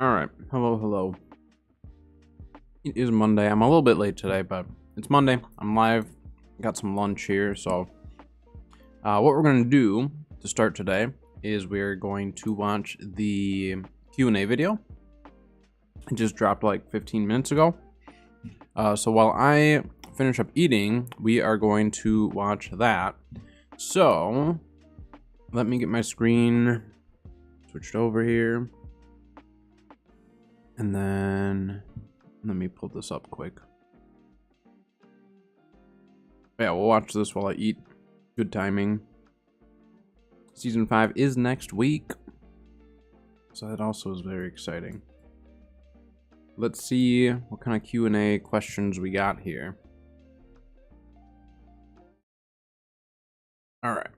Alright, hello. It is Monday. I'm a little bit late today, but it's Monday. I'm live. Got some lunch here, so what we're going to do to start today is we're going to watch the Q&A video. It just dropped like 15 minutes ago. So while I finish up eating, we are going to watch that. So let me get my screen switched over here. And then let me pull this up quick. Yeah, we'll watch this while I eat. Good timing. Season 5 is next week, so that also is very exciting. Let's see what kind of Q&A questions we got here. All right.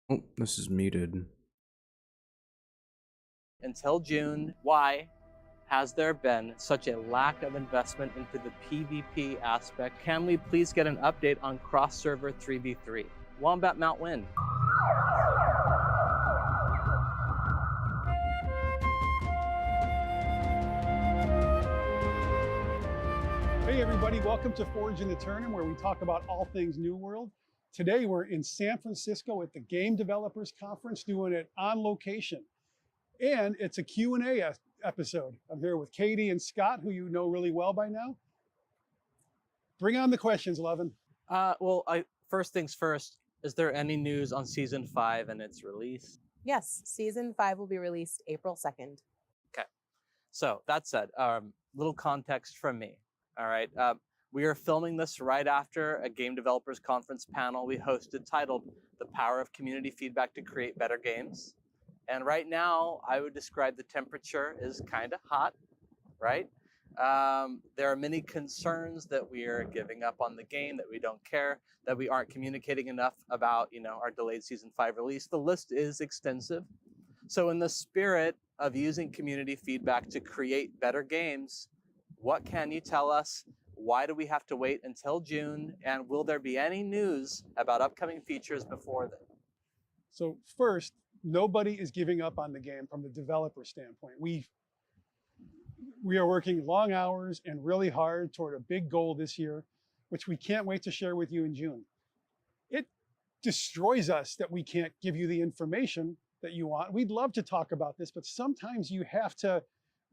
Oh, this is muted. Until June, why has there been such a lack of investment into the PvP aspect? Can we please get an update on cross-server 3v3? Wombat Mount win. Hey everybody, welcome to Forge in Eternum, where we talk about all things New World. Today we're in San Francisco at the Game Developers Conference, doing it on location. And it's a Q&A episode. I'm here with Katie and Scott, who you know really well by now. Bring on the questions, Levin. First things first, is there any news on Season 5 and its release? Yes, Season 5 will be released April 2nd. Okay, so that said, little context from me, all right? We are filming this right after a Game Developers Conference panel we hosted titled The Power of Community Feedback to Create Better Games. And right now, I would describe the temperature is kind of hot, right? There are many concerns that we are giving up on the game, that we don't care, that we aren't communicating enough about, our delayed Season 5 release. The list is extensive. So in the spirit of using community feedback to create better games, what can you tell us? Why do we have to wait until June? And will there be any news about upcoming features before then? So first, nobody is giving up on the game from the developer standpoint. We are working long hours and really hard toward a big goal this year, which we can't wait to share with you in June. It destroys us that we can't give you the information that you want. We'd love to talk about this, but sometimes you have to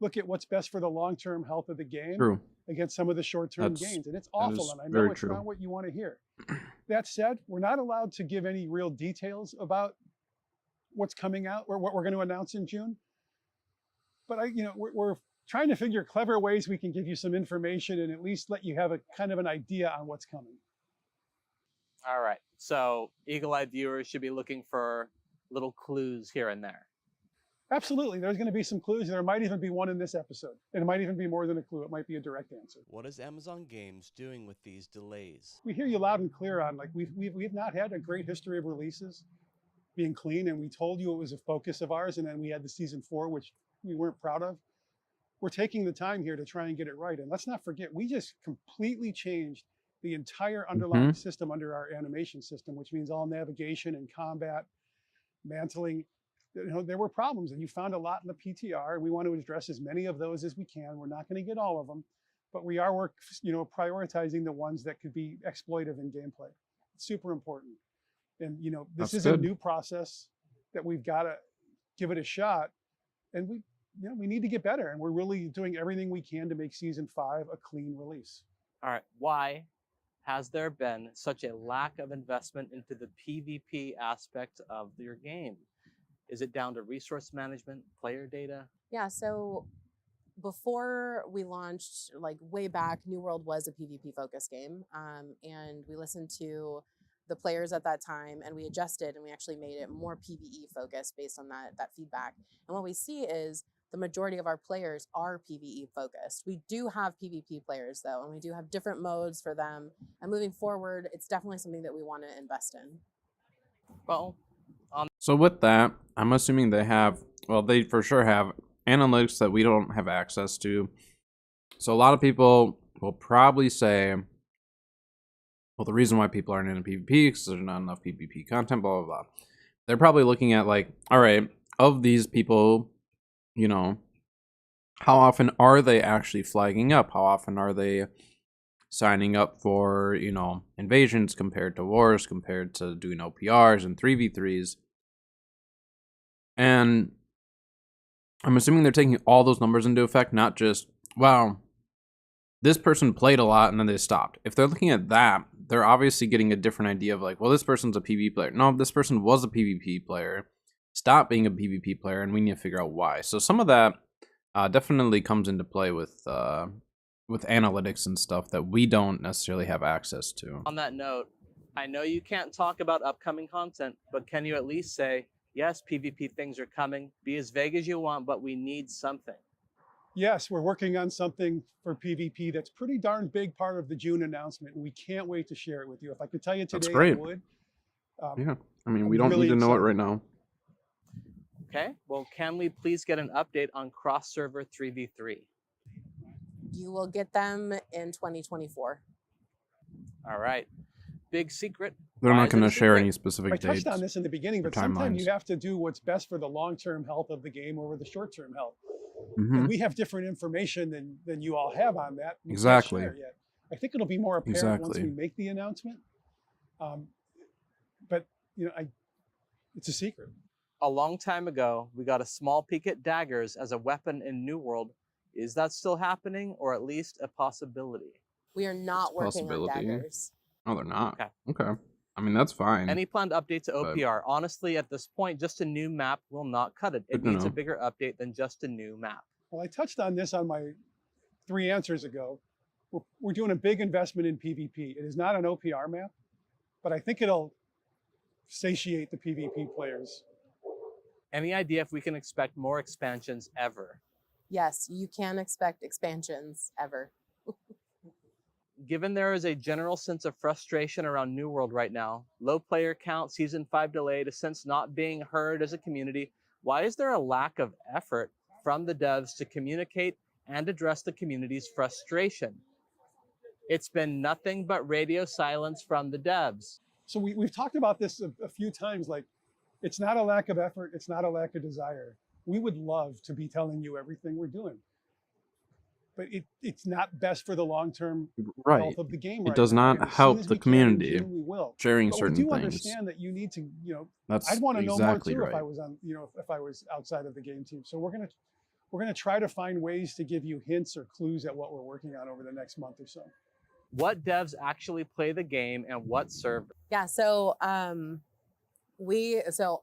look at what's best for the long-term health of the game against some of the short-term gains. And it's awful, and I know it's not what you want to hear. That said, we're not allowed to give any real details about what's coming out or what we're going to announce in June. But we're trying to figure clever ways we can give you some information and at least let you have a kind of an idea on what's coming. All right, so eagle-eyed viewers should be looking for little clues here and there. Absolutely, there's going to be some clues. There might even be one in this episode. And it might even be more than a clue. It might be a direct answer. What is Amazon Games doing with these delays? We hear you loud and clear on, we've not had a great history of releases being clean, and we told you it was a focus of ours, and then we had the Season 4, which we weren't proud of. We're taking the time here to try and get it right. And let's not forget, we just completely changed the entire underlying system under our animation system, which means all navigation and combat, mantling. There were problems, and you found a lot in the PTR. We want to address as many of those as we can. We're not going to get all of them, but we are prioritizing the ones that could be exploitive in gameplay. It's super important. And this is a new process that we've got to give it a shot, and we need to get better, and we're really doing everything we can to make Season 5 a clean release. All right, why has there been such a lack of investment into the PvP aspect of your game? Is it down to resource management, player data? Yeah, so before we launched, way back, New World was a PvP focused game, and we listened to the players at that time, and we adjusted, and we actually made it more PvE focused based on that feedback. And what we see is the majority of our players are PvE focused. We do have PvP players though, and we do have different modes for them. And moving forward, it's definitely something that we want to invest in. Well, so with that, I'm assuming they for sure have analytics that we don't have access to. So a lot of people will probably say, well, the reason why people aren't in a PvP is because there's not enough PvP content, blah, blah, blah. They're probably looking at like, all right, of these people you know, how often are they actually flagging up? How often are they signing up for, you know, invasions compared to wars, compared to doing OPRs and 3v3s? And I'm assuming they're taking all those numbers into effect, not just, wow, this person played a lot and then they stopped. If they're looking at that, they're obviously getting a different idea of like, well, this person's a PvP player. No, this person was a PvP player, stopped being a PvP player, and we need to figure out why. So some of that definitely comes into play with analytics and stuff that we don't necessarily have access to. On that note, I know you can't talk about upcoming content, but can you at least say, yes, PvP things are coming, be as vague as you want, but we need something? Yes, we're working on something for PvP that's pretty darn big part of the June announcement, and we can't wait to share it with you. If I could tell you That's today, great. I would. Yeah, I mean, I'm we don't really need to know it excited. right now. Okay, well, can we please get an update on cross-server 3v3? You will get them in 2024. All right, big secret. They're Why not is it going a to share secret? any specific I dates. touched on this in the beginning, or but sometimes timelines. you have to do what's best for the long-term health of the game over the short-term health. Mhm. And we have different information than you all have on that. We can't Exactly. share yet. I think it'll be more apparent once Exactly. we make the announcement. But you know, it's a secret. A long time ago, we got a small peek at daggers as a weapon in New World. Is that still happening, or at least a possibility? We are not It's a working on possibility. daggers. Oh, they're not. Okay. Okay. I mean, that's fine. Any planned update to But- OPR? Honestly, at this point, just a new map will not cut it. It Good to needs a know. bigger update than just a new map. Well, I touched on this on my 3 answers ago. We're doing a big investment in PvP. It is not an OPR map, but I think it'll satiate the PvP players. Any idea if we can expect more expansions ever? Yes, you can expect expansions ever. Given there is a general sense of frustration around New World right now, low player count, Season 5 delayed, a sense not being heard as a community, why is there a lack of effort from the devs to communicate and address the community's frustration? It's been nothing but radio silence from the devs. So we've talked about this a few times, like it's not a lack of effort, it's not a lack of desire. We would love to be telling you everything we're doing, but it's not best for the long-term Right. health of the game. It right does now. not And as help soon as the we can in community June, we will. sharing But certain we do things. understand that you need to, That's I'd want to know exactly more too right. if I was on, if I was outside of the game team. So we're gonna try to find ways to give you hints or clues at what we're working on over the next month or so. What devs actually play the game and what server? Yeah, so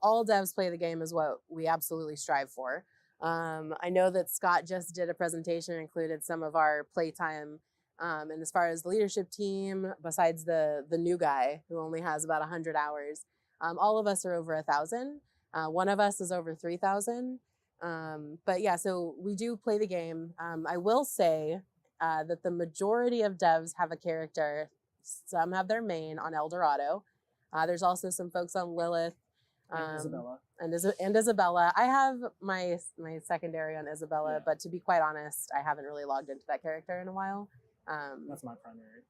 all devs play the game is what we absolutely strive for. I know that Scott just did a presentation, included some of our playtime. And as far as the leadership team, besides the new guy who only has about 100 hours, all of us are over 1,000. One of us is over 3,000. But yeah, so we do play the game. I will say that the majority of devs have a character. Some have their main on El Dorado. There's also some folks on Lilith. Isabella. And Isabella. I have my secondary on Isabella, Yeah. but to be quite honest, I haven't really logged into that character in a while. That's my primary.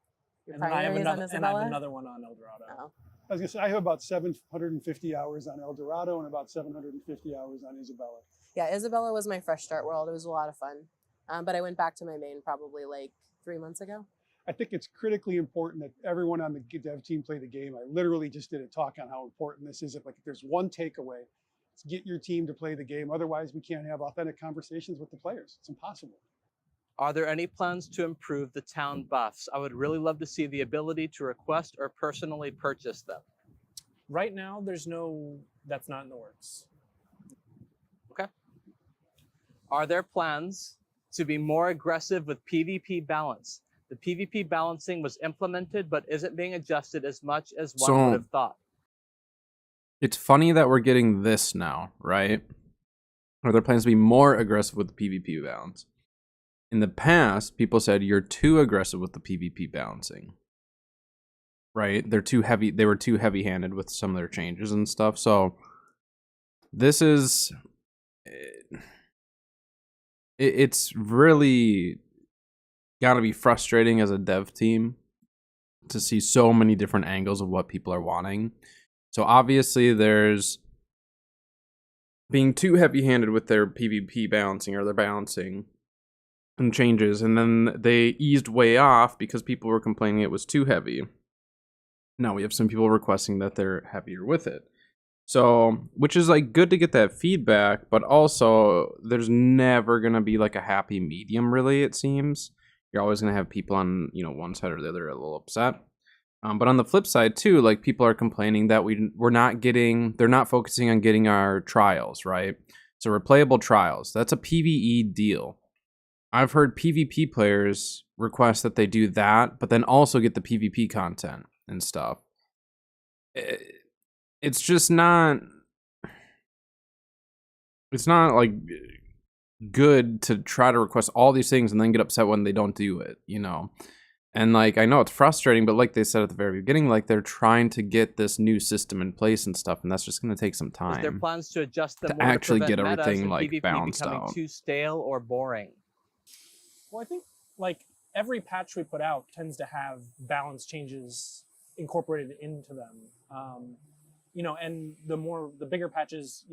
Your And then I have primary is on another, and I have Isabella? another one on El Dorado. Oh. I was gonna say I have about 750 hours on El Dorado and about 750 hours on Isabella. Yeah, Isabella was my fresh start world. It was a lot of fun. But I went back to my main probably like 3 months ago. I think it's critically important that everyone on the dev team play the game. I literally just did a talk on how important this is. If there's one takeaway, it's get your team to play the game. Otherwise, we can't have authentic conversations with the players. It's impossible. Are there any plans to improve the town buffs? I would really love to see the ability to request or personally purchase them. Right now, that's not in the works. Are there plans to be more aggressive with PvP balance? The PvP balancing was implemented, but isn't being adjusted as much as one So- would have thought. It's funny that we're getting this now, right? Are there plans to be more aggressive with the PvP balance? In the past, people said you're too aggressive with the PvP balancing. Right? They're too heavy. They were too heavy-handed with some of their changes and stuff. So this is it's really gotta be frustrating as a dev team to see so many different angles of what people are wanting. So obviously there's being too heavy-handed with their PvP balancing or their balancing and changes, and then they eased way off because people were complaining it was too heavy. Now we have some people requesting that they're heavier with it. So, which is like good to get that feedback, but also there's never going to be like a happy medium, really, it seems. You're always going to have people on, one side or the other a little upset. But on the flip side too, like people are complaining that they're not focusing on getting our trials, right? So replayable trials, that's a PvE deal. I've heard PvP players request that they do that, but then also get the PvP content and stuff. It's just not, it's not like good to try to request all these things and then get upset when they don't do it, And like, I know it's frustrating, but like they said at the very beginning, like they're trying to get this new system in place and stuff, and that's just going to take some time. Is there plans to adjust them to more actually to get prevent metas everything and like PvP balanced becoming out. too stale or boring? Well, I think like every patch we put out tends to have balance changes incorporated into them. And the bigger patches,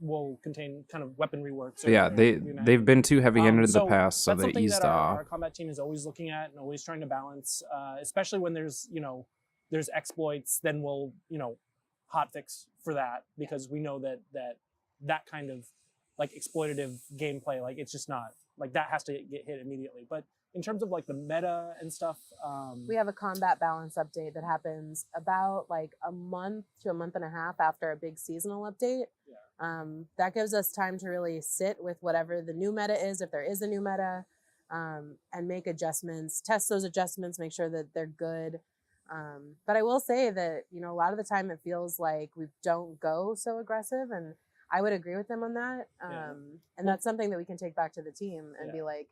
will contain kind of weapon reworks. Yeah, they've been too heavy-handed in the past, so that's they something eased that off. our combat team is always looking at and always trying to balance, especially when there's exploits. Then we'll hotfix for that, because we know that kind of like exploitative gameplay, like it's just not like that has to get hit immediately. But in terms of like the meta and stuff, We have a combat balance update that happens about like a month to a month and a half after a big seasonal update. That gives us time to really sit with whatever the new meta is, if there is a new meta, and make adjustments, test those adjustments, make sure that they're good. But I will say that, a lot of the time it feels like we don't go so aggressive, and I would agree with them on that. And that's something that we can take back to the team and be like,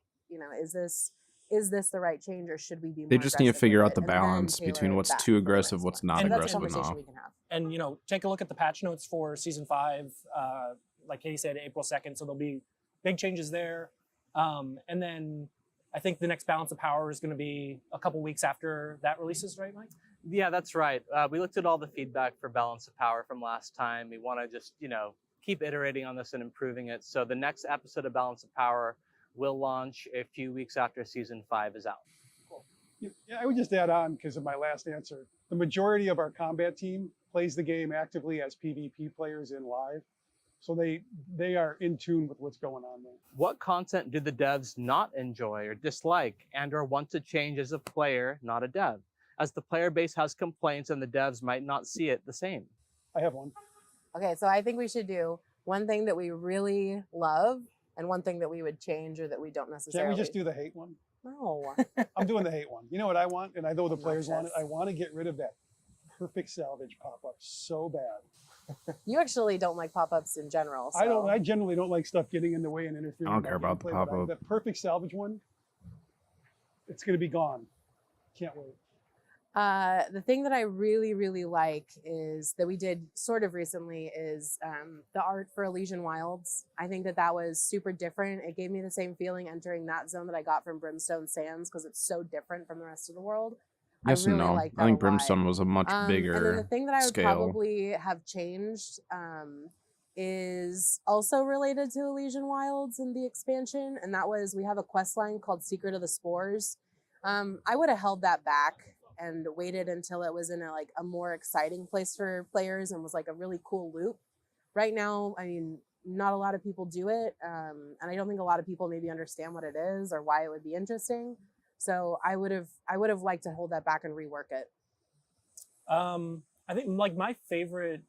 is this the right change, or should we be more They just need to aggressive figure with out it? the And then balance tailor between it what's back too for the aggressive, next what's one. not And that's a aggressive conversation enough. we can have. and take a look at the patch notes for season 5. Like Katie said, April 2nd, so there'll be big changes there. And then I think the next Balance of Power is going to be a couple weeks after that releases, right, Mike? Yeah, that's right. We looked at all the feedback for Balance of Power from last time. We want to just, keep iterating on this and improving it. So the next episode of Balance of Power will launch a few weeks after season 5 is out. Yeah, I would just add on, because of my last answer, the majority of our combat team plays the game actively as PvP players in live. So they are in tune with what's going on there. What content do the devs not enjoy or dislike and or want to change as a player, not a dev? As the player base has complaints and the devs might not see it the same. I have one. Okay, so I think we should do one thing that we really love and one thing that we would change or that we don't necessarily. Can't we just do the hate one? No. I'm doing the hate one. You know what I want? And I know the players want it. Obnoxious. I want to get rid of that perfect salvage pop-up so bad. You actually don't like pop-ups in general. So. I generally don't like stuff getting in the way and interfering. I don't with care my about the gameplay, but pop-up. The perfect salvage one, it's going to be gone. Can't wait. The thing that I really, really like is that we did sort of recently is the art for Elysian Wilds. I think that was super different. It gave me the same feeling entering that zone that I got from Brimstone Sands, because it's so different from the rest of the world. Yes I and really no. like that I think a lot. Brimstone was a much bigger And then the thing that I would scale. probably have changed is also related to Elysian Wilds and the expansion, and that was we have a quest line called Secret of the Spores. I would have held that back and waited until it was in a more exciting place for players and was like a really cool loop. Right now, I mean, not a lot of people do it, and I don't think a lot of people maybe understand what it is or why it would be interesting. So I would have liked to hold that back and rework it. I think like my favorite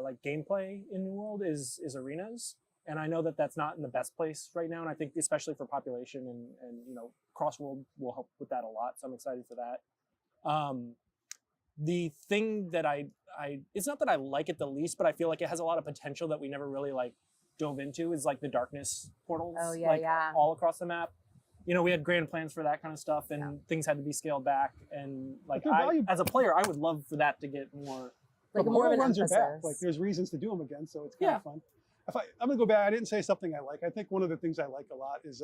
like gameplay in New World is arenas, and I know that that's not in the best place right now, and I think especially for population and Crossworld will help with that a lot, so I'm excited for that. The thing that I it's not that I like it the least, but I feel like it has a lot of potential that we never really like dove into, is like the darkness portals. Oh, yeah, like, yeah. all across the map. We had grand plans for that kind of stuff, and things had to be scaled back. And like as a player, I would love for that to get more. Like The more of an runs are emphasis. back. Like there's reasons to do them again, so it's kind of fun. I'm gonna go back. I didn't say something I like. I think one of the things I like a lot is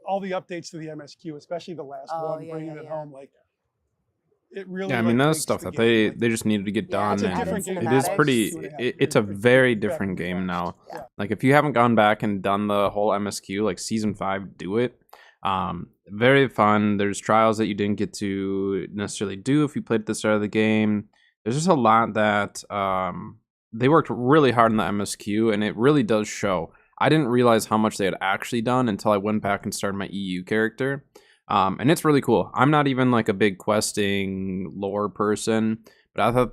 all the updates to the MSQ, especially the last one, bringing it home. Like it really. Yeah, I mean like, that's makes stuff the that game, like, they just needed to get Yeah, done, it's a add in different and game. it is cinematics. pretty. 2.5 It's a different very graphic different game flash. now. Yeah. Like if you haven't gone back and done the whole MSQ, like season 5, do it. Very fun. There's trials that you didn't get to necessarily do if you played at the start of the game. There's just a lot that they worked really hard on the MSQ, and it really does show. I didn't realize how much they had actually done until I went back and started my EU character. And it's really cool. I'm not even like a big questing lore person, but I thought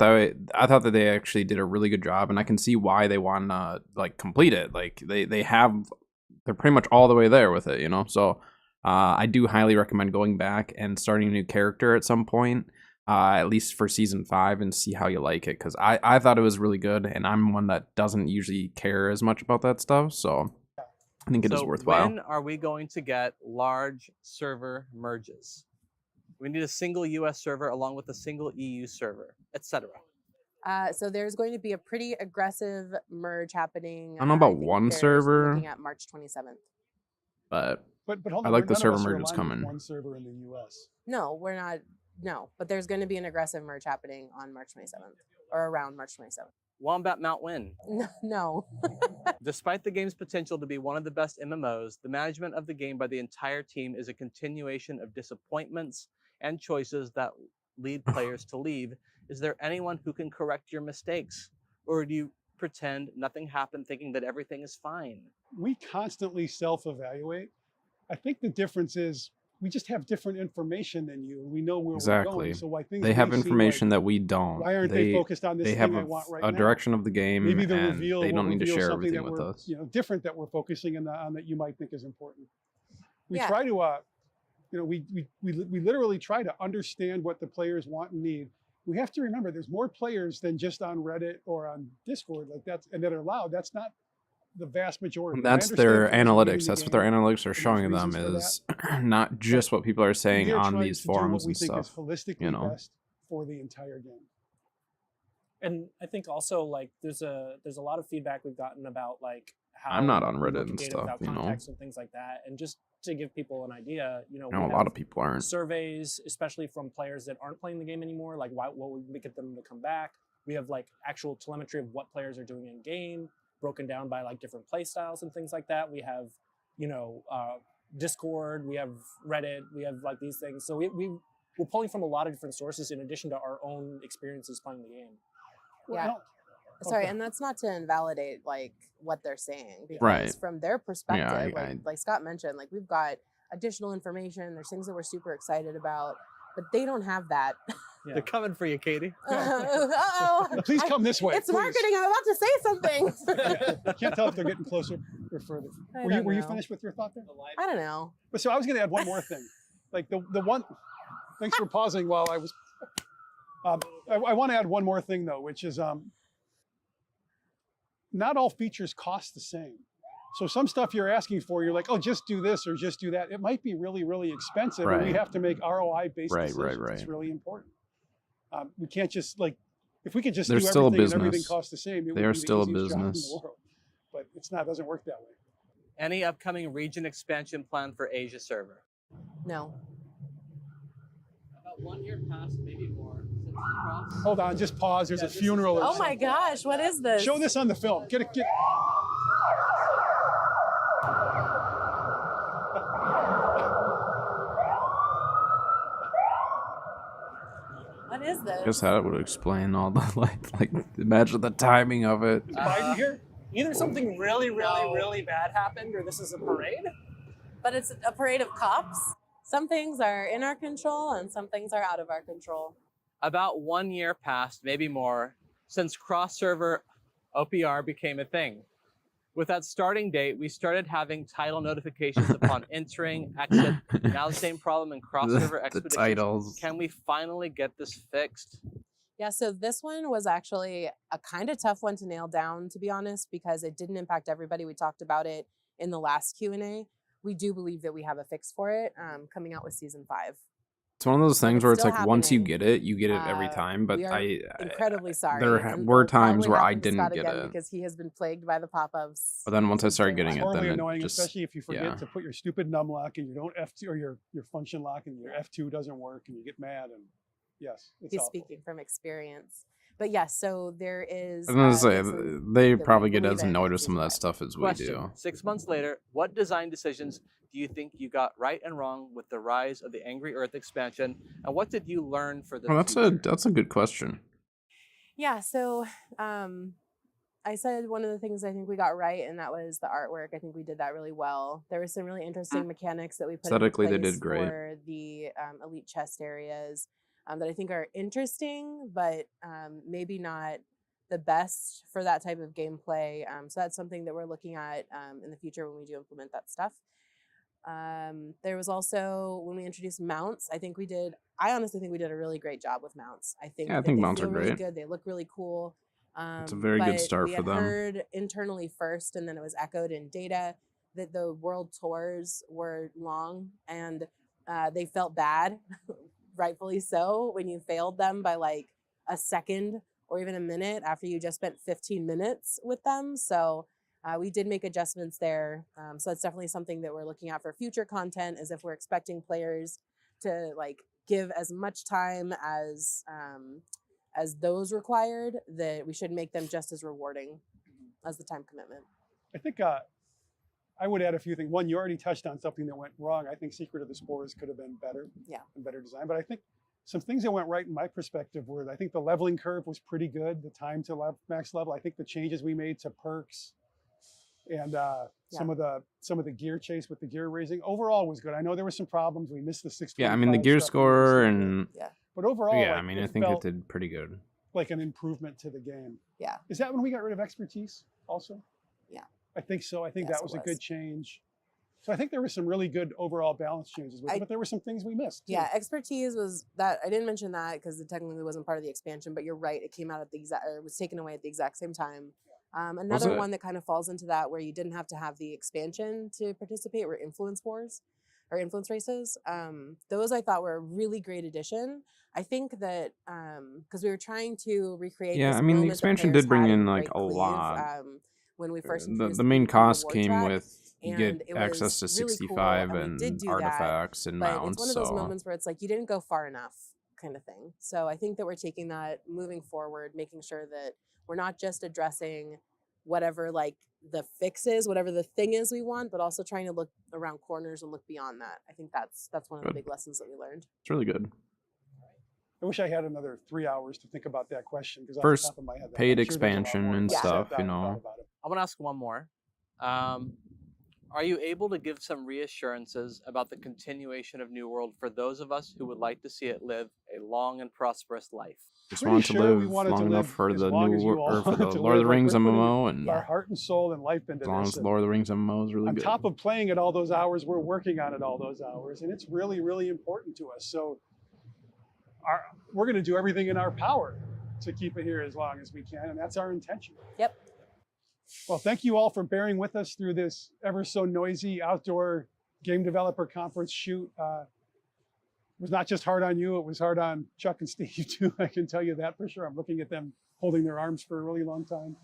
that they actually did a really good job, and I can see why they want to like complete it. Like they're pretty much all the way there with it, you know. So I do highly recommend going back and starting a new character at some point, at least for season 5, and see how you like it. Because I thought it was really good, and I'm one that doesn't usually care as much about that stuff, so I think it is worthwhile. When are we going to get large server merges? We need a single US server along with a single EU server, etc. So there's going to be a pretty aggressive merge happening. I don't know about think one they're server. Looking at March 27th. But But hold I on, like the none of server us are merges aligned with coming. One server in the U.S. No, we're not. No, but there's going to be an aggressive merge happening on March 27th or around March 27th. Wombat Mount Win. No. Despite the game's potential to be one of the best MMOs, the management of the game by the entire team is a continuation of disappointments and choices that lead players to leave. Is there anyone who can correct your mistakes? Or do you pretend nothing happened thinking that everything is fine? We constantly self-evaluate. I think the difference is we just have different information than you. We know where we're Exactly. going. So why things they have may seem information like, that we don't. why aren't they focused on this They thing have I want right a now? direction of the game, Maybe the and reveal they will don't need to reveal share something everything that with we're, us. different that we're focusing on that you might think is important. We Yeah. try to, we literally try to understand what the players want and need. We have to remember there's more players than just on Reddit or on Discord like and that are loud. That's not the vast majority. I That's understand their players are reading analytics. the That's what their game, analytics are and there's showing them reasons for is not just what people are saying We are on trying these to do what forums we and think stuff. is holistically you know? best for the entire game. And I think also like there's a lot of feedback we've gotten about like how I'm not on we Reddit look at and data stuff, without you know. context and things like that. And just to give people an idea, you know, I know we a lot have of people aren't. surveys, especially from players that aren't playing the game anymore. Like, what would we get them to come back? We have like actual telemetry of what players are doing in game, broken down by like different play styles and things like that. We have, you know, Discord, we have Reddit, we have like these things. So we're pulling from a lot of different sources in addition to our own experiences playing the game. Yeah. Well, Sorry, okay. and that's not to invalidate like what they're saying, because Right. from their perspective, I- like Scott mentioned, like we've got additional information. There's things that we're super excited about, but they don't have that. Yeah. They're coming for you, Katie. Uh-oh. Please come this way. It's please. marketing. I'm about to say something. I can't tell if they're getting closer or further. I Were you don't know. finished with your thought there? I don't know. But so I was going to add one more thing. Like the one. Thanks for pausing while I was. I want to add one more thing though, which is not all features cost the same. So some stuff you're asking for, you're like, oh, just do this or just do that. It might be really, really expensive, and we Right. have to make ROI based Right, decisions. right, It's right. really important. We can't just like, if we could just They're do still a everything and everything business. costs the same, it They would are be the still a easiest job in the business. world. But it's not. Doesn't work that way. Any upcoming region expansion plan for Asia server? No. About 1 year past, maybe more. Since Cross. Hold on, just pause. There's a funeral. or Oh my something. gosh, what is this? Show this on the film. Get it. Get. What is this? I guess that would explain all the like imagine the timing of it. Is Biden here? Either something really, really, really bad happened, or this is a parade. But it's a parade of cops. Some things are in our control and some things are out of our control. About 1 year passed, maybe more, since cross-server OPR became a thing. With that starting date, we started having title notifications upon entering, exit. Now the same problem in cross-server the expeditions. titles. Can we finally get this fixed? Yeah, so this one was actually a kind of tough one to nail down, to be honest, because it didn't impact everybody. We talked about it in the last Q&A. We do believe that we have a fix for it coming out with season 5. It's one of those things it's where it's still like once you happening. get it every time. But we are I incredibly sorry. there and were it'll probably times where I happen to didn't Scott get again it. because he has been plagued by the pop-ups. But then once I since started day getting It's it, one. then horribly it annoying, just especially if you forget yeah. to put your stupid num lock and you don't F2 or your function lock and your F2 doesn't work and you get mad and Yes, it's He's awful. speaking from experience. But yes, so there is. I was gonna say some they that we probably get believe as in annoyed and with some of that survive. stuff as we Question: do. 6 months later, what design decisions do you think you got right and wrong with the rise of the Angry Earth expansion, and what did you learn for the Well, future? that's a good question. Yeah, so I said one of the things I think we got right, and that was the artwork. I think we did that really well. There were some really interesting mechanics that we put into Aesthetically, they place did great. for the elite chest areas that I think are interesting, but maybe not the best for that type of gameplay. So that's something that we're looking at in the future when we do implement that stuff. There was also when we introduced mounts. I honestly think we did a really great job with mounts. I think Yeah, I that think they mounts are feel really great. good. They look really cool. It's a very good But start we for had them. heard internally first, and then it was echoed in data that the world tours were long, and they felt bad, rightfully so, when you failed them by like a second or even a minute after you just spent 15 minutes with them. So we did make adjustments there. So that's definitely something that we're looking at for future content, is if we're expecting players to like give as much time as those required, that we should make them just as rewarding as the time commitment. I think I would add a few things. One, you already touched on something that went wrong. I think Secret of the Spores could have been better. Yeah. And better design. But I think some things that went right in my perspective were, I think the leveling curve was pretty good. The time to max level. I think the changes we made to perks and some of the gear chase with the gear raising overall was good. I know there were some problems. We missed the 625. Yeah, I mean the gear stuff we score missed. and But overall, yeah, like, I mean I it think it felt did pretty good. like an improvement to the game. Yeah. Is that when we got rid of expertise also? Yeah. I think so. I think Yes, that it was a was. good change. So I think there were some really good overall balance changes with it, but there were some things we missed. Too. Yeah, expertise was that. I didn't mention that because it technically wasn't part of the expansion, but you're right. It came out at the exact, or it was taken away at the exact same time. Another it? one that kind of falls into that, where you didn't have to have the expansion to participate, were influence wars or influence races. Those I thought were a really great addition. I think that because we were trying to recreate. Yeah, this I mean the moment that expansion players did bring had in like Great a Cleave, lot. when we first The introduced main PvP cost reward came track, with you and get it access to was really cool, 65 and we did and do that, artifacts and but mounts. it's one of those So moments where it's like you didn't go far enough, kind of thing. So I think that we're taking that moving forward, making sure that we're not just addressing whatever like the fix is, whatever the thing is we want, but also trying to look around corners and look beyond that. I think that's one of the Good. big lessons that we learned. it's really good. I wish I had another 3 hours to think about that question because off First the top of my head, paid I'm sure there's a lot expansion more, and but I sat stuff, down you and thought know. about it. I want to ask one more. Are you able to give some reassurances about the continuation of New World for those of us who would like to see it live a long and prosperous life? Just Pretty want to sure we live wanted to long enough live for as the long new as you all or for the wanted to Lord of the live. Like, Rings we're putting MMO, and our heart and soul and life into as long this. as and Lord of the Rings MMO is really on good. top of playing it all those hours, we're working on it all those hours, and it's really, really important to us. So we're going to do everything in our power to keep it here as long as we can, and that's our intention. Yep. Well, thank you all for bearing with us through this ever so noisy outdoor game developer conference shoot. It was not just hard on you, it was hard on Chuck and Steve too, I can tell you that for sure. I'm looking at them holding their arms for a really long time.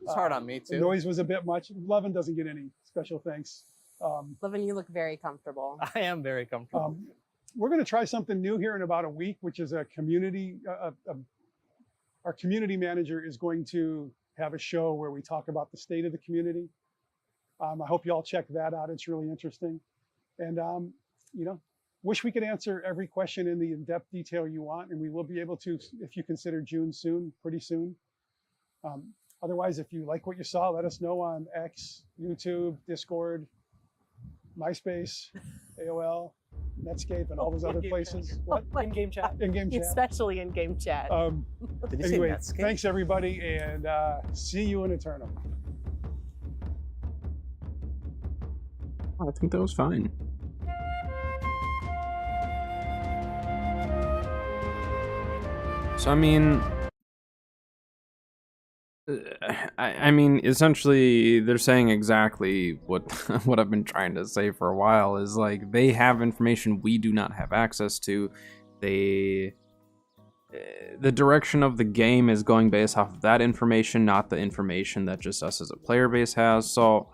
It's hard on me The too. noise was a bit much. Levin doesn't get any special thanks. Levin, you look very comfortable. I am very comfortable. We're going to try something new here in about a week, which is a community. Our community manager is going to have a show where we talk about the state of the community. I hope you all check that out. It's really interesting. And, wish we could answer every question in the in-depth detail you want, and we will be able to if you consider June soon, pretty soon. Otherwise, if you like what you saw, let us know on X, YouTube, Discord, MySpace, AOL, Netscape, and all those other In-game places. chat. What? In-game chat. In-game chat. Especially in game chat. Did you Anyway, say Netscape? thanks everybody, and see you in Eternal. I think that was fine. So I mean, I mean, essentially, they're saying exactly what what I've been trying to say for a while. Is like they have information we do not have access to. The direction of the game is going based off of that information, not the information that just us as a player base has. So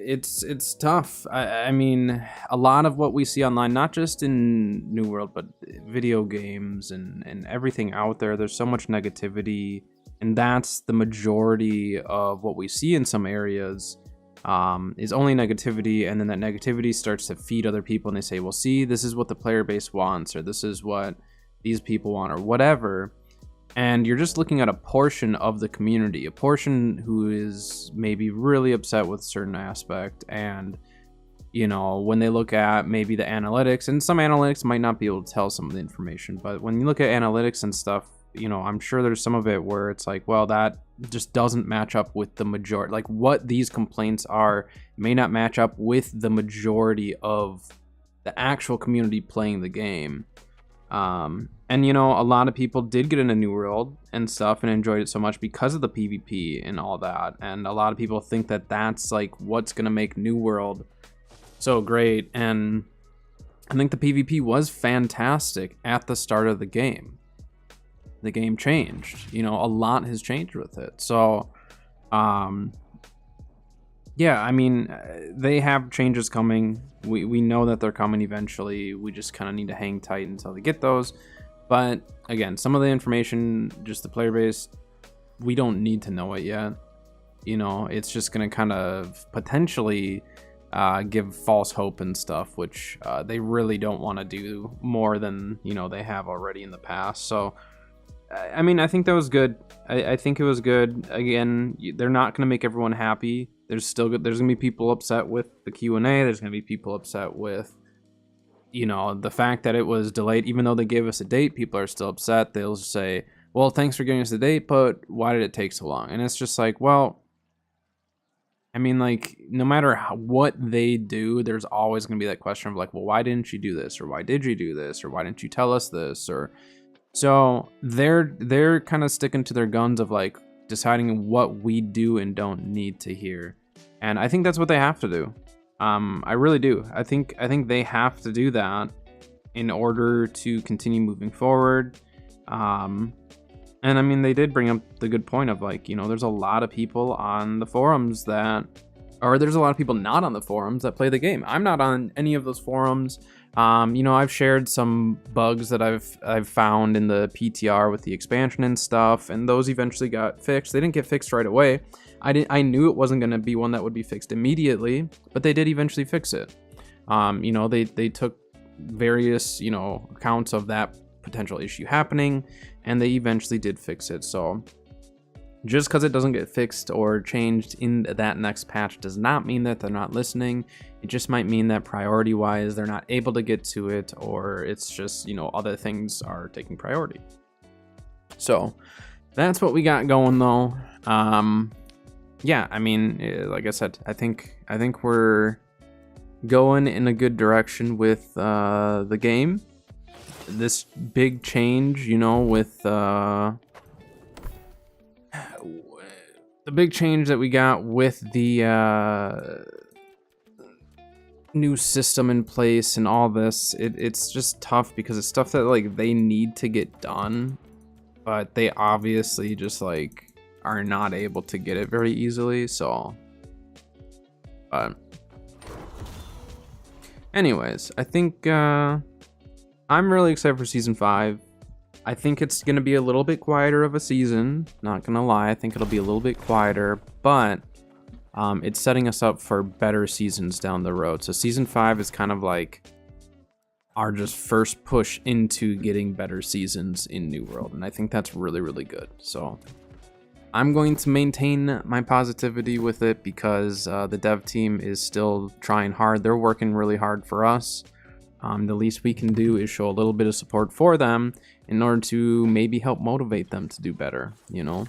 it's tough. I mean, a lot of what we see online, not just in New World, but video games and everything out there, there's so much negativity, and that's the majority of what we see in some areas, is only negativity, and then that negativity starts to feed other people, and they say, well, see, this is what the player base wants, or this is what these people want, or whatever. And you're just looking at a portion of the community, a portion who is maybe really upset with a certain aspect. And, you know, when they look at maybe the analytics, and some analytics might not be able to tell some of the information, but when you look at analytics and stuff, you know, I'm sure there's some of it where it's like, well, that just doesn't match up with the majority. Like, what these complaints are may not match up with the majority of the actual community playing the game. And, you know, a lot of people did get into New World and stuff and enjoyed it so much because of the PvP and all that. And a lot of people think that that's like what's going to make New World so great. And I think the PvP was fantastic at the start of the game. The game changed, you know, a lot has changed with it. So, yeah, I mean, they have changes coming. We know that they're coming eventually. We just kind of need to hang tight until they get those. But again, some of the information, just the player base, we don't need to know it yet. You know, it's just going to kind of potentially give false hope and stuff, which they really don't want to do more than, you know, they have already in the past. So, I mean, I think that was good. I think it was good. Again, they're not going to make everyone happy. There's going to be people upset with the Q&A. There's going to be people upset with, you know, the fact that it was delayed. Even though they gave us a date, people are still upset. They'll say, well, thanks for giving us the date, but why did it take so long? And it's just like, well, I mean, like, no matter what they do, there's always going to be that question of like, well, why didn't you do this? Or why did you do this? Or why didn't you tell us this? Or so they're kind of sticking to their guns of like deciding what we do and don't need to hear. And I think that's what they have to do. I really do. I think they have to do that in order to continue moving forward. And I mean, they did bring up the good point of like, you know, there's a lot of people on the forums there's a lot of people not on the forums that play the game. I'm not on any of those forums. You know, I've shared some bugs that I've found in the PTR with the expansion and stuff, and those eventually got fixed. They didn't get fixed right away. I knew it wasn't going to be one that would be fixed immediately, but they did eventually fix it. You know, they took various, you know, accounts of that potential issue happening, and they eventually did fix it. So just because it doesn't get fixed or changed in that next patch does not mean that they're not listening. It just might mean that priority wise they're not able to get to it, or it's just, you know, other things are taking priority. So that's what we got going though. Yeah, I mean, like I said, I think we're going in a good direction with the game. This big change, you know, with the big change that we got with the new system in place and all this, it's just tough because it's stuff that like they need to get done, but they obviously just like are not able to get it very easily. So, but anyways, I think I'm really excited for season 5. I think it's going to be a little bit quieter of a season, not going to lie. I think it'll be a little bit quieter, but it's setting us up for better seasons down the road. So season 5 is kind of like our just first push into getting better seasons in New World, and I think that's really, really good. So I'm going to maintain my positivity with it because the dev team is still trying hard. They're working really hard for us. The least we can do is show a little bit of support for them in order to maybe help motivate them to do better, you know?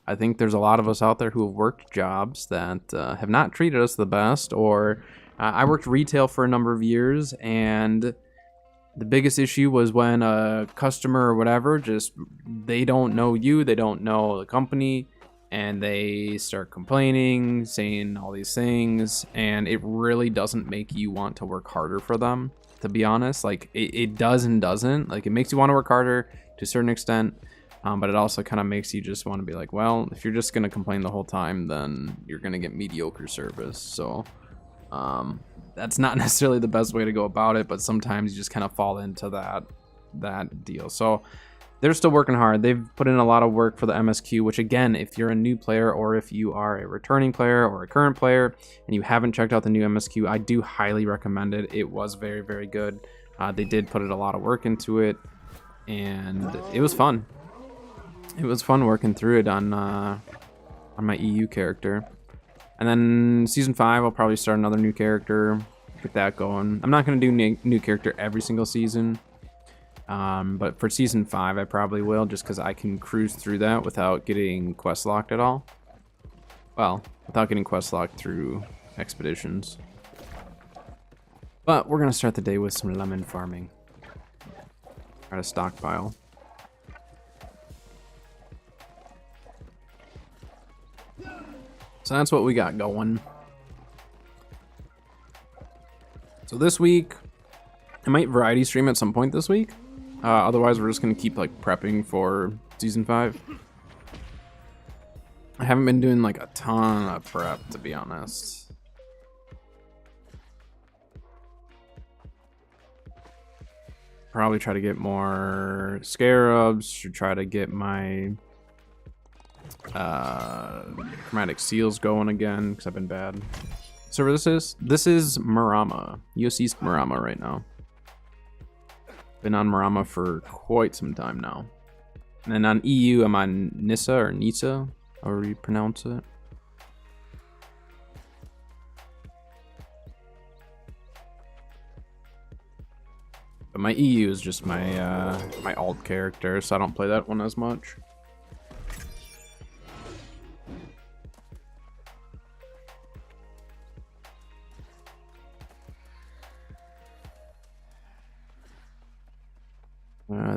I think there's a lot of us out there who have worked jobs that have not treated us the best, or I worked retail for a number of years, and the biggest issue was when a customer or whatever, just they don't know you, they don't know the company, and they start complaining, saying all these things, and it really doesn't make you want to work harder for them, to be honest. Like, it does and doesn't. Like, it makes you want to work harder to a certain extent, but it also kind of makes you just want to be like, well, if you're just going to complain the whole time, then you're going to get mediocre service. So That's not necessarily the best way to go about it, but sometimes you just kind of fall into that deal. So they're still working hard. They've put in a lot of work for the MSQ, which again, if you're a new player or if you are a returning player or a current player and you haven't checked out the new MSQ, I do highly recommend it. It was very, very good. They did put a lot of work into it, and it was fun. It was fun working through it on my EU character. And then season 5, I'll probably start another new character, get that going. I'm not going to do new character every single season, but for season 5, I probably will, just because I can cruise through that without getting quest locked at all. Well, without getting quest locked through expeditions. But we're going to start the day with some lemon farming. Try to stockpile. So that's what we got going. So this week, I might variety stream at some point this week. Otherwise, we're just gonna keep like prepping for season 5. I haven't been doing like a ton of prep, to be honest. Probably try to get more scarabs. Should try to get my chromatic seals going again because I've been bad. So this is Marama, US East Marama right now. Been on Marama for quite some time now. And then on EU, I'm on Nissa or Nisa, however you pronounce it. But my EU is just my my alt character, so I don't play that one as much.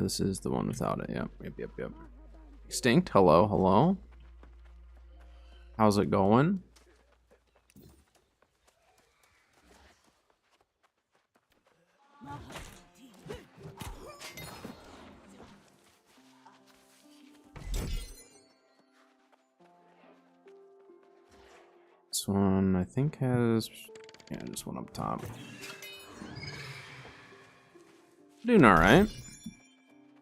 This is the one without it. Yep. Extinct. Hello. How's it going? This one, I think, has... Yeah, just one up top. Doing alright.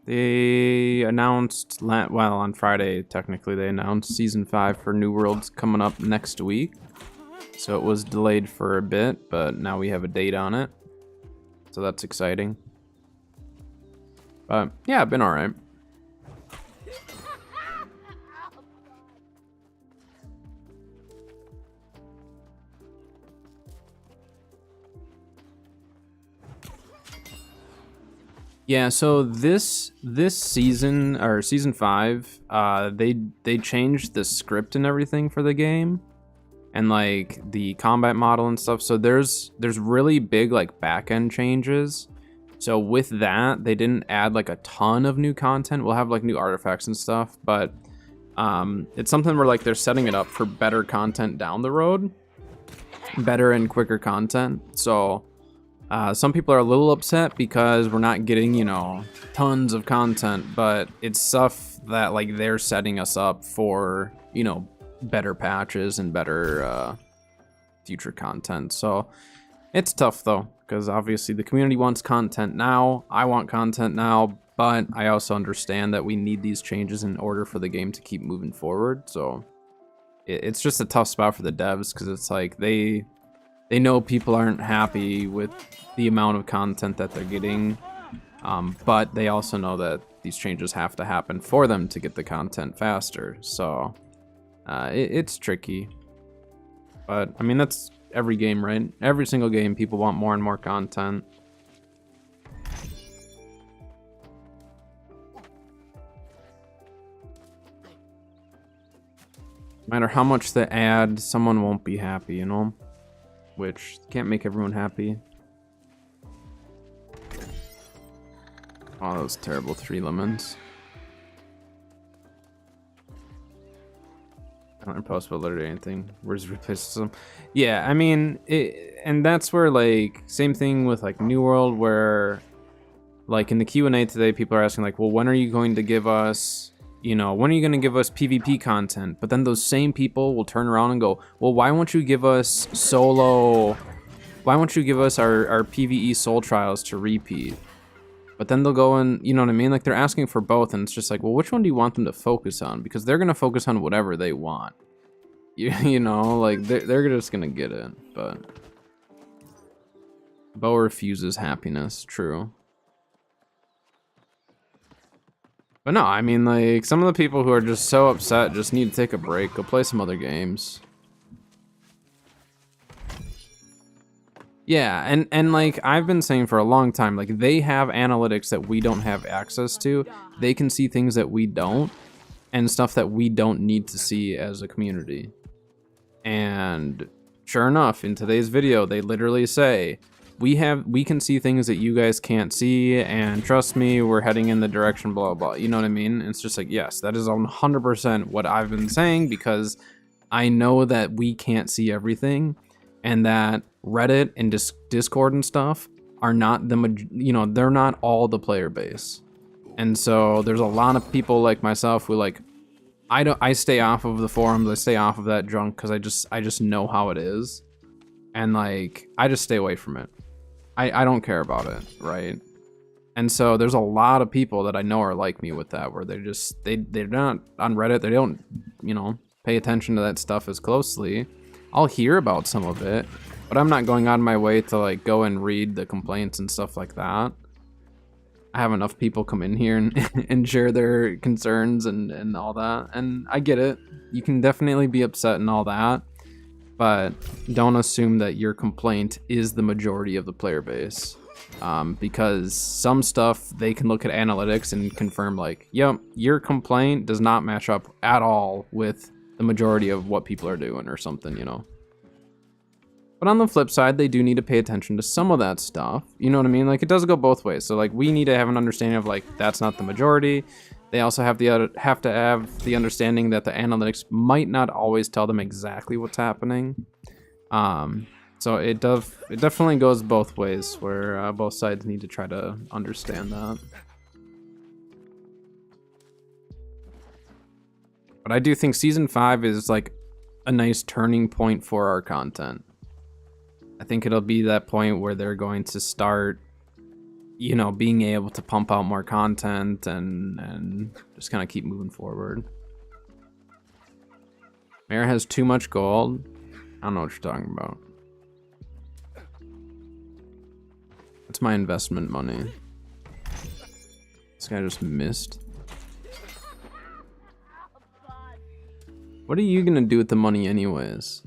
They announced, well, on Friday, technically, they announced Season 5 for New World's coming up next week. So it was delayed for a bit, but now we have a date on it. So that's exciting. But, yeah, been alright. Yeah, so this season, or season 5, they changed the script and everything for the game, and like the combat model and stuff. So there's really big like back end changes. So with that, they didn't add like a ton of new content. We'll have like new artifacts and stuff, but it's something where like they're setting it up for better content down the road, better and quicker content. So. Some people are a little upset because we're not getting, you know, tons of content, but it's stuff that like they're setting us up for, you know, better patches and better future content. So it's tough though, because obviously the community wants content now. I want content now, but I also understand that we need these changes in order for the game to keep moving forward. So it's just a tough spot for the devs, because it's like they know people aren't happy with the amount of content that they're getting, but they also know that these changes have to happen for them to get the content faster. So it's tricky. But, I mean, that's every game, right? Every single game, people want more and more content. No matter how much they add, someone won't be happy, you know? Which can't make everyone happy. Oh, that was terrible. 3 lemons. I don't post about literally anything. Where's replace them? Yeah, I mean, and that's where like same thing with like New World, where like in the Q&A today, people are asking like, well, when are you going to give us? You know, when are you going to give us PvP content? But then those same people will turn around and go, well, why won't you give us solo why won't you give us our PvE soul trials to repeat? But then they'll go and, you know what I mean? Like, they're asking for both, and it's just like, well, which one do you want them to focus on? Because they're gonna focus on whatever they want. You know, like, they're just gonna get it, but... Bo refuses happiness, true. But no, I mean, like, some of the people who are just so upset just need to take a break. Go play some other games. Yeah, and like, I've been saying for a long time, like, they have analytics that we don't have access to. They can see things that we don't, and stuff that we don't need to see as a community. And sure enough, in today's video, they literally say, we can see things that you guys can't see, and trust me, we're heading in the direction, blah, blah, blah. You know what I mean? It's just like, yes, that is 100% what I've been saying, because I know that we can't see everything, and that Reddit and Discord and stuff are not they're not all the player base. And so there's a lot of people like myself who, like, I stay off of the forums, I stay off of that junk because I just know how it is. And like, I just stay away from it. I don't care about it, right? And so there's a lot of people that I know are like me with that, where they're not on Reddit, they don't, you know, pay attention to that stuff as closely. I'll hear about some of it, but I'm not going on my way to like go and read the complaints and stuff like that. I have enough people come in here and share their concerns and all that, and I get it. You can definitely be upset and all that, but don't assume that your complaint is the majority of the player base, because some stuff they can look at analytics and confirm like, yep, your complaint does not match up at all with the majority of what people are doing or something, you know. But on the flip side, they do need to pay attention to some of that stuff. You know what I mean? Like, it does go both ways. So like, we need to have an understanding of like, that's not the majority. They also have to have the understanding that the analytics might not always tell them exactly what's happening. So it definitely goes both ways, where both sides need to try to understand that. But I do think season 5 is like a nice turning point for our content. I think it'll be that point where they're going to start, you know, being able to pump out more content and just kind of keep moving forward. Mayor has too much gold. I don't know what you're talking about. That's my investment money. This guy just missed. What are you gonna do with the money anyways?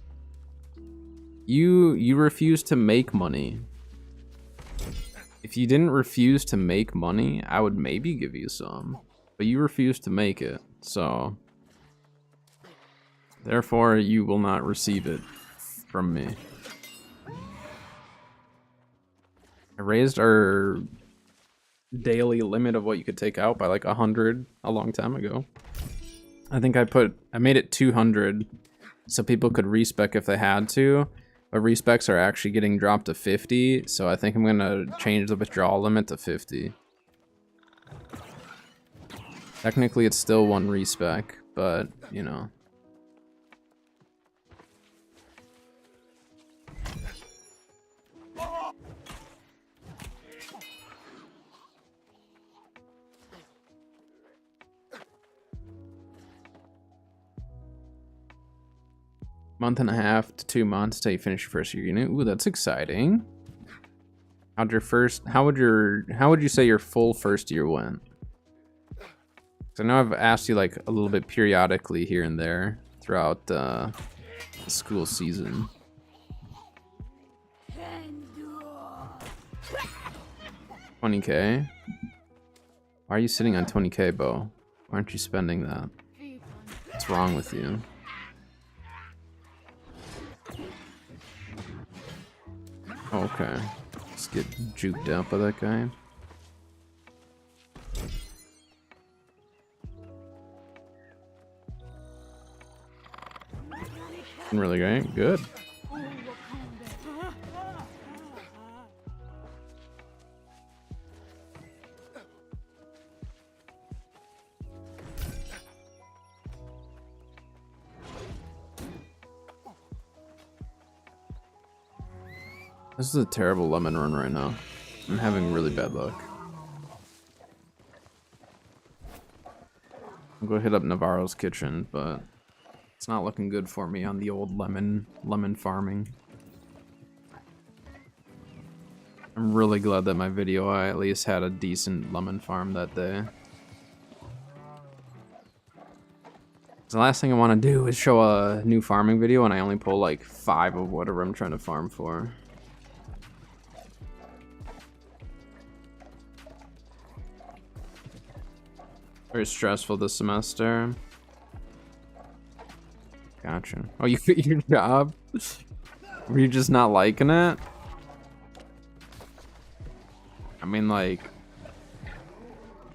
You refuse to make money. If you didn't refuse to make money, I would maybe give you some. But you refuse to make it, so... Therefore, you will not receive it from me. I raised our daily limit of what you could take out by like 100 a long time ago. I think I made it 200 so people could respec if they had to, but respecs are actually getting dropped to 50, so I think I'm gonna change the withdrawal limit to 50. Technically it's still 1 respec, but you know. Month and a half to 2 months till you finish your first year unit. Ooh, that's exciting. How would you say your full first year went? Because I know I've asked you like a little bit periodically here and there throughout the school season. $20K? Why are you sitting on 20K, Bo? Why aren't you spending that? What's wrong with you? Okay, let's get juked out by that guy. Really great, good. This is a terrible lemon run right now. I'm having really bad luck. I'll go hit up Navarro's kitchen, but it's not looking good for me on the old lemon farming. I'm really glad that my video I at least had a decent lemon farm that day. The last thing I want to do is show a new farming video and I only pull like 5 of whatever I'm trying to farm for. Very stressful this semester. Gotcha. Oh, you quit your job? Were you just not liking it? I mean, like,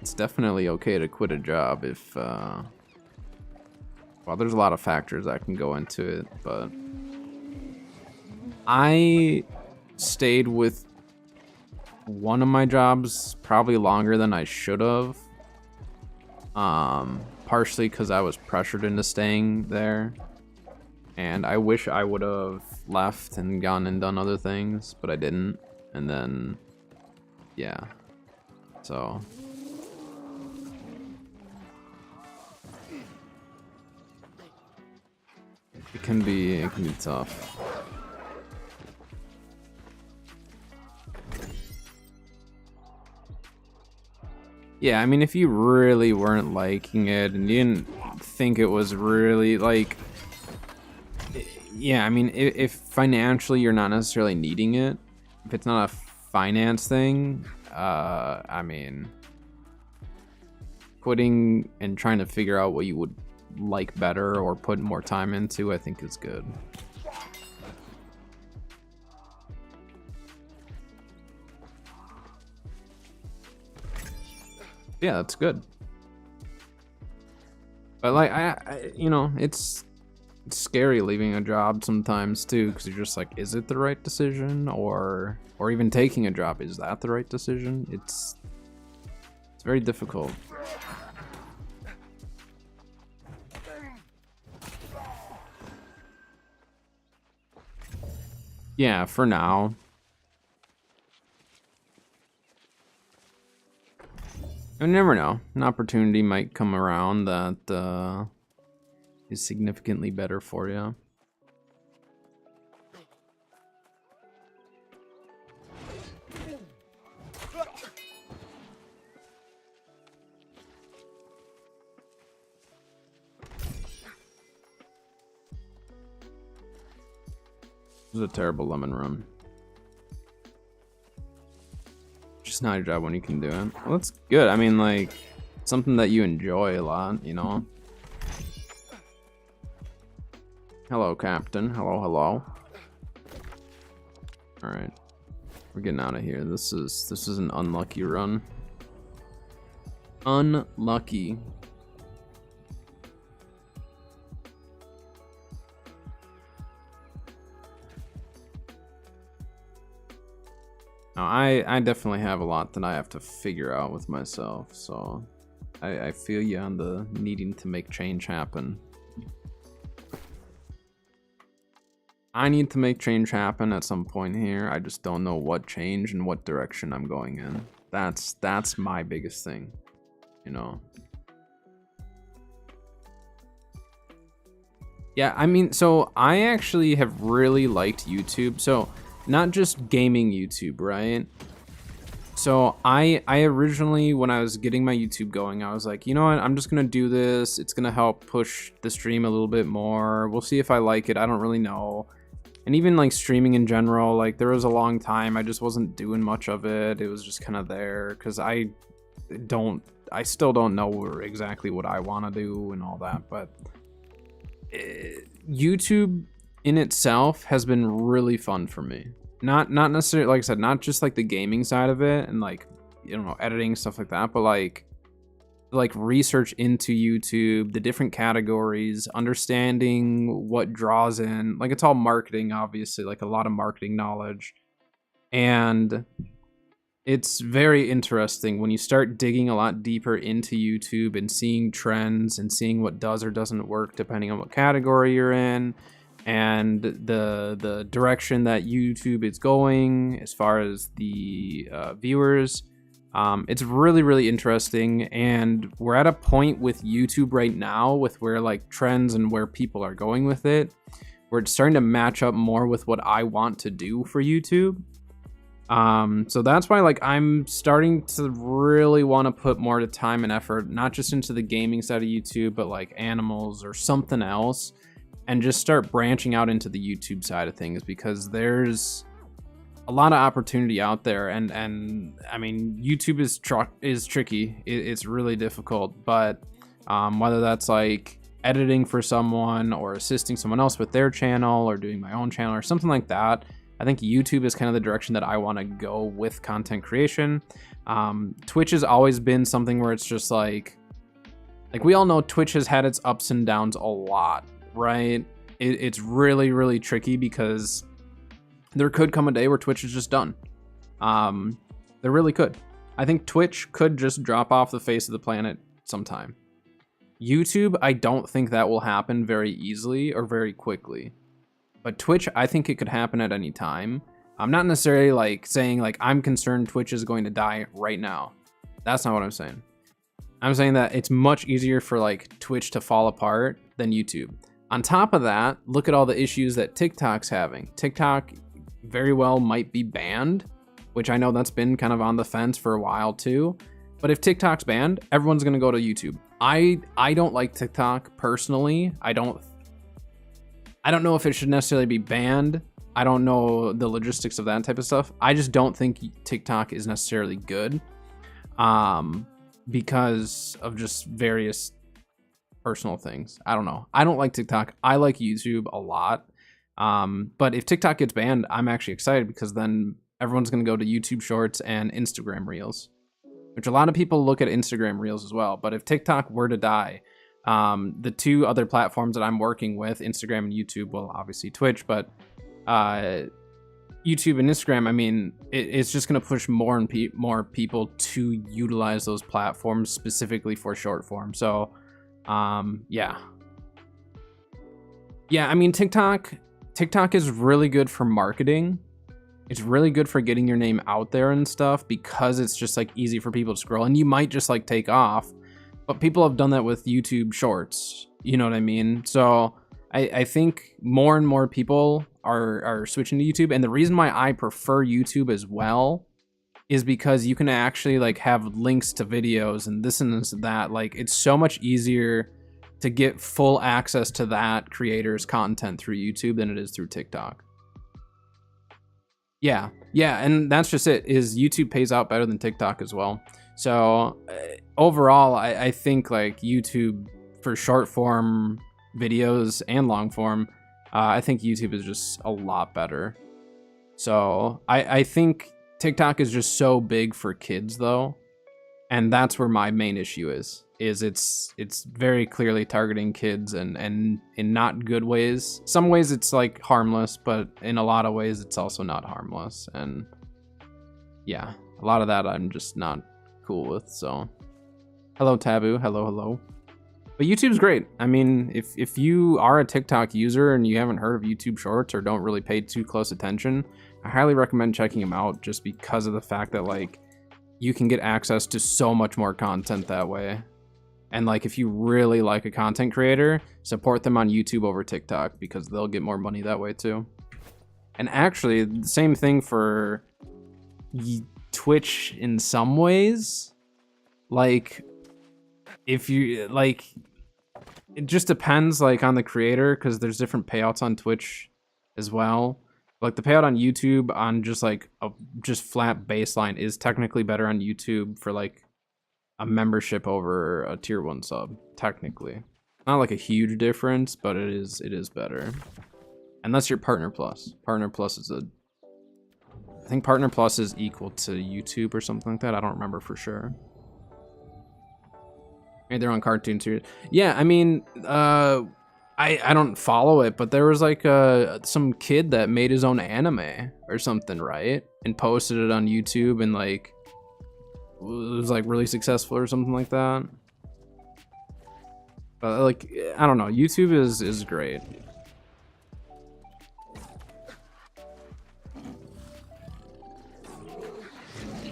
it's definitely okay to quit a job if, well, there's a lot of factors that can go into it, but I stayed with one of my jobs probably longer than I should have. Partially because I was pressured into staying there. And I wish I would have left and gone and done other things, but I didn't. And then, yeah. So. It can be tough. Yeah, I mean, if you really weren't liking it and you didn't think it was really like, yeah, I mean, if financially you're not necessarily needing it, if it's not a finance thing, I mean, quitting and trying to figure out what you would like better or put more time into, I think is good. Yeah, that's good. But like, I you know, it's scary leaving a job sometimes too, because you're just like, is it the right decision? Or even taking a job, is that the right decision? It's very difficult. Yeah, for now. You never know. An opportunity might come around that is significantly better for you. This is a terrible lemon run. Just not your job when you can do it. Well, that's good. I mean, like, something that you enjoy a lot, you know? Hello, Captain. Hello, hello. Alright. We're getting out of here. This is an unlucky run. Unlucky. Now, I definitely have a lot that I have to figure out with myself, so I feel you on the needing to make change happen. I need to make change happen at some point here. I just don't know what change and what direction I'm going in. That's my biggest thing, you know. Yeah, I mean, so I actually have really liked YouTube. So not just gaming YouTube, right? So I originally, when I was getting my YouTube going, I was like, you know what, I'm just gonna do this. It's gonna help push the stream a little bit more. We'll see if I like it. I don't really know. And even like streaming in general, like there was a long time I just wasn't doing much of it. It was just kind of there because I still don't know exactly what I want to do and all that. But YouTube in itself has been really fun for me. Not necessarily, like I said, not just like the gaming side of it and like, you know, editing, stuff like that, but like research into YouTube, the different categories, understanding what draws in, like it's all marketing, obviously, like a lot of marketing knowledge. And it's very interesting when you start digging a lot deeper into YouTube and seeing trends and seeing what does or doesn't work depending on what category you're in. and the direction that YouTube is going as far as the viewers. It's really, really interesting, and we're at a point with YouTube right now with where like trends and where people are going with it, where it's starting to match up more with what I want to do for YouTube. So that's why like I'm starting to really want to put more time and effort, not just into the gaming side of YouTube, but like animals or something else, and just start branching out into the YouTube side of things, because there's a lot of opportunity out there. And I mean, YouTube is tricky. It's really difficult, but whether that's like editing for someone or assisting someone else with their channel or doing my own channel or something like that, I think YouTube is kind of the direction that I want to go with content creation. Twitch has always been something where it's just like we all know Twitch has had its ups and downs a lot, right? It's really, really tricky because there could come a day where Twitch is just done. There really could. I think Twitch could just drop off the face of the planet sometime. YouTube, I don't think that will happen very easily or very quickly. But Twitch, I think it could happen at any time. I'm not necessarily like saying like I'm concerned Twitch is going to die right now. That's not what I'm saying. I'm saying that it's much easier for like Twitch to fall apart than YouTube. On top of that, look at all the issues that TikTok's having. TikTok very well might be banned, which I know that's been kind of on the fence for a while too. But if TikTok's banned, everyone's gonna go to YouTube. I don't like TikTok personally. I don't know if it should necessarily be banned. I don't know the logistics of that type of stuff. I just don't think TikTok is necessarily good, because of just various personal things. I don't know. I don't like TikTok. I like YouTube a lot. But if TikTok gets banned, I'm actually excited, because then everyone's going to go to YouTube Shorts and Instagram Reels, which a lot of people look at Instagram Reels as well. But if TikTok were to die, the two other platforms that I'm working with, Instagram and YouTube, well, obviously Twitch, but YouTube and Instagram, I mean, it's just going to push more and more people to utilize those platforms specifically for short form. So, yeah. I mean, TikTok is really good for marketing. It's really good for getting your name out there and stuff, because it's just like easy for people to scroll, and you might just like take off. But people have done that with YouTube Shorts, you know what I mean? So I think more and more people are switching to YouTube. And the reason why I prefer YouTube as well is because you can actually like have links to videos and this and that. Like, it's so much easier to get full access to that creator's content through YouTube than it is through TikTok. Yeah, and that's just it, is YouTube pays out better than TikTok as well. So overall, I think like YouTube for short form videos and long form, I think YouTube is just a lot better. So I think TikTok is just so big for kids though. And that's where my main issue is it's very clearly targeting kids and in not good ways. Some ways it's like harmless, but in a lot of ways it's also not harmless. And yeah, a lot of that I'm just not cool with. So hello Taboo, hello. But YouTube's great. I mean, if you are a TikTok user and you haven't heard of YouTube Shorts or don't really pay too close attention, I highly recommend checking them out, just because of the fact that like you can get access to so much more content that way. And like, if you really like a content creator, support them on YouTube over TikTok, because they'll get more money that way too. And actually, the same thing for Twitch in some ways. Like, if you like, it just depends like on the creator, because there's different payouts on Twitch as well. Like the payout on YouTube on just like a just flat baseline is technically better on YouTube for like a membership over a tier 1 sub, technically. Not like a huge difference, but it is better. And that's your Partner Plus. Partner Plus is I think Partner Plus is equal to YouTube or something like that. I don't remember for sure. Maybe they're on Cartoon Series. Yeah, I mean, I don't follow it, but there was like some kid that made his own anime or something, right? And posted it on YouTube, and like it was like really successful or something like that. But like, I don't know, YouTube is great.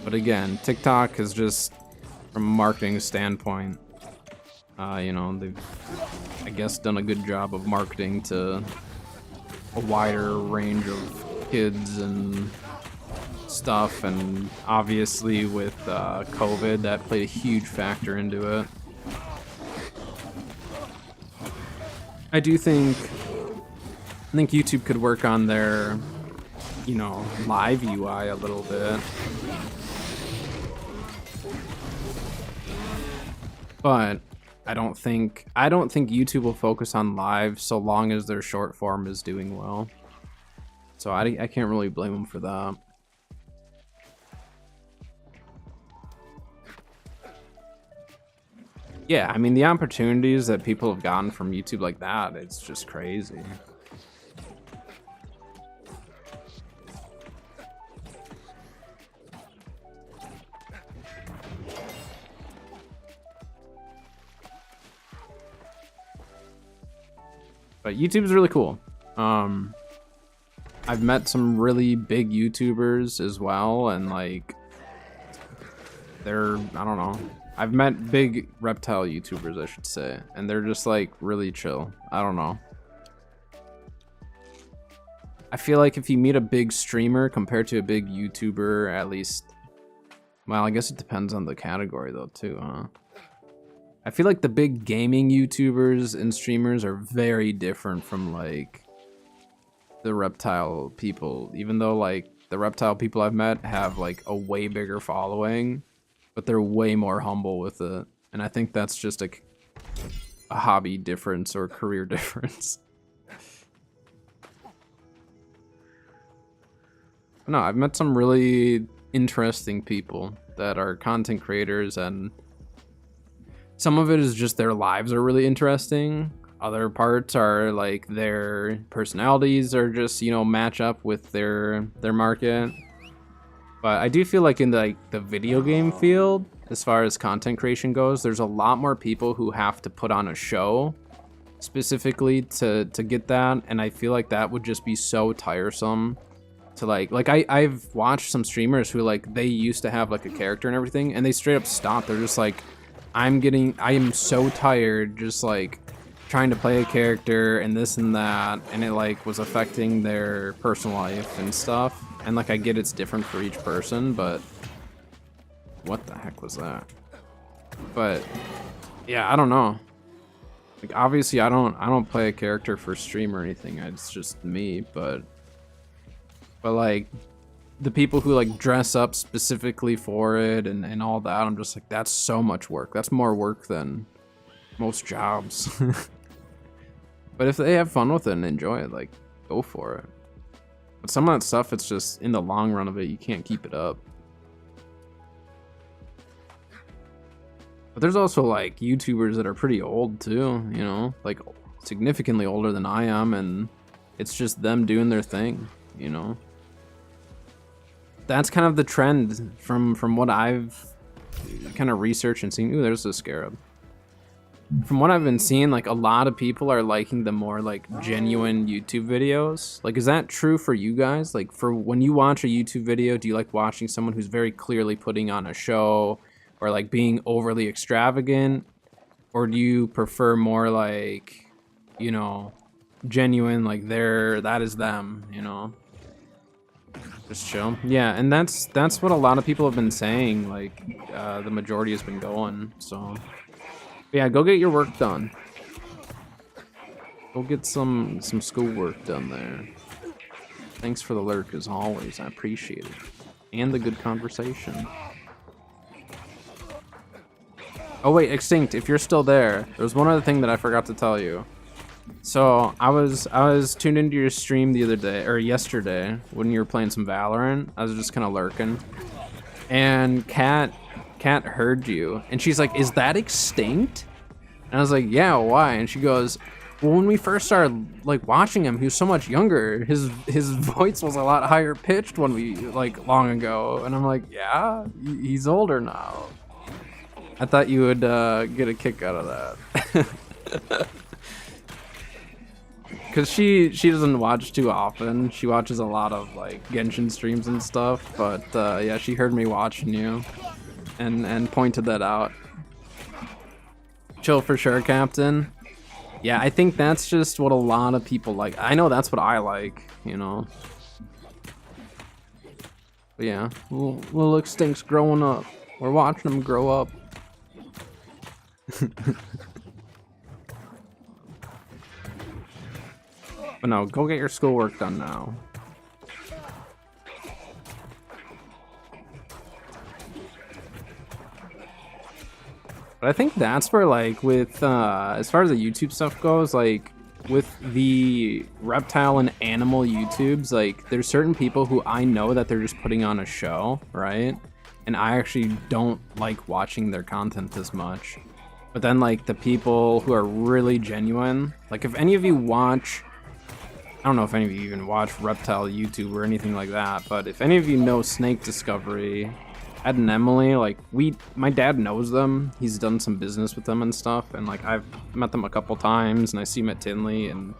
But again, TikTok is just, from a marketing standpoint, you know, they've, I guess, done a good job of marketing to a wider range of kids and stuff, and obviously with COVID, that played a huge factor into it. I think YouTube could work on their, you know, live UI a little bit. But I don't think YouTube will focus on live so long as their short form is doing well. So I can't really blame them for that. Yeah, I mean, the opportunities that people have gotten from YouTube like that, it's just crazy. But YouTube's really cool. I've met some really big YouTubers as well, and like, they're, I don't know. I've met big reptile YouTubers, I should say, and they're just like really chill. I don't know. I feel like if you meet a big streamer compared to a big YouTuber, at least, well, I guess it depends on the category though too, huh? I feel like the big gaming YouTubers and streamers are very different from like the reptile people, even though like the reptile people I've met have like a way bigger following, but they're way more humble with it. And I think that's just a hobby difference or career difference. No, I've met some really interesting people that are content creators, and some of it is just their lives are really interesting. Other parts are like their personalities are just, you know, match up with their market. But I do feel like in the video game field, as far as content creation goes, there's a lot more people who have to put on a show specifically to get that, and I feel like that would just be so tiresome to I've watched some streamers who like they used to have like a character and everything, and they straight up stopped. They're just like, I am so tired just like trying to play a character and this and that, and it like was affecting their personal life and stuff. And like, I get it's different for each person, but what the heck was that? But yeah, I don't know. Like, obviously I don't play a character for stream or anything. It's just me, but like the people who like dress up specifically for it and all that, I'm just like, that's so much work. That's more work than most jobs. But if they have fun with it and enjoy it, like, go for it. But some of that stuff, it's just in the long run of it, you can't keep it up. But there's also like YouTubers that are pretty old too, you know, like significantly older than I am, and it's just them doing their thing, you know. That's kind of the trend from what I've kind of researched and seen. Ooh, there's a scarab. From what I've been seeing, like a lot of people are liking the more like genuine YouTube videos. Like, is that true for you guys? Like, for when you watch a YouTube video, do you like watching someone who's very clearly putting on a show or like being overly extravagant? Or do you prefer more like, you know, genuine, like that is them, you know? Just chill. Yeah, and that's what a lot of people have been saying, like the majority has been going, so yeah, go get your work done. Go get some schoolwork done there. Thanks for the lurk as always, I appreciate it. And the good conversation. Oh wait, Extinct, if you're still there, there's one other thing that I forgot to tell you. So I was tuned into your stream the other day, or yesterday, when you were playing some Valorant. I was just kind of lurking, and Kat heard you, and she's like, "Is that Extinct?" And I was like, "Yeah, why?" And she goes, "Well, when we first started like watching him, he was so much younger. His voice was a lot higher pitched when we like long ago." And I'm like, "Yeah, he's older now." I thought you would get a kick out of that. because she doesn't watch too often. She watches a lot of like Genshin streams and stuff. But yeah, she heard me watching you, and pointed that out. Chill for sure, Captain. Yeah, I think that's just what a lot of people like. I know that's what I like, you know. But yeah, little Extinct's growing up. We're watching him grow up. But no, go get your schoolwork done now. But I think that's where, like, with as far as the YouTube stuff goes, like with the reptile and animal YouTubes, like there's certain people who I know that they're just putting on a show, right? And I actually don't like watching their content as much. But then like the people who are really genuine, like if any of you watch, I don't know if any of you even watch reptile YouTube or anything like that, but if any of you know Snake Discovery, Ed and Emily, like my dad knows them. He's done some business with them and stuff, and like I've met them a couple times, and I see them at Tinley, and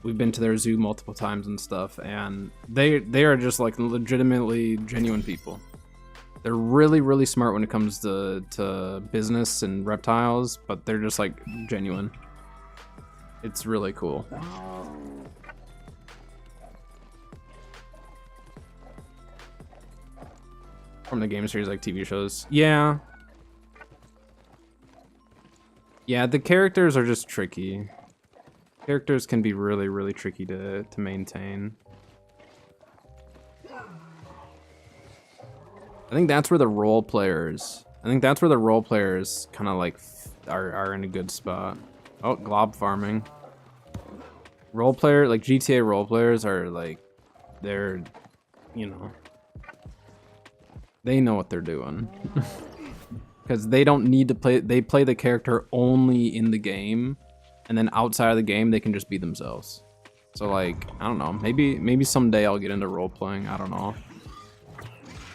we've been to their zoo multiple times and stuff, and they are just like legitimately genuine people. They're really, really smart when it comes to business and reptiles, but they're just like genuine. It's really cool. From the game series, like TV shows. Yeah. Yeah, the characters are just tricky. Characters can be really, really tricky to maintain. I think that's where the role players kind of like are in a good spot. Oh, glob farming. Role player, like GTA role players are like, they're, you know, they know what they're doing. Because they don't need to play, they play the character only in the game, and then outside of the game they can just be themselves. So like, I don't know, maybe someday I'll get into role playing. I don't know.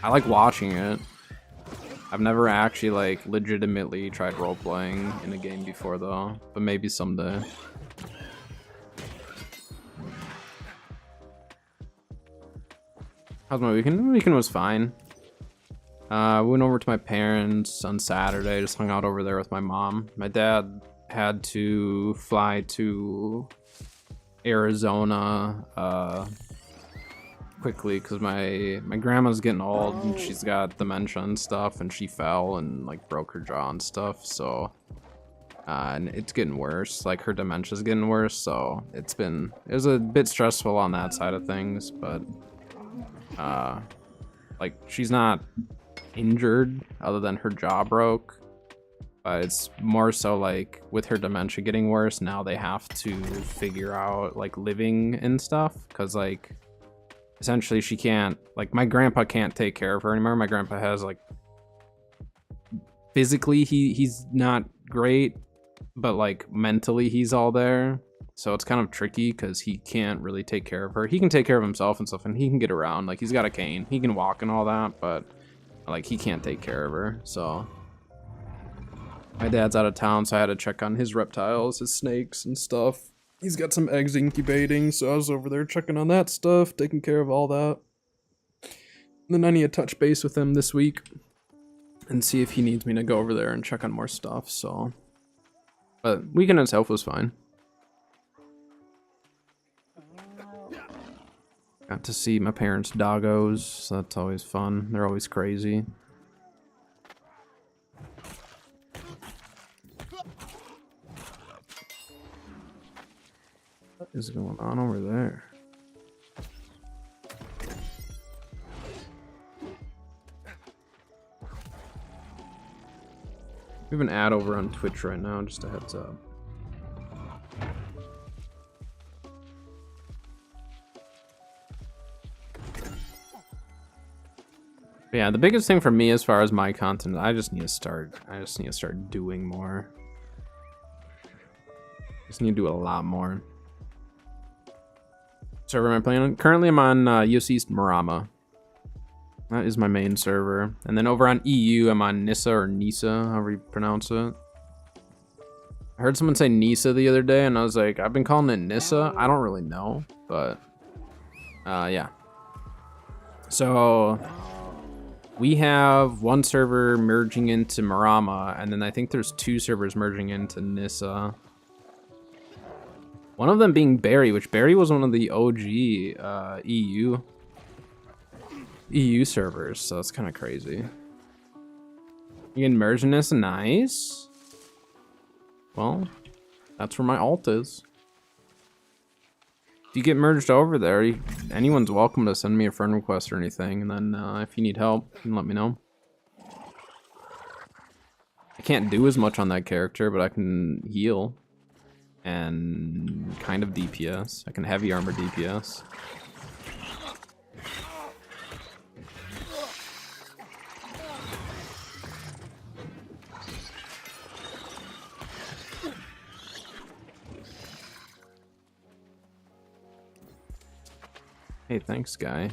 I like watching it. I've never actually like legitimately tried role playing in a game before though, but maybe someday. How's my weekend? My weekend was fine. We went over to my parents on Saturday, just hung out over there with my mom. My dad had to fly to Arizona quickly because my grandma's getting old and she's got dementia and stuff, and she fell and like broke her jaw and stuff, so and it's getting worse. Like her dementia's getting worse, so it was a bit stressful on that side of things, but like she's not injured other than her jaw broke, but it's more so like with her dementia getting worse, now they have to figure out like living and stuff, because like essentially she can't, like my grandpa can't take care of her anymore. My grandpa has like physically he's not great, but like mentally he's all there, so it's kind of tricky because he can't really take care of her. He can take care of himself and stuff, and he can get around, like he's got a cane, he can walk and all that, but like he can't take care of her. So my dad's out of town, so I had to check on his reptiles, his snakes and stuff. He's got some eggs incubating, so I was over there checking on that stuff, taking care of all that. And then I need to touch base with him this week and see if he needs me to go over there and check on more stuff. So, but weekend itself was fine. Got to see my parents' doggos, so that's always fun. They're always crazy. What is going on over there? We have an ad over on Twitch right now, just a heads up. But yeah, the biggest thing for me as far as my content, I just need to start doing more. Just need to do a lot more. Server am I playing on? Currently I'm on US East Marama. That is my main server. And then over on EU I'm on Nissa or Nisa, however you pronounce it. I heard someone say Nisa the other day, and I was like, I've been calling it Nissa. I don't really know, but yeah. So we have one server merging into Marama, and then I think there's 2 servers merging into Nissa. One of them being Barry, which Barry was one of the OG EU servers, so it's kind of crazy. You can merge in Nissa, nice. Well, that's where my alt is. If you get merged over there, anyone's welcome to send me a friend request or anything, and then if you need help, you can let me know. I can't do as much on that character, but I can heal. And kind of DPS. I can heavy armor DPS. Hey, thanks, guy.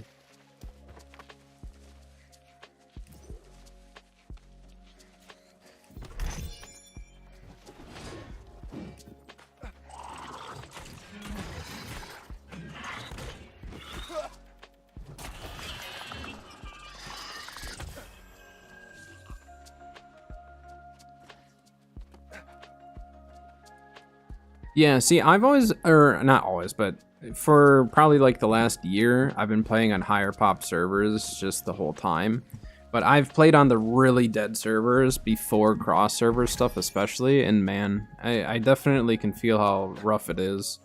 Yeah, see, I've always, or not always, but for probably like the last year, I've been playing on higher pop servers just the whole time. But I've played on the really dead servers before cross server stuff especially, and man, I definitely can feel how rough it is.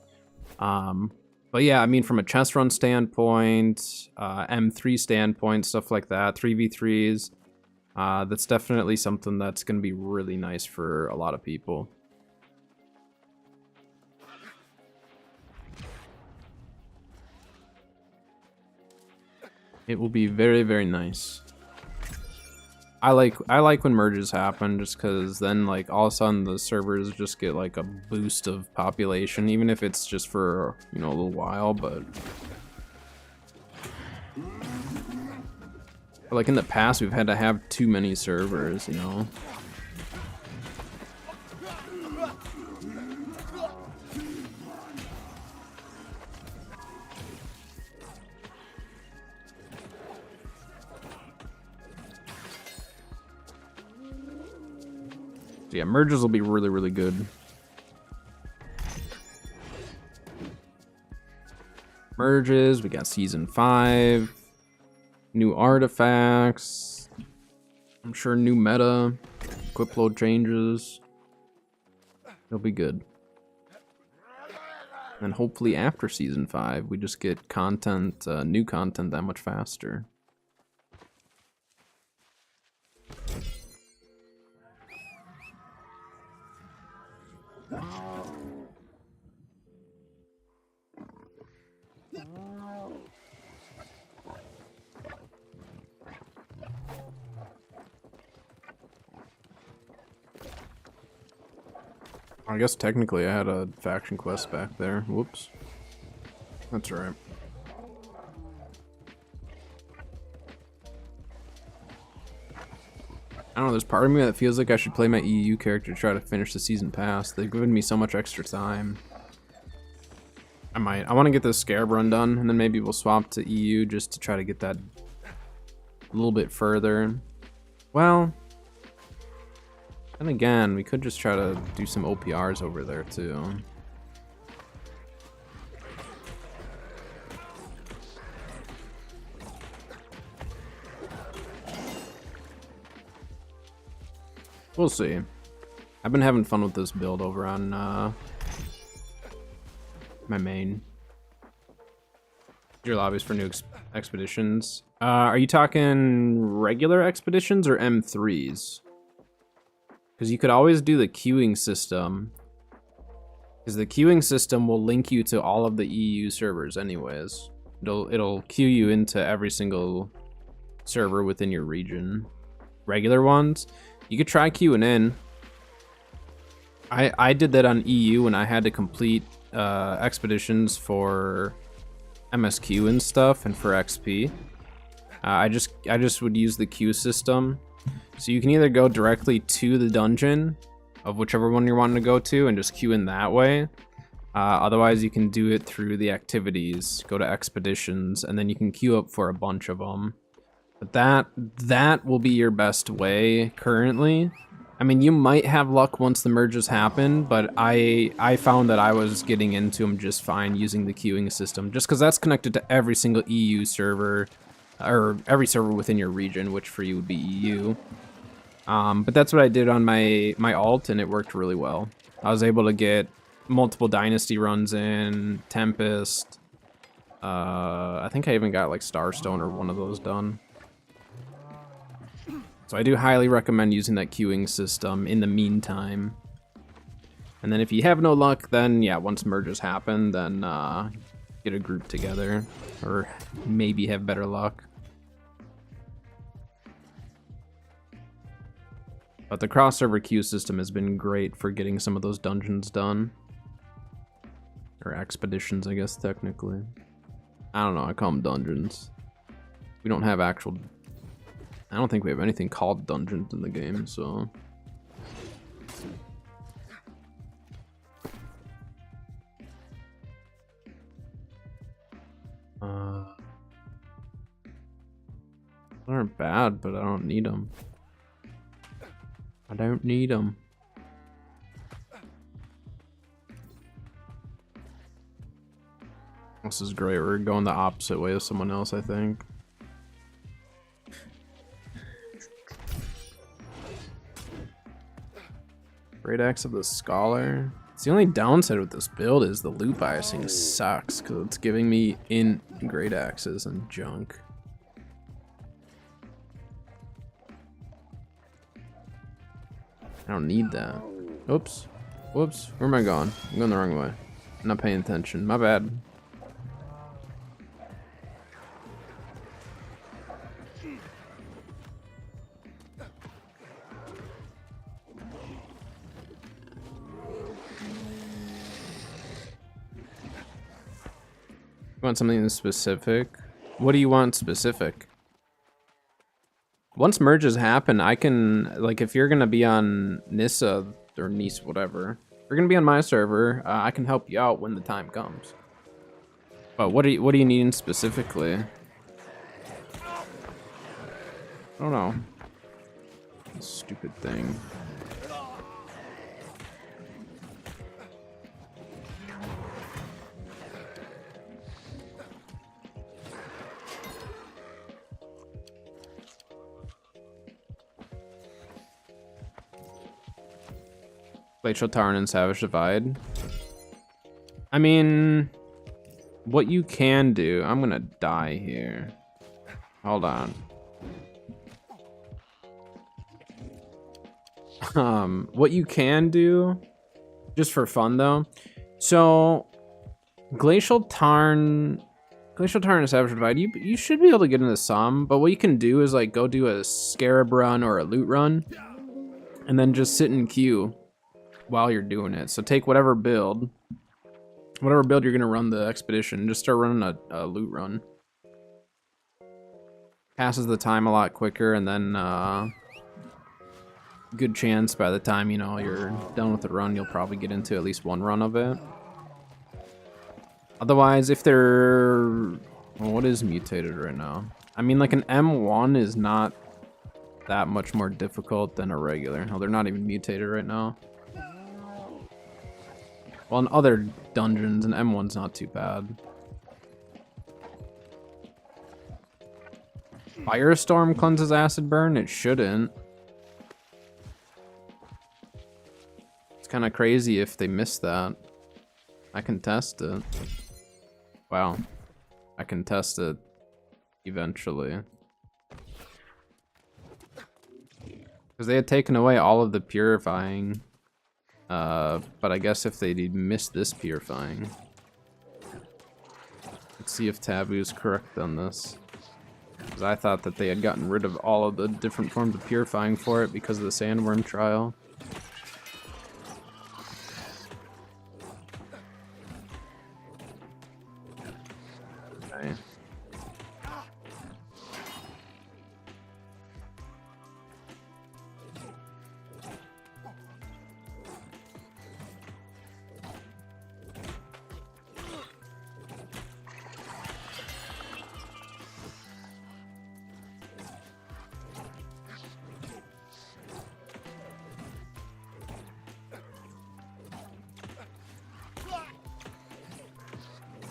But yeah, I mean, from a chest run standpoint, M3 standpoint, stuff like that, 3v3s, that's definitely something that's going to be really nice for a lot of people. It will be very, very nice. I like when merges happen, just because then like all of a sudden the servers just get like a boost of population, even if it's just for, you know, a little while. But like in the past, we've had to have too many servers, you know. Yeah, merges will be really, really good. Merges, we got Season 5, new artifacts, I'm sure new meta, equip load changes. It'll be good. And hopefully after Season 5, we just get content, new content that much faster. I guess technically I had a faction quest back there. Whoops. That's right. I don't know, there's part of me that feels like I should play my EU character to try to finish the season pass. They've given me so much extra time. I might. I want to get this Scarab run done, and then maybe we'll swap to EU just to try to get that a little bit further. Well, and again, we could just try to do some OPRs over there too. We'll see. I've been having fun with this build over on my main. Your lobbies for new expeditions. Are you talking regular expeditions or M3s? Because you could always do the queuing system. Because the queuing system will link you to all of the EU servers anyways. It'll queue you into every single server within your region. Regular ones, you could try queuing in. I did that on EU when I had to complete expeditions for MSQ and stuff and for XP. I just would use the queue system. So you can either go directly to the dungeon, of whichever one you're wanting to go to and just queue in that way. Otherwise, you can do it through the activities. Go to expeditions, and then you can queue up for a bunch of them. But that will be your best way currently. I mean, you might have luck once the merges happen, but I found that I was getting into them just fine using the queuing system, just because that's connected to every single EU server, or every server within your region, which for you would be EU. But that's what I did on my alt, and it worked really well. I was able to get multiple Dynasty runs in, Tempest. I think I even got like Starstone or one of those done. So I do highly recommend using that queuing system in the meantime. And then if you have no luck, then yeah, once merges happen, then get a group together, or maybe have better luck. But the cross-server queue system has been great for getting some of those dungeons done. Or expeditions, I guess, technically. I don't know, I call them dungeons. We don't have actual... I don't think we have anything called dungeons in the game, so... They aren't bad, but I don't need them. I don't need them. This is great. We're going the opposite way of someone else, I think. Great Axe of the Scholar. It's the only downside with this build is the loot biasing sucks, because it's giving me great axes and junk. I don't need that. Oops. Whoops. Where am I going? I'm going the wrong way. I'm not paying attention. My bad. You want something specific? What do you want specific? Once merges happen, I can, like, if you're gonna be on Nissa or Nice, whatever, if you're gonna be on my server, I can help you out when the time comes. But what are you needing specifically? I don't know. Stupid thing. Glacial Tarn and Savage Divide. I mean, what you can do... I'm gonna die here. Hold on. What you can do, just for fun though. So, Glacial Tarn and Savage Divide, you should be able to get into some, but what you can do is like go do a Scarab run or a Loot run, and then just sit in queue while you're doing it. So take whatever build you're gonna run the expedition, just start running a Loot run. Passes the time a lot quicker, and then good chance by the time, you know, you're done with the run, you'll probably get into at least one run of it. Otherwise, if they're... Well, what is mutated right now? I mean, like an M1 is not that much more difficult than a regular. Oh, they're not even mutated right now. Well, in other dungeons, an M1's not too bad. Firestorm cleanses acid burn? It shouldn't. It's kind of crazy if they miss that. I can test it. Wow. I can test it eventually. Because they had taken away all of the purifying. But I guess if they missed this purifying. Let's see if Taboo's correct on this. Because I thought that they had gotten rid of all of the different forms of purifying for it because of the sandworm trial. Okay.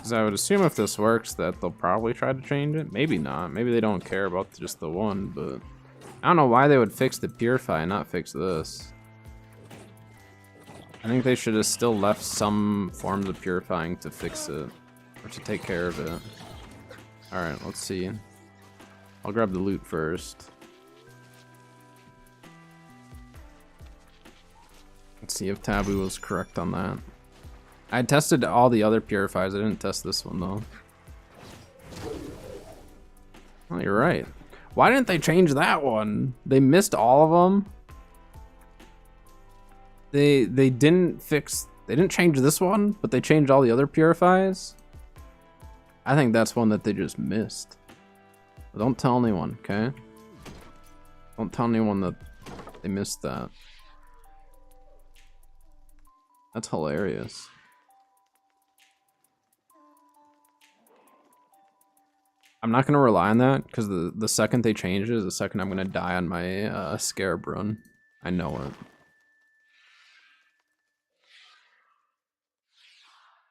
Because I would assume if this works that they'll probably try to change it. Maybe not. Maybe they don't care about just the one, but I don't know why they would fix the Purify and not fix this. I think they should have still left some forms of purifying to fix it, or to take care of it. Alright, let's see. I'll grab the loot first. Let's see if Taboo was correct on that. I tested all the other purifiers, I didn't test this one though. Oh, you're right. Why didn't they change that one? They missed all of them. They didn't change this one, but they changed all the other purifiers. I think that's one that they just missed. But don't tell anyone, okay? Don't tell anyone that they missed that. That's hilarious. I'm not gonna rely on that because the second they change it is the second I'm gonna die on my Scarab run. I know it.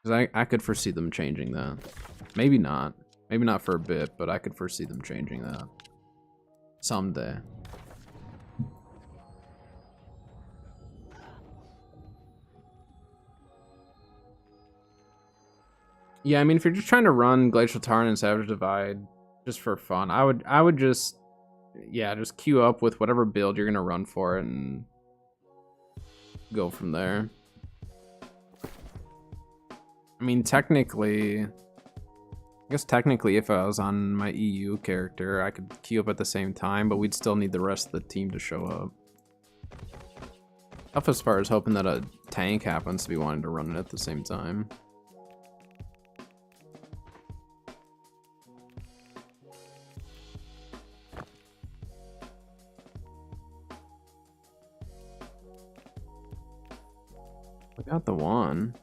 Because I could foresee them changing that. Maybe not. Maybe not for a bit, but I could foresee them changing that. Someday. Yeah, I mean, if you're just trying to run Glacial Tarn and Savage Divide just for fun, I would just, yeah, just queue up with whatever build you're gonna run for it and go from there. I mean, technically, I guess technically if I was on my EU character, I could queue up at the same time, but we'd still need the rest of the team to show up. Tough as far as hoping that a tank happens to be wanting to run it at the same time. We got the one.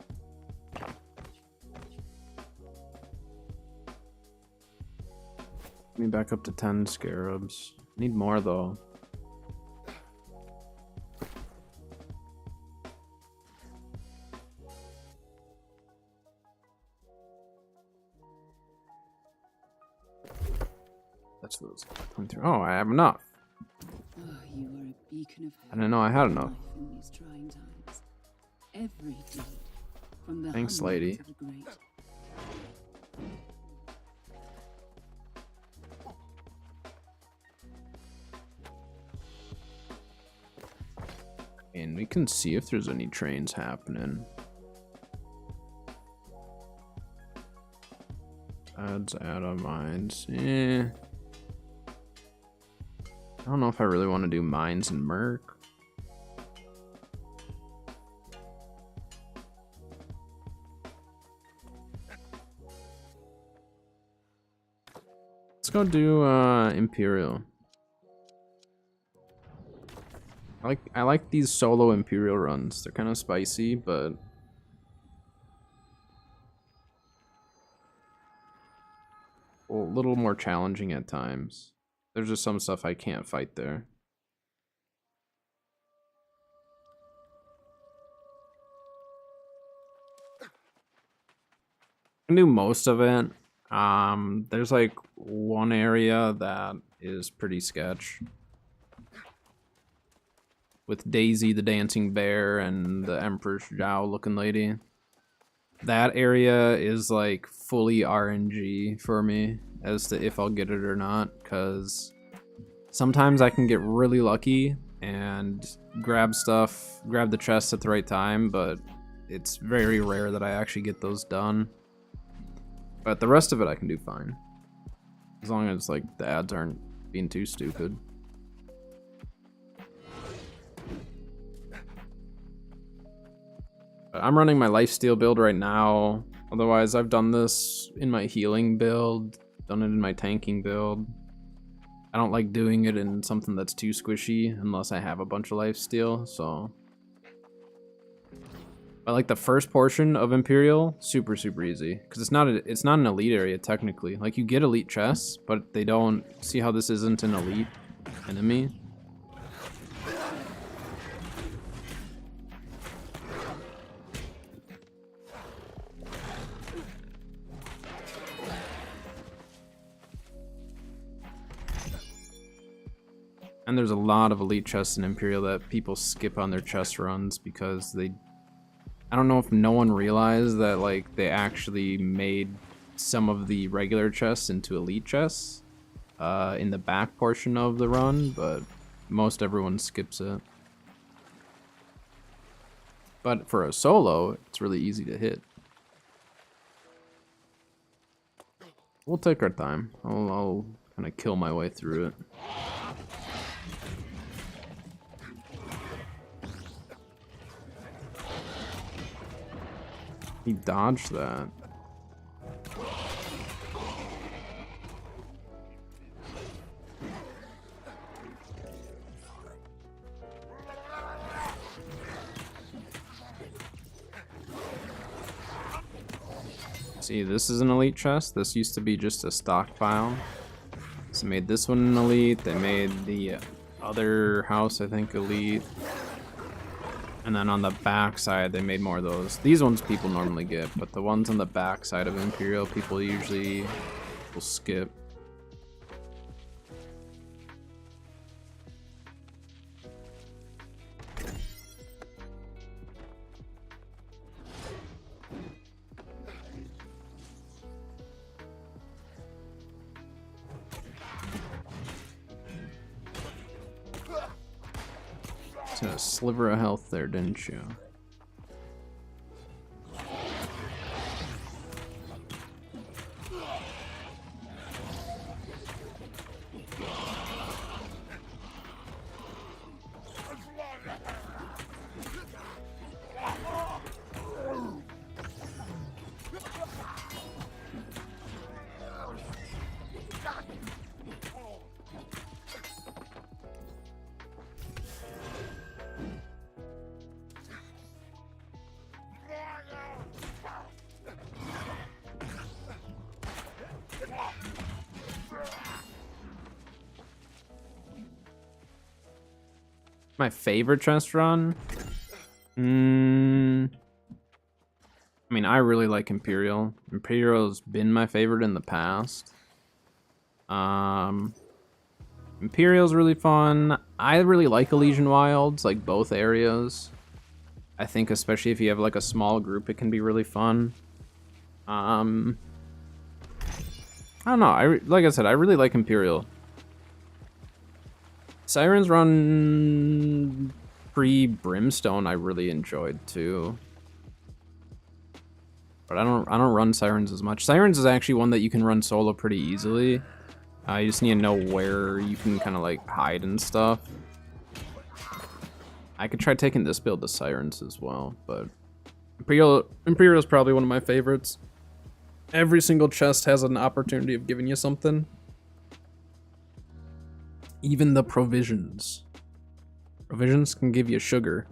Let me back up to 10 scarabs. Need more though. That's those coming through. Oh, I have enough. Oh, you are a beacon of I didn't know I had enough. life in these trying times. Every deed, from the Thanks, humble lady. to the great. And we can see if there's any trains happening. Adds mines. I don't know if I really want to do mines and Merc. Let's go do Imperial. I like these solo Imperial runs. They're kind of spicy, but a little more challenging at times. There's just some stuff I can't fight there. I can do most of it. There's like one area that is pretty sketch. With Daisy the dancing bear and the Emperor's Zhao looking lady. That area is like fully RNG for me as to if I'll get it or not, because sometimes I can get really lucky and grab the chest at the right time, but it's very rare that I actually get those done. But the rest of it I can do fine. As long as like the ads aren't being too stupid. I'm running my lifesteal build right now. Otherwise, I've done this in my healing build, done it in my tanking build. I don't like doing it in something that's too squishy unless I have a bunch of lifesteal, so. I like the first portion of Imperial, super easy, because it's not an elite area technically. Like you get elite chests, but they don't see how this isn't an elite enemy. And there's a lot of elite chests in Imperial that people skip on their chest runs because they... I don't know if no one realized that, like, they actually made some of the regular chests into elite chests in the back portion of the run, but most everyone skips it. But for a solo, it's really easy to hit. We'll take our time. I'll kind of kill my way through it. He dodged that. See, this is an elite chest. This used to be just a stockpile. So they made this one an elite. They made the other house, I think, elite. And then on the back side, they made more of those. These ones people normally get, but the ones on the back side of Imperial, people usually will skip. A sliver of health there, didn't you? My favorite chest run? I mean, I really like Imperial. Imperial's been my favorite in the past. Imperial's really fun. I really like Elysian Wilds, like both areas. I think especially if you have like a small group, it can be really fun. I don't know. Like I said, I really like Imperial. Sirens run pre-Brimstone I really enjoyed too. But I don't run Sirens as much. Sirens is actually one that you can run solo pretty easily. You just need to know where you can kind of like hide and stuff. I could try taking this build to Sirens as well, but Imperial is probably one of my favorites. Every single chest has an opportunity of giving you something. Even the provisions. Provisions can give you sugar.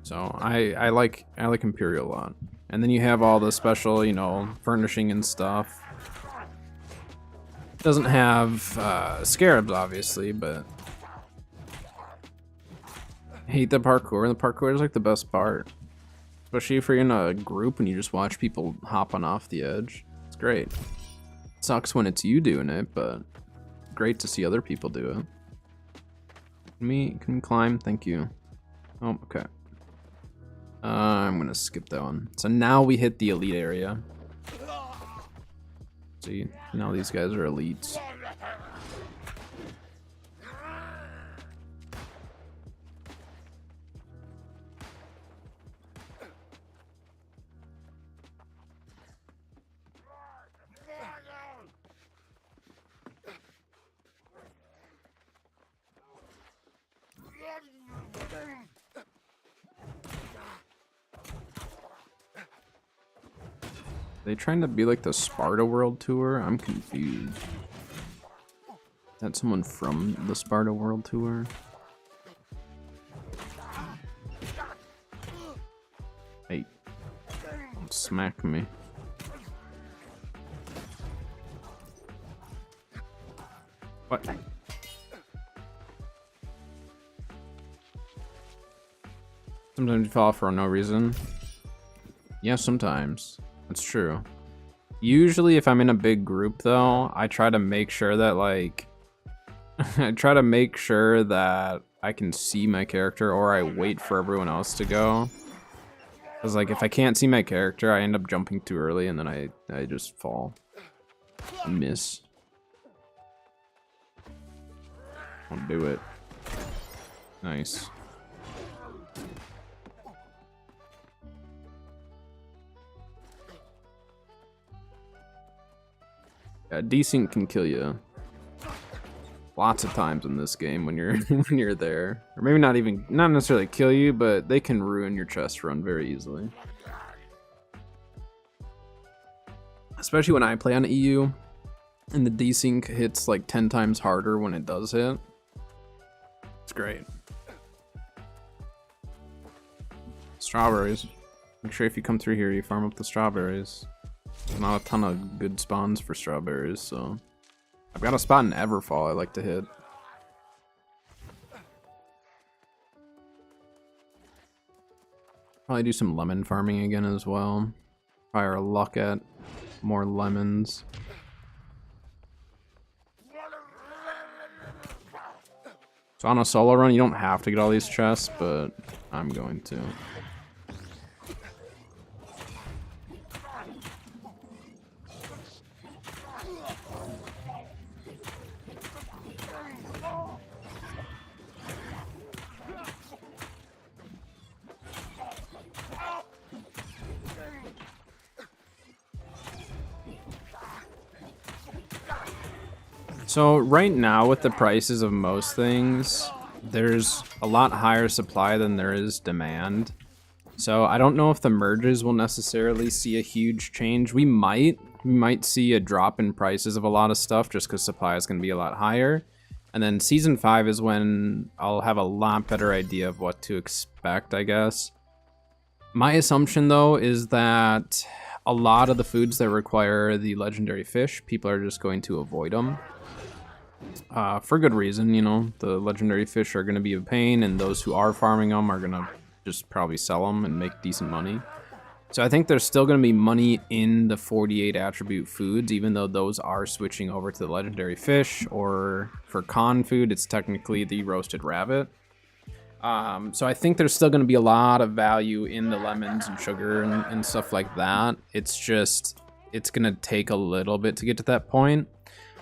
So I like Imperial a lot. And then you have all the special, you know, furnishing and stuff. Doesn't have scarabs obviously, but I hate the parkour. The parkour is like the best part. Especially if you're in a group and you just watch people hopping off the edge. It's great. Sucks when it's you doing it, but great to see other people do it. Can we climb? Thank you. Oh, okay. I'm gonna skip that one. So now we hit the elite area. See, now these guys are elites. Are they trying to be like the Sparta World Tour? I'm confused. Is that someone from the Sparta World Tour? Hey, don't smack me. What? Sometimes you fall for no reason. Yeah, sometimes. That's true. Usually if I'm in a big group though, I try to make sure that like I try to make sure that I can see my character, or I wait for everyone else to go. Because, like, if I can't see my character, I end up jumping too early, and then I just fall. Miss. I'll do it. Nice. Yeah, desync can kill you lots of times in this game when you're when you're there, or maybe not necessarily kill you, but they can ruin your chest run very easily. Especially when I play on EU, and the desync hits like 10 times harder when it does hit. It's great. Strawberries. Make sure if you come through here, you farm up the strawberries. There's not a ton of good spawns for strawberries, so I've got a spot in Everfall I like to hit. Probably do some lemon farming again as well. Try our luck at more lemons. So on a solo run, you don't have to get all these chests, but I'm going to. So right now with the prices of most things, there's a lot higher supply than there is demand. So I don't know if the merges will necessarily see a huge change. We might see a drop in prices of a lot of stuff just because supply is going to be a lot higher. And then season 5 is when I'll have a lot better idea of what to expect, I guess. My assumption though is that a lot of the foods that require the legendary fish, people are just going to avoid them. For good reason, you know, the legendary fish are going to be a pain, and those who are farming them are going to just probably sell them and make decent money. So I think there's still going to be money in the 48 attribute foods, even though those are switching over to the legendary fish, or for con food, it's technically the roasted rabbit. So I think there's still going to be a lot of value in the lemons and sugar and stuff like that. It's just, it's going to take a little bit to get to that point.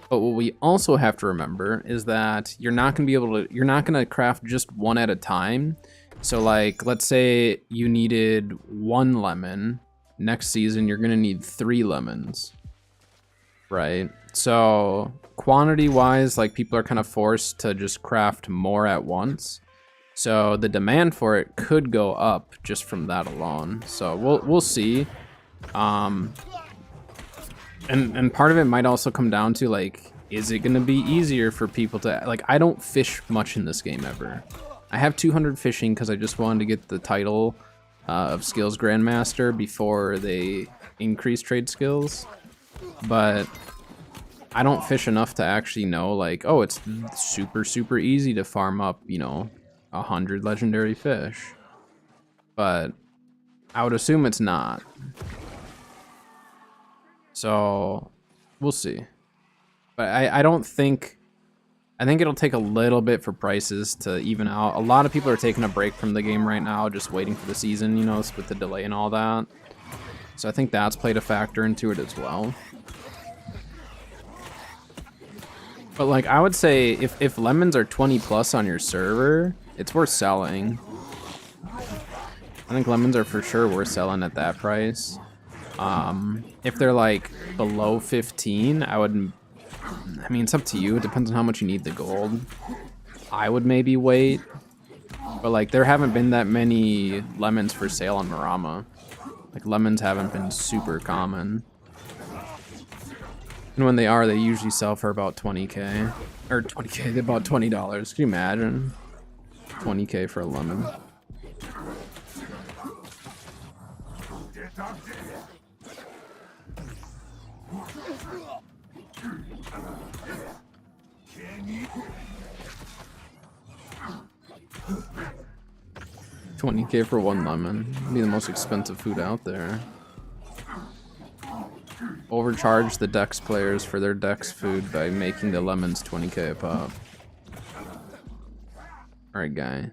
But what we also have to remember is that you're not going to craft just one at a time. So like, let's say you needed 1 lemon. Next season, you're going to need 3 lemons, right? So quantity wise, like people are kind of forced to just craft more at once. So the demand for it could go up just from that alone. So we'll see. And part of it might also come down to, like, is it going to be easier for people to... Like, I don't fish much in this game ever. I have 200 fishing because I just wanted to get the title of Skills Grandmaster before they increase trade skills. But I don't fish enough to actually know, like, oh, it's super, super easy to farm up, you know, 100 legendary fish. But I would assume it's not. So we'll see. But I don't think... I think it'll take a little bit for prices to even out. A lot of people are taking a break from the game right now, just waiting for the season, you know, with the delay and all that. So I think that's played a factor into it as well. But like, I would say if lemons are 20 plus on your server, it's worth selling. I think lemons are for sure worth selling at that price. If they're like below 15, I mean, it's up to you. It depends on how much you need the gold. I would maybe wait. But like, there haven't been that many lemons for sale on Marama. Like, lemons haven't been super common. And when they are, they usually sell for about 20k. Or 20k, about $20. Can you imagine? 20k for a lemon. $20k for 1 lemon. It'd be the most expensive food out there. Overcharge the Dex players for their Dex food by making the lemons 20k a pop. Alright, guy.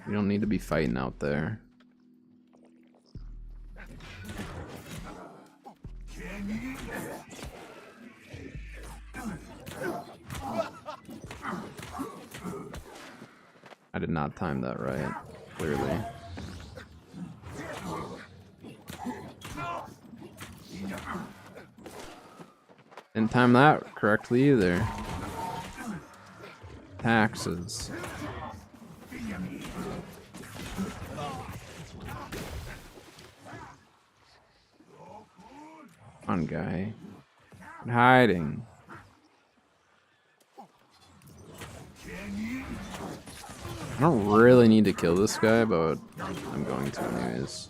You don't need to be fighting out there. I did not time that right, clearly. Didn't time that correctly either. Taxes. Come on, guy. Quit hiding. I don't really need to kill this guy, but I'm going to anyways.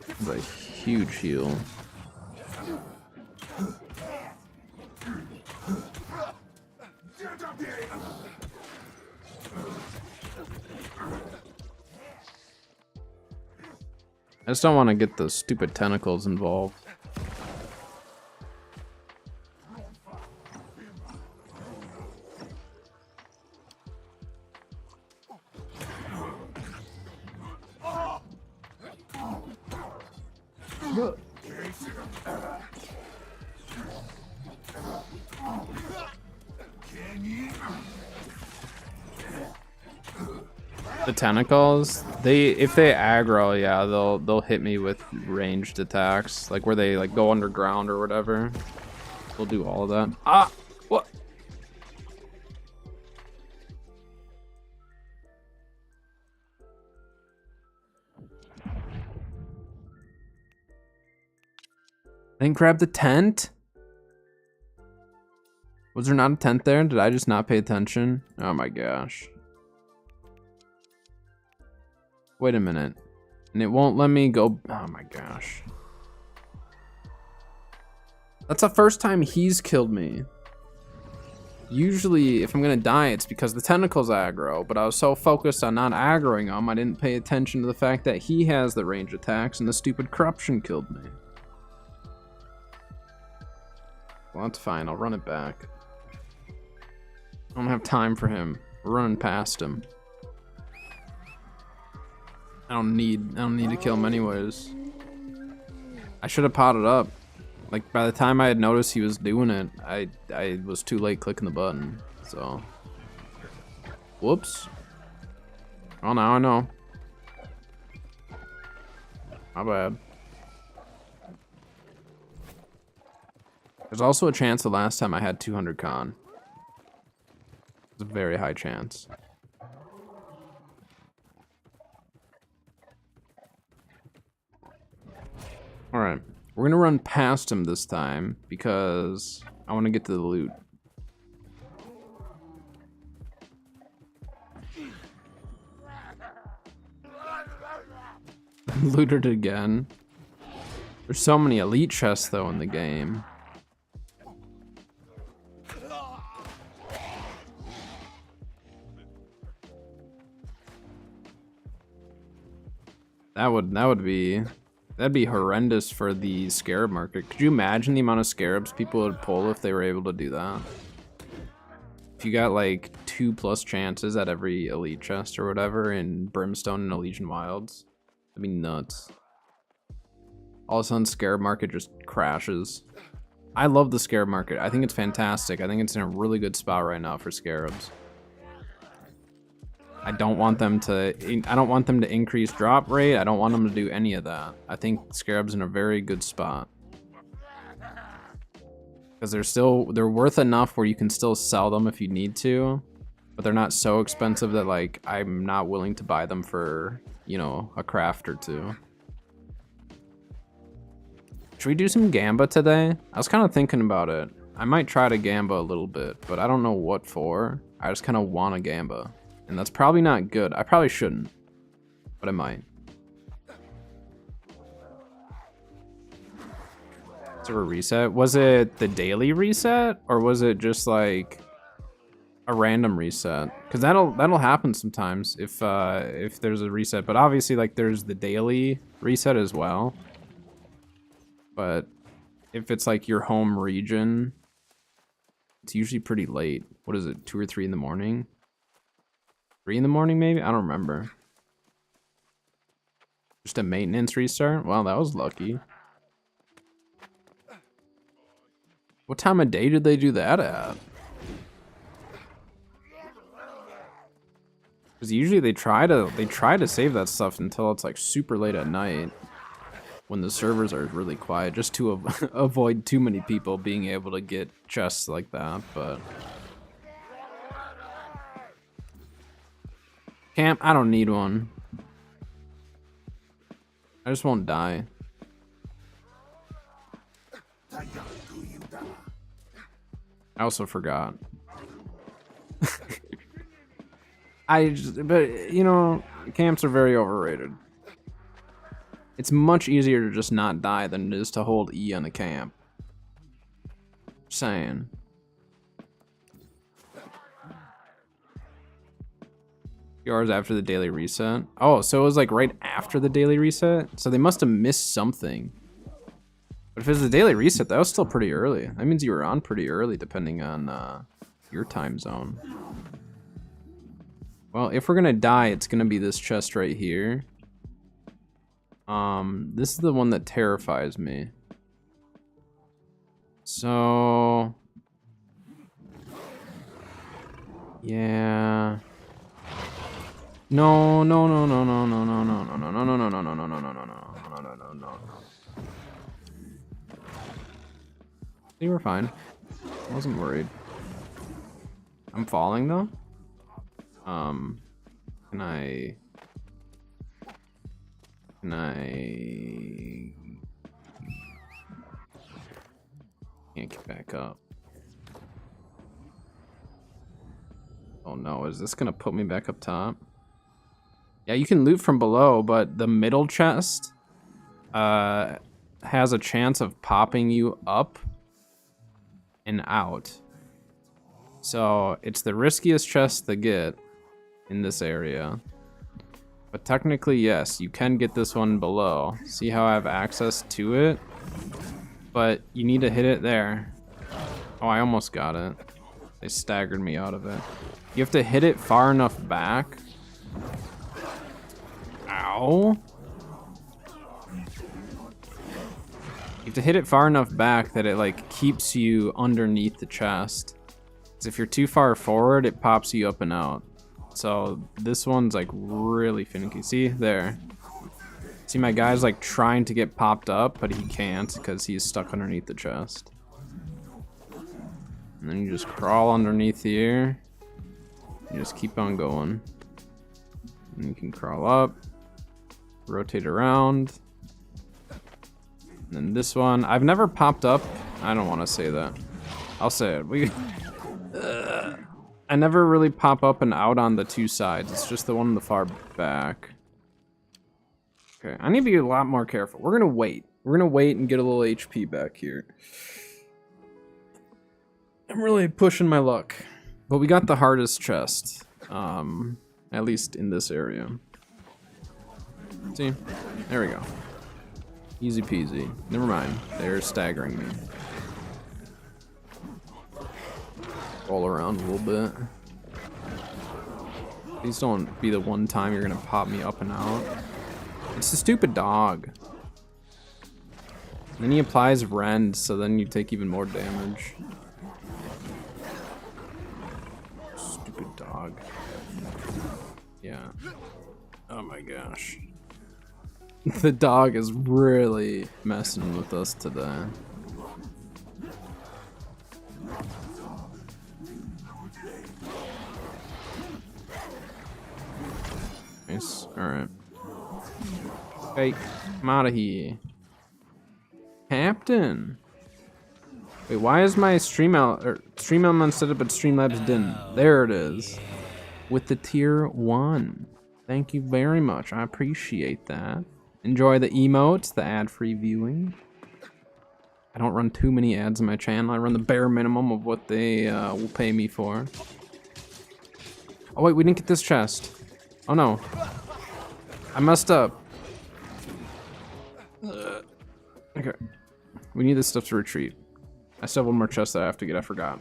It's a huge heal. I just don't want to get those stupid tentacles involved. The tentacles, if they aggro, yeah, they'll hit me with ranged attacks, like where they like go underground or whatever. They'll do all of that. Ah, what? I didn't grab the tent? Was there not a tent there? Did I just not pay attention? Oh my gosh. Wait a minute. And it won't let me go. Oh my gosh. That's the first time he's killed me. Usually, if I'm gonna die, it's because the tentacles aggro, but I was so focused on not aggroing him, I didn't pay attention to the fact that he has the range attacks and the stupid corruption killed me. Well, that's fine. I'll run it back. I don't have time for him. We're running past him. I don't need to kill him anyways. I should have potted up. Like by the time I had noticed he was doing it, I was too late clicking the button. So whoops. Well, now I know. My bad. There's also a chance the last time I had 200 con. It's a very high chance. Alright, we're gonna run past him this time because I want to get to the loot. Looted again. There's so many elite chests though in the game. That'd be horrendous for the scarab market. Could you imagine the amount of scarabs people would pull if they were able to do that? If you got like 2+ chances at every elite chest or whatever in Brimstone and Elysian Wilds, that'd be nuts. All of a sudden, scarab market just crashes. I love the scarab market. I think it's fantastic. I think it's in a really good spot right now for scarabs. I don't want them to increase drop rate. I don't want them to do any of that. I think Scarab's in a very good spot. Because they're worth enough where you can still sell them if you need to, but they're not so expensive that like I'm not willing to buy them for, you know, a craft or two. Should we do some Gamba today? I was kind of thinking about it. I might try to Gamba a little bit, but I don't know what for. I just kind of want a Gamba. And that's probably not good. I probably shouldn't, but I might. Is there a reset? Was it the daily reset, or was it just like a random reset? Because that'll happen sometimes if there's a reset. But obviously, like there's the daily reset as well. But if it's like your home region, It's usually pretty late. What is it, 2 or 3 in the morning? 3 in the morning, maybe? I don't remember. Just a maintenance restart? Wow, that was lucky. What time of day did they do that at? Because usually they try to save that stuff until it's like super late at night, when the servers are really quiet, just to avoid too many people being able to get chests like that. But camp, I don't need one. I just won't die. I also forgot. But you know, camps are very overrated. It's much easier to just not die than it is to hold E on a camp. Just saying. Few hours after the daily reset. Oh, so it was like right after the daily reset? So they must have missed something. But if it's the daily reset, that was still pretty early. That means you were on pretty early, depending on your time zone. Well, if we're gonna die, it's gonna be this chest right here. This is the one that terrifies me. So yeah. No. You were fine. I wasn't worried. I'm falling though. Can I can't get back up. Oh no, is this gonna put me back up top? Yeah, you can loot from below, but the middle chest has a chance of popping you up and out. So it's the riskiest chest to get in this area. But technically, yes, you can get this one below. See how I have access to it? But you need to hit it there. Oh, I almost got it. They staggered me out of it. You have to hit it far enough back. Ow. You have to hit it far enough back that it like keeps you underneath the chest. Because if you're too far forward, it pops you up and out. So this one's like really finicky. See there. See, my guy's like trying to get popped up, but he can't because he's stuck underneath the chest. And then you just crawl underneath here. You just keep on going. And you can crawl up, rotate around. And then this one, I've never popped up. I don't want to say that. I'll say it. I never really pop up and out on the two sides. It's just the one in the far back. Okay, I need to be a lot more careful. We're gonna wait. We're gonna wait and get a little HP back here. I'm really pushing my luck. But we got the hardest chest. At least in this area. See? There we go. Easy peasy. Never mind. They're staggering me. Roll around a little bit. Please don't be the one time you're gonna pop me up and out. It's the stupid dog. And then he applies rend, so then you take even more damage. Stupid dog. Yeah. Oh my gosh. The dog is really messing with us today. Nice. Alright. Hey, I'm out of here. Captain! Wait, why is my stream element set up at Streamlabs didn't? There it is. With the tier 1. Thank you very much. I appreciate that. Enjoy the emotes, the ad-free viewing. I don't run too many ads on my channel. I run the bare minimum of what they will pay me for. Oh wait, we didn't get this chest. Oh no. I messed up. Okay. We need this stuff to retreat. I still have one more chest that I have to get, I forgot.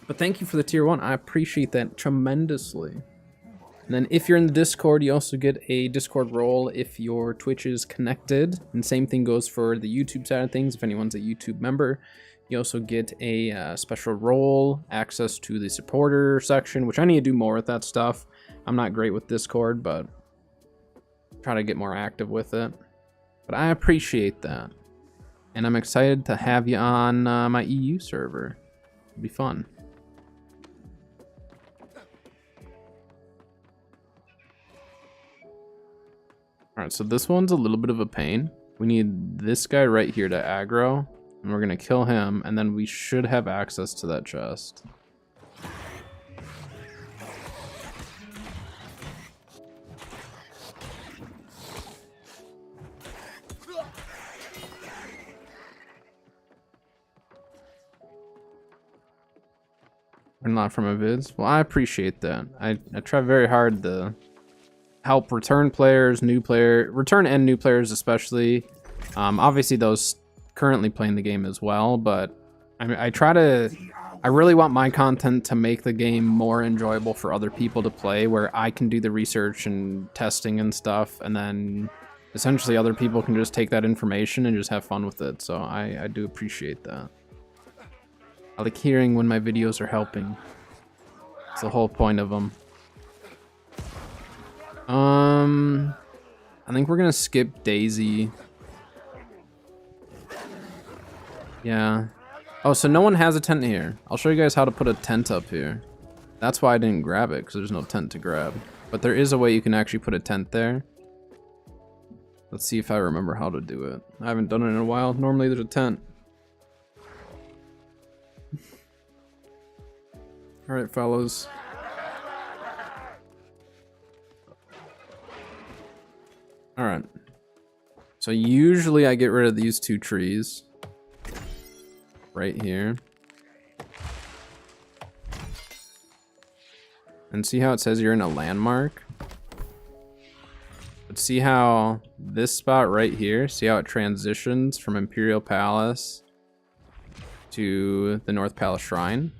But thank you for the tier 1. I appreciate that tremendously. And then if you're in the Discord, you also get a Discord role if your Twitch is connected. And same thing goes for the YouTube side of things. If anyone's a YouTube member, you also get a special role, access to the supporter section, which I need to do more with that stuff. I'm not great with Discord, but try to get more active with it. But I appreciate that. And I'm excited to have you on my EU server. It'll be fun. Alright, so this one's a little bit of a pain. We need this guy right here to aggro, and we're gonna kill him, and then we should have access to that chest. Learn a lot from my vids. Well, I appreciate that. I try very hard to help return players, return and new players especially. Obviously those currently playing the game as well, but I really want my content to make the game more enjoyable for other people to play, where I can do the research and testing and stuff, and then essentially other people can just take that information and just have fun with it. So I do appreciate that. I like hearing when my videos are helping. It's the whole point of them. I think we're gonna skip Daisy. Yeah. Oh, so no one has a tent here. I'll show you guys how to put a tent up here. That's why I didn't grab it, because there's no tent to grab. But there is a way you can actually put a tent there. Let's see if I remember how to do it. I haven't done it in a while. Normally there's a tent. Alright, fellas. Alright. So usually I get rid of these two trees. Right here. And see how it says you're in a landmark? But see how this spot right here, see how it transitions from Imperial Palace to the North Palace Shrine?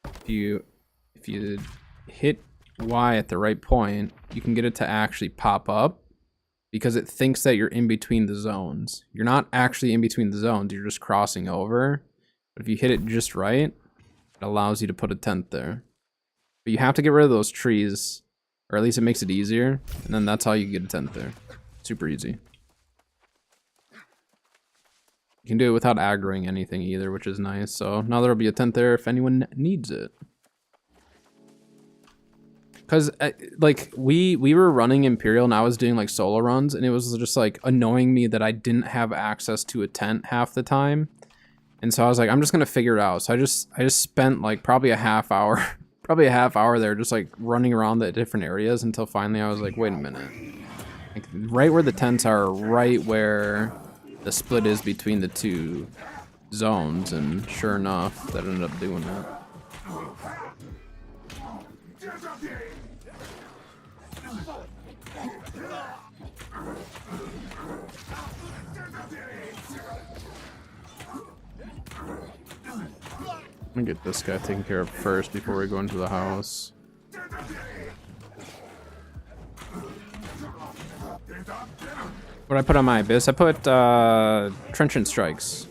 If you hit Y at the right point, you can get it to actually pop up, because it thinks that you're in between the zones. You're not actually in between the zones, you're just crossing over. But if you hit it just right, it allows you to put a tent there. But you have to get rid of those trees, or at least it makes it easier, and then that's how you get a tent there. Super easy. You can do it without aggroing anything either, which is nice. So now there'll be a tent there if anyone needs it. Because like we were running Imperial and I was doing like solo runs, and it was just like annoying me that I didn't have access to a tent half the time. And so I was like, I'm just gonna figure it out. So I just spent like probably a half hour there just like running around the different areas until finally I was like, wait a minute. Like right where the tents are, right where the split is between the two zones, and sure enough, that ended up doing that. I'm gonna get this guy taken care of first before we go into the house. What I put on my Abyss? I put Trenchant Strikes.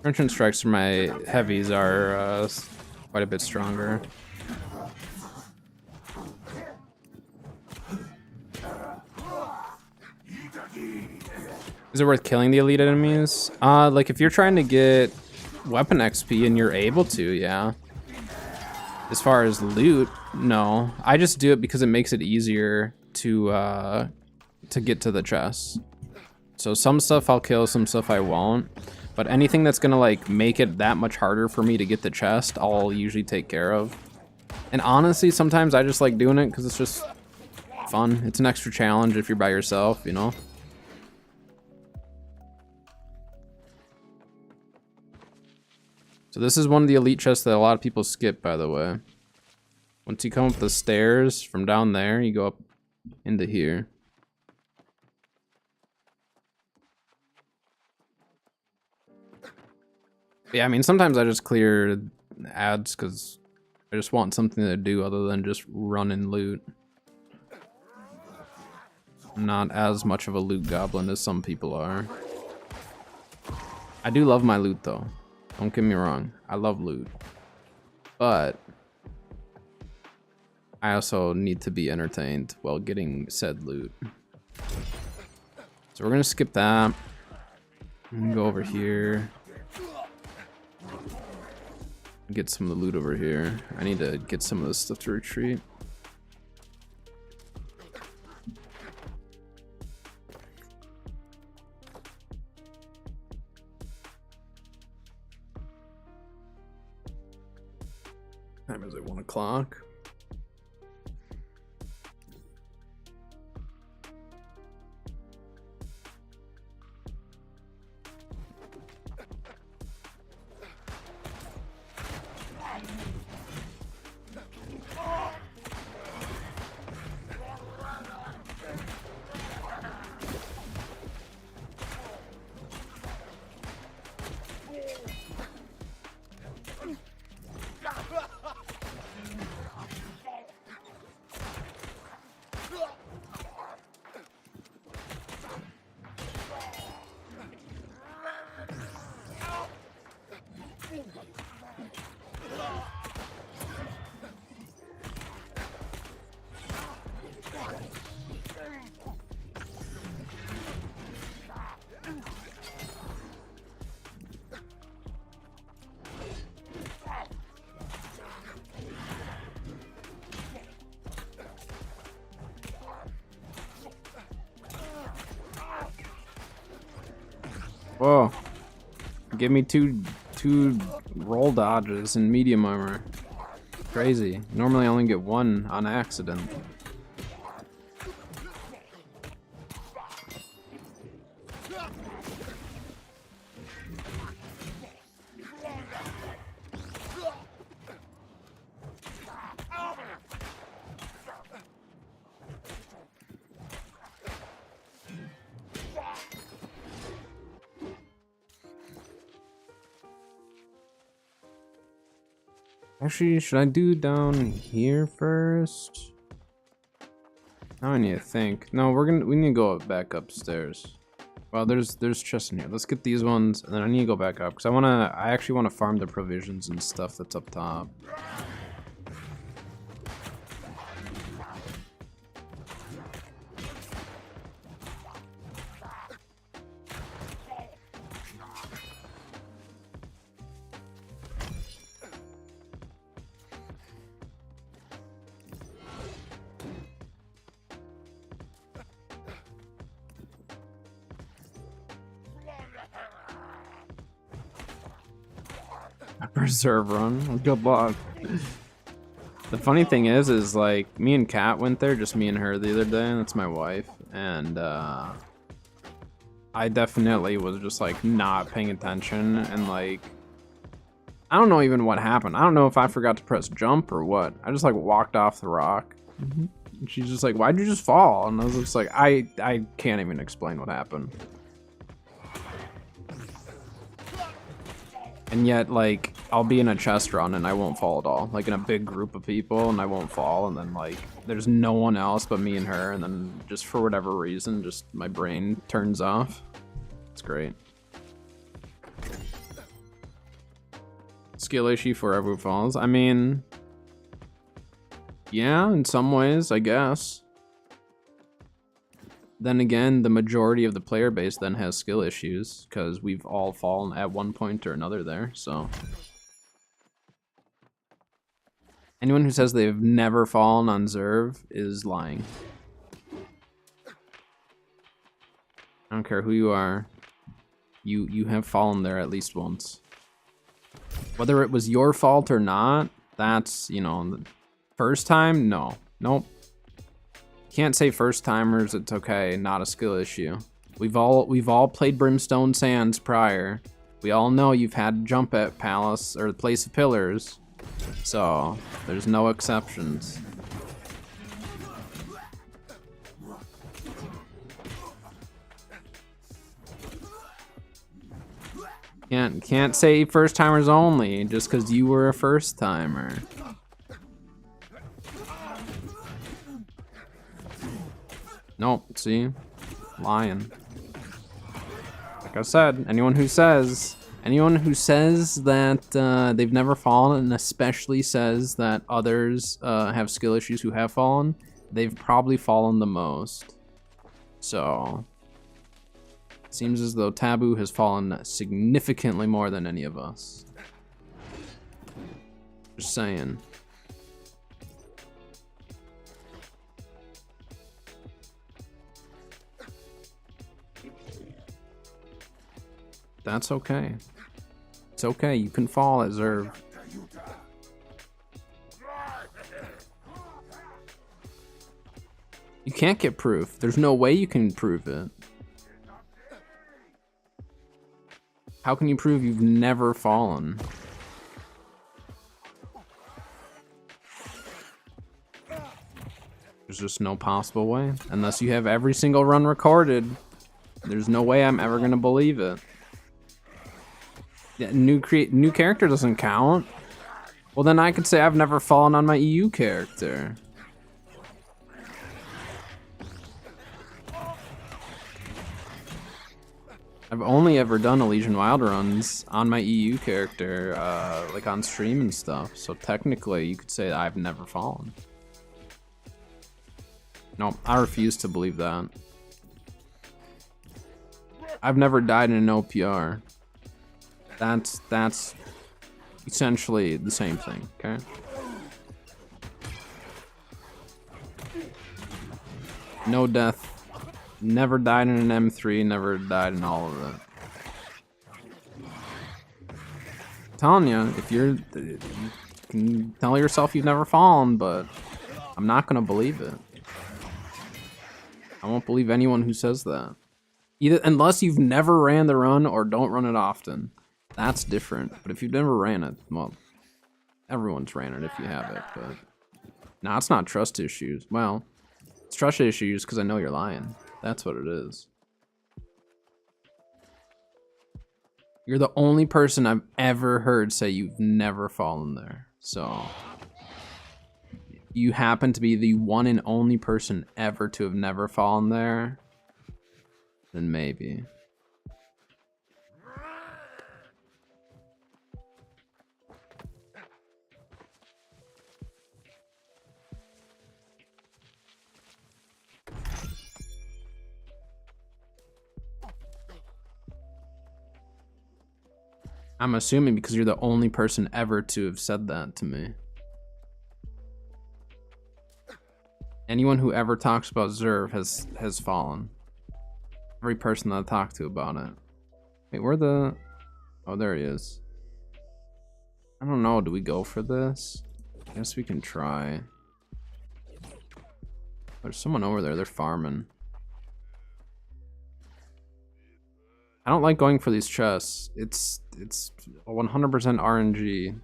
Trenchant Strikes for my heavies are quite a bit stronger. Is it worth killing the elite enemies? Like if you're trying to get weapon XP and you're able to, yeah. As far as loot, no. I just do it because it makes it easier to get to the chests. So some stuff I'll kill, some stuff I won't. But anything that's gonna like make it that much harder for me to get the chest, I'll usually take care of. And honestly, sometimes I just like doing it because it's just fun. It's an extra challenge if you're by yourself, you know? So this is one of the elite chests that a lot of people skip, by the way. Once you come up the stairs from down there, you go up into here. Yeah, I mean, sometimes I just clear ads because I just want something to do other than just run and loot. I'm not as much of a loot goblin as some people are. I do love my loot though. Don't get me wrong. I love loot. But I also need to be entertained while getting said loot. So we're gonna skip that. I'm gonna go over here. Get some of the loot over here. I need to get some of this stuff to retreat. Time is at 1 o'clock. Whoa. Give me two roll dodges in medium armor. Crazy. Normally I only get one on accident. Actually, should I do down here first? Now I need to think. No, we need to go back upstairs. Well, there's chests in here. Let's get these ones, and then I need to go back up because I actually want to farm the provisions and stuff that's up top. Preserve run. Good luck. The funny thing is like me and Kat went there, just me and her the other day, and that's my wife, and I definitely was just like not paying attention, and like I don't know even what happened. I don't know if I forgot to press jump or what. I just like walked off the rock. And she's just like, "Why'd you just fall?" And I was just like, I can't even explain what happened. And yet, like, I'll be in a chest run and I won't fall at all. Like, in a big group of people and I won't fall. And then, like, there's no one else but me and her. And then, just for whatever reason, just my brain turns off. It's great. Skill issue for whoever falls. I mean, yeah, in some ways, I guess. Then again, the majority of the player base then has skill issues because we've all fallen at one point or another there, so. Anyone who says they've never fallen on Zerv is lying. I don't care who you are. You have fallen there at least once. Whether it was your fault or not, that's, you know, the first time, no. Nope. Can't say first timers, it's okay, not a skill issue. We've all played Brimstone Sands prior. We all know you've had to jump at Palace or the Place of Pillars. So there's no exceptions. Can't say first timers only just because you were a first timer. Nope, see? Lying. Like I said, anyone who says that they've never fallen, and especially says that others have skill issues who have fallen, they've probably fallen the most. So, seems as though Taboo has fallen significantly more than any of us. Just saying. That's okay. It's okay, you can fall at Zerv. You can't get proof. There's no way you can prove it. How can you prove you've never fallen? There's just no possible way. Unless you have every single run recorded, there's no way I'm ever gonna believe it. Yeah, new character doesn't count. Well, then I could say I've never fallen on my EU character. I've only ever done Elysian Wild runs on my EU character, like on stream and stuff. So technically, you could say I've never fallen. No, I refuse to believe that. I've never died in an OPR. That's essentially the same thing, okay? No death. Never died in an M3, never died in all of it. I'm telling you, if you can tell yourself you've never fallen, but I'm not gonna believe it. I won't believe anyone who says that. Either unless you've never ran the run or don't run it often. That's different. But if you've never ran it, well, everyone's ran it if you have it, but no, it's not trust issues. Well, it's trust issues because I know you're lying. That's what it is. You're the only person I've ever heard say you've never fallen there. So you happen to be the one and only person ever to have never fallen there, then maybe. I'm assuming because you're the only person ever to have said that to me. Anyone who ever talks about Zerv has fallen. Every person that I talked to about it. Wait, where the... Oh, there he is. I don't know, do we go for this? I guess we can try. There's someone over there, they're farming. I don't like going for these chests. It's 100% RNG.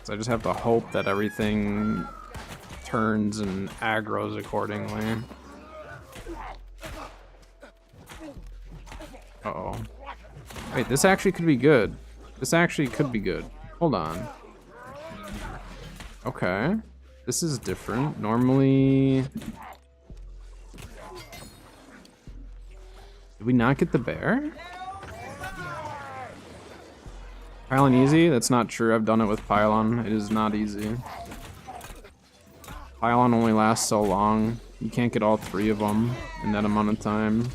So I just have to hope that everything turns and aggroes accordingly. Uh-oh. Wait, this actually could be good. This actually could be good. Hold on. Okay. This is different. Normally... Did we not get the bear? Pylon easy? That's not true. I've done it with Pylon. It is not easy. Pylon only lasts so long. You can't get all three of them in that amount of time.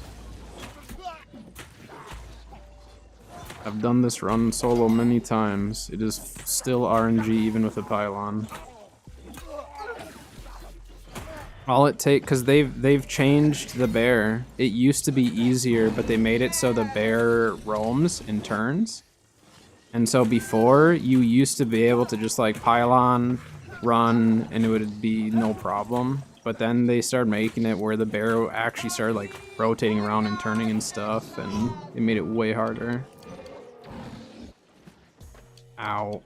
I've done this run solo many times. It is still RNG even with a Pylon. All it takes, because they've changed the bear. It used to be easier, but they made it so the bear roams in turns. And so before, you used to be able to just like Pylon, run, and it would be no problem. But then they started making it where the bear actually started like rotating around and turning and stuff, and it made it way harder. Ow.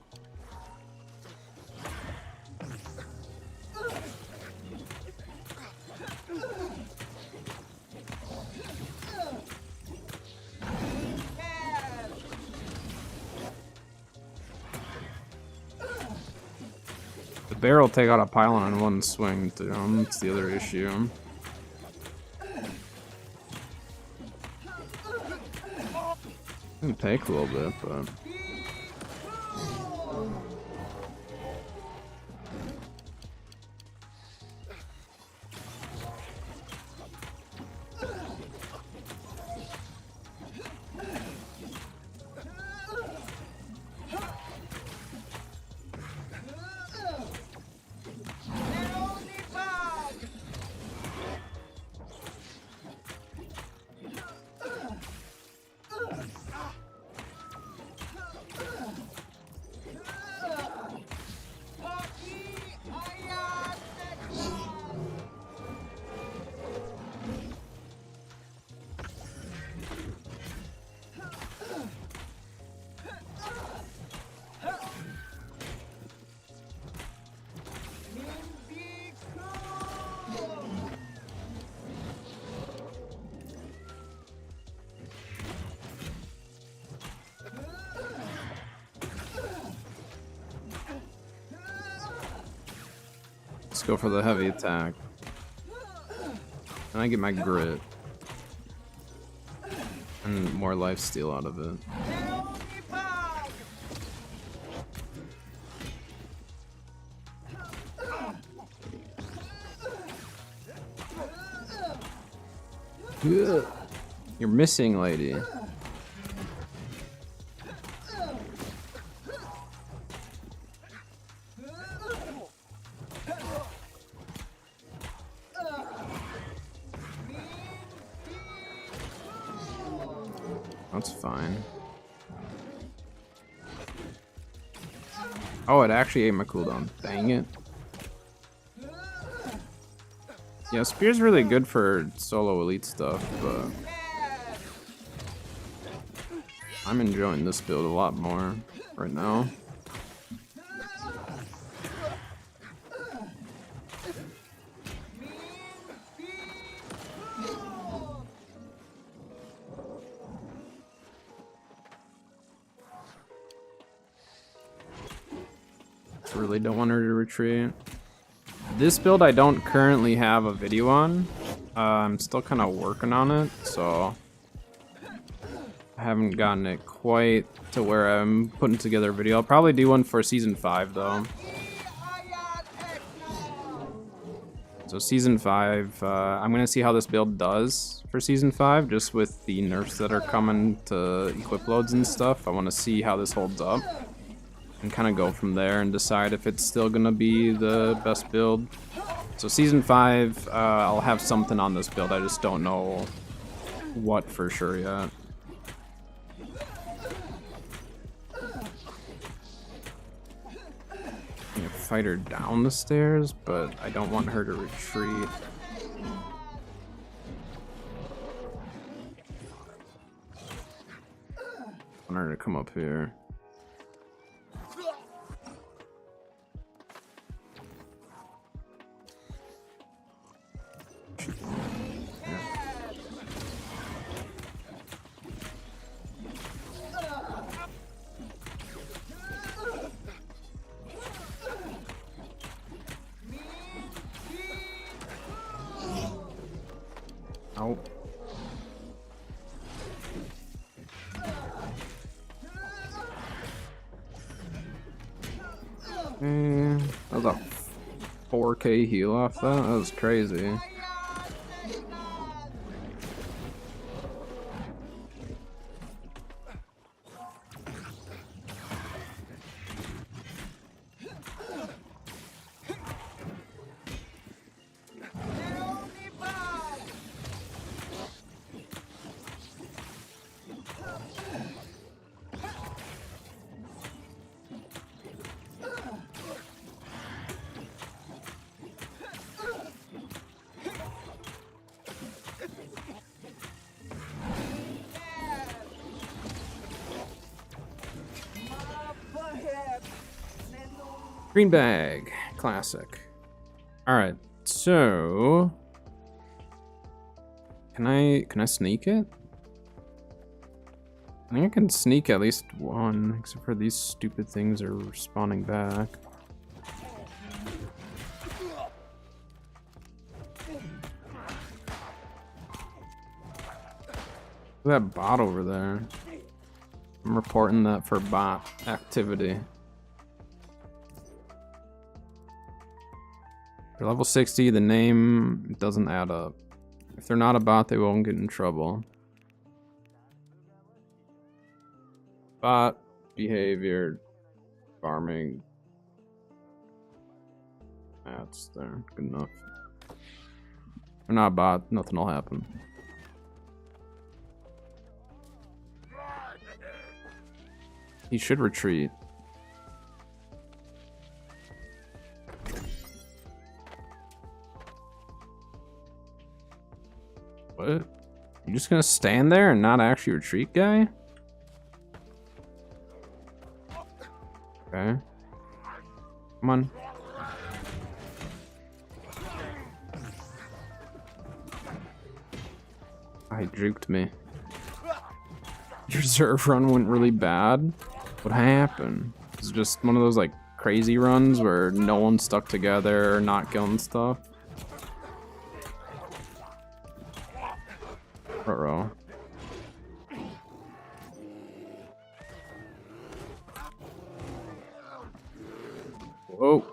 The bear will take out a pylon in one swing, too. That's the other issue. It'll take a little bit, but... Let's go for the heavy attack. And I get my grit. And more lifesteal out of it. Ugh. You're missing, lady. That's fine. Oh, it actually ate my cooldown. Dang it. Yeah, Spear's really good for solo elite stuff, but I'm enjoying this build a lot more right now. Really don't want her to retreat. This build I don't currently have a video on. I'm still kind of working on it, so I haven't gotten it quite to where I'm putting together a video. I'll probably do one for Season 5 though. So Season 5, I'm going to see how this build does for Season 5, just with the nerfs that are coming to equip loads and stuff. I want to see how this holds up. And kind of go from there and decide if it's still gonna be the best build. So Season 5, I'll have something on this build. I just don't know what for sure yet. I'm gonna fight her down the stairs, but I don't want her to retreat. I want her to come up here. Oh. That was a 4K heal off that? That was crazy. Green bag, classic. All right, so can I sneak it? I think I can sneak at least one, except for these stupid things are spawning back. Look at that bot over there. I'm reporting that for bot activity. They're level 60, the name doesn't add up. If they're not a bot, they won't get in trouble. Bot, behavior, farming. That's there, good enough. They're not a bot, nothing will happen. He should retreat. What? You just gonna stand there and not actually retreat, guy? Okay. Come on. Oh, he juked me. Your reserve run went really bad. What happened? It's just one of those like crazy runs where no one's stuck together or not killing stuff. Uh-oh. Whoa.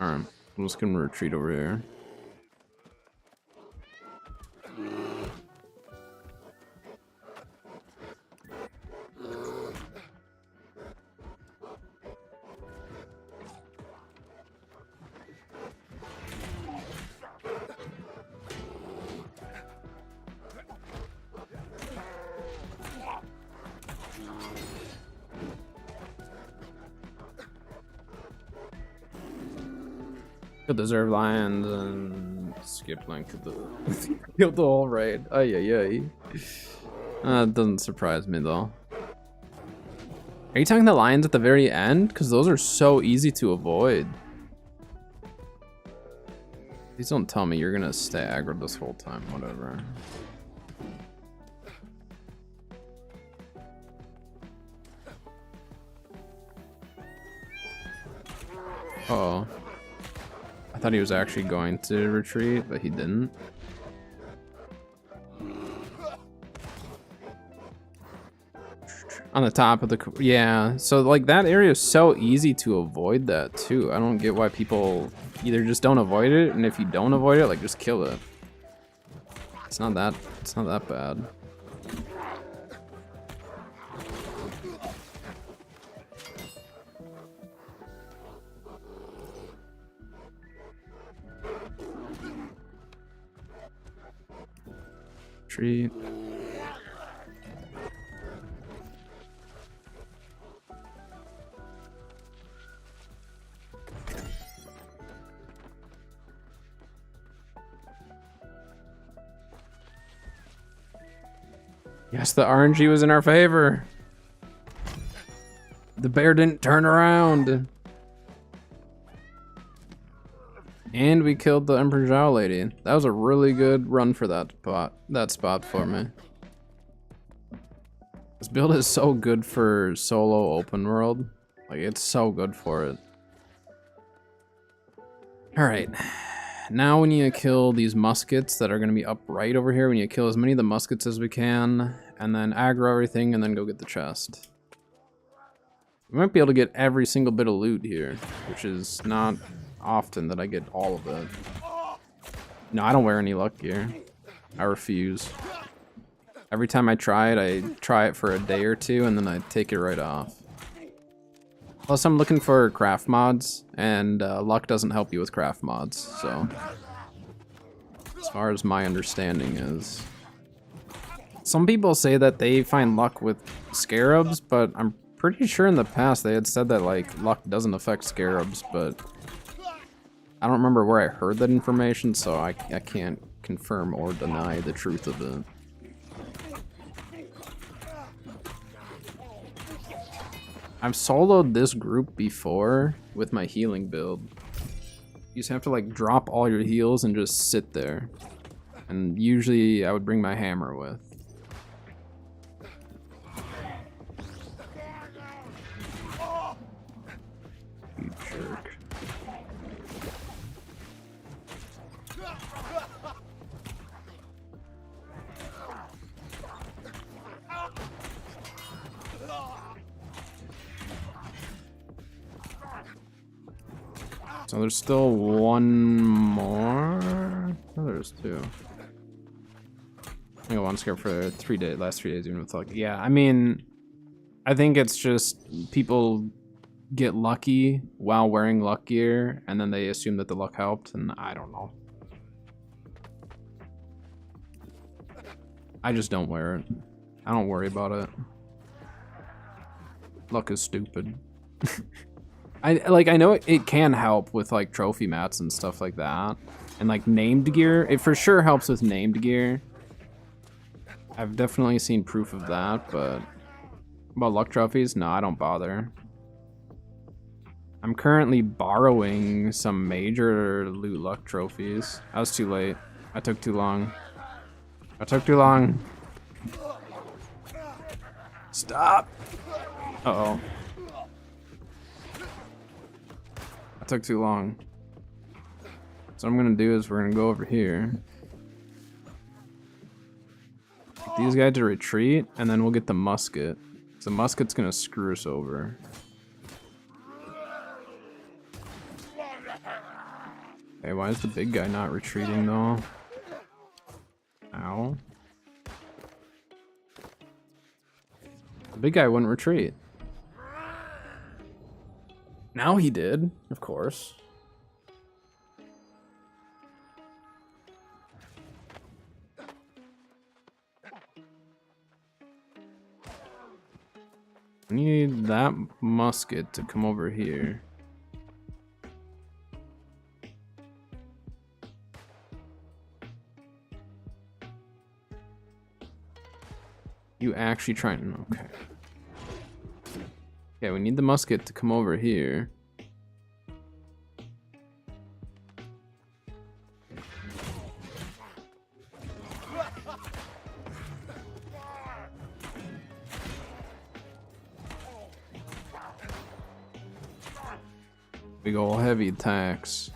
Alright, I'm just gonna retreat over here. Kill deserve lions and skip link to the killed the whole raid. Ay ay ay. It doesn't surprise me though. Are you talking the lions at the very end? Because those are so easy to avoid. Please don't tell me you're gonna stay aggro this whole time. Whatever. Uh-oh. I thought he was actually going to retreat, but he didn't. On the top of the... Yeah, so like that area is so easy to avoid that too. I don't get why people either just don't avoid it, and if you don't avoid it, like just kill it. It's not that bad. Retreat. Yes, the RNG was in our favor. The bear didn't turn around. And we killed the Emperor Zhao lady. That was a really good run for that spot for me. This build is so good for solo open world. Like, it's so good for it. Alright. Now we need to kill these muskets that are going to be up right over here. We need to kill as many of the muskets as we can. And then aggro everything and then go get the chest. We might be able to get every single bit of loot here. Which is not often that I get all of it. No, I don't wear any luck gear. I refuse. Every time I try it for a day or two and then I take it right off. Plus I'm looking for craft mods, and luck doesn't help you with craft mods, so. As far as my understanding is. Some people say that they find luck with scarabs, but I'm pretty sure in the past they had said that like luck doesn't affect scarabs, but I don't remember where I heard that information, so I can't confirm or deny the truth of it. I've soloed this group before with my healing build. You just have to like drop all your heals and just sit there. And usually I would bring my hammer with. You jerk. So there's still one more. Oh, there's two. I got one scare for 3 days, last 3 days, even with luck. Yeah, I mean, I think it's just people get lucky while wearing luck gear, and then they assume that the luck helped, and I don't know. I just don't wear it. I don't worry about it. Luck is stupid. I know it can help with like trophy mats and stuff like that, and like named gear. It for sure helps with named gear. I've definitely seen proof of that, but about luck trophies, no, I don't bother. I'm currently borrowing some major loot luck trophies. I was too late. I took too long. I took too long. Stop. Uh-oh. I took too long. So what I'm gonna do is we're gonna go over here. Get these guys to retreat, and then we'll get the musket. So the musket's gonna screw us over. Hey, why is the big guy not retreating though? Ow. The big guy wouldn't retreat. Now he did, of course. I need that musket to come over here. You actually trying? Okay. Okay, we need the musket to come over here. Big ol' heavy attacks.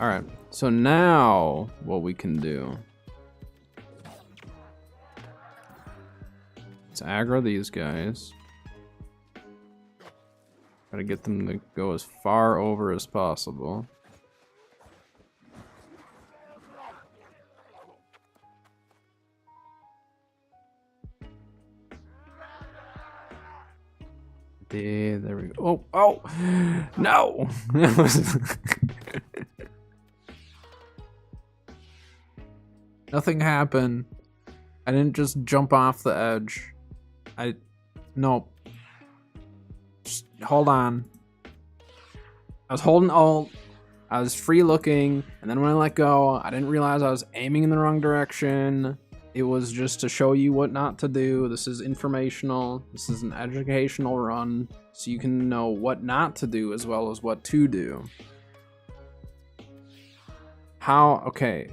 Alright, so now what we can do. Let's aggro these guys. Try to get them to go as far over as possible. There we go. Oh, oh, no! Nothing happened. I didn't just jump off the edge. Nope. Just hold on. I was holding alt. I was free looking, and then when I let go, I didn't realize I was aiming in the wrong direction. It was just to show you what not to do. This is informational. This is an educational run, so you can know what not to do as well as what to do. How? Okay.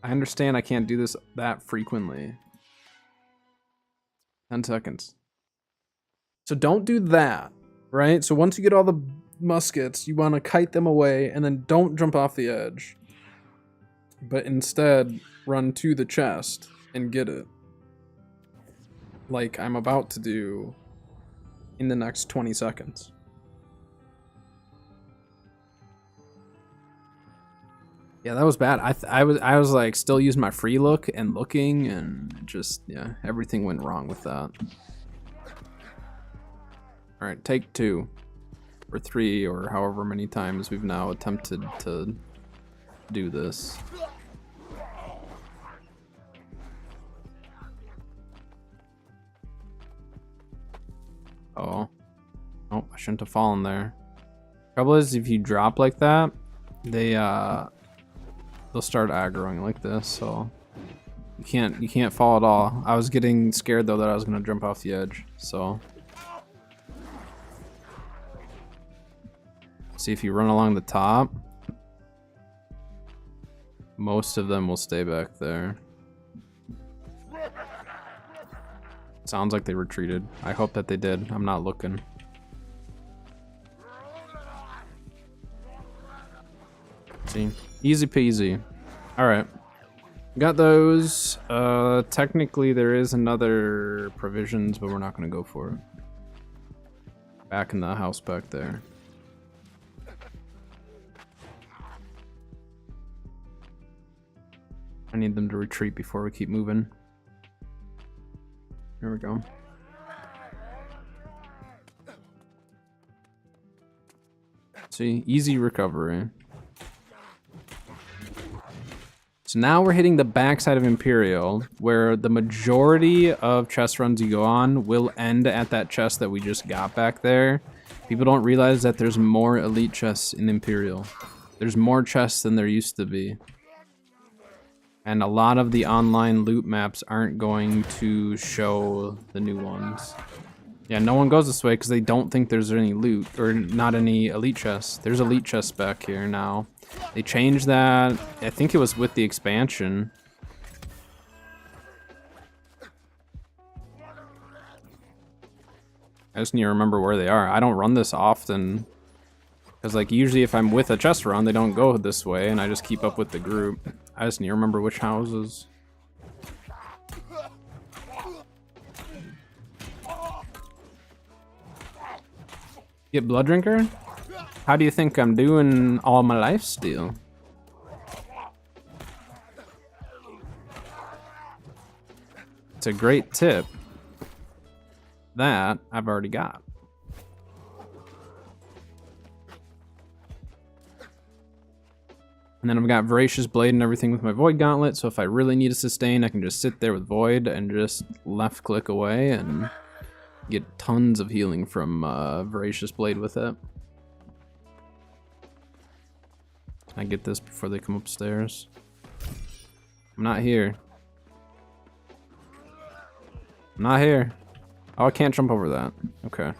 I understand I can't do this that frequently. 10 seconds. So don't do that, right? So once you get all the muskets, you want to kite them away, and then don't jump off the edge. But instead, run to the chest and get it. Like I'm about to do in the next 20 seconds. Yeah, that was bad. I was like still using my free look and looking, and just, yeah, everything went wrong with that. All right, take 2 or 3 or however many times we've now attempted to do this. Oh. Oh, I shouldn't have fallen there. Trouble is, if you drop like that, they'll start aggroing like this, so you can't fall at all. I was getting scared though that I was gonna jump off the edge, so see, if you run along the top, most of them will stay back there. Sounds like they retreated. I hope that they did. I'm not looking. See? Easy peasy. Alright. Got those. Technically there is another provisions, but we're not gonna go for it. Back in the house back there. I need them to retreat before we keep moving. Here we go. See, easy recovery. So now we're hitting the backside of Imperial, where the majority of chest runs you go on will end at that chest that we just got back there. People don't realize that there's more elite chests in Imperial. There's more chests than there used to be. And a lot of the online loot maps aren't going to show the new ones. Yeah, no one goes this way because they don't think there's any loot, or not any elite chests. There's elite chests back here now. They changed that, I think it was with the expansion. I just need to remember where they are. I don't run this often. Because like usually if I'm with a chest run, they don't go this way and I just keep up with the group. I just need to remember which houses. Get Blood Drinker? How do you think I'm doing all my life steal? It's a great tip that I've already got. And then I've got Voracious Blade and everything with my Void Gauntlet, so if I really need a sustain, I can just sit there with Void and just left click away and get tons of healing from Voracious Blade with it. Can I get this before they come upstairs? I'm not here. I'm not here. Oh, I can't jump over that. Okay.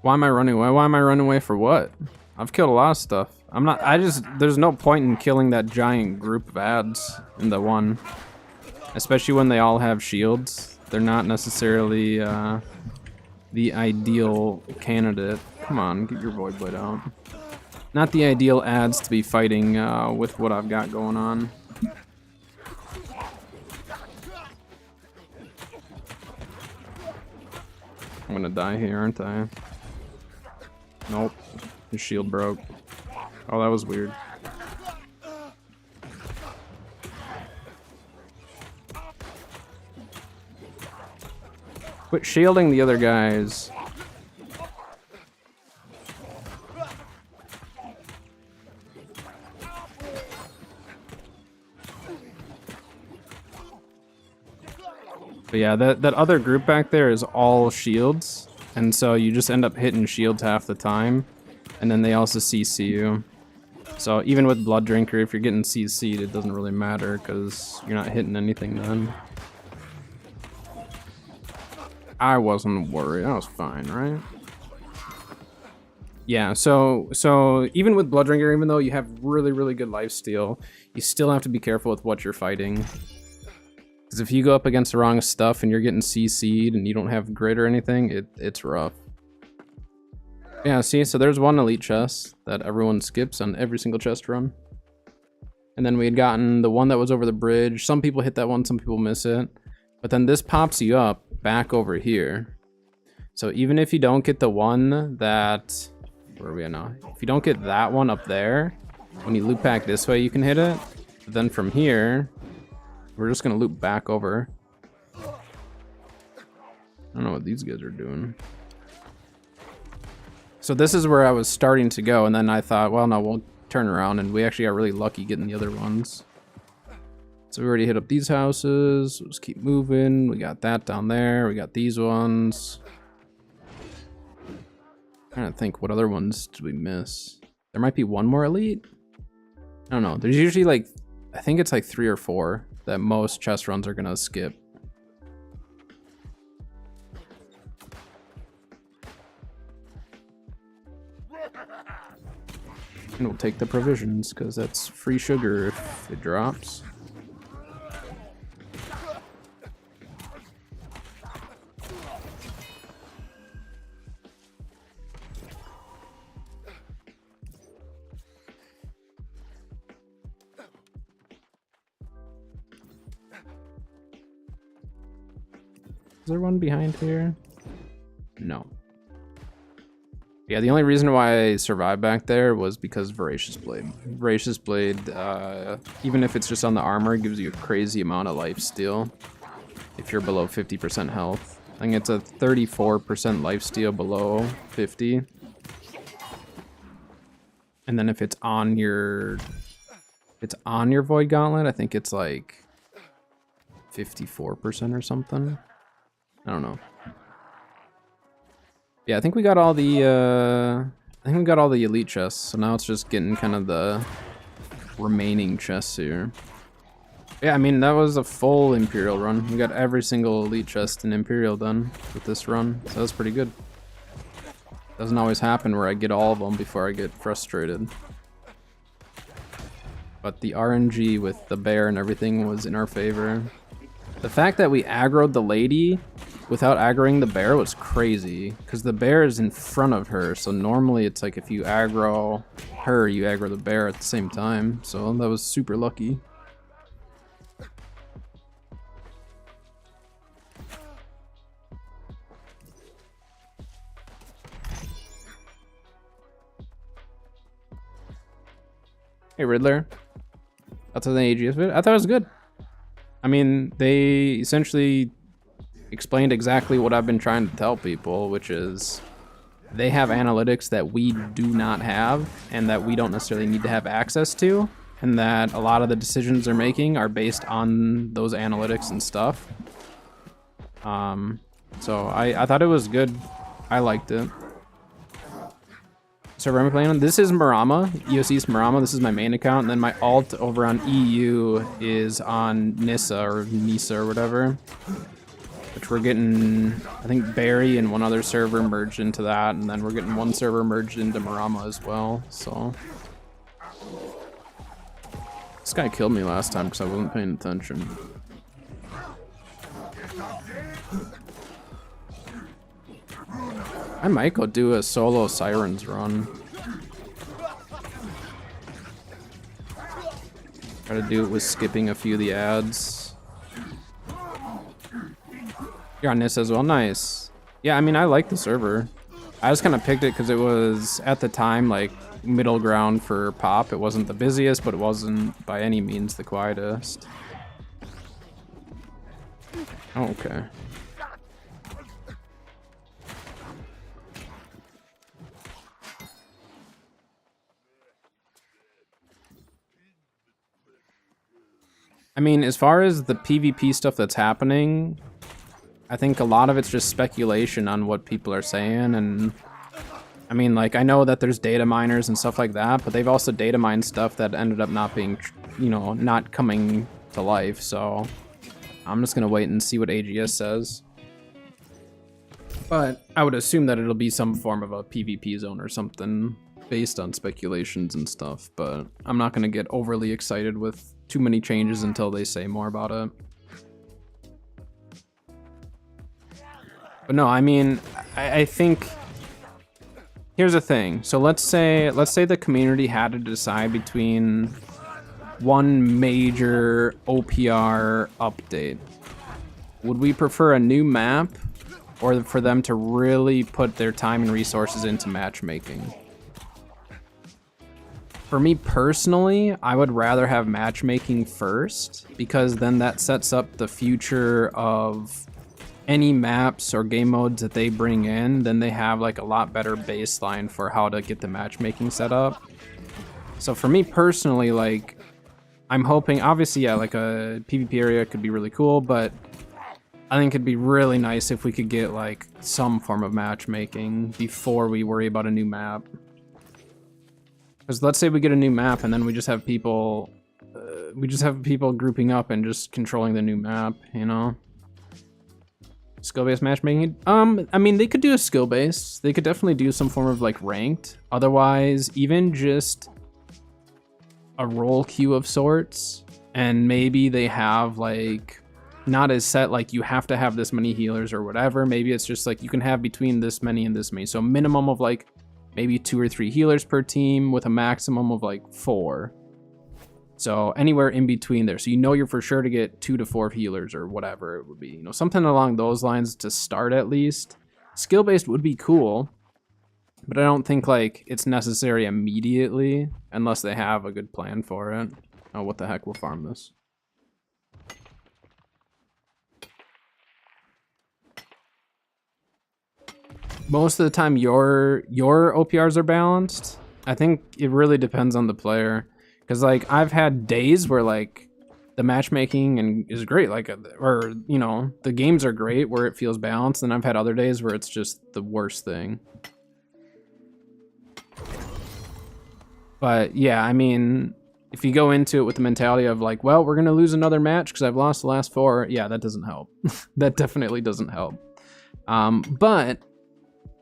Why am I running away? Why am I running away for what? I've killed a lot of stuff. There's no point in killing that giant group of ads in the one. Especially when they all have shields. They're not necessarily the ideal candidate. Come on, get your Void Blade out. Not the ideal ads to be fighting with what I've got going on. I'm gonna die here, aren't I? Nope. His shield broke. Oh, that was weird. Quit shielding the other guys. But yeah, that other group back there is all shields. And so you just end up hitting shields half the time. And then they also CC you. So even with Blood Drinker, if you're getting CC'd, it doesn't really matter because you're not hitting anything then. I wasn't worried. I was fine, right? Yeah, so even with Blood Drinker, even though you have really, really good lifesteal, you still have to be careful with what you're fighting. Because if you go up against the wrong stuff and you're getting CC'd and you don't have grit or anything, it's rough. Yeah, see, so there's one elite chest that everyone skips on every single chest run. And then we had gotten the one that was over the bridge. Some people hit that one, some people miss it. But then this pops you up back over here. So even if you don't get the one that... Where are we at now? If you don't get that one up there, when you loop back this way, you can hit it. But then from here... We're just gonna loop back over. I don't know what these guys are doing. So this is where I was starting to go, and then I thought, well, no, we'll turn around, and we actually got really lucky getting the other ones. So we already hit up these houses. We'll just keep moving. We got that down there. We got these ones. I'm trying to think, what other ones did we miss? There might be one more elite. I don't know. There's usually like, I think it's like 3 or 4 that most chest runs are gonna skip. And we'll take the provisions because that's free sugar if it drops. Is there one behind here? Yeah, the only reason why I survived back there was because Voracious Blade. Voracious Blade, even if it's just on the armor, gives you a crazy amount of lifesteal if you're below 50% health. I think it's a 34% lifesteal below 50. And then if it's on your Void Gauntlet, I think it's like 54% or something. I don't know. Yeah, I think we got all the elite chests, so now it's just getting kind of the remaining chests here. Yeah, I mean, that was a full Imperial run. We got every single elite chest in Imperial done with this run, so that's pretty good. Doesn't always happen where I get all of them before I get frustrated. But the RNG with the bear and everything was in our favor. The fact that we aggroed the lady without aggroing the bear was crazy, because the bear is in front of her, so normally it's like if you aggro her, you aggro the bear at the same time, so that was super lucky. Hey Riddler, that's an AGS vid. I thought it was good. I mean, they essentially explained exactly what I've been trying to tell people, which is they have analytics that we do not have and that we don't necessarily need to have access to, and that a lot of the decisions they're making are based on those analytics and stuff. So I thought it was good. I liked it. So I'm playing on, this is Marama, EOC's Marama, this is my main account, and then my alt over on EU is on Nissa or Nisa or whatever, which we're getting, I think Barry and one other server merged into that, and then we're getting one server merged into Marama as well, so. This guy killed me last time because I wasn't paying attention. I might go do a solo Sirens run. Try to do it with skipping a few of the ads. You're on this as well, nice. Yeah, I mean, I like the server. I just kind of picked it because it was, at the time, like, middle ground for pop. It wasn't the busiest, but it wasn't by any means the quietest. Oh, okay. I mean, as far as the PvP stuff that's happening, I think a lot of it's just speculation on what people are saying, and I mean, like, I know that there's data miners and stuff like that, but they've also data mined stuff that ended up not being, you know, not coming to life, so I'm just gonna wait and see what AGS says. But I would assume that it'll be some form of a PvP zone or something based on speculations and stuff, but I'm not gonna get overly excited with too many changes until they say more about it. But no, I mean, I think here's the thing. So let's say the community had to decide between one major OPR update. Would we prefer a new map or for them to really put their time and resources into matchmaking? For me personally, I would rather have matchmaking first, because then that sets up the future of any maps or game modes that they bring in. Then they have like a lot better baseline for how to get the matchmaking set up. So for me personally, like, I'm hoping, obviously, yeah, like a PvP area could be really cool, but I think it'd be really nice if we could get like some form of matchmaking before we worry about a new map. Because let's say we get a new map and then we just have people, grouping up and just controlling the new map, you know? Skill-based matchmaking? I mean, they could do a skill-based. They could definitely do some form of like ranked. Otherwise, even just a role queue of sorts, and maybe they have like, not as set like you have to have this many healers or whatever. Maybe it's just like you can have between this many and this many. So minimum of like maybe 2 or 3 healers per team with a maximum of like 4. So anywhere in between there. So you know you're for sure to get 2 to 4 healers or whatever it would be. You know, something along those lines to start at least. Skill-based would be cool, but I don't think like it's necessary immediately unless they have a good plan for it. Oh, what the heck? We'll farm this. Most of the time your OPRs are balanced. I think it really depends on the player, because like I've had days where like the matchmaking and is great, like, or you know, the games are great where it feels balanced, and I've had other days where it's just the worst thing. But yeah, I mean, if you go into it with the mentality of like, well, we're gonna lose another match because I've lost the last 4, yeah, that doesn't help. That definitely doesn't help. But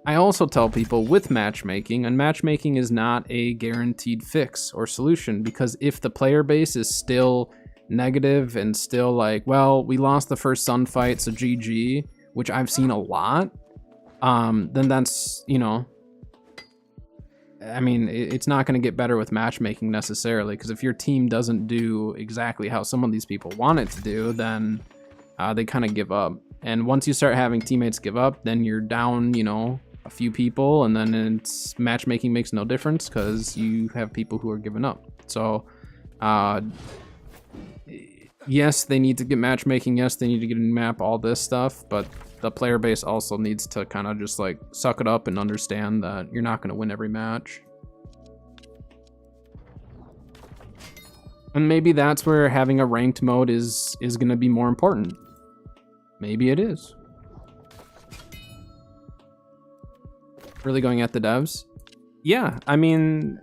I also tell people with matchmaking, and matchmaking is not a guaranteed fix or solution, because if the player base is still negative and still like, well, we lost the first Sun fight, so GG, which I've seen a lot, then that's, you know, I mean, it's not going to get better with matchmaking necessarily, because if your team doesn't do exactly how some of these people want it to do, then they kind of give up. And once you start having teammates give up, then you're down, you know, a few people, and then it's matchmaking makes no difference because you have people who are giving up. So yes, they need to get matchmaking, yes, they need to get a map, all this stuff, but the player base also needs to kind of just like suck it up and understand that you're not going to win every match. And maybe that's where having a ranked mode is going to be more important. Maybe it is. Really going at the devs? Yeah, I mean,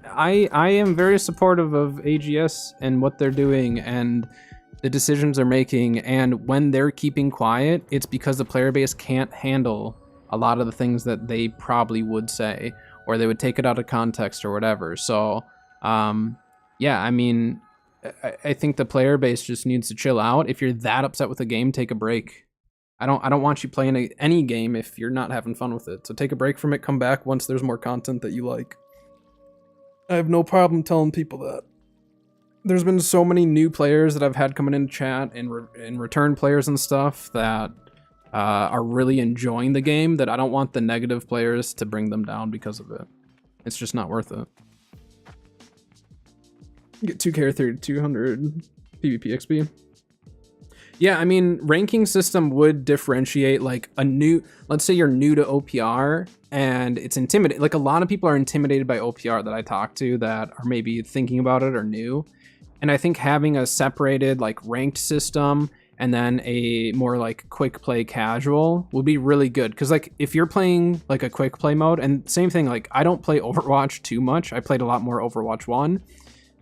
I am very supportive of AGS and what they're doing and the decisions they're making, and when they're keeping quiet, it's because the player base can't handle a lot of the things that they probably would say, or they would take it out of context or whatever. So yeah, I mean, I think the player base just needs to chill out. If you're that upset with a game, take a break. I don't want you playing any game if you're not having fun with it. So take a break from it, come back once there's more content that you like. I have no problem telling people that. There's been so many new players that I've had coming in chat and return players and stuff that are really enjoying the game, that I don't want the negative players to bring them down because of it. It's just not worth it. Get 2K or 3200 PvP XP. Yeah, I mean, ranking system would differentiate like a new, let's say you're new to OPR and it's intimidating. Like a lot of people are intimidated by OPR that I talk to that are maybe thinking about it or new. And I think having a separated like ranked system and then a more like quick play casual would be really good. Cause like if you're playing like a quick play mode, and same thing, like I don't play Overwatch too much. I played a lot more Overwatch 1,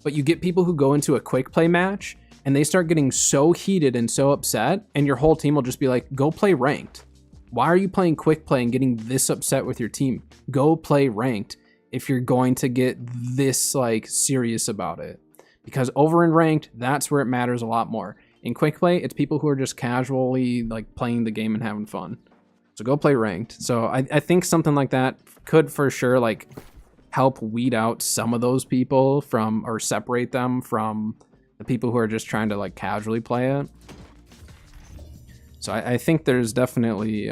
but you get people who go into a quick play match and they start getting so heated and so upset, and your whole team will just be like, go play ranked. Why are you playing quick play and getting this upset with your team? Go play ranked if you're going to get this like serious about it. Because over in ranked, that's where it matters a lot more. In quick play, it's people who are just casually like playing the game and having fun. So go play ranked. So I think something like that could for sure like help weed out some of those people from, or separate them from the people who are just trying to like casually play it. So I think there's definitely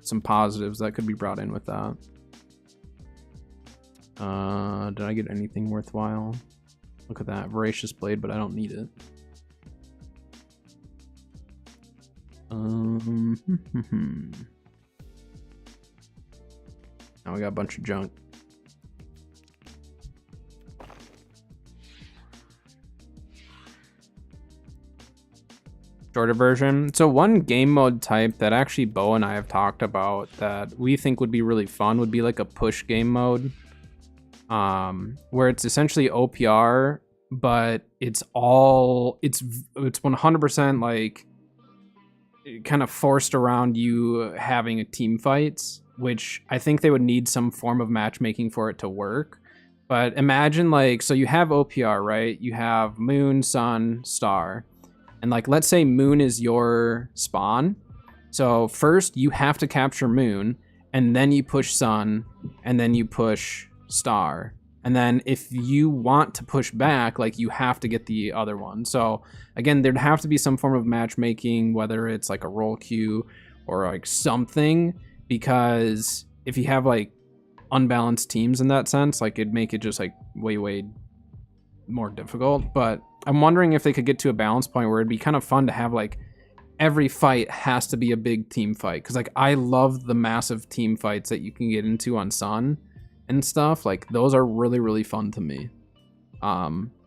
some positives that could be brought in with that. Did I get anything worthwhile? Look at that, Voracious Blade, but I don't need it. Now we got a bunch of junk. Shorter version. So one game mode type that actually Bo and I have talked about that we think would be really fun would be like a push game mode, where it's essentially OPR, but it's 100% like kind of forced around you having a team fights, which I think they would need some form of matchmaking for it to work. But imagine like, so you have OPR, right? You have Moon, Sun, Star. And like, let's say Moon is your spawn. So first you have to capture Moon, and then you push Sun, and then you push Star. And then if you want to push back, like you have to get the other one. So again, there'd have to be some form of matchmaking, whether it's like a roll queue or like something, because if you have like unbalanced teams in that sense. Like it'd make it just like way more difficult. But I'm wondering if they could get to a balance point where it'd be kind of fun to have like every fight has to be a big team fight. Cause like I love the massive team fights that you can get into on Sun and stuff. Like those are really fun to me.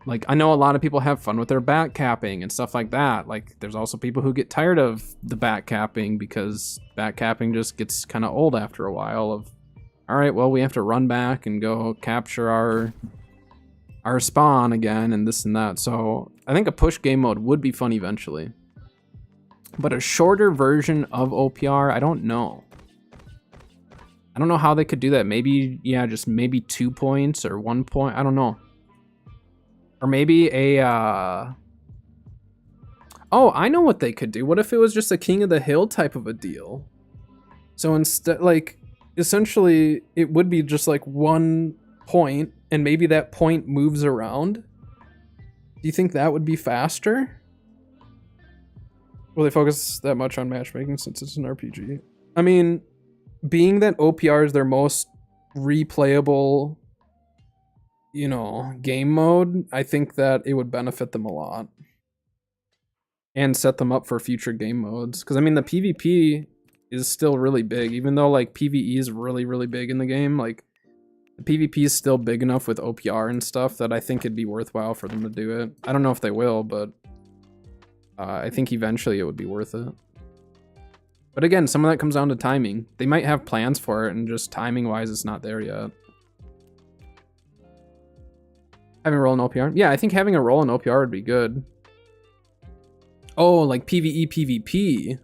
Like I know a lot of people have fun with their back capping and stuff like that. Like there's also people who get tired of the back capping because back capping just gets kind of old after a while of, all right, well, we have to run back and go capture our spawn again and this and that. So I think a push game mode would be fun eventually. But a shorter version of OPR, I don't know. I don't know how they could do that. Maybe, yeah, just maybe 2 points or 1 point. I don't know. Or maybe a, oh, I know what they could do. What if it was just a King of the Hill type of a deal? So instead, like, essentially, it would be just like 1 point, and maybe that point moves around. Do you think that would be faster? Will they focus that much on matchmaking since it's an RPG? I mean, being that OPR is their most replayable, you know, game mode, I think that it would benefit them a lot. And set them up for future game modes. Because, I mean, the PvP is still really big. Even though, like, PvE is really big in the game, like, the PvP is still big enough with OPR and stuff that I think it'd be worthwhile for them to do it. I don't know if they will, but I think eventually it would be worth it. But again, some of that comes down to timing. They might have plans for it, and just timing-wise, it's not there yet. Having a role in OPR? Yeah, I think having a role in OPR would be good. Oh, like PvE, PvP.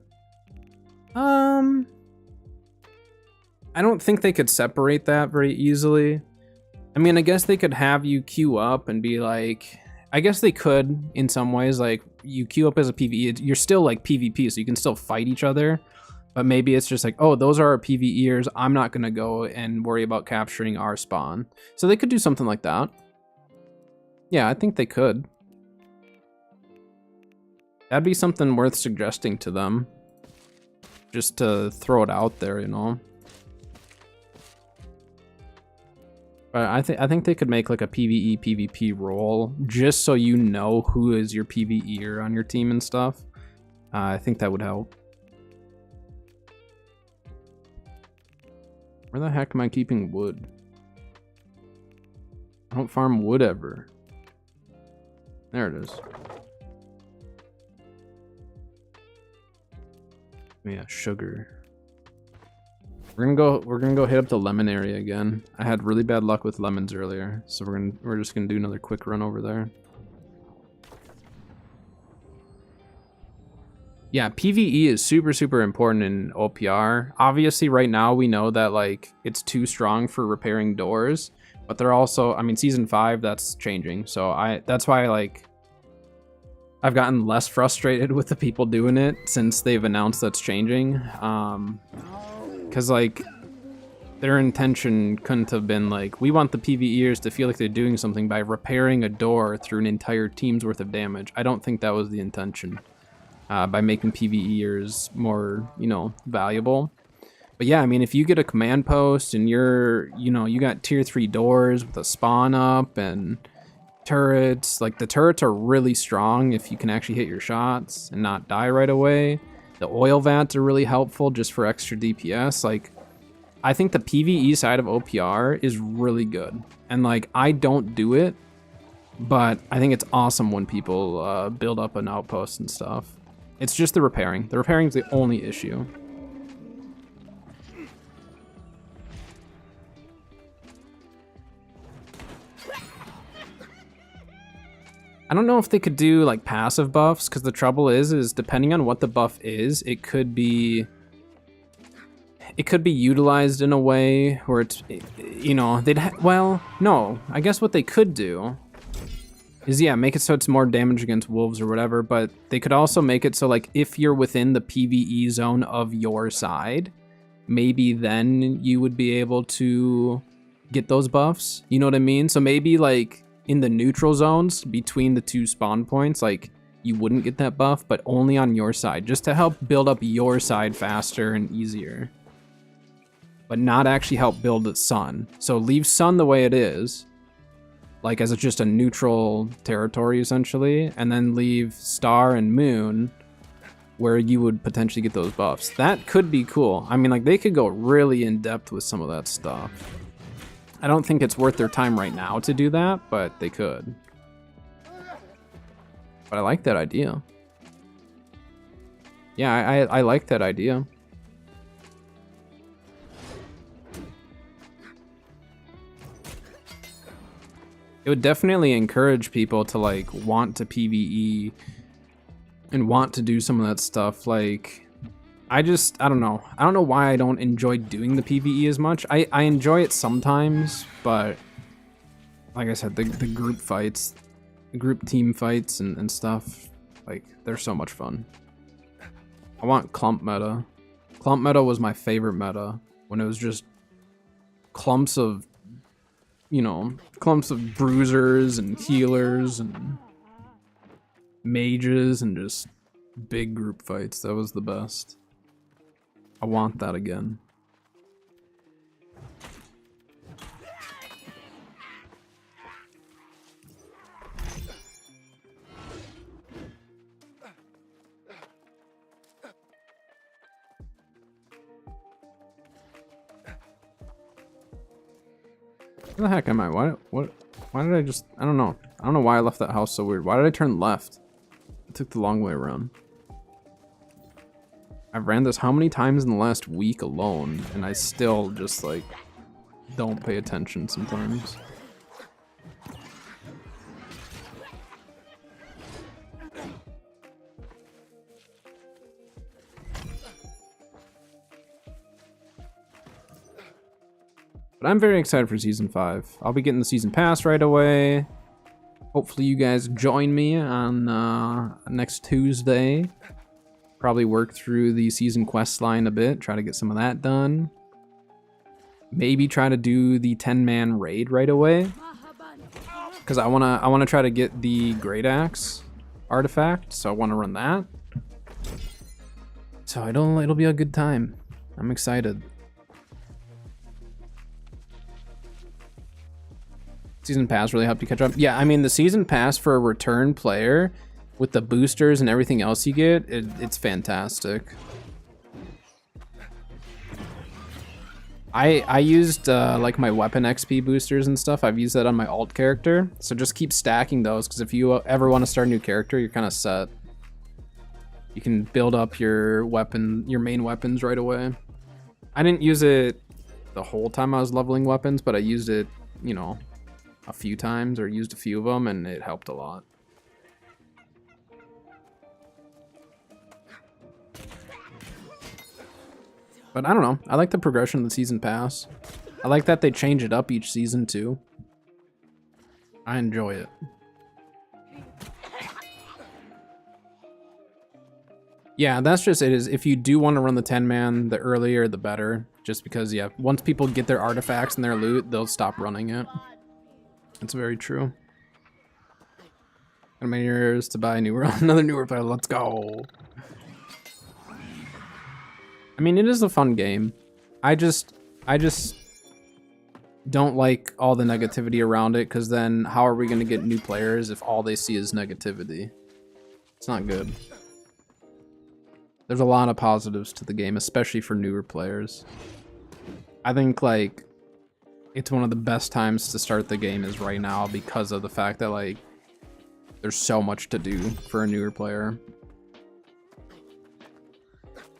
I don't think they could separate that very easily. I mean, I guess they could have you queue up and be like, I guess they could in some ways, like you queue up as a PvE, you're still like PvP, so you can still fight each other. But maybe it's just like, oh, those are our PvEers. I'm not gonna go and worry about capturing our spawn. So they could do something like that. Yeah, I think they could. That'd be something worth suggesting to them. Just to throw it out there, you know. But I think they could make like a PvE PvP role just so you know who is your PvEer on your team and stuff. I think that would help. Where the heck am I keeping wood? I don't farm wood ever. There it is. Yeah, sugar. We're gonna go hit up the lemon area again. I had really bad luck with lemons earlier, so we're just gonna do another quick run over there. Yeah, PvE is super important in OPR. Obviously, right now we know that like it's too strong for repairing doors, but they're also, I mean, season 5 that's changing. So that's why like I've gotten less frustrated with the people doing it since they've announced that's changing. Because, like, their intention couldn't have been, like, we want the PvEers to feel like they're doing something by repairing a door through an entire team's worth of damage. I don't think that was the intention. By making PvEers more, you know, valuable. But yeah, I mean, if you get a command post and you're, you know, you got tier 3 doors with a spawn up and turrets, like, the turrets are really strong if you can actually hit your shots and not die right away. The oil vats are really helpful just for extra DPS. Like, I think the PvE side of OPR is really good. And, like, I don't do it, but I think it's awesome when people build up an outpost and stuff. It's just the repairing. The repairing is the only issue. I don't know if they could do like passive buffs, because the trouble is depending on what the buff is, it could be utilized in a way where it's, you know, well, no, I guess what they could do is, yeah, make it so it's more damage against wolves or whatever, but they could also make it so like if you're within the PvE zone of your side, maybe then you would be able to get those buffs, you know what I mean? So maybe like in the neutral zones between the 2 spawn points, like you wouldn't get that buff, but only on your side, just to help build up your side faster and easier. but not actually help build Sun. So leave Sun the way it is, like as just a neutral territory essentially, and then leave Star and Moon where you would potentially get those buffs. That could be cool. I mean, like, they could go really in depth with some of that stuff. I don't think it's worth their time right now to do that, but they could. But I like that idea. Yeah, I like that idea. It would definitely encourage people to, like, want to PvE and want to do some of that stuff. Like, I don't know. I don't know why I don't enjoy doing the PvE as much. I enjoy it sometimes, but like I said, the group fights, the group team fights and stuff, like, they're so much fun. I want clump meta. Clump meta was my favorite meta, when it was just clumps of, you know, clumps of bruisers and healers and mages and just big group fights. That was the best. I want that again. Where the heck am I? Why did I just, I don't know why I left that house so weird. Why did I turn left? I took the long way around. I've ran this how many times in the last week alone, and I still just, like, don't pay attention sometimes. But I'm very excited for Season 5. I'll be getting the Season Pass right away. Hopefully you guys join me on next Tuesday. Probably work through the season quest line a bit, try to get some of that done. Maybe try to do the 10-man raid right away, because I wanna try to get the Great Axe artifact, so I want to run that. So it'll be a good time. I'm excited. Season Pass really helped you catch up. Yeah, I mean, the Season Pass for a return player with the boosters and everything else you get, it's fantastic. I used like my weapon XP boosters and stuff. I've used that on my alt character, so just keep stacking those, because if you ever want to start a new character, you're kind of set. You can build up your main weapons right away. I didn't use it the whole time I was leveling weapons, but I used it, you know, a few times, or used a few of them, and it helped a lot. But I don't know. I like the progression of the Season Pass. I like that they change it up each season too. I enjoy it. Yeah, that's just it. Is if you do want to run the 10-man, the earlier the better. Just because, yeah, once people get their artifacts and their loot, they'll stop running it. It's very true. How many years to buy a new another newer player? Let's go. I mean, it is a fun game. I just don't like all the negativity around it, because then how are we going to get new players if all they see is negativity? It's not good. There's a lot of positives to the game, especially for newer players. I think, like, it's one of the best times to start the game is right now, because of the fact that, like, there's so much to do for a newer player.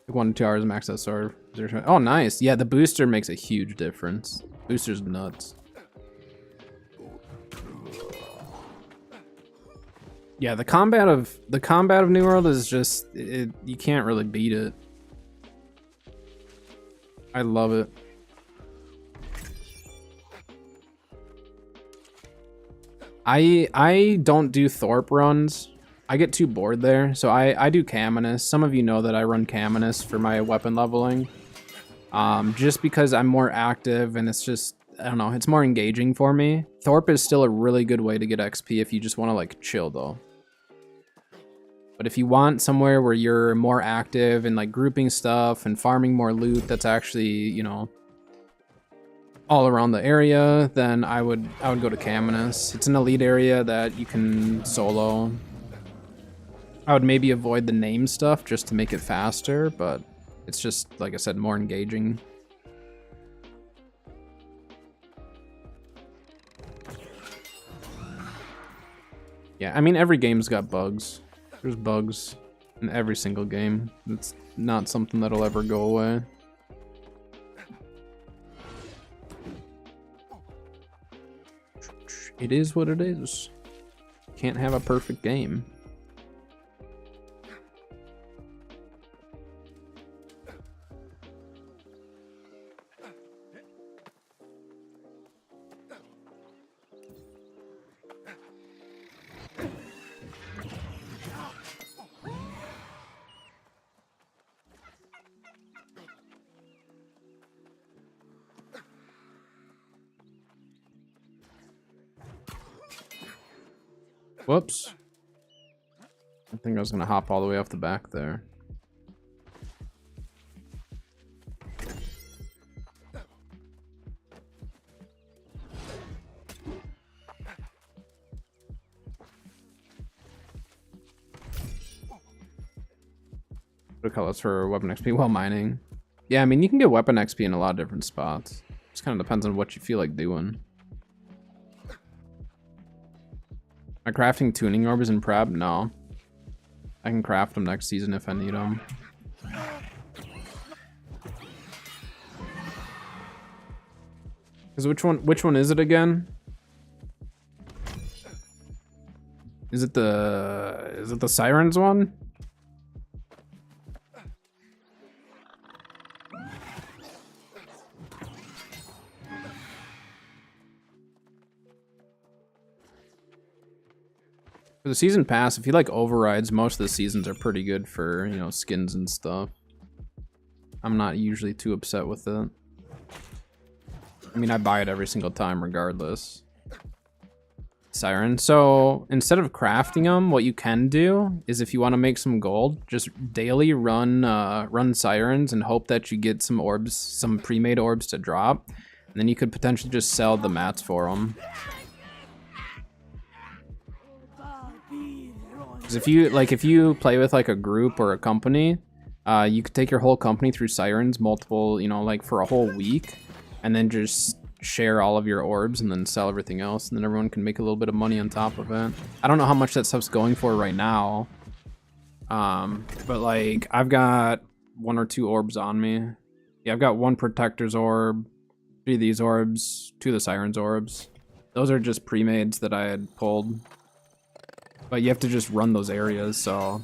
1 to 2 hours max SR. Oh, nice. Yeah, the booster makes a huge difference. Booster's nuts. Yeah, the combat of New World is just you can't really beat it. I love it. I don't do Thorpe runs. I get too bored there, so I do Caminus. Some of you know that I run Caminus for my weapon leveling. Just because I'm more active, and it's just, I don't know, it's more engaging for me. Thorpe is still a really good way to get XP if you just want to, like, chill though. But if you want somewhere where you're more active and, like, grouping stuff and farming more loot that's actually, you know, all around the area, then I would go to Caminus. It's an elite area that you can solo. I would maybe avoid the name stuff just to make it faster, but it's just, like I said, more engaging. Yeah, I mean, every game's got bugs. There's bugs in every single game. It's not something that'll ever go away. It is what it is. Can't have a perfect game. Whoops. I think I was gonna hop all the way off the back there. What do you call this for weapon XP while mining? Yeah, I mean, you can get weapon XP in a lot of different spots. Just kind of depends on what you feel like doing. Am I crafting tuning orbs in prep? No. I can craft them next season if I need them. Cause which one is it again? Is it the Sirens one? For the season pass, if you like overrides, most of the seasons are pretty good for, you know, skins and stuff. I'm not usually too upset with it. I mean, I buy it every single time regardless. Siren. So instead of crafting them, what you can do is if you want to make some gold, just daily run Sirens and hope that you get some orbs, some pre-made orbs to drop. And then you could potentially just sell the mats for them. If you play with like a group or a company, you could take your whole company through Sirens multiple, you know, like for a whole week, and then just share all of your orbs and then sell everything else, and then everyone can make a little bit of money on top of it. I don't know how much that stuff's going for right now, but like I've got 1 or 2 orbs on me. Yeah, I've got 1 Protector's orb, 3 of these orbs, 2 of the Sirens orbs. Those are just pre-mades that I had pulled. But you have to just run those areas, so...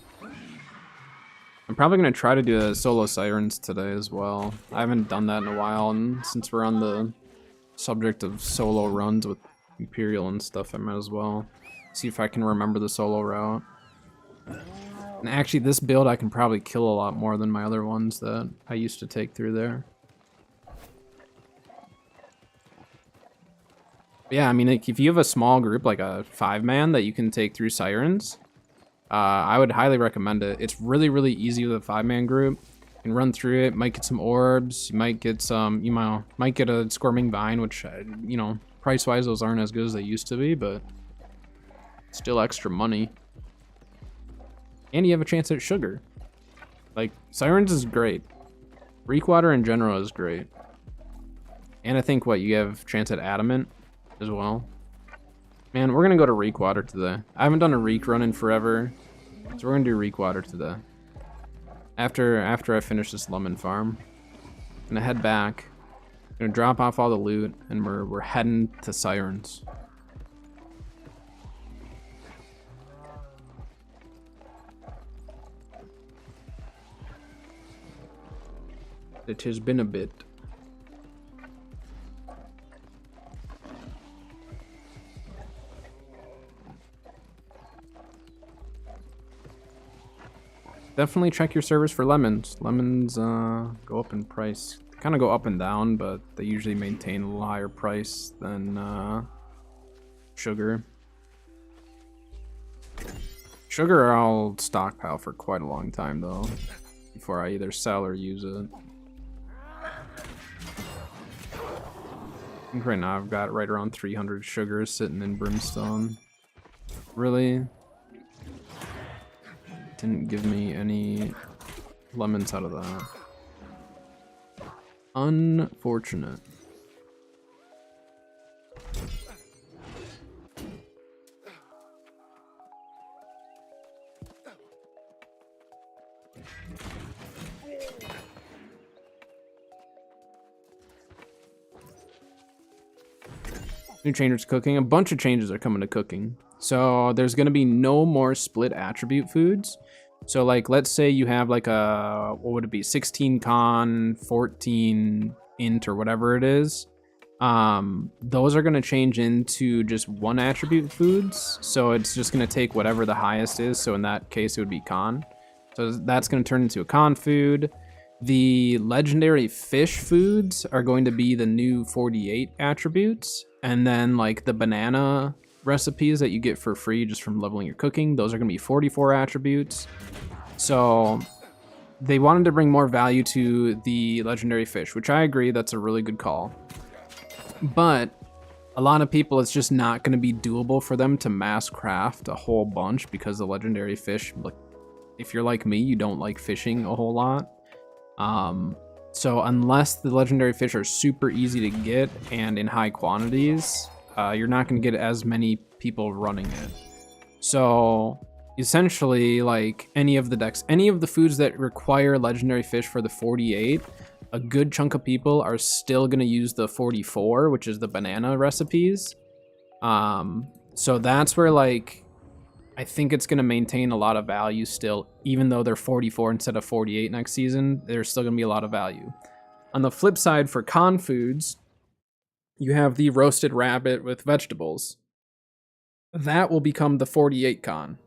I'm probably going to try to do a solo Sirens today as well. I haven't done that in a while, and since we're on the subject of solo runs with Imperial and stuff, I might as well see if I can remember the solo route. And actually, this build I can probably kill a lot more than my other ones that I used to take through there. Yeah, I mean, like, if you have a small group, like a 5-man that you can take through Sirens, I would highly recommend it. It's really, really easy with a 5-man group. You can run through it, might get some orbs, you might get some, you might get a Squirming Vine, which, you know, price-wise, those aren't as good as they used to be, but still extra money. And you have a chance at sugar. Like, Sirens is great. Reekwater in general is great. And I think, you have a chance at Adamant as well. Man, we're gonna go to Reekwater today. I haven't done a Reek run in forever, so we're gonna do Reekwater today. After I finish this lemon farm, I'm gonna head back, gonna drop off all the loot, and we're heading to Sirens. It has been a bit. Definitely check your servers for lemons. Lemons go up in price. They kind of go up and down, but they usually maintain a little higher price than sugar. Sugar I'll stockpile for quite a long time though, before I either sell or use it. I think right now I've got right around 300 sugar sitting in Brimstone. Really? Didn't give me any lemons out of that. Unfortunate. New changes to cooking. A bunch of changes are coming to cooking. So there's going to be no more split attribute foods. So like, let's say you have like a, what would it be? 16 con, 14 int or whatever it is. Those are going to change into just one attribute foods. So it's just going to take whatever the highest is. So in that case, it would be con. So that's going to turn into a con food. The legendary fish foods are going to be the new 48 attributes. And then like the banana recipes that you get for free just from leveling your cooking, those are going to be 44 attributes. So they wanted to bring more value to the legendary fish, which I agree, that's a really good call. But a lot of people, it's just not going to be doable for them to mass craft a whole bunch because the legendary fish, like, if you're like me, you don't like fishing a whole lot. So unless the legendary fish are super easy to get and in high quantities, you're not going to get as many people running it. So essentially, like any of the foods that require legendary fish for the 48, a good chunk of people are still going to use the 44, which is the banana recipes. So that's where, like, I think it's going to maintain a lot of value still, even though they're 44 instead of 48 next season. There's still going to be a lot of value. On the flip side, for con foods, you have the roasted rabbit with vegetables. That will become the 48 con.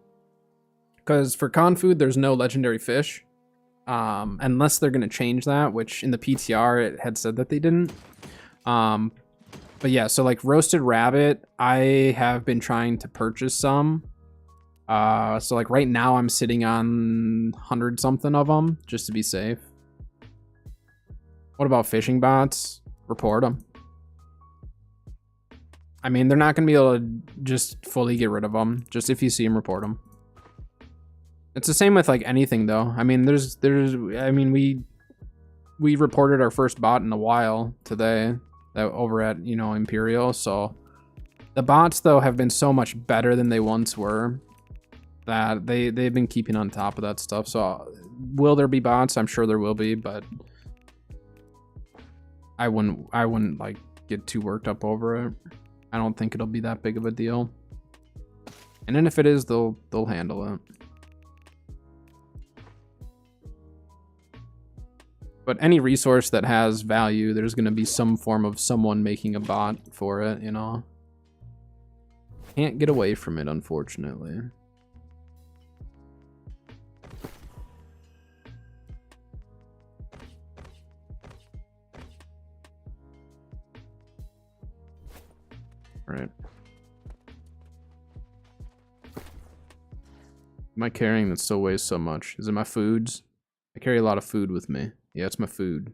Because for con food, there's no legendary fish. Unless they're going to change that, which in the PTR it had said that they didn't. But yeah, so like roasted rabbit, I have been trying to purchase some. So like right now I'm sitting on 100 something of them just to be safe. What about fishing bots? Report them. I mean, they're not going to be able to just fully get rid of them. Just if you see them, report them. It's the same with like anything though. I mean, we reported our first bot in a while today that over at, Imperial. So the bots though have been so much better than they once were that they've been keeping on top of that stuff. So will there be bots? I'm sure there will be, but I wouldn't like get too worked up over it. I don't think it'll be that big of a deal. And then if it is, they'll handle it. But any resource that has value, there's going to be some form of someone making a bot for it, Can't get away from it, unfortunately. Right. Am I carrying that still weighs so much? Is it my foods? I carry a lot of food with me. Yeah, it's my food.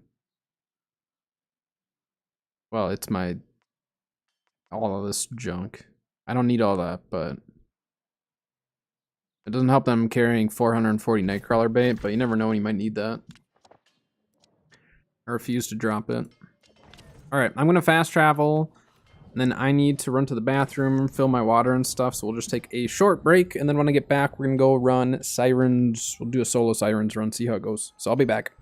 Well, it's all of this junk. I don't need all that, but it doesn't help that I'm carrying 440 Nightcrawler bait, but you never know when you might need that. I refuse to drop it. Alright, I'm gonna fast travel. And then I need to run to the bathroom, fill my water and stuff, so we'll just take a short break, and then when I get back, we're gonna go run Sirens. We'll do a solo Sirens run, see how it goes. So I'll be back.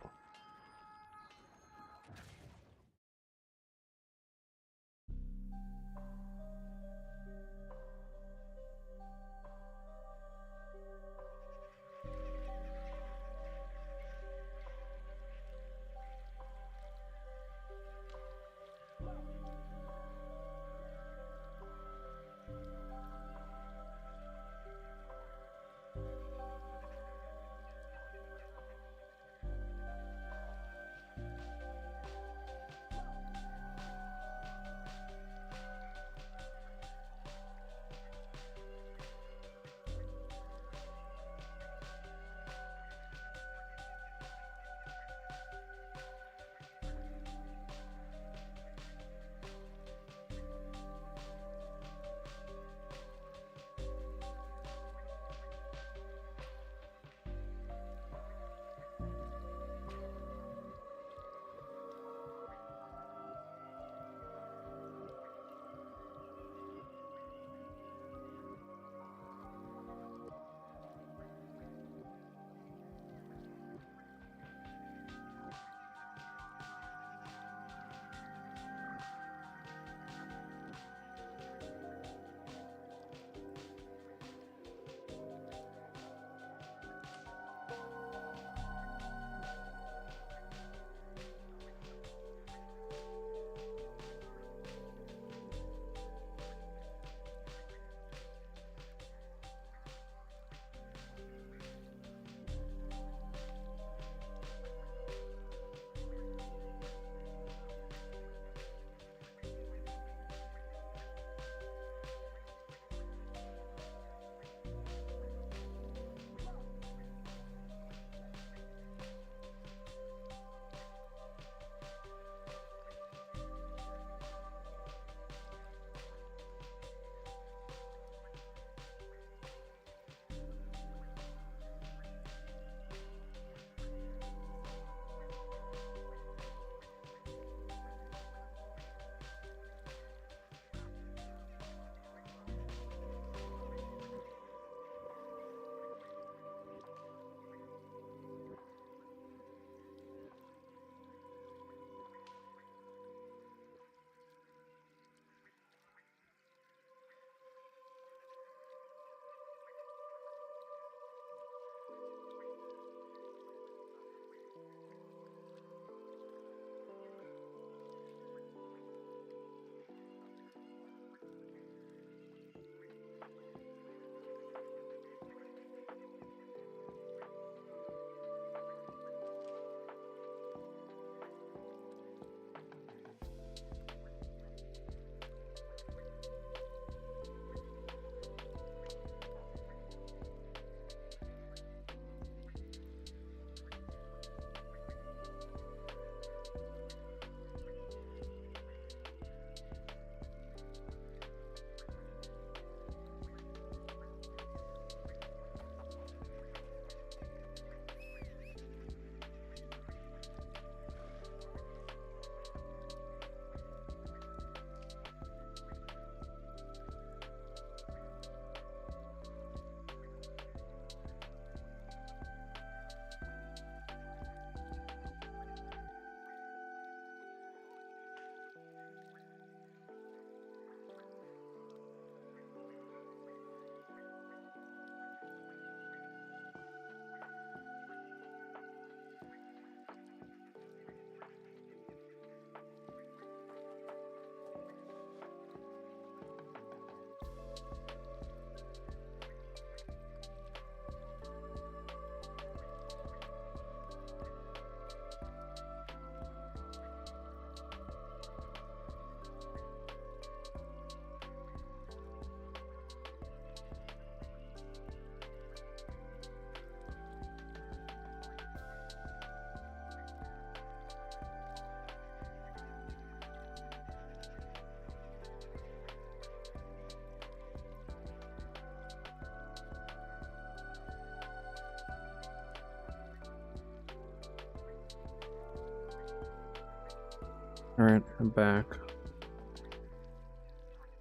Alright, I'm back.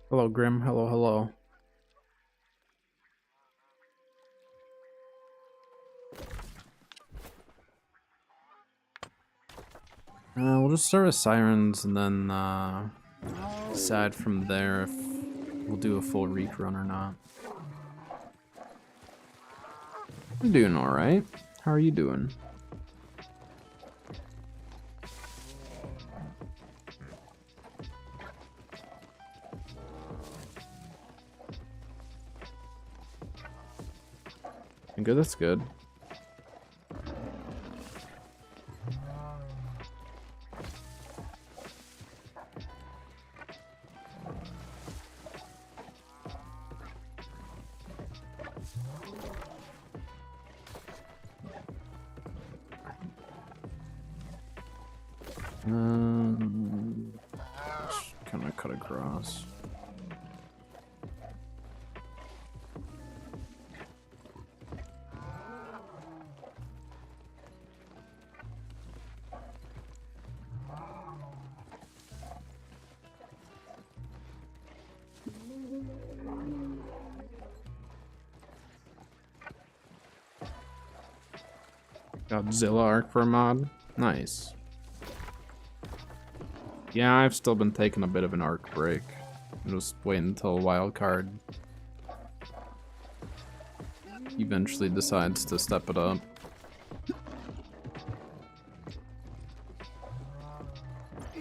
Hello, Grim. Hello, hello. We'll just start with Sirens and then decide from there if we'll do a full Reek run or not. I'm doing alright. How are you doing? Good, that's good. Just kind of cut across. Godzilla arc for a mod. Nice. Yeah, I've still been taking a bit of an arc break. Just waiting until Wildcard eventually decides to step it up.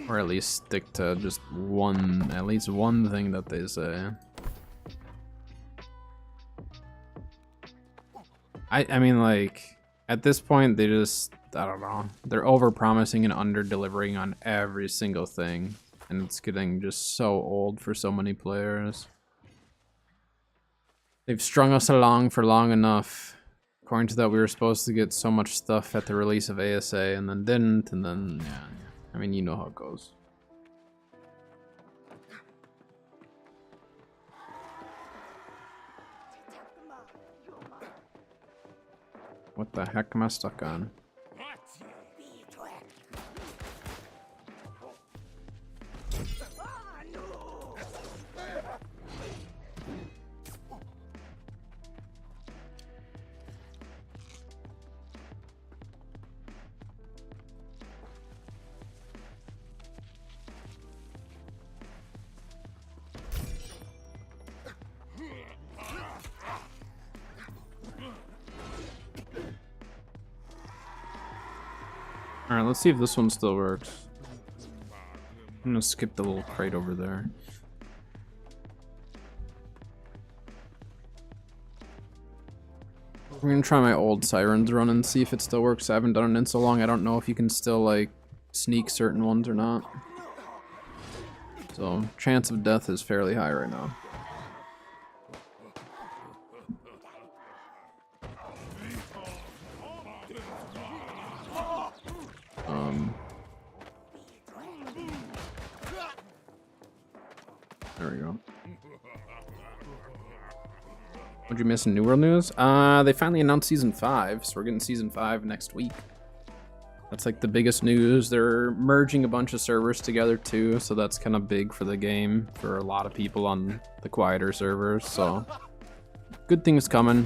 Or at least stick to just at least one thing that they say. I mean, like, at this point, they just, I don't know. They're over-promising and under-delivering on every single thing. And it's getting just so old for so many players. They've strung us along for long enough. According to that, we were supposed to get so much stuff at the release of ASA, and then didn't, and then, yeah. I mean, you know how it goes. What the heck am I stuck on? Alright, let's see if this one still works. I'm gonna skip the little crate over there. I'm gonna try my old Sirens run and see if it still works. I haven't done it in so long, I don't know if you can still, like, sneak certain ones or not. So, chance of death is fairly high right now. There we go. What'd you miss in New World news? They finally announced Season 5, so we're getting Season 5 next week. That's like the biggest news. They're merging a bunch of servers together too, so that's kind of big for the game for a lot of people on the quieter servers, so good things coming.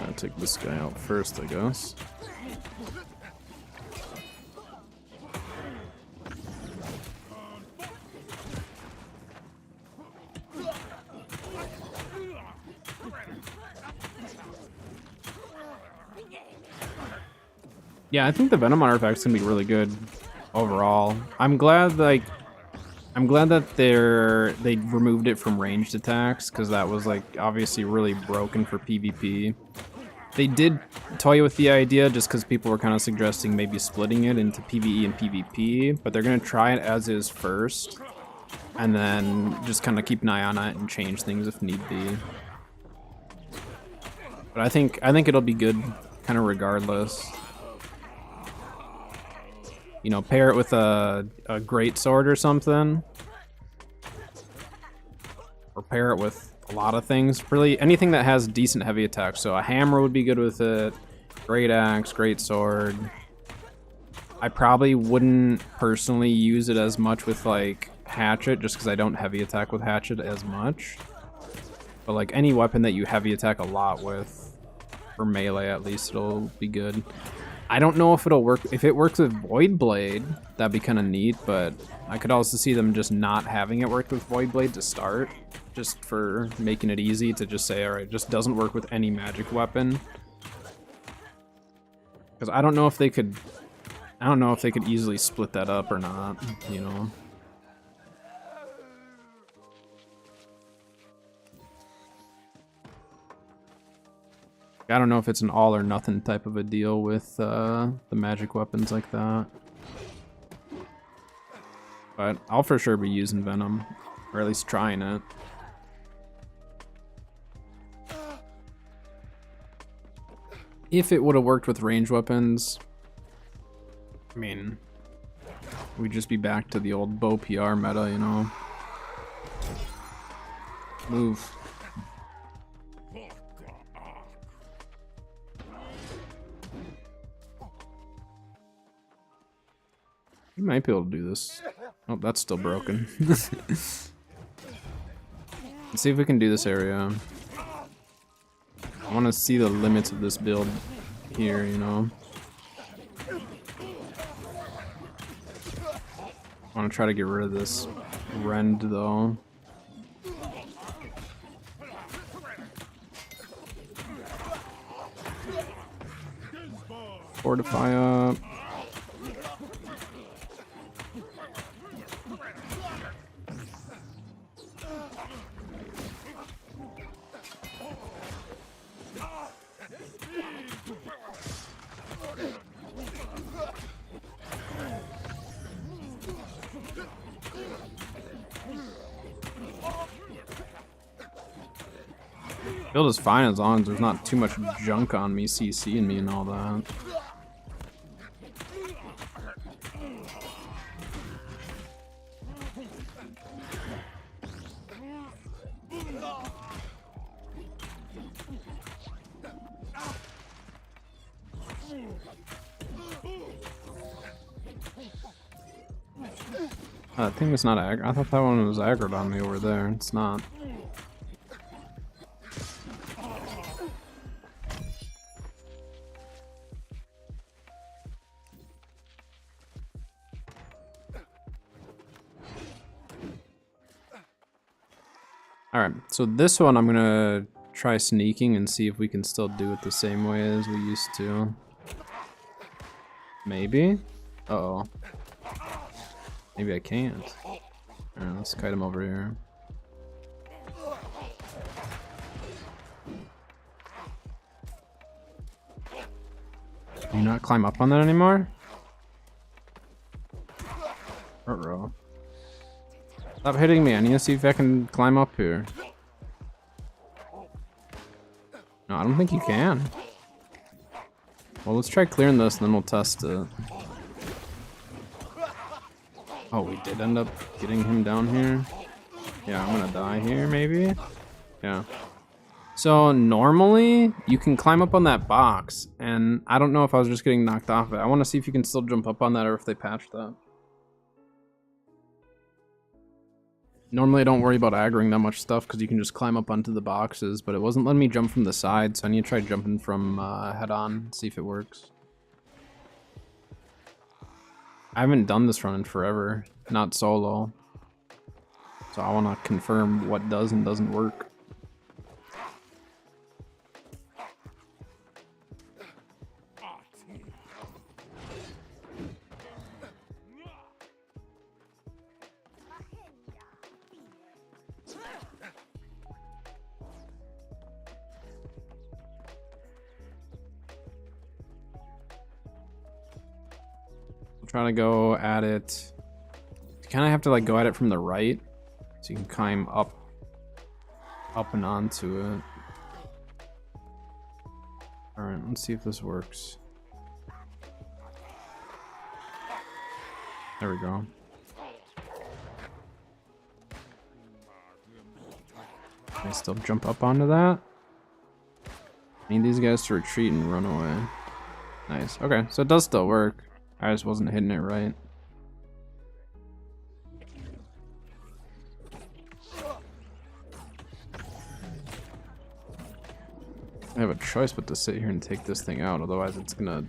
I'll take this guy out first, I guess. Yeah, I think the Venom artifact's gonna be really good overall. I'm glad that they removed it from ranged attacks, because that was like obviously really broken for PvP. They did toy with the idea just because people were kind of suggesting maybe splitting it into PvE and PvP, but they're gonna try it as is first, and then just kind of keep an eye on it and change things if need be. But I think it'll be good, kind kind of regardless. You know, pair it with a great sword or something. Or pair it with a lot of things. Really, anything that has decent heavy attack. So a hammer would be good with it. Great axe, great sword. I probably wouldn't personally use it as much with like hatchet, just because I don't heavy attack with hatchet as much. But like any weapon that you heavy attack a lot with, for melee at least, it'll be good. I don't know if it'll work. If it works with Void Blade, that'd be kind of neat, but I could also see them just not having it work with Void Blade to start, just for making it easy to just say, all right, it just doesn't work with any magic weapon. Because I don't know if they could easily split that up or not, you know. I don't know if it's an all or nothing type of a deal with the magic weapons like that. But I'll for sure be using Venom, or at least trying it. If it would have worked with range weapons, I mean, we'd just be back to the old bow PR meta, you know. Move. You might be able to do this. Oh, that's still broken. Let's see if we can do this area. I want to see the limits of this build here, you know. I want to try to get rid of this rend, though. Fortify up. Build is fine as long as there's not too much junk on me, CCing me and all that. That thing was not aggro. I thought that one was aggroed on me over there. It's not. Alright, so this one I'm gonna try sneaking and see if we can still do it the same way as we used to. Maybe? Uh-oh. Maybe I can't. Alright, let's kite him over here. Can you not climb up on that anymore? Uh-oh. Stop hitting me, I need to see if I can climb up here. No, I don't think you can. Well, let's try clearing this and then we'll test it. Oh, we did end up getting him down here. Yeah, I'm gonna die here, maybe? Yeah. So, normally, you can climb up on that box, and I don't know if I was just getting knocked off it. I want to see if you can still jump up on that or if they patched that. Normally I don't worry about aggroing that much stuff because you can just climb up onto the boxes, but it wasn't letting me jump from the side, so I need to try jumping from head on, see if it works. I haven't done this run in forever, not solo. So I want to confirm what does and doesn't work. Trying to go at it. You kind of have to like go at it from the right, so you can climb up and onto it. Alright, let's see if this works. There we go. Can I still jump up onto that? I need these guys to retreat and run away. Nice. Okay, so it does still work. I just wasn't hitting it right. I have a choice but to sit here and take this thing out, otherwise it's gonna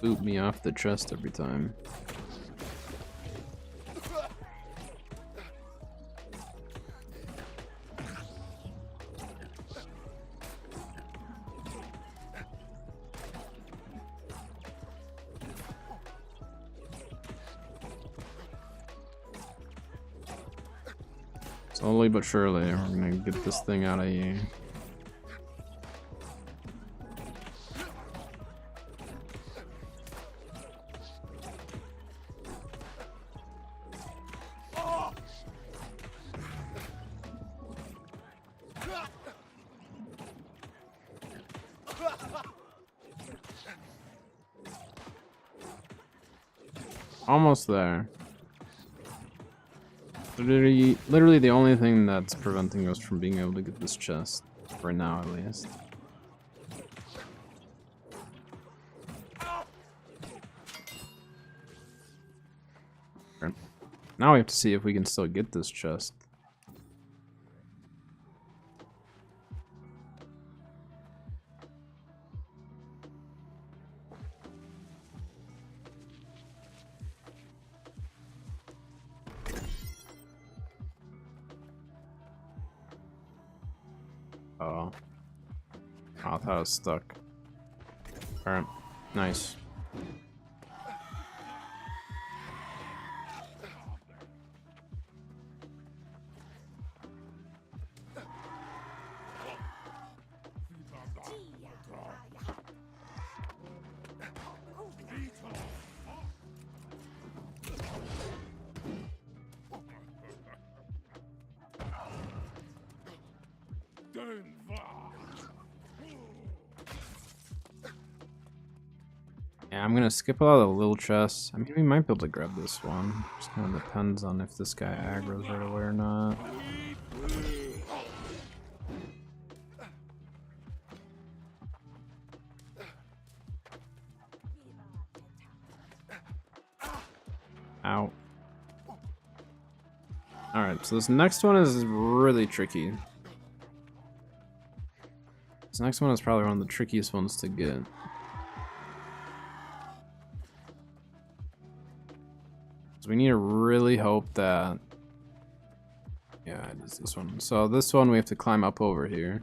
boot me off the chest every time. Slowly but surely, we're gonna get this thing out of here. Almost there. Literally the only thing that's preventing us from being able to get this chest, for now at least. Now we have to see if we can still get this chest. Oh. I thought I was stuck. Alright. Nice. Yeah, I'm gonna skip a lot of the little chests. I mean, we might be able to grab this one. Just kind of depends on if this guy aggro's right away or not. Ow. Alright, so this next one is really tricky. This next one is probably one of the trickiest ones to get. So we need to really hope that... Yeah, it is this one. So this one we have to climb up over here.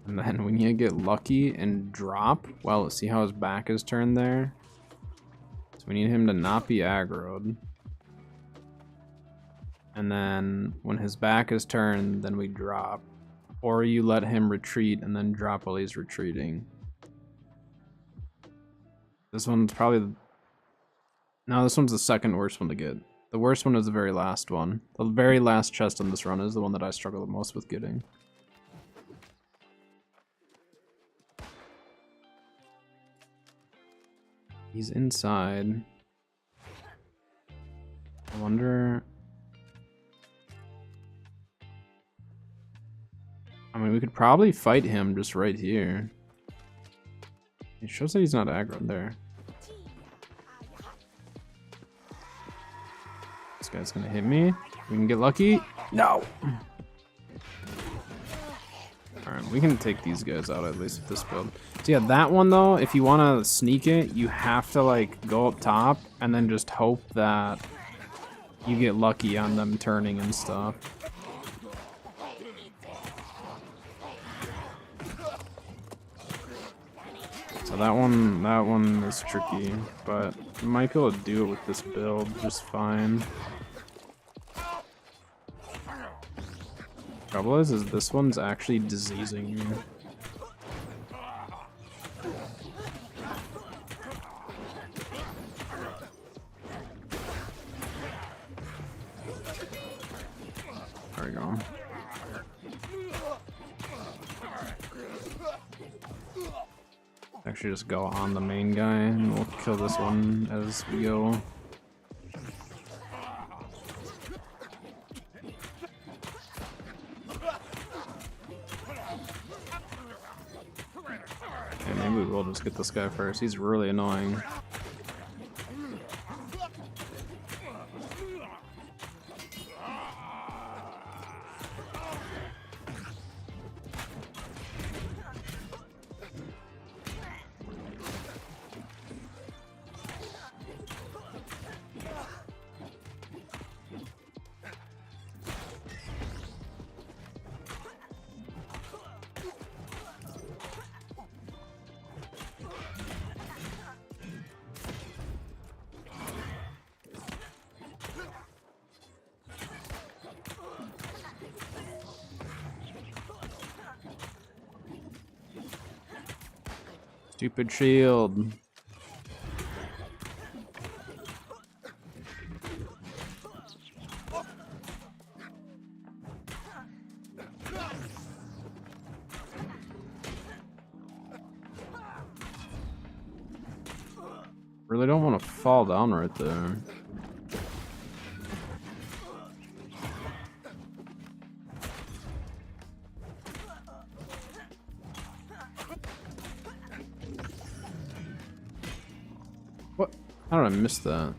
And then we need to get lucky and drop. Well, see how his back is turned there? So we need him to not be aggroed. And then when his back is turned, then we drop. Or you let him retreat and then drop while he's retreating. This one's probably... No, this one's the second worst one to get. The worst one is the very last one. The very last chest on this run is the one that I struggle the most with getting. He's inside. I wonder... I mean, we could probably fight him just right here. It shows that he's not aggroed there. This guy's gonna hit me. We can get lucky. No! Alright, we can take these guys out at least with this build. So yeah, that one though, if you want to sneak it, you have to like go up top and then just hope that you get lucky on them turning and stuff. So that one is tricky, but you might be able to do it with this build just fine. Trouble is this one's actually diseasing me. There we go. Actually, just go on the main guy, and we'll kill this one as we go. Okay, maybe we'll just get this guy first. He's really annoying. Stupid shield. Really don't want to fall down right there. What? How did I miss that?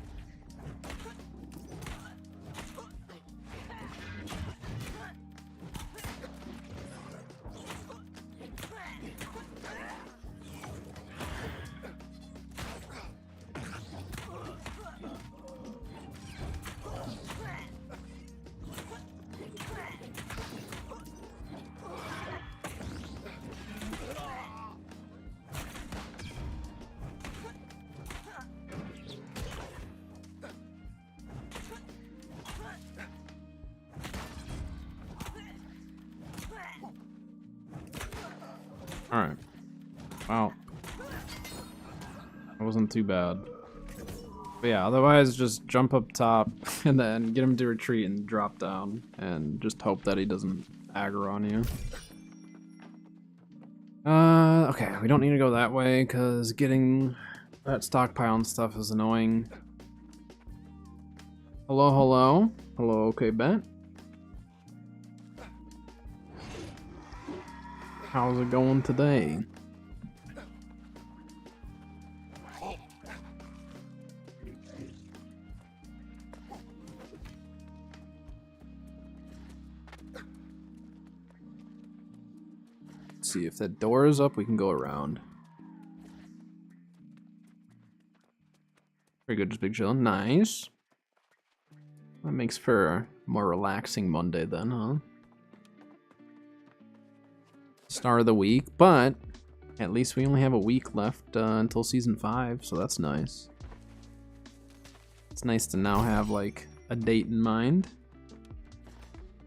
Alright. Well. That wasn't too bad. But yeah, otherwise just jump up top and then get him to retreat and drop down. And just hope that he doesn't aggro on you. Okay, we don't need to go that way because getting that stockpile and stuff is annoying. Hello, hello. Hello, okay, bet. How's it going today? Let's see if that door is up, we can go around. Very good, just big chill. Nice. That makes for a more relaxing Monday then, huh? Star of the week, but at least we only have a week left until season 5, so that's nice. It's nice to now have like a date in mind.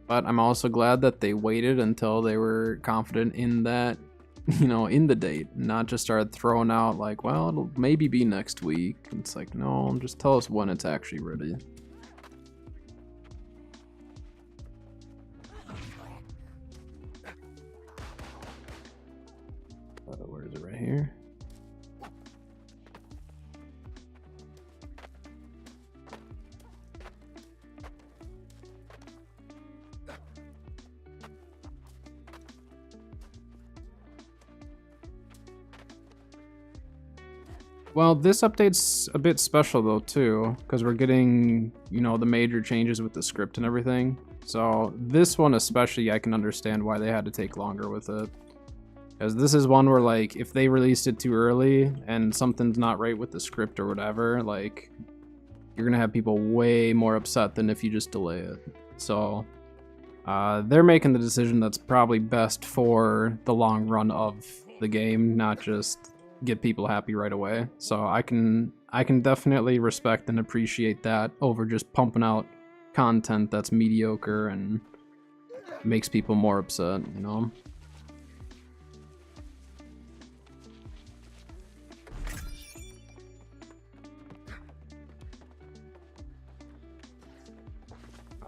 But I'm also glad that they waited until they were confident in that, you know, in the date, not just started throwing out like, well, it'll maybe be next week. It's like, no, just tell us when it's actually ready. Where is it? Right here? Well, this update's a bit special though too, because we're getting, you know, the major changes with the script and everything. So this one especially, I can understand why they had to take longer with it. Because this is one where, like, if they released it too early and something's not right with the script or whatever, like, you're gonna have people way more upset than if you just delay it. So, they're making the decision that's probably best for the long run of the game, not just get people happy right away. So I can definitely respect and appreciate that over just pumping out content that's mediocre and makes people more upset, you know?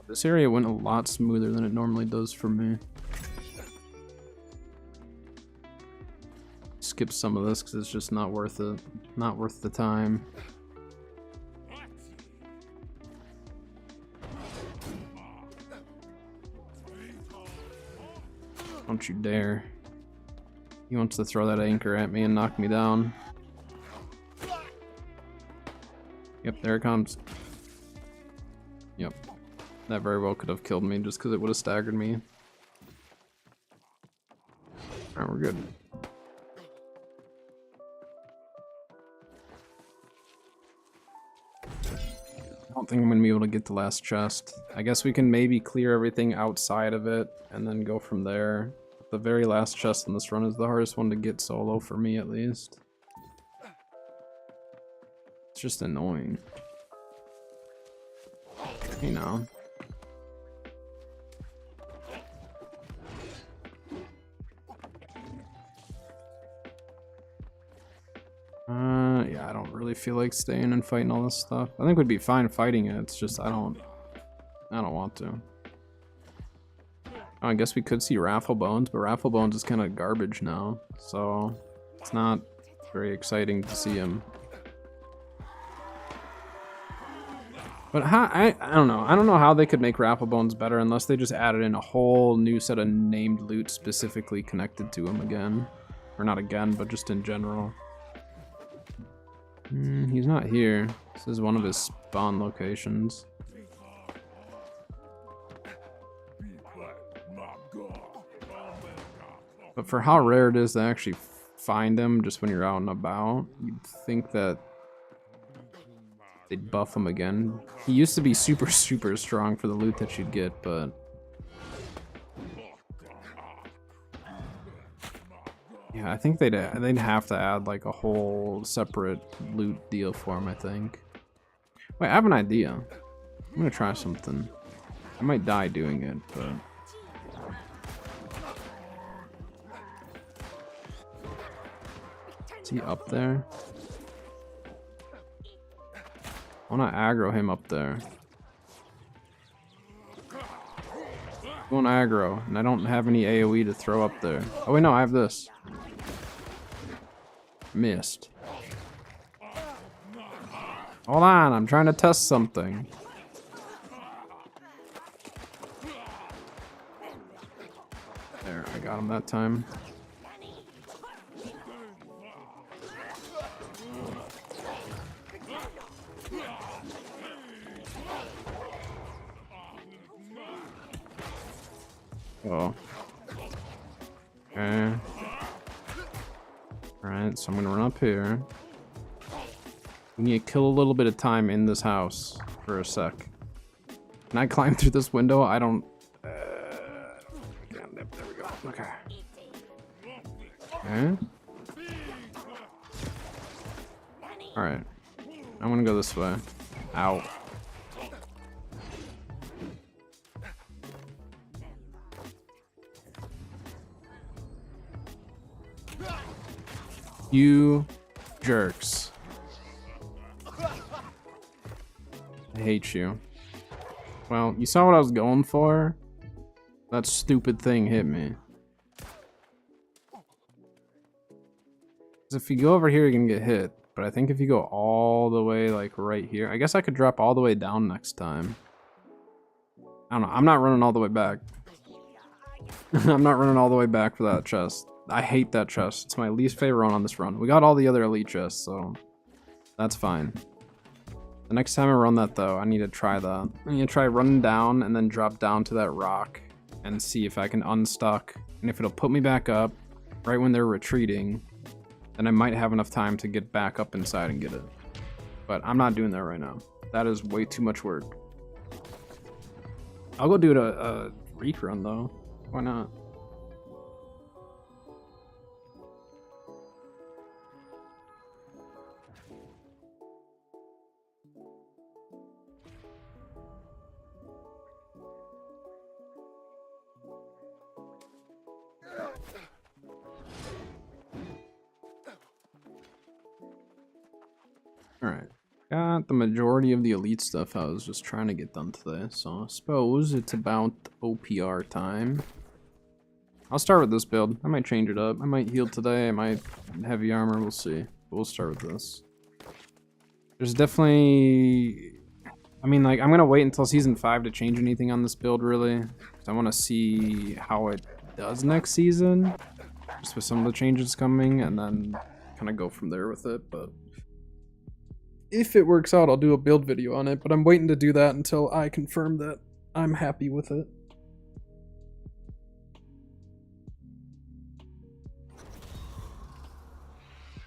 This area went a lot smoother than it normally does for me. skip some of this because it's just not worth it. Not worth the time. Don't you dare. He wants to throw that anchor at me and knock me down. Yep, there it comes. Yep. That very well could have killed me just because it would have staggered me. Alright, we're good. I don't think I'm gonna be able to get the last chest. I guess we can maybe clear everything outside of it and then go from there. The very last chest in this run is the hardest one to get solo, for me at least. It's just annoying. You know. Yeah, I don't really feel like staying and fighting all this stuff. I think we'd be fine fighting it, it's just I don't want to. Oh, I guess we could see Raffle Bones, but Raffle Bones is kind of garbage now, so it's not very exciting to see him. But how, I don't know. I don't know how they could make Raffle Bones better unless they just added in a whole new set of named loot specifically connected to him again. Or not again, but just in general. He's not here. This is one of his spawn locations. But for how rare it is to actually find him just when you're out and about, you'd think that they'd buff him again. He used to be super strong for the loot that you'd get, but yeah, I think they'd have to add like a whole separate loot deal for him, I think. Wait, I have an idea. I'm gonna try something. I might die doing it, but is he up there? I wanna aggro him up there. Going aggro, and I don't have any AoE to throw up there. Oh wait, no, I have this. Missed. Hold on, I'm trying to test something. There, I got him that time. Oh. Okay. Alright, so I'm gonna run up here. We need to kill a little bit of time in this house for a sec. Can I climb through this window? I don't... there we go. Okay. Okay. Alright. I'm gonna go this way. Ow. You jerks. I hate you. Well, you saw what I was going for? That stupid thing hit me. 'Cause if you go over here, you're gonna get hit. But I think if you go all the way, like, right here... I guess I could drop all the way down next time. I don't know. I'm not running all the way back. I'm not running all the way back for that chest. I hate that chest. It's my least favorite one on this run. We got all the other elite chests, so that's fine. The next time I run that, though, I need to try that. I need to try running down and then drop down to that rock and see if I can unstuck. And if it'll put me back up right when they're retreating, then I might have enough time to get back up inside and get it. But I'm not doing that right now. That is way too much work. I'll go do a rerun, though. Why not? Alright, got the majority of the elite stuff I was just trying to get done today, so I suppose it's about OPR time. I'll start with this build. I might change it up. I might heal today. I might heavy armor. We'll see. But we'll start with this. There's definitely... I mean, like, I'm going to wait until Season 5 to change anything on this build, really. Because I want to see how it does next season. Just with some of the changes coming. And then kind of go from there with it. But if it works out, I'll do a build video on it. But I'm waiting to do that until I confirm that I'm happy with it.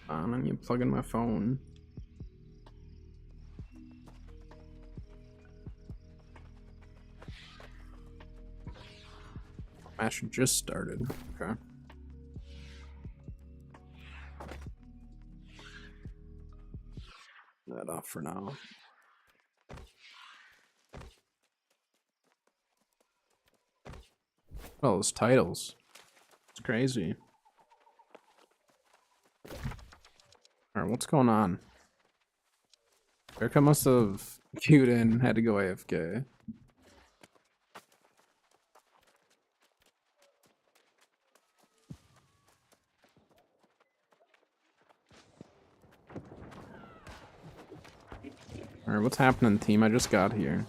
I need to plug in my phone. Match just started. Okay. That off for now. Oh, those titles. It's crazy. Alright, what's going on? Bearcut must have queued in, had to go AFK. Alright, what's happening, team? I just got here.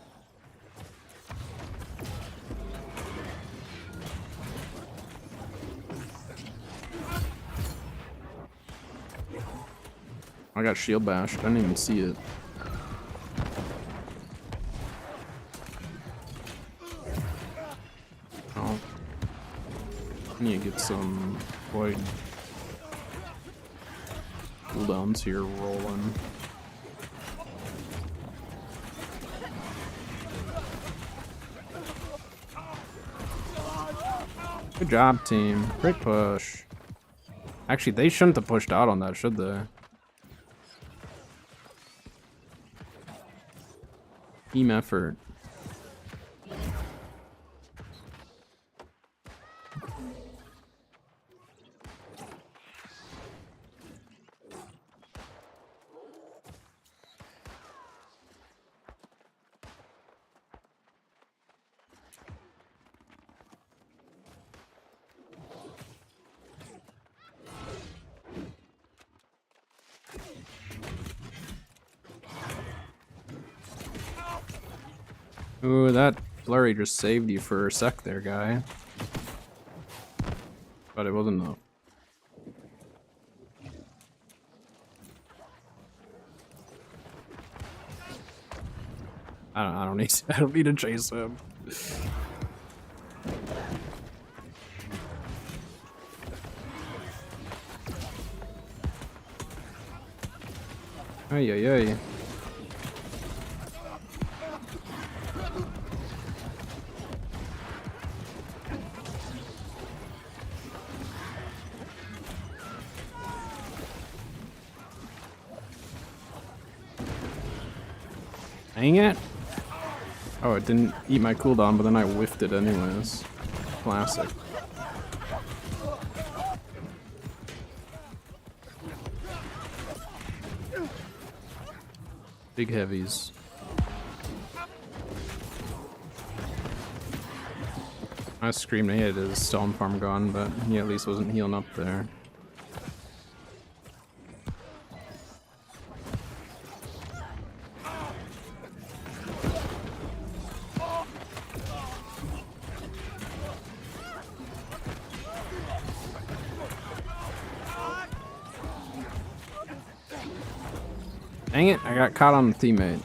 I got shield bashed. I didn't even see it. Oh. I need to get some void cooldowns here rolling. Good job, team. Great push. Actually, they shouldn't have pushed out on that, should they? Team effort. Ooh, that flurry just saved you for a sec there, guy. But it wasn't enough. I don't need to chase him. Ay ay ay. Dang it. Oh, it didn't eat my cooldown, but then I whiffed it anyways. Classic. Big heavies. I screamed he had his stone farm gone, but he at least wasn't healing up there. Dang it, I got caught on the teammate.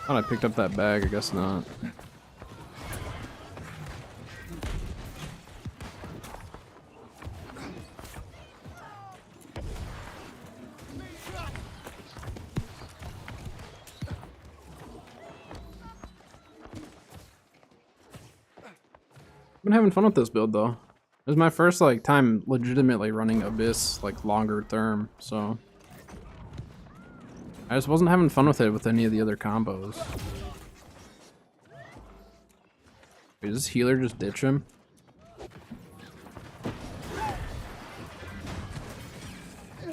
Thought I picked up that bag, I guess not. been having fun with this build though. It was my first like time legitimately running Abyss like longer term, so I just wasn't having fun with it with any of the other combos. Wait, does this healer just ditch him?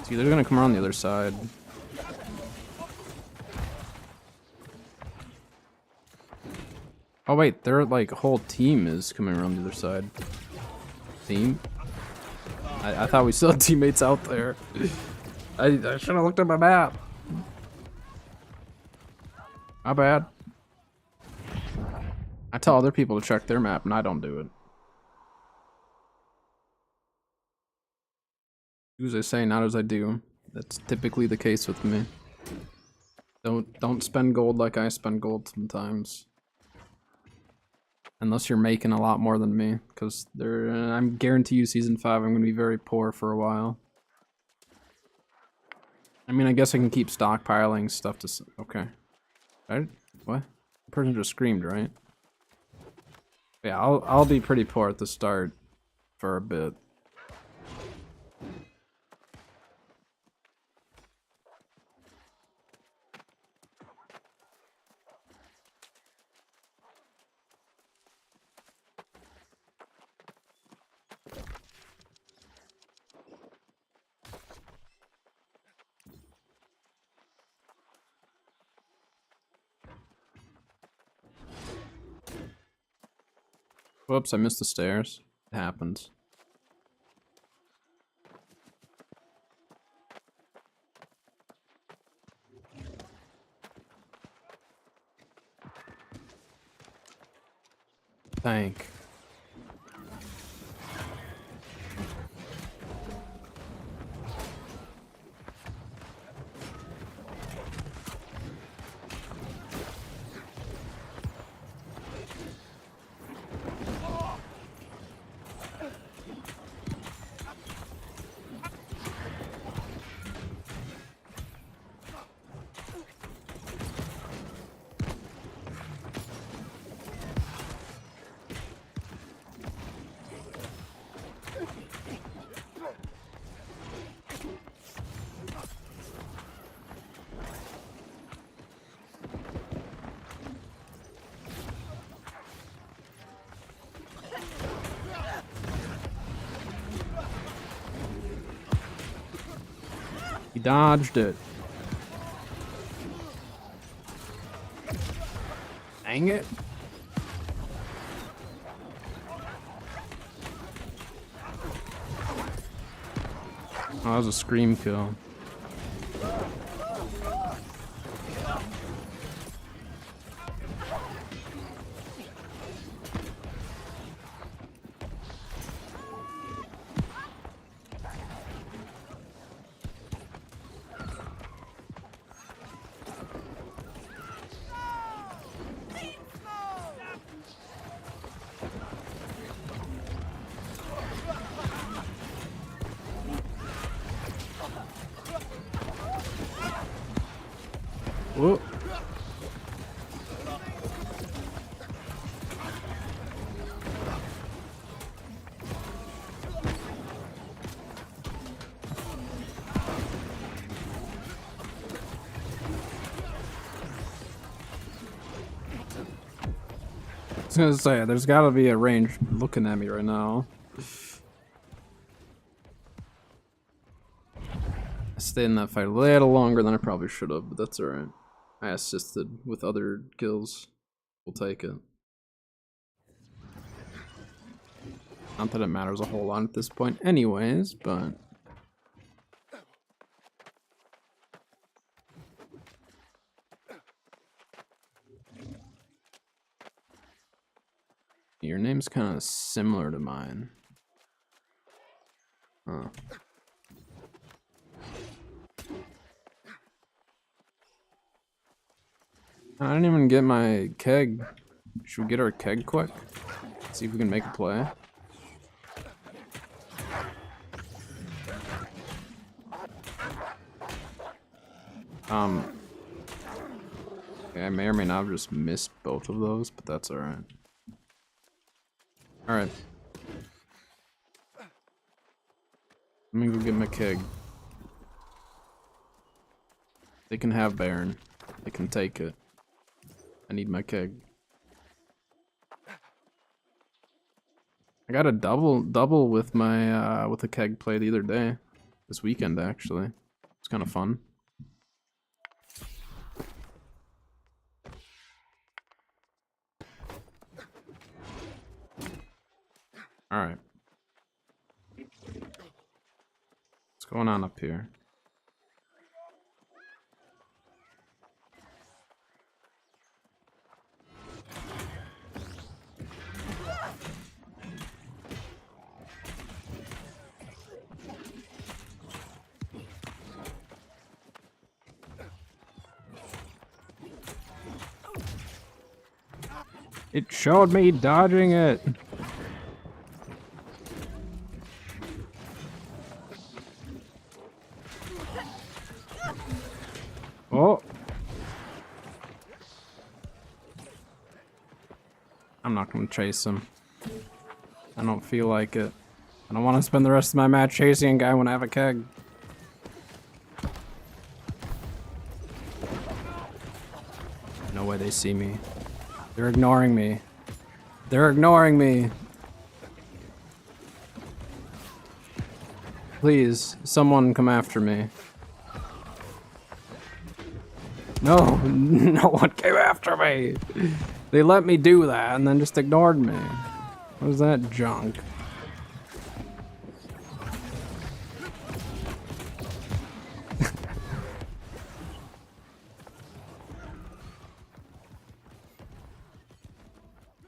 See, they're gonna come around the other side. Oh wait, their like whole team is coming around the other side. Team? I thought we still had teammates out there. I should have looked at my map. My bad. I tell other people to check their map and I don't do it. Do as I say, not as I do. That's typically the case with me. Don't spend gold like I spend gold sometimes. Unless you're making a lot more than me, because I'm guarantee you season 5 I'm gonna be very poor for a while. I mean, I guess I can keep stockpiling stuff to. Okay. Right? What? The person just screamed, right? Yeah, I'll be pretty poor at the start for a bit. Whoops, I missed the stairs. It happens. Thank. He dodged it. Dang it. Oh, that was a scream kill. Whoa. I was gonna say, there's gotta be a range looking at me right now. I stayed in that fight a little longer than I probably should have, but that's alright. I assisted with other kills. We'll take it. Not that it matters a whole lot at this point anyways, but... Your name's kind of similar to mine. Huh. I didn't even get my keg. Should we get our keg quick? See if we can make a play. Okay, I may or may not have just missed both of those, but that's alright. Alright. Let me go get my keg. They can have Baron. They can take it. I need my keg. I got a double with my with a keg play the other day. This weekend actually. It's kind of fun. Alright. What's going on up here? It showed me dodging it. Oh. I'm not gonna chase him. I don't feel like it. I don't want to spend the rest of my match chasing a guy when I have a keg. No way they see me. They're ignoring me. They're ignoring me. Please, someone come after me. No, no one came after me. They let me do that and then just ignored me. What was that junk?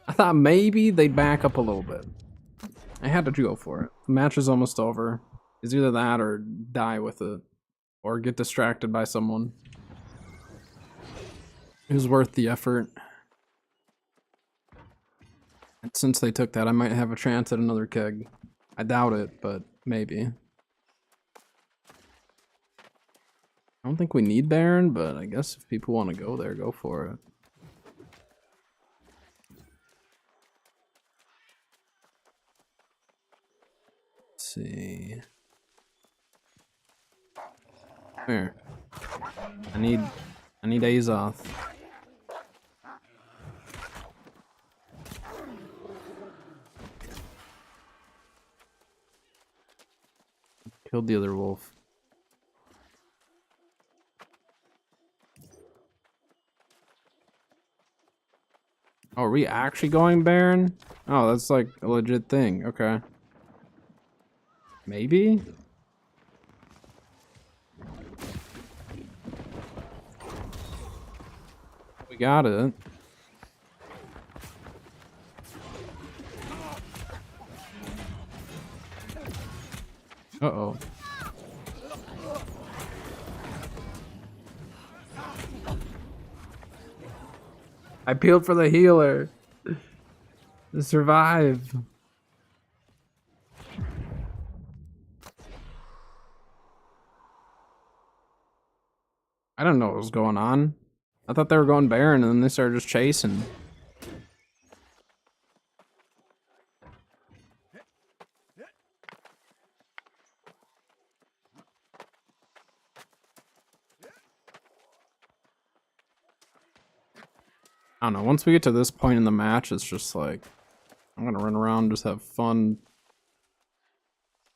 I thought maybe they'd back up a little bit. I had to go for it. The match is almost over. It's either that or die with it. Or get distracted by someone. It was worth the effort. And since they took that, I might have a chance at another keg. I doubt it, but maybe. I don't think we need Baron, but I guess if people want to go there, go for it. Let's see. Here. I need Azoth. Killed the other wolf. Oh, are we actually going Baron? Oh, that's like a legit thing. Okay. Maybe? We got it. Uh-oh. I peeled for the healer. To survive. I don't know what was going on. I thought they were going Baron and then they started just chasing. I don't know, once we get to this point in the match, it's just like, I'm gonna run around, just have fun.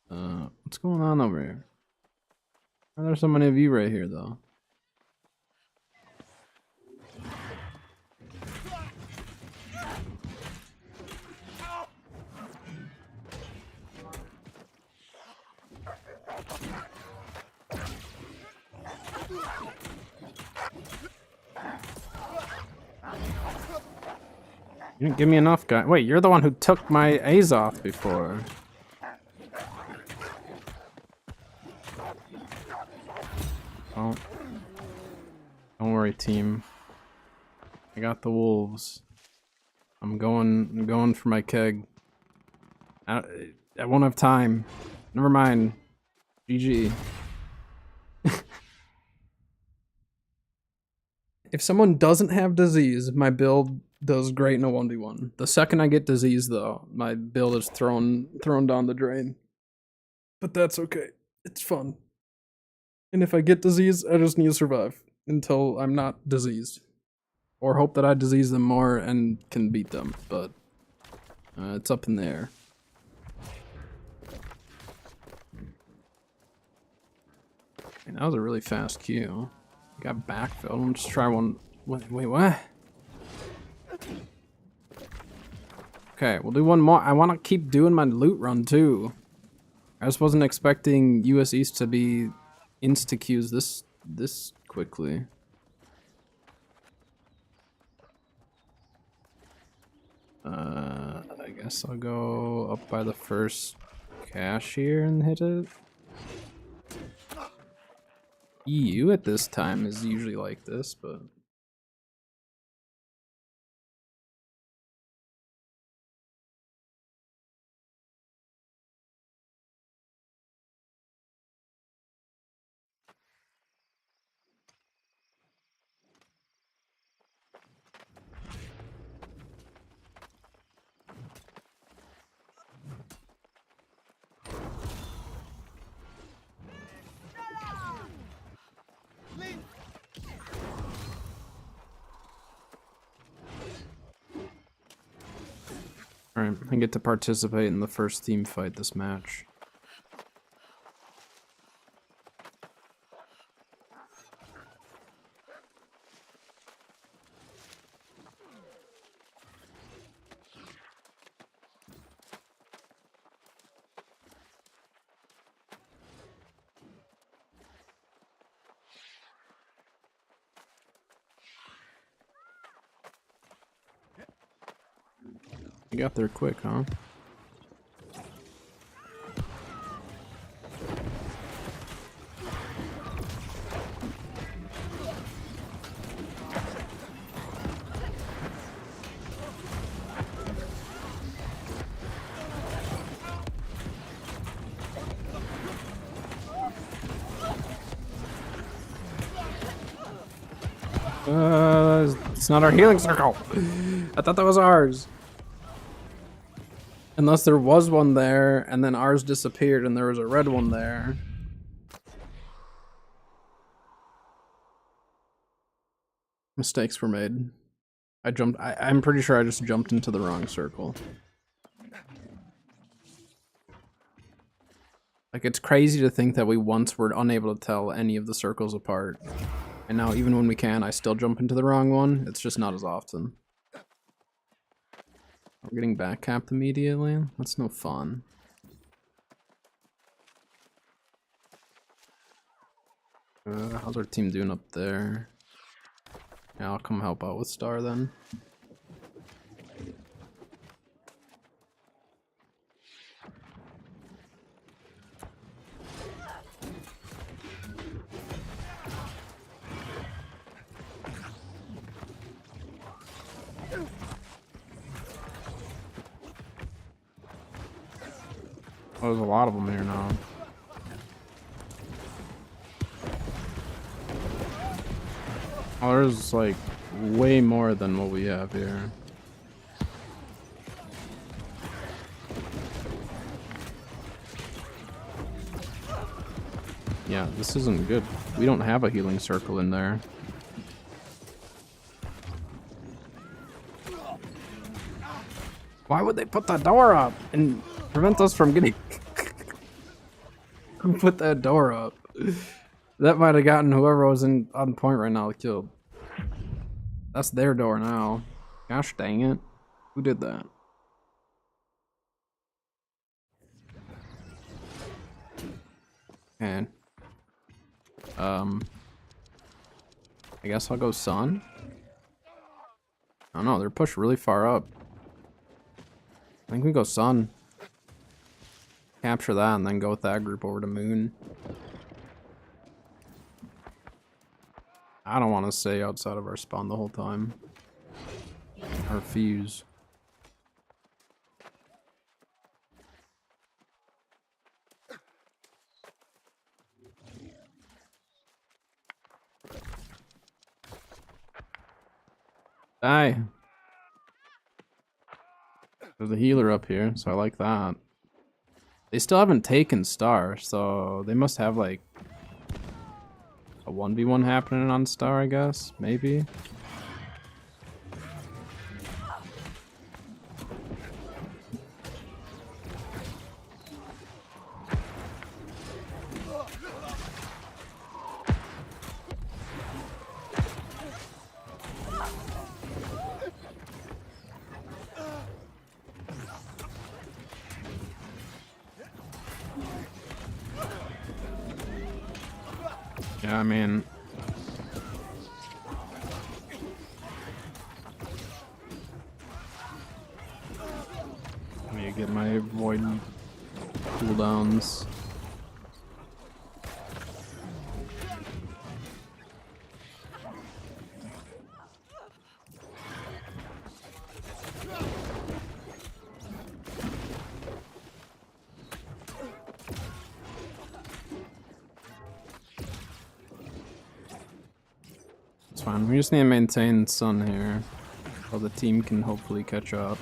What's going on over here? Why are there so many of you right here, though? You didn't give me enough, guy. Wait, you're the one who took my Azoth before. Oh. Don't worry, team. I got the wolves. I'm going for my keg. I won't have time. Never mind. GG. If someone doesn't have disease, my build does great in a 1v1. The second I get disease, though, my build is thrown down the drain. But that's okay. It's fun. And if I get disease, I just need to survive until I'm not diseased. Or hope that I disease them more and can beat them, but it's up in the air. And that was a really fast queue. Got backfilled. I'm just try one. Wait, what? Okay, we'll do one more. I want to keep doing my loot run too. I just wasn't expecting US East to be insta queues this quickly. I guess I'll go up by the first cashier and hit it. EU at this time is usually like this, but alright, I get to participate in the first team fight this match. You got there quick, huh? It's not our healing circle. I thought that was ours. Unless there was one there, and then ours disappeared, and there was a red one there. Mistakes were made. I'm pretty sure I just jumped into the wrong circle. Like, it's crazy to think that we once were unable to tell any of the circles apart. And now, even when we can, I still jump into the wrong one. It's just not as often. We're getting back capped immediately? That's no fun. How's our team doing up there? Yeah, I'll come help out with Star then. Oh, there's a lot of them here now. Oh, there's like way more than what we have here. Yeah, this isn't good. We don't have a healing circle in there. Why would they put that door up and prevent us from getting... Who put that door up? That might have gotten whoever was on point right now killed. That's their door now. Gosh dang it. Who did that? And I guess I'll go Sun. I don't know, they're pushed really far up. I think we go Sun. Capture that and then go with that group over to Moon. I don't want to stay outside of our spawn the whole time. Our fuse. Die. There's a healer up here, so I like that. They still haven't taken Star, so they must have like a 1v1 happening on Star, I guess. Maybe. Yeah, I mean, I need to get my void cooldowns. It's fine. We just need to maintain Sun here, so the team can hopefully catch up.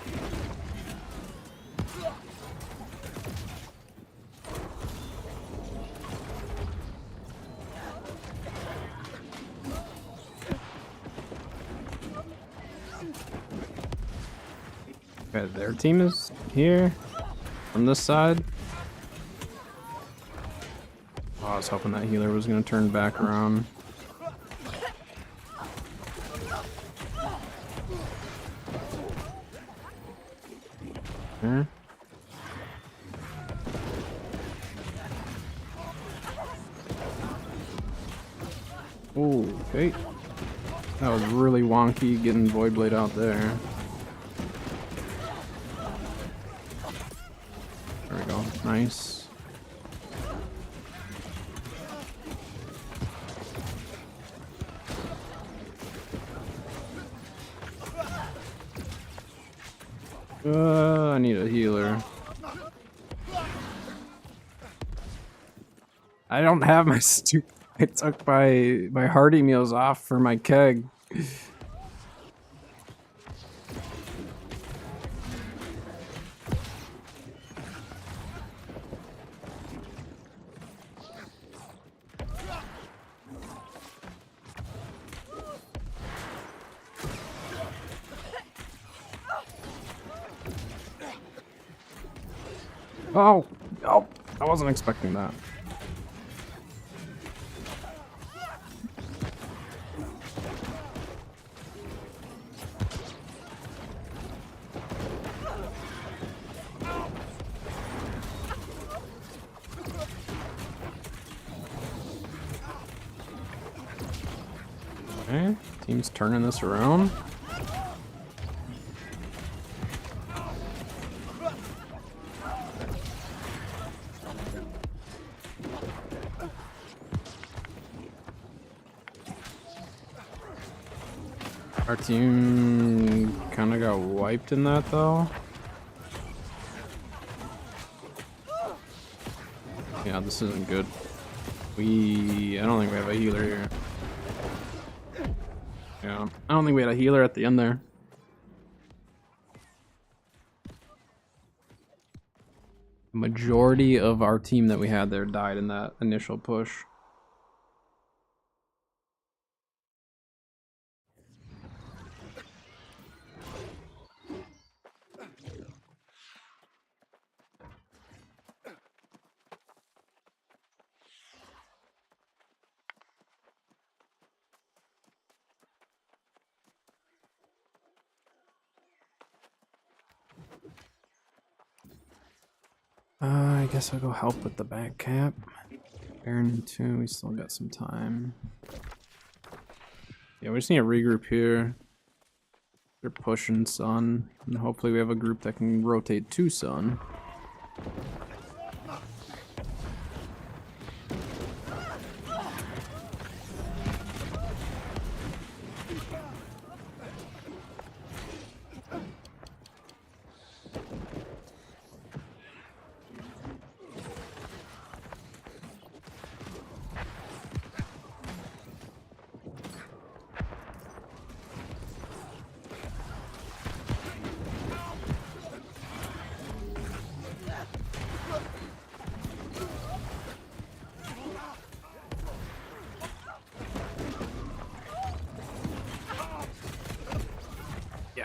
Okay, their team is here from this side. Oh, I was hoping that healer was gonna turn back around. Okay. Oh, okay. That was really wonky getting Void Blade out there. There we go. Nice. I need a healer. I don't have my stupid. I took my hearty meals off for my keg. Oh, oh, I wasn't expecting that. Okay, team's turning this around. Our team kind of got wiped in that though. Yeah, this isn't good. I don't think we have a healer here. Yeah, I don't think we had a healer at the end there. The majority of our team that we had there died in that initial push. I guess I'll go help with the back cap. Baron 2, we still got some time. Yeah, we just need to regroup here. They're pushing Sun, and hopefully we have a group that can rotate to Sun.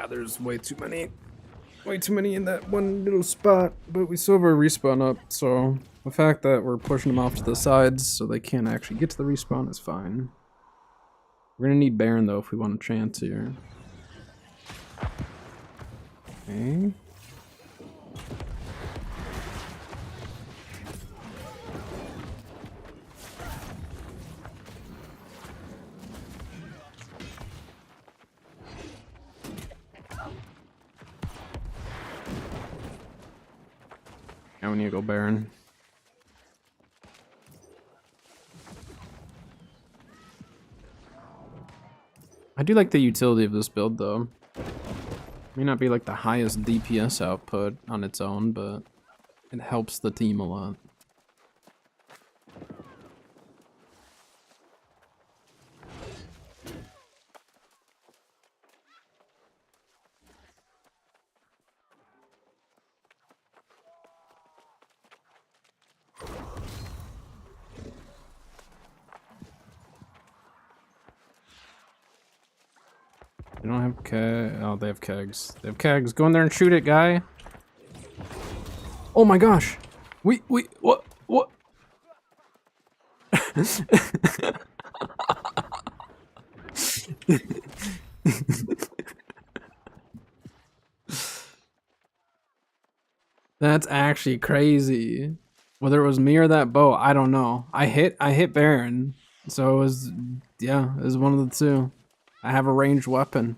Yeah, there's way too many. Way too many in that one little spot. But we still have our respawn up, so the fact that we're pushing them off to the sides so they can't actually get to the respawn is fine. We're gonna need Baron though if we want a chance here. Okay. Now we need to go Baron. I do like the utility of this build though. May not be like the highest DPS output on its own, but it helps the team a lot. They don't have keg. Oh, they have kegs. They have kegs. Go in there and shoot it, guy. Oh my gosh. What? That's actually crazy. Whether it was me or that bow, I don't know. I hit Baron. So it was, yeah, it was one of the two. I have a ranged weapon.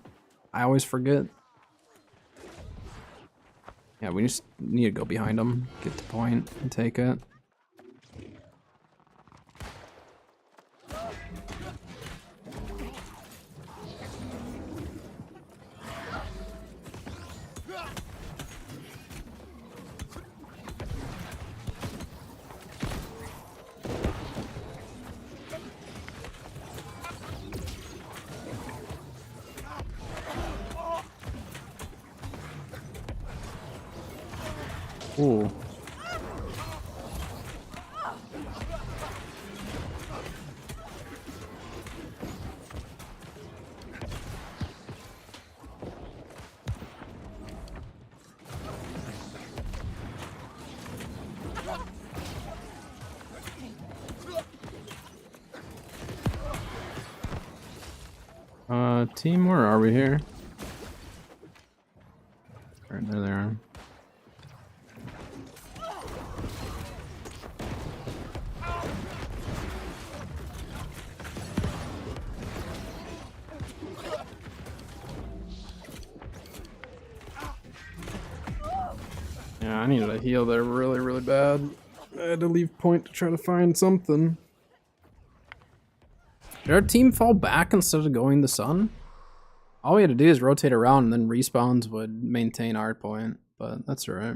I always forget. Yeah, we just need to go behind them, get the point, and take it. Ooh. Team, where are we here? Right there they are. Yeah, I needed a heal there really, really bad. I had to leave point to try to find something. Did our team fall back instead of going the sun? All we had to do is rotate around and then respawns would maintain our point, but that's alright.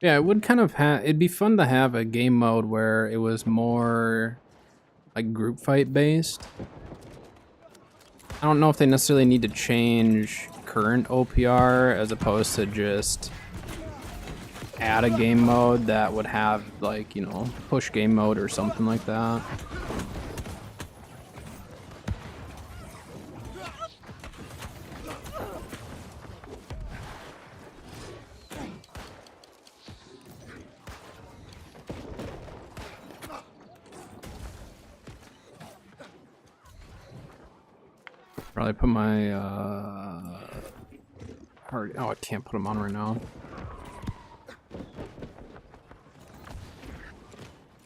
Yeah, it would kind of it'd be fun to have a game mode where it was more like group fight based. I don't know if they necessarily need to change current OPR as opposed to just add a game mode that would have like, you know, push game mode or something like that. Probably put my hard. Oh, I can't put them on right now.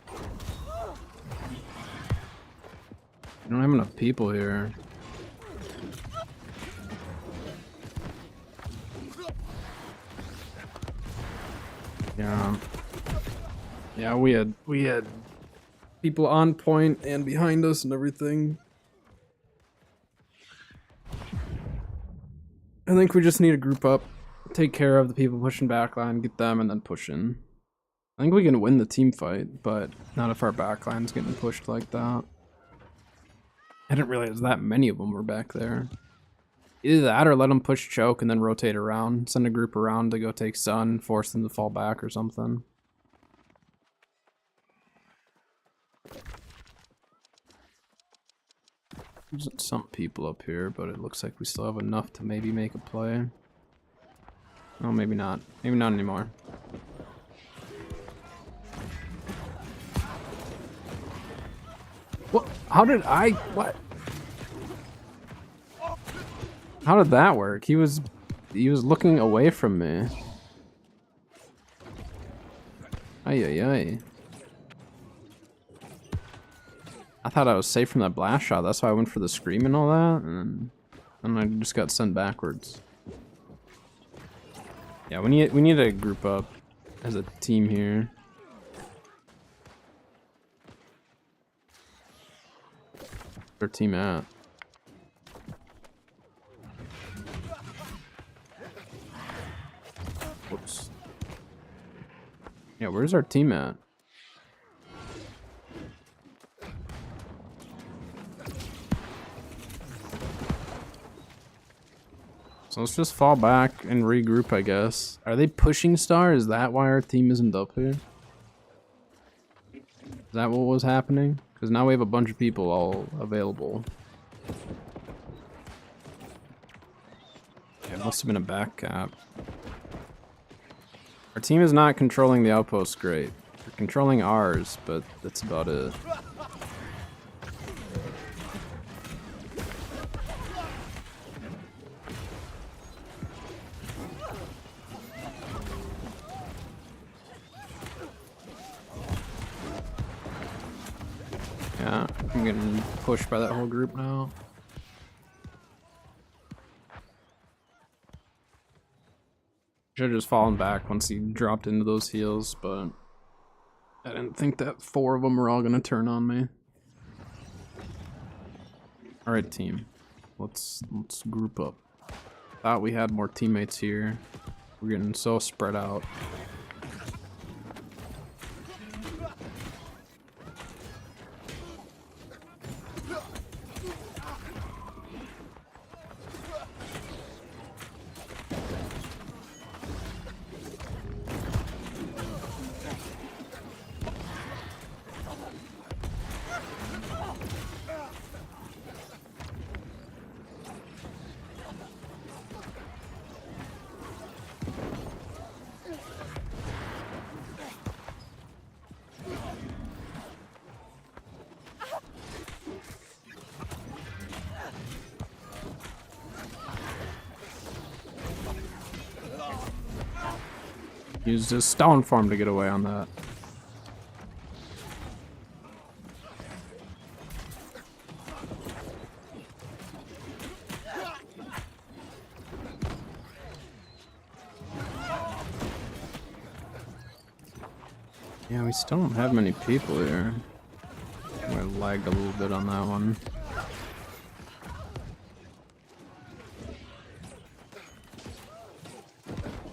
I don't have enough people here. Yeah. Yeah, we had people on point and behind us and everything. I think we just need to group up, take care of the people pushing backline, get them, and then push in. I think we can win the team fight, but not if our backline's getting pushed like that. I didn't realize that many of them were back there. Either that or let them push choke and then rotate around. Send a group around to go take Sun, force them to fall back or something. There's some people up here, but it looks like we still have enough to maybe make a play. Oh, maybe not. Maybe not anymore. What? How did I... What? How did that work? He was looking away from me. Ay, ay, ay. I thought I was safe from that blast shot. That's why I went for the scream and all that. And I just got sent backwards. Yeah, we need to group up as a team here. Where's our team at? Whoops. Yeah, where's our team at? So let's just fall back and regroup, I guess. Are they pushing star? Is that why our team isn't up here? Is that what was happening? Because now we have a bunch of people all available. Yeah, it must have been a back cap. Our team is not controlling the outpost great. They're controlling ours, but that's about it. Yeah, I'm getting pushed by that whole group now. Should have just fallen back once he dropped into those heals, but I didn't think that 4 of them were all gonna turn on me. All right, team, let's group up. Thought we had more teammates here. We're getting so spread out. Used his stone form to get away on that. Yeah, we still don't have many people here. I lagged a little bit on that one.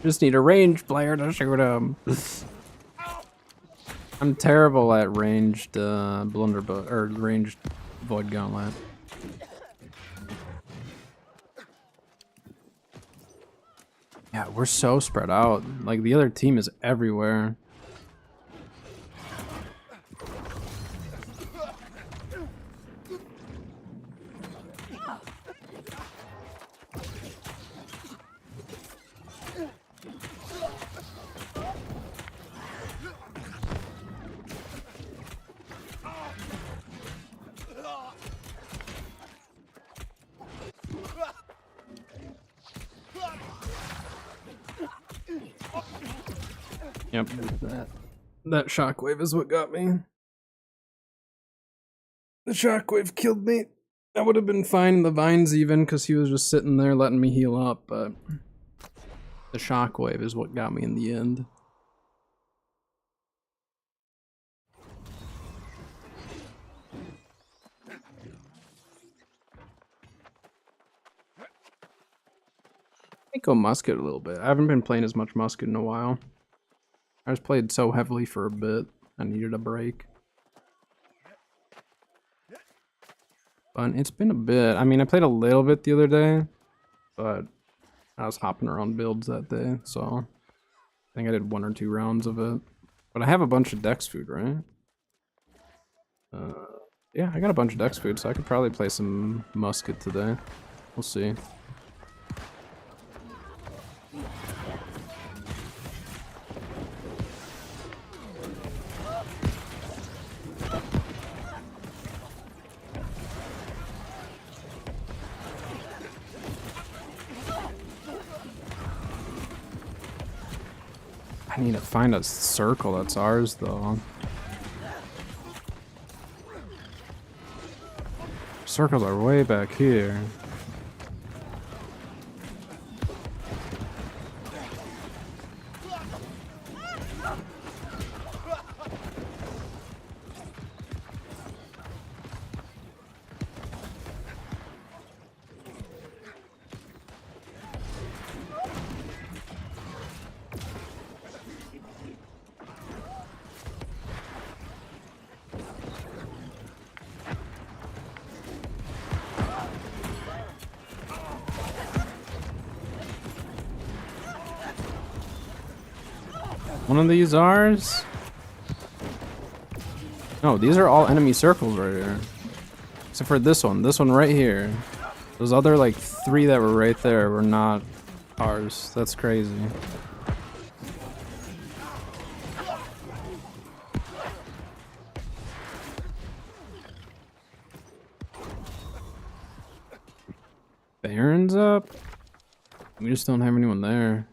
Just need a ranged player to shoot him. I'm terrible at ranged blunderbuss or ranged void gauntlet. Yeah, we're so spread out. Like the other team is everywhere. Yep, that shockwave is what got me. The shockwave killed me. I would have been fine in the vines even because he was just sitting there letting me heal up, but the shockwave is what got me in the end. I go musket a little bit. I haven't been playing as much musket in a while. I was played so heavily for a bit, I needed a break. But it's been a bit. I mean, I played a little bit the other day, but I was hopping around builds that day, so I think I did 1 or 2 rounds of it. But I have a bunch of Dex food, right? Yeah, I got a bunch of Dex food, so I could probably play some Musket today. We'll see. I need to find a circle that's ours, though. Circles are way back here. One of these ours? No, these are all enemy circles right here. Except for this one right here. Those other like 3 that were right there were not ours. That's crazy. Baron's up? We just don't have anyone there.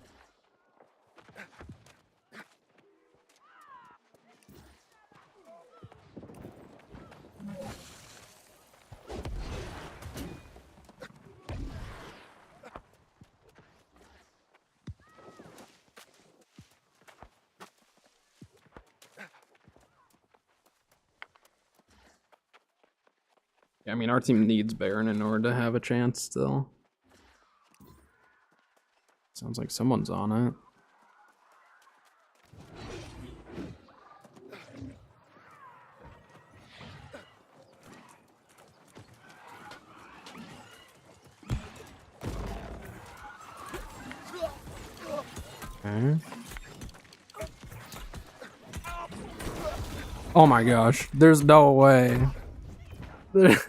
I mean, our team needs Baron in order to have a chance still. Sounds like someone's on it. Okay. Oh my gosh, there's no way. There's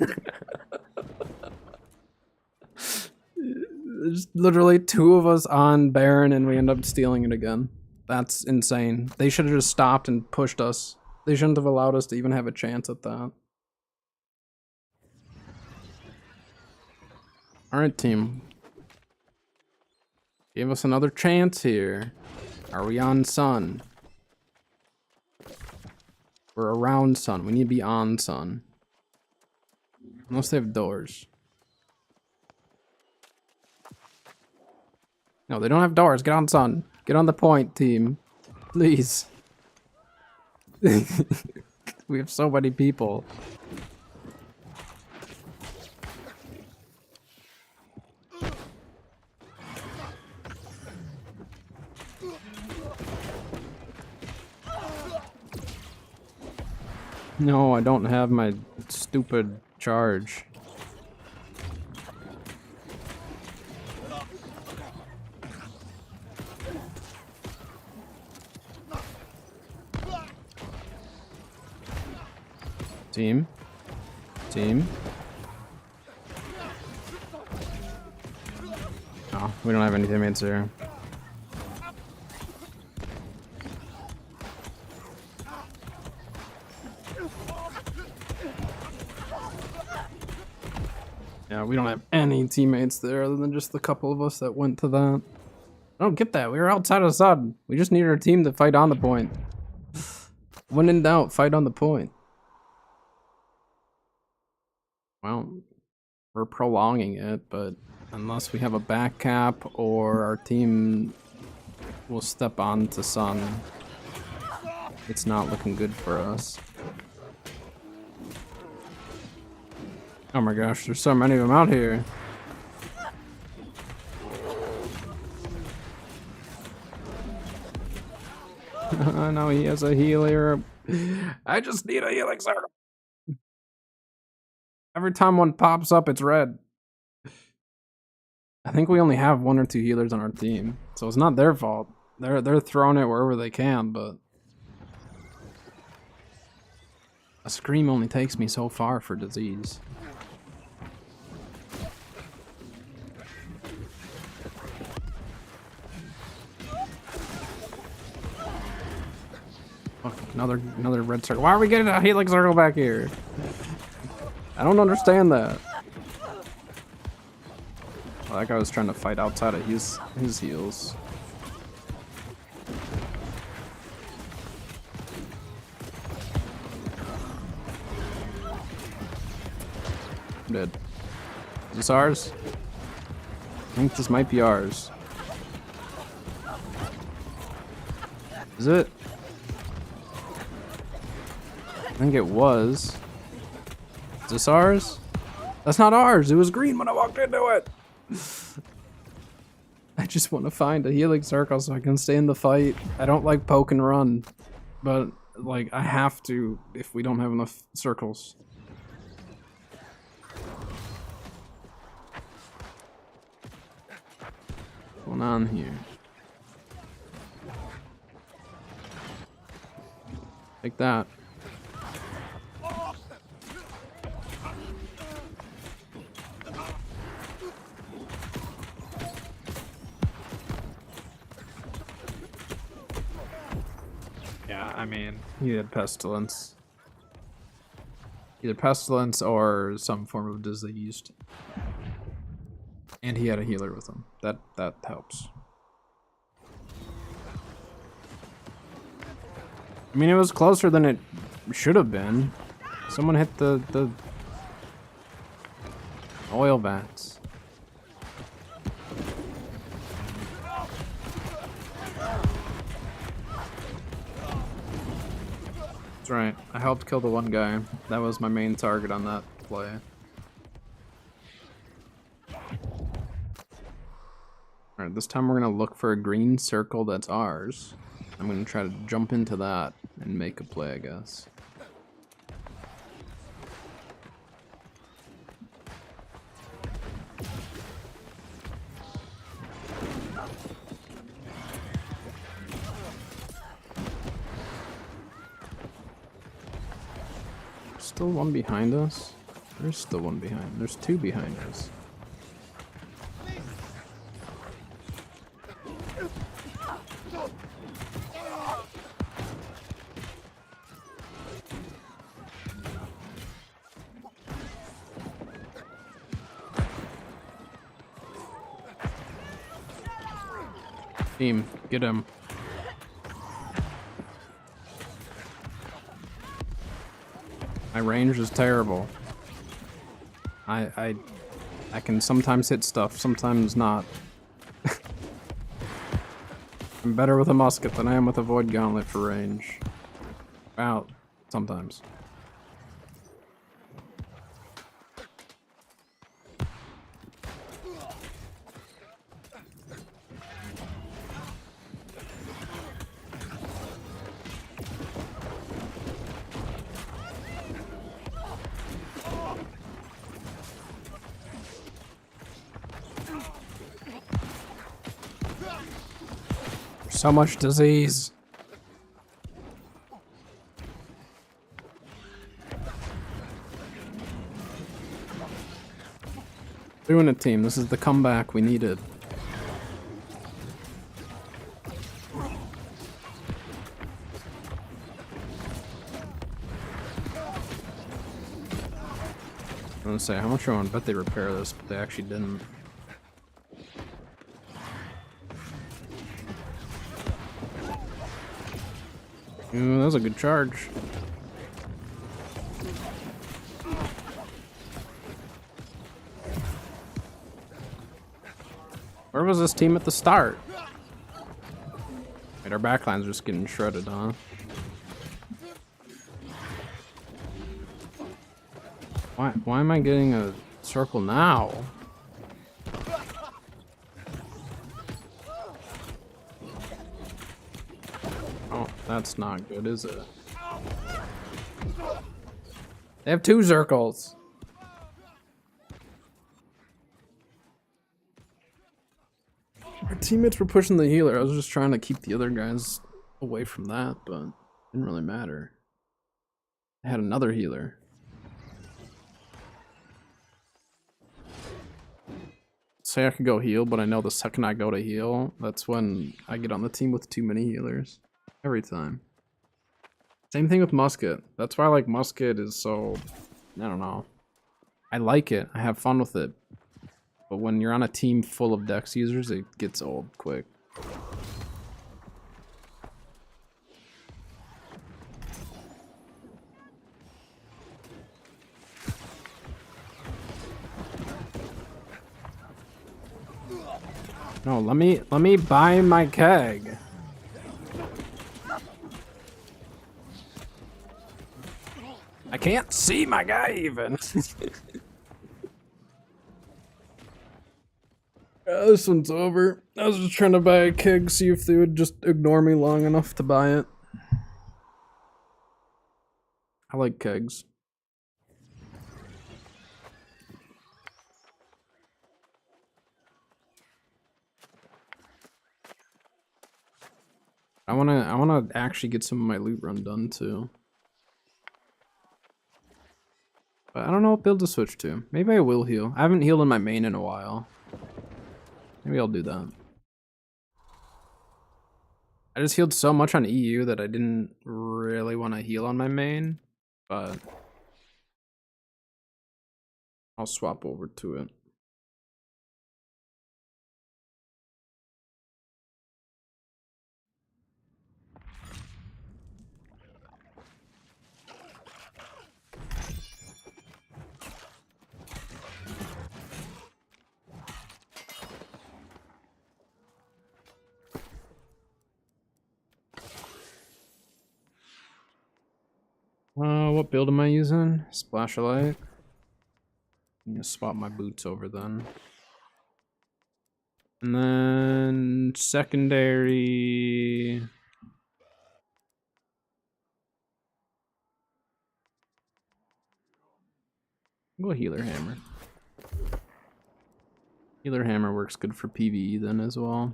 literally 2 of us on Baron and we end up stealing it again. That's insane. They should have just stopped and pushed us. They shouldn't have allowed us to even have a chance at that. Alright, team. Give us another chance here. Are we on Sun? We're around Sun. We need to be on Sun. Unless they have doors. No, they don't have doors. Get on Sun. Get on the point, team. Please. We have so many people. No, I don't have my stupid charge. Team. Team. Oh, we don't have any teammates here. Yeah, we don't have any teammates there other than just the couple of us that went to that. I don't get that. We were outside of Sud. We just needed our team to fight on the point. When in doubt, fight on the point. Well, we're prolonging it, but unless we have a back cap or our team will step on to Sun, it's not looking good for us. Oh my gosh, there's so many of them out here. No, he has a healer. I just need a healing circle. Every time one pops up, it's red. I think we only have 1 or 2 healers on our team, so it's not their fault. They're throwing it wherever they can, but a scream only takes me so far for disease. Fuck, another red circle. Why are we getting a Helix circle back here? I don't understand that. Well, that guy was trying to fight outside of his heals. I'm dead. Is this ours? I think this might be ours. Is it? I think it was. Is this ours? That's not ours. It was green when I walked into it. I just want to find a Helix circle so I can stay in the fight. I don't like poke and run, but like I have to if we don't have enough circles. What's going on here? Take that. Yeah, I mean, he had pestilence. Either pestilence or some form of disease. And he had a healer with him. That helps. I mean, it was closer than it should have been. Someone hit the oil vats. That's right. I helped kill the one guy. That was my main target on that play. Alright, this time we're gonna look for a green circle that's ours. I'm gonna try to jump into that and make a play, I guess. Still one behind us? There's still one behind. There's 2 behind us. Team, get him. My range is terrible. I can sometimes hit stuff, sometimes not. I'm better with a musket than I am with a void gauntlet for range. Well, sometimes. So much disease. Doing it, team. This is the comeback we needed. I'm gonna say, how much I want to bet they repair this, but they actually didn't. Ooh, that was a good charge. Where was this team at the start? Wait, our backline's just getting shredded, huh? Why am I getting a circle now? Oh, that's not good, is it? They have 2 circles. Our teammates were pushing the healer. I was just trying to keep the other guys away from that, but it didn't really matter. I had another healer. Say I could go heal, but I know the second I go to heal, that's when I get on the team with too many healers. Every time. Same thing with Musket. That's why I like Musket is so... I don't know. I like it. I have fun with it. But when you're on a team full of Dex users, it gets old quick. No, let me buy my keg. I can't see my guy even. This one's over. I was just trying to buy a keg, see if they would just ignore me long enough to buy it. I like kegs. I wanna actually get some of my loot run done too. But I don't know what build to switch to. Maybe I will heal. I haven't healed in my main in a while. Maybe I'll do that. I just healed so much on EU that I didn't really want to heal on my main, but I'll swap over to it. What build am I using? Splash a light. I'm gonna swap my boots over then. And then secondary. Go healer hammer. Healer hammer works good for PvE then as well.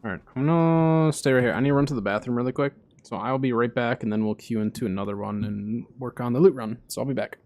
Alright, I'm gonna stay right here. I need to run to the bathroom really quick. So I'll be right back and then we'll queue into another one and work on the loot run. So I'll be back.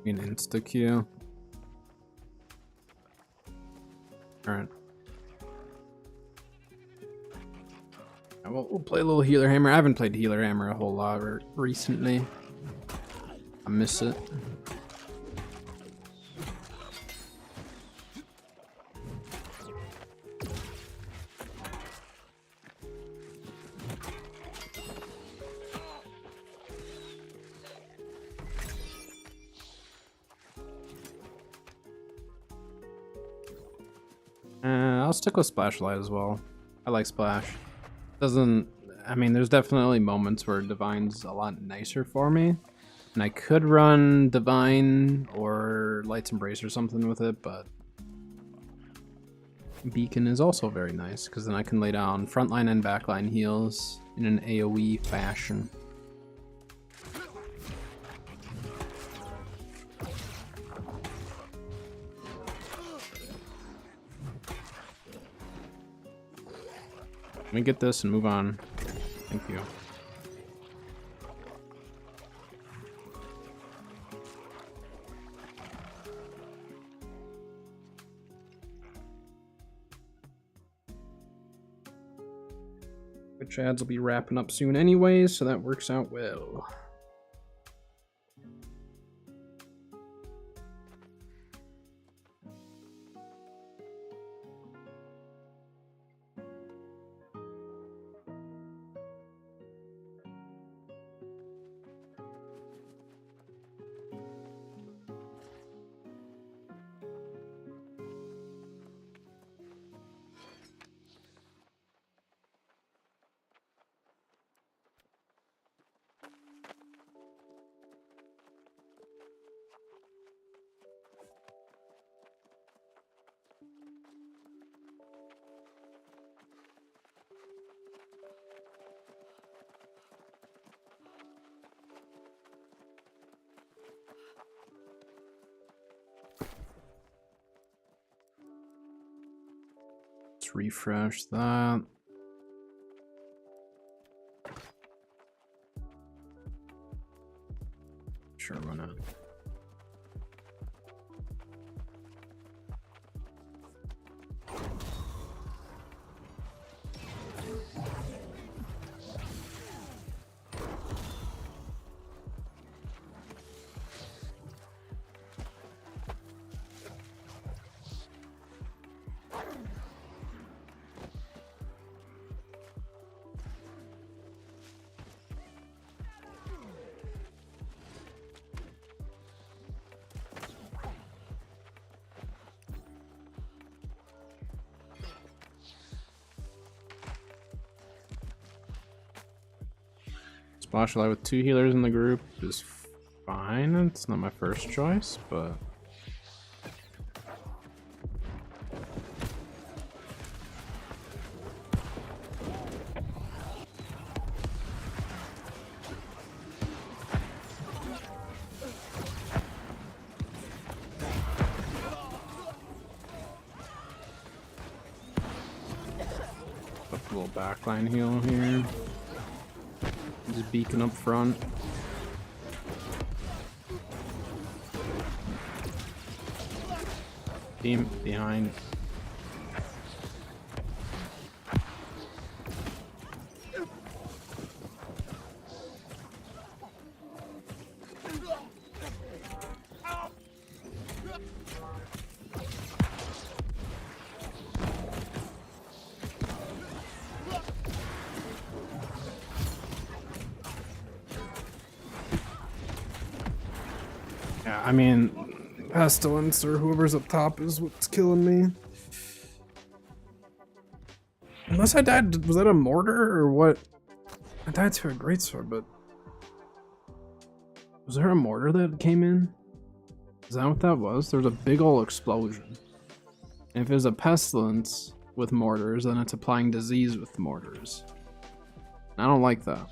An insta Q. Alright. We'll play a little Healer Hammer. I haven't played Healer Hammer a whole lot recently. I miss it. I'll stick with Splashlight as well. I like Splash. I mean, there's definitely moments where Divine's a lot nicer for me. And I could run Divine or Light's Embrace or something with it, but Beacon is also very nice, because then I can lay down frontline and backline heals in an AoE fashion. Let me get this and move on. Thank you. Which ads will be wrapping up soon anyways, so that works out well. Let's refresh that. Sure, why not? Splashlight with 2 healers in the group is fine. It's not my first choice, but a little backline heal here. Just beacon up front. Team behind. Yeah, I mean, Pestilence or whoever's up top is what's killing me. Unless I died, was that a mortar or what? I died to a greatsword, but was there a mortar that came in? Is that what that was? There was a big ol' explosion. And if it was a pestilence with mortars, then it's applying disease with mortars. I don't like that.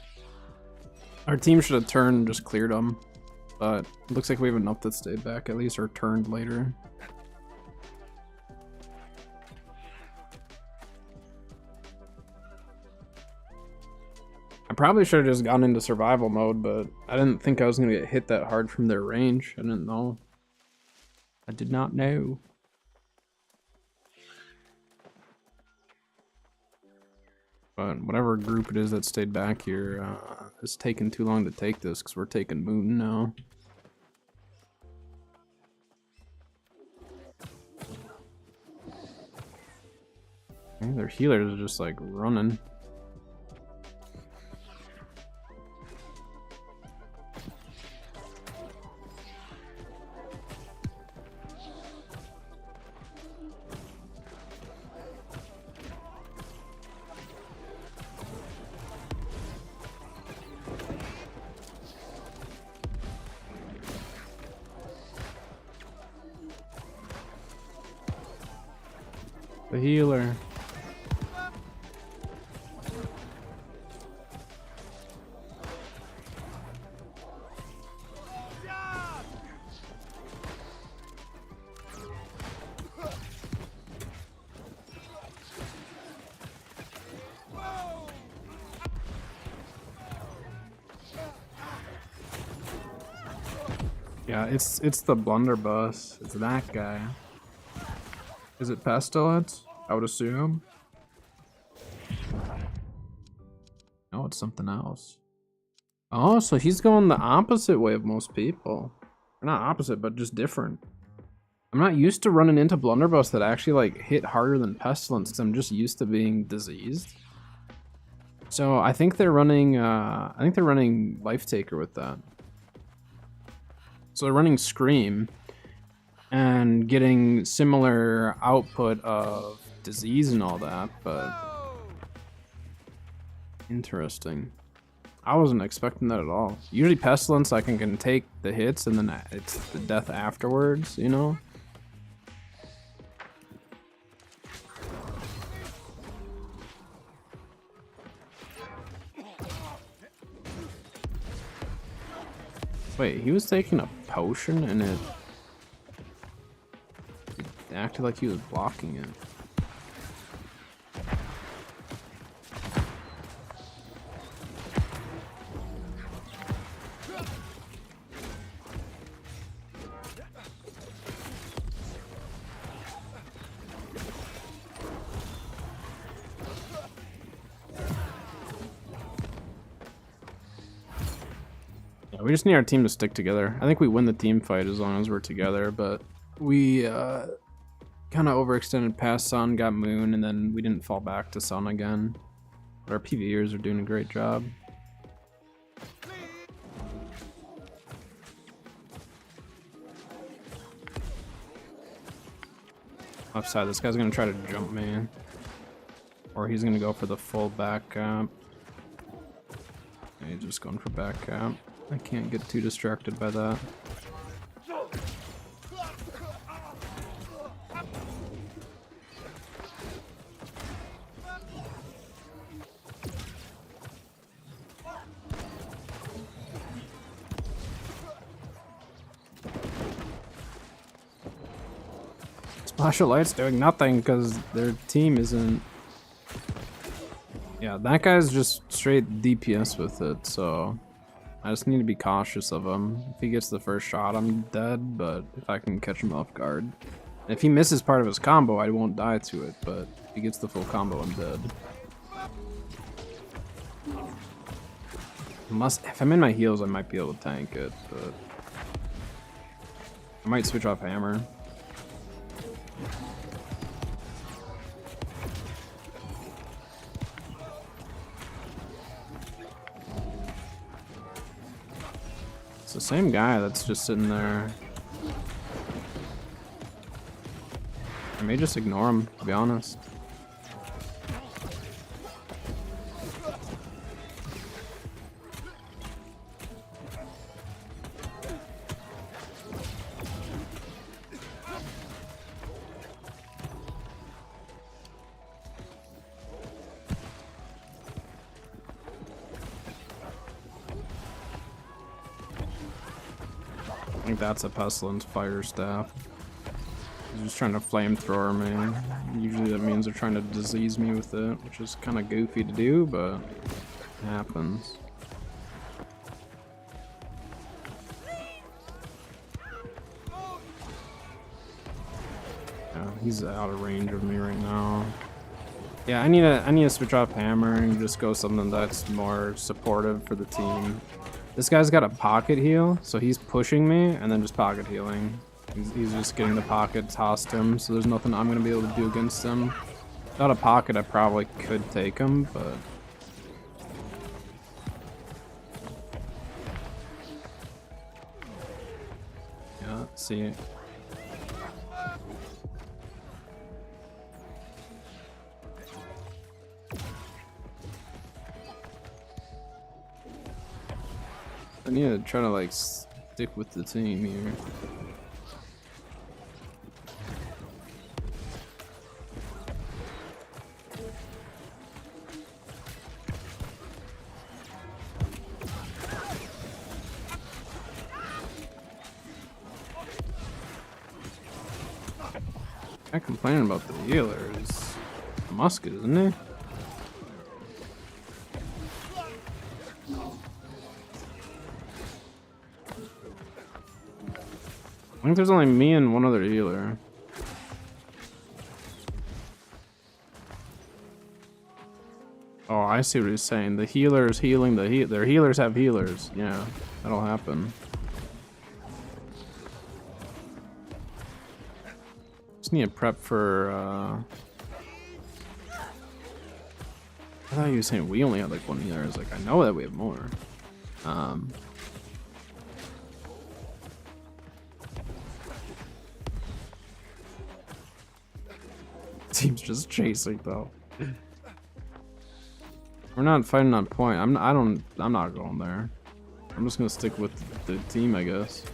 Our team should have turned and just cleared them. But it looks like we have enough that stayed back at least, or turned later. I probably should have just gone into survival mode, but I didn't think I was going to get hit that hard from their range. I didn't know. I did not know. But whatever group it is that stayed back here, it's taking too long to take this because we're taking Moon now. Okay, their healers are just like running. The healer. Yeah, it's the blunderbuss. It's that guy. Is it Pestilence? I would assume. No, it's something else. Oh, so he's going the opposite way of most people. Or not opposite, but just different. I'm not used to running into blunderbuss that actually like hit harder than Pestilence because I'm just used to being diseased. So I think they're running Life Taker with that. So they're running Scream and getting similar output of disease and all that, but interesting. I wasn't expecting that at all. Usually Pestilence I can take the hits and then it's the death afterwards, you know? Wait, he was taking a potion and it acted like he was blocking it. Yeah, we just need our team to stick together. I think we win the team fight as long as we're together, but we kind of overextended past Sun, got Moon, and then we didn't fall back to Sun again. But our PvEers are doing a great job. Left side, this guy's gonna try to jump me. Or he's gonna go for the full back cap. Yeah, he's just going for back cap. I can't get too distracted by that. Splash of Light's doing nothing because their team isn't... Yeah, that guy's just straight DPS with it, so... I just need to be cautious of him. If he gets the first shot, I'm dead, but if I can catch him off guard. And if he misses part of his combo, I won't die to it, but if he gets the full combo, I'm dead. If I'm in my heals, I might be able to tank it, but... I might switch off Hammer. It's the same guy that's just sitting there. I may just ignore him, to be honest. I think that's a Pestilence Fire Staff. He's just trying to flamethrower me. Usually that means they're trying to disease me with it, which is kind of goofy to do, but happens. Yeah, he's out of range of me right now. Yeah, I need to switch off hammer and just go something that's more supportive for the team. This guy's got a pocket heal, so he's pushing me and then just pocket healing. He's just getting the pocket tossed to him, so there's nothing I'm gonna be able to do against him. Without a pocket, I probably could take him, but yeah, let's see. I need to try to like stick with the team here. I'm complaining about the healers. Musket, isn't it? I think there's only me and one other healer. Oh, I see what he's saying. The healer's healing their healers have healers. Yeah, that'll happen. Just need to prep for I thought you were saying we only had like one healer. I was like, I know that we have more. Team's just chasing though. We're not fighting on point. I'm not going there. I'm just gonna stick with the team, I guess.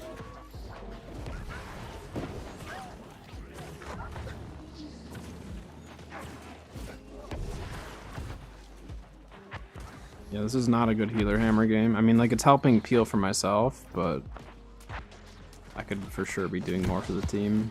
Yeah, this is not a good healer hammer game. I mean, like, it's helping peel for myself, but I could for sure be doing more for the team.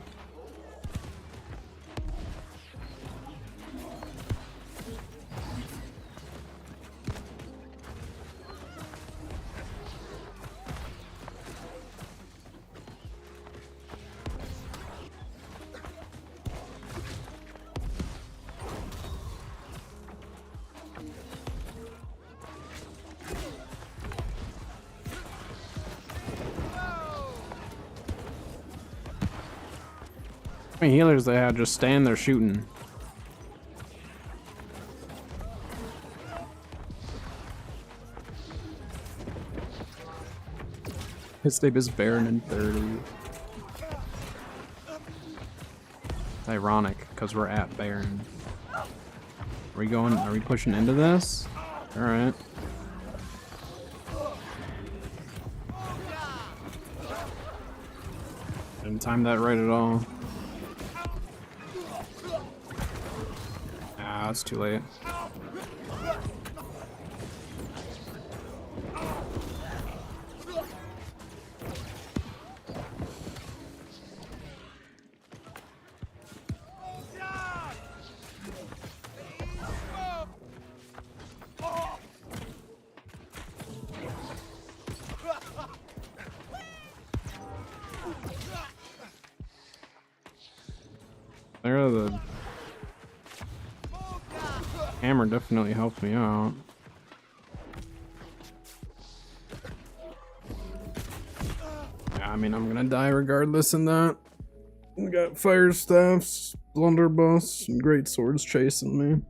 How many healers they have just stand there shooting? His name is Baron in 30. It's ironic because we're at Baron. Are we pushing into this? Alright. Didn't time that right at all. Ah, it's too late. There, the hammer definitely helped me out. Yeah, I mean, I'm gonna die regardless in that. We got fire staffs, blunderbuss, and great swords chasing me.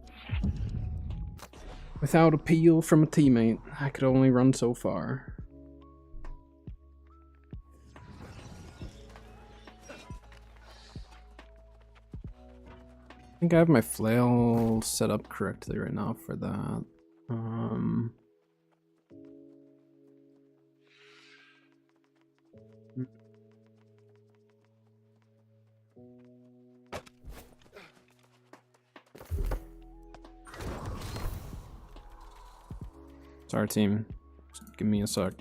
Without appeal from a teammate, I could only run so far. I think I have my flail set up correctly right now for that. Sorry, team. Just give me a sec.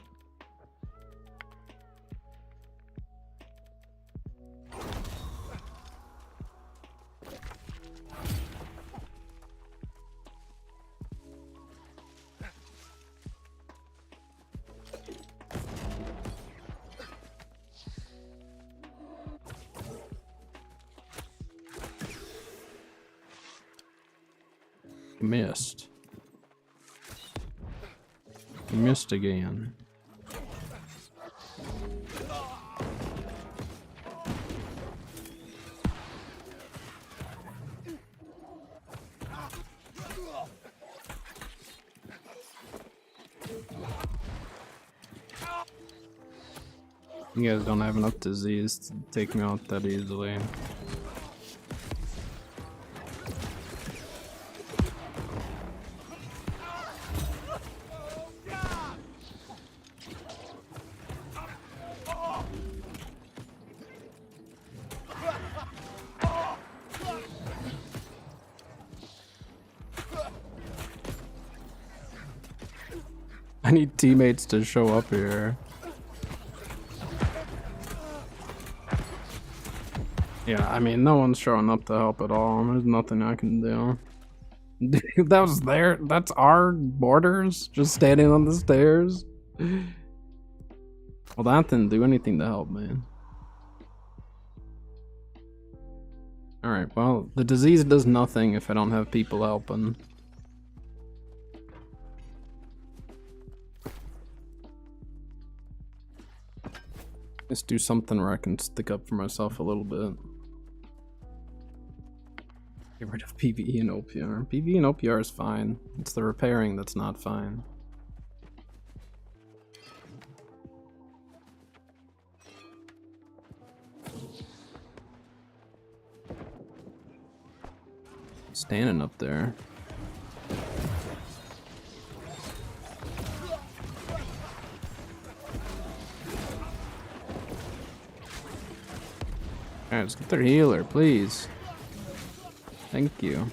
Missed. Missed again. You guys don't have enough disease to take me out that easily. I need teammates to show up here. Yeah, I mean, no one's showing up to help at all. There's nothing I can do. Dude, that was there. That's our borders, just standing on the stairs. Well, that didn't do anything to help, man. Alright, well, the disease does nothing if I don't have people helping. Let's do something where I can stick up for myself a little bit. Get rid of PvE and OPR. PvE and OPR is fine. It's the repairing that's not fine. Standing up there. Alright, let's get their healer, please. Thank you.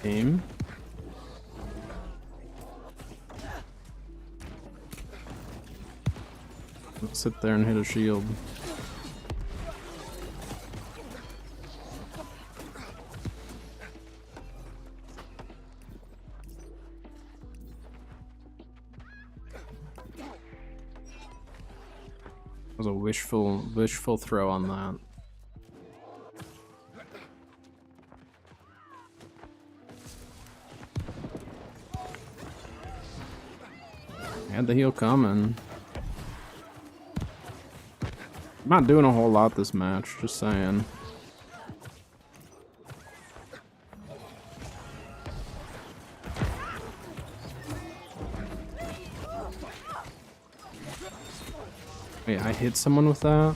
Aim. Let's sit there and hit a shield. That was a wishful throw on that. Had the heal coming. I'm not doing a whole lot this match, just saying. Wait, I hit someone with that?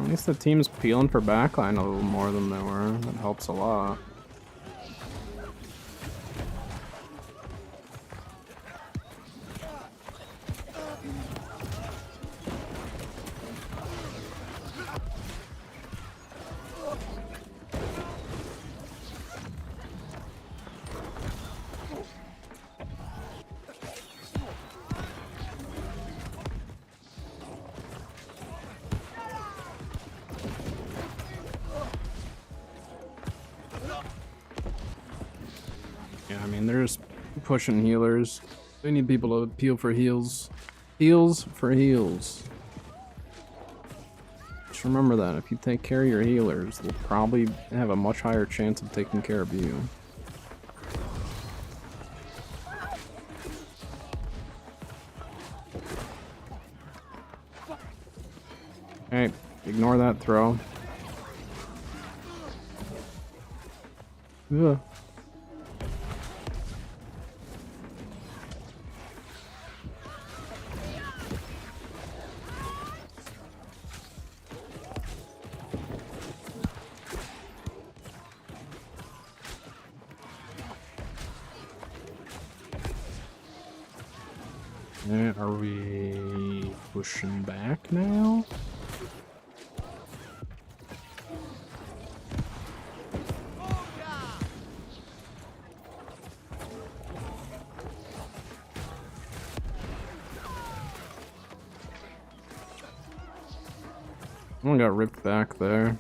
At least the team's peeling for backline a little more than they were. That helps a lot. Yeah, I mean, they're just pushing healers. They need people to peel for heals. Heals for heals. Just remember that. If you take care of your healers, they'll probably have a much higher chance of taking care of you. Hey, ignore that throw. Ugh. Are we pushing back now? One got ripped back there.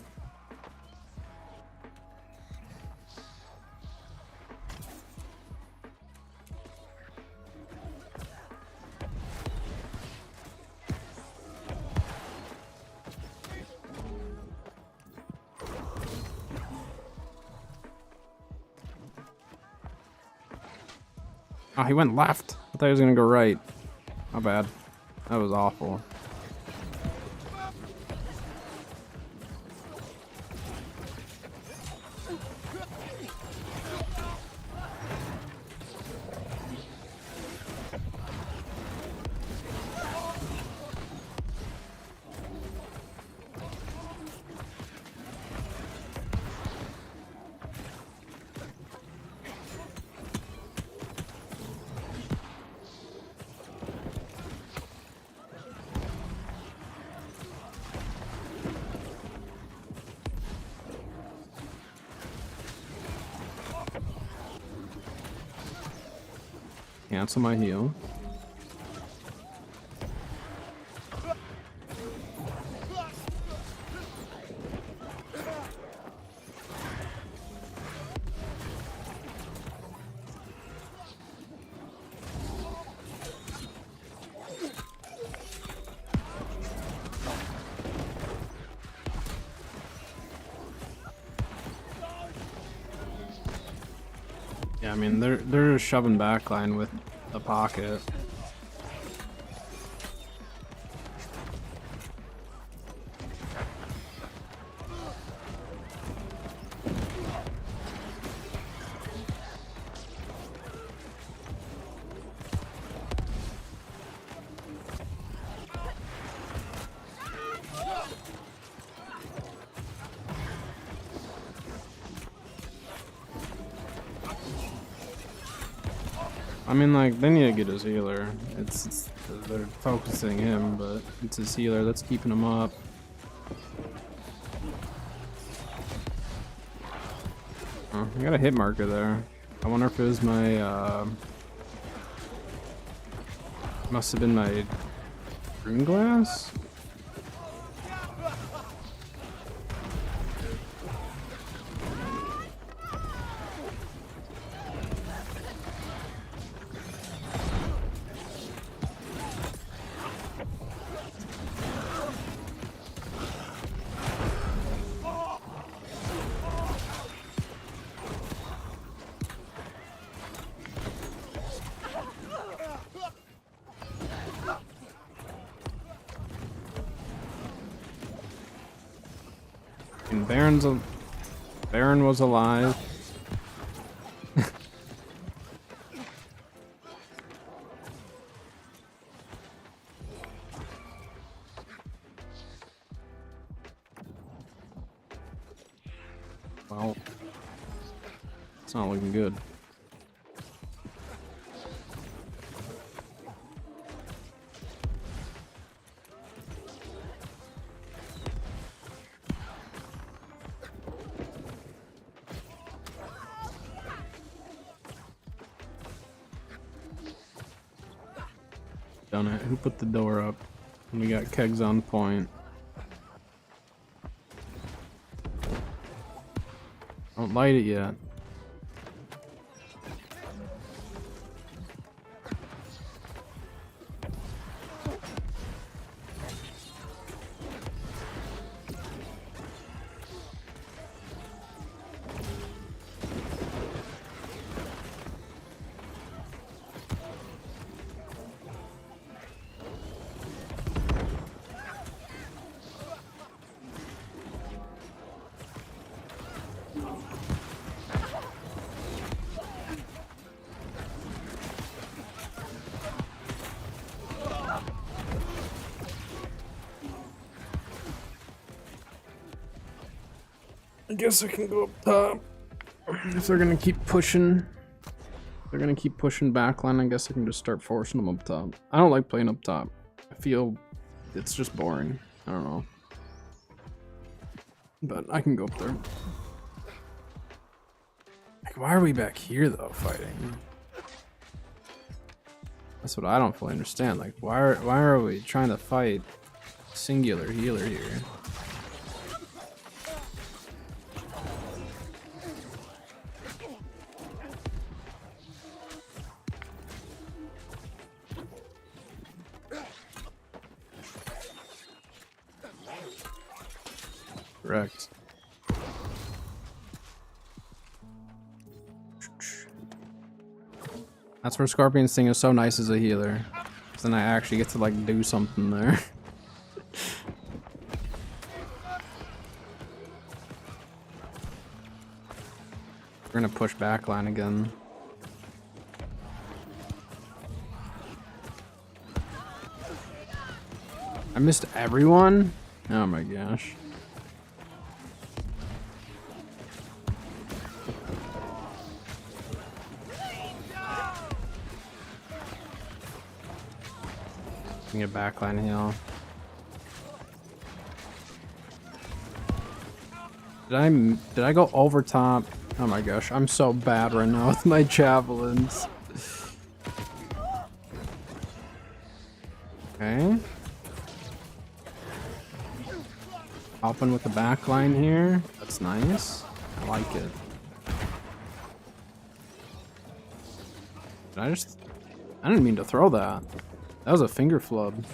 Oh, he went left. I thought he was gonna go right. My bad. That was awful. Cancel my heal. Yeah, I mean they're shoving backline with the pocket. I mean, like, they need to get his healer. It's they're focusing him, but it's his healer that's keeping him up. Oh, I got a hit marker there. I wonder if it was my, must have been my rune glass? And Baron was alive. Well, it's not looking good. Done it. Who put the door up? And we got kegs on point. Don't light it yet. I guess I can go up top if they're gonna keep pushing. They're gonna keep pushing backline. I guess I can just start forcing them up top. I don't like playing up top. I feel it's just boring. I don't know. But I can go up there. Like, why are we back here though, fighting? That's what I don't fully understand. Like, why are we trying to fight singular healer here? Correct. That's where Scorpion's thing is so nice as a healer. 'Cause then I actually get to like do something there. We're gonna push backline again. I missed everyone? Oh my gosh. Get a backline heal. Did I go over top? Oh my gosh, I'm so bad right now with my javelins. Okay. Hopping with the backline here. That's nice. I like it. I didn't mean to throw that. That was a finger flub.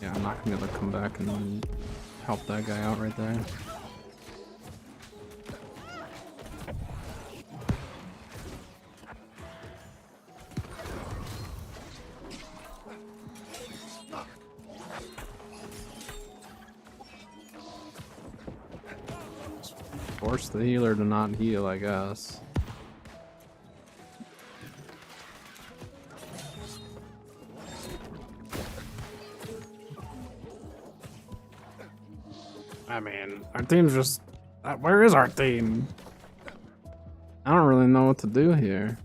Yeah, I'm not gonna be able to come back and help that guy out right there. Force the healer to not heal, I guess. I mean, our team's just... where is our team? I don't really know what to do here.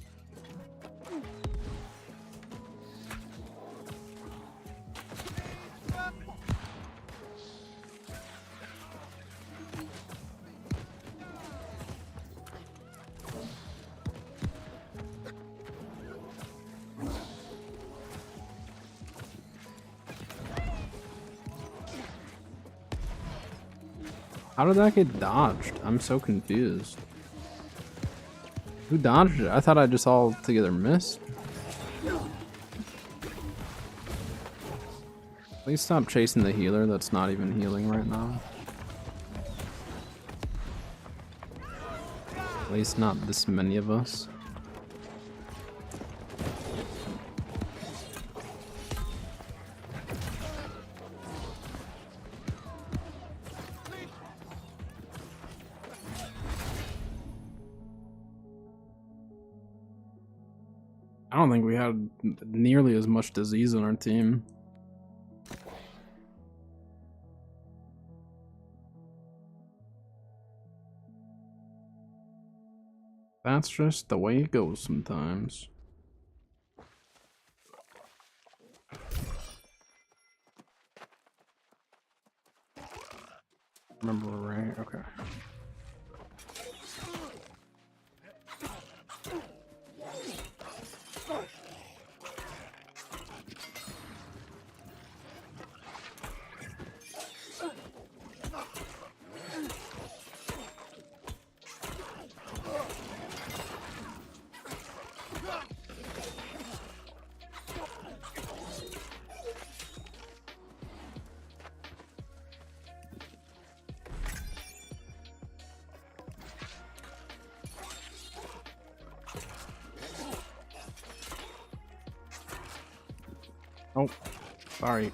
How did that get dodged? I'm so confused. Who dodged it? I thought I just all together missed. Please stop chasing the healer that's not even healing right now. At least not this many of us. I don't think we had nearly as much disease on our team. That's just the way it goes sometimes. Remember right? Okay. Oh, sorry.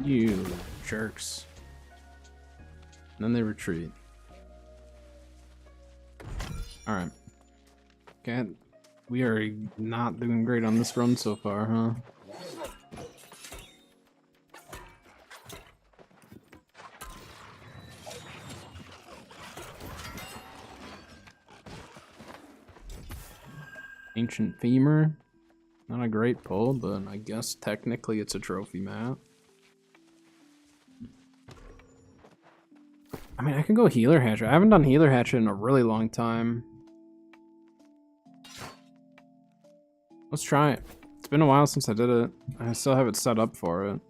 You jerks. And then they retreat. Alright. Okay. We are not doing great on this run so far, huh? Ancient Femur. Not a great pull, but I guess technically it's a trophy map. I mean, I can go Healer Hatchet. I haven't done Healer Hatchet in a really long time. Let's try it. It's been a while since I did it. I still have it set up for it.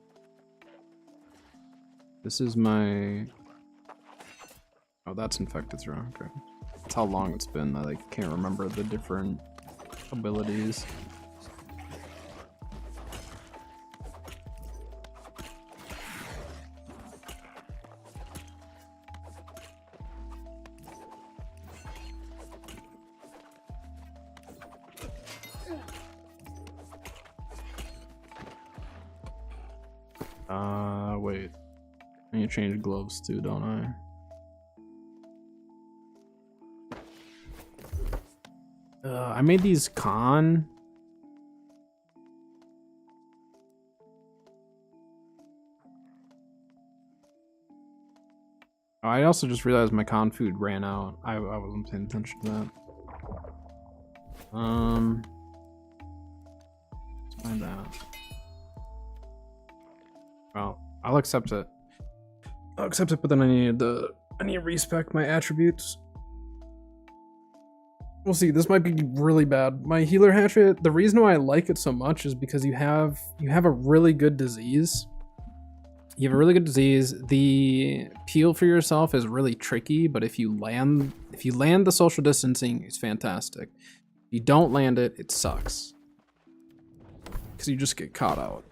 This is my... Oh, that's Infected Throw. Okay. That's how long it's been that I can't remember the different abilities. Wait. I need to change gloves too, don't I? I made these con. Oh, I also just realized my con food ran out. I wasn't paying attention to that. Let's find out. Well, I'll accept it. I'll accept it, but then I need to respec my attributes. We'll see. This might be really bad. My Healer Hatchet, the reason why I like it so much is because you have a really good disease. You have a really good disease. The peel for yourself is really tricky, but if you land the social distancing, it's fantastic. If you don't land it, it sucks. Because you just get caught out.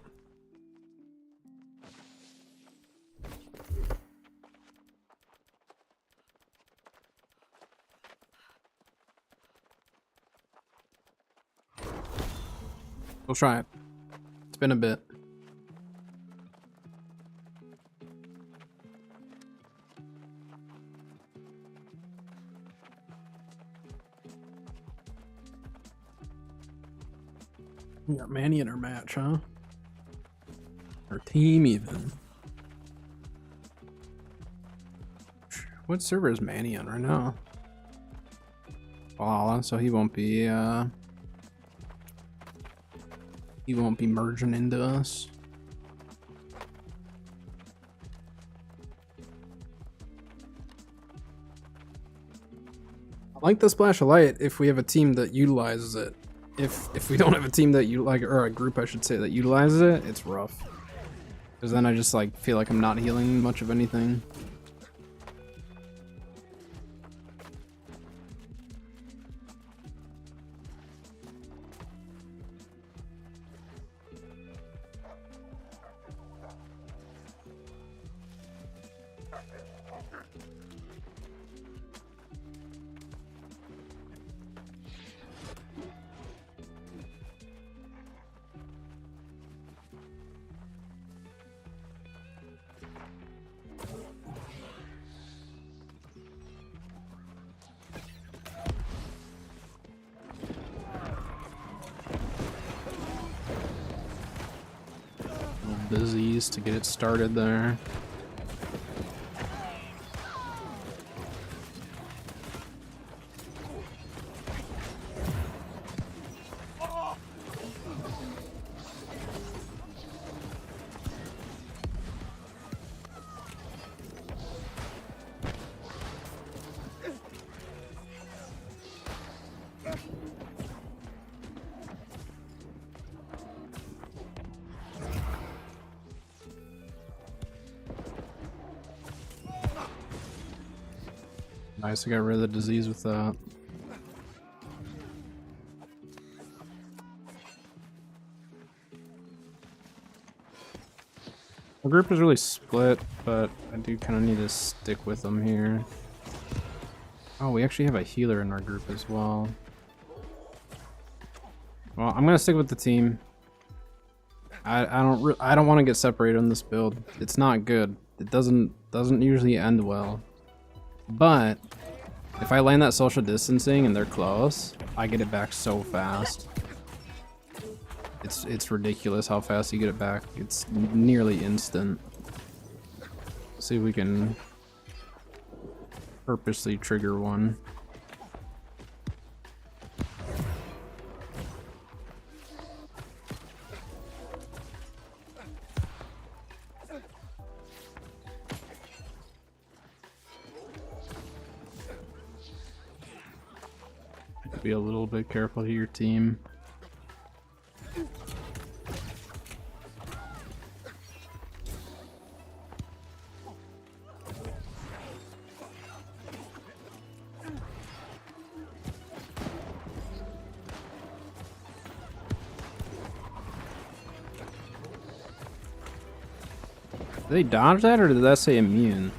We'll try it. It's been a bit. We got Manny in our match, huh? Our team, even. What server is Manny on right now? Valhalla, so he won't be merging into us. I like the Splash of Light if we have a team that utilizes it. If we don't have a team that or a group I should say that utilizes it, it's rough. Because then I just like feel like I'm not healing much of anything. Disease to get it started there. Nice, I got rid of the disease with that. The group is really split, but I do kind of need to stick with them here. Oh, we actually have a healer in our group as well. Well, I'm gonna stick with the team. I don't want to get separated on this build. It's not good. It doesn't usually end well. But if I land that social distancing and they're close, I get it back so fast. It's ridiculous how fast you get it back. It's nearly instant. Let's see if we can purposely trigger one. Be a little bit careful here, team. Did they dodge that, or did that say immune?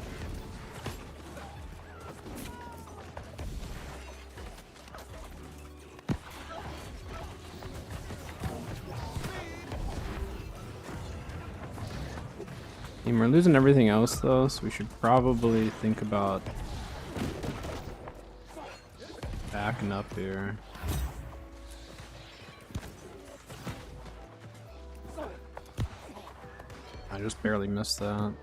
We're losing everything else though, so we should probably think about backing up here. I just barely missed that.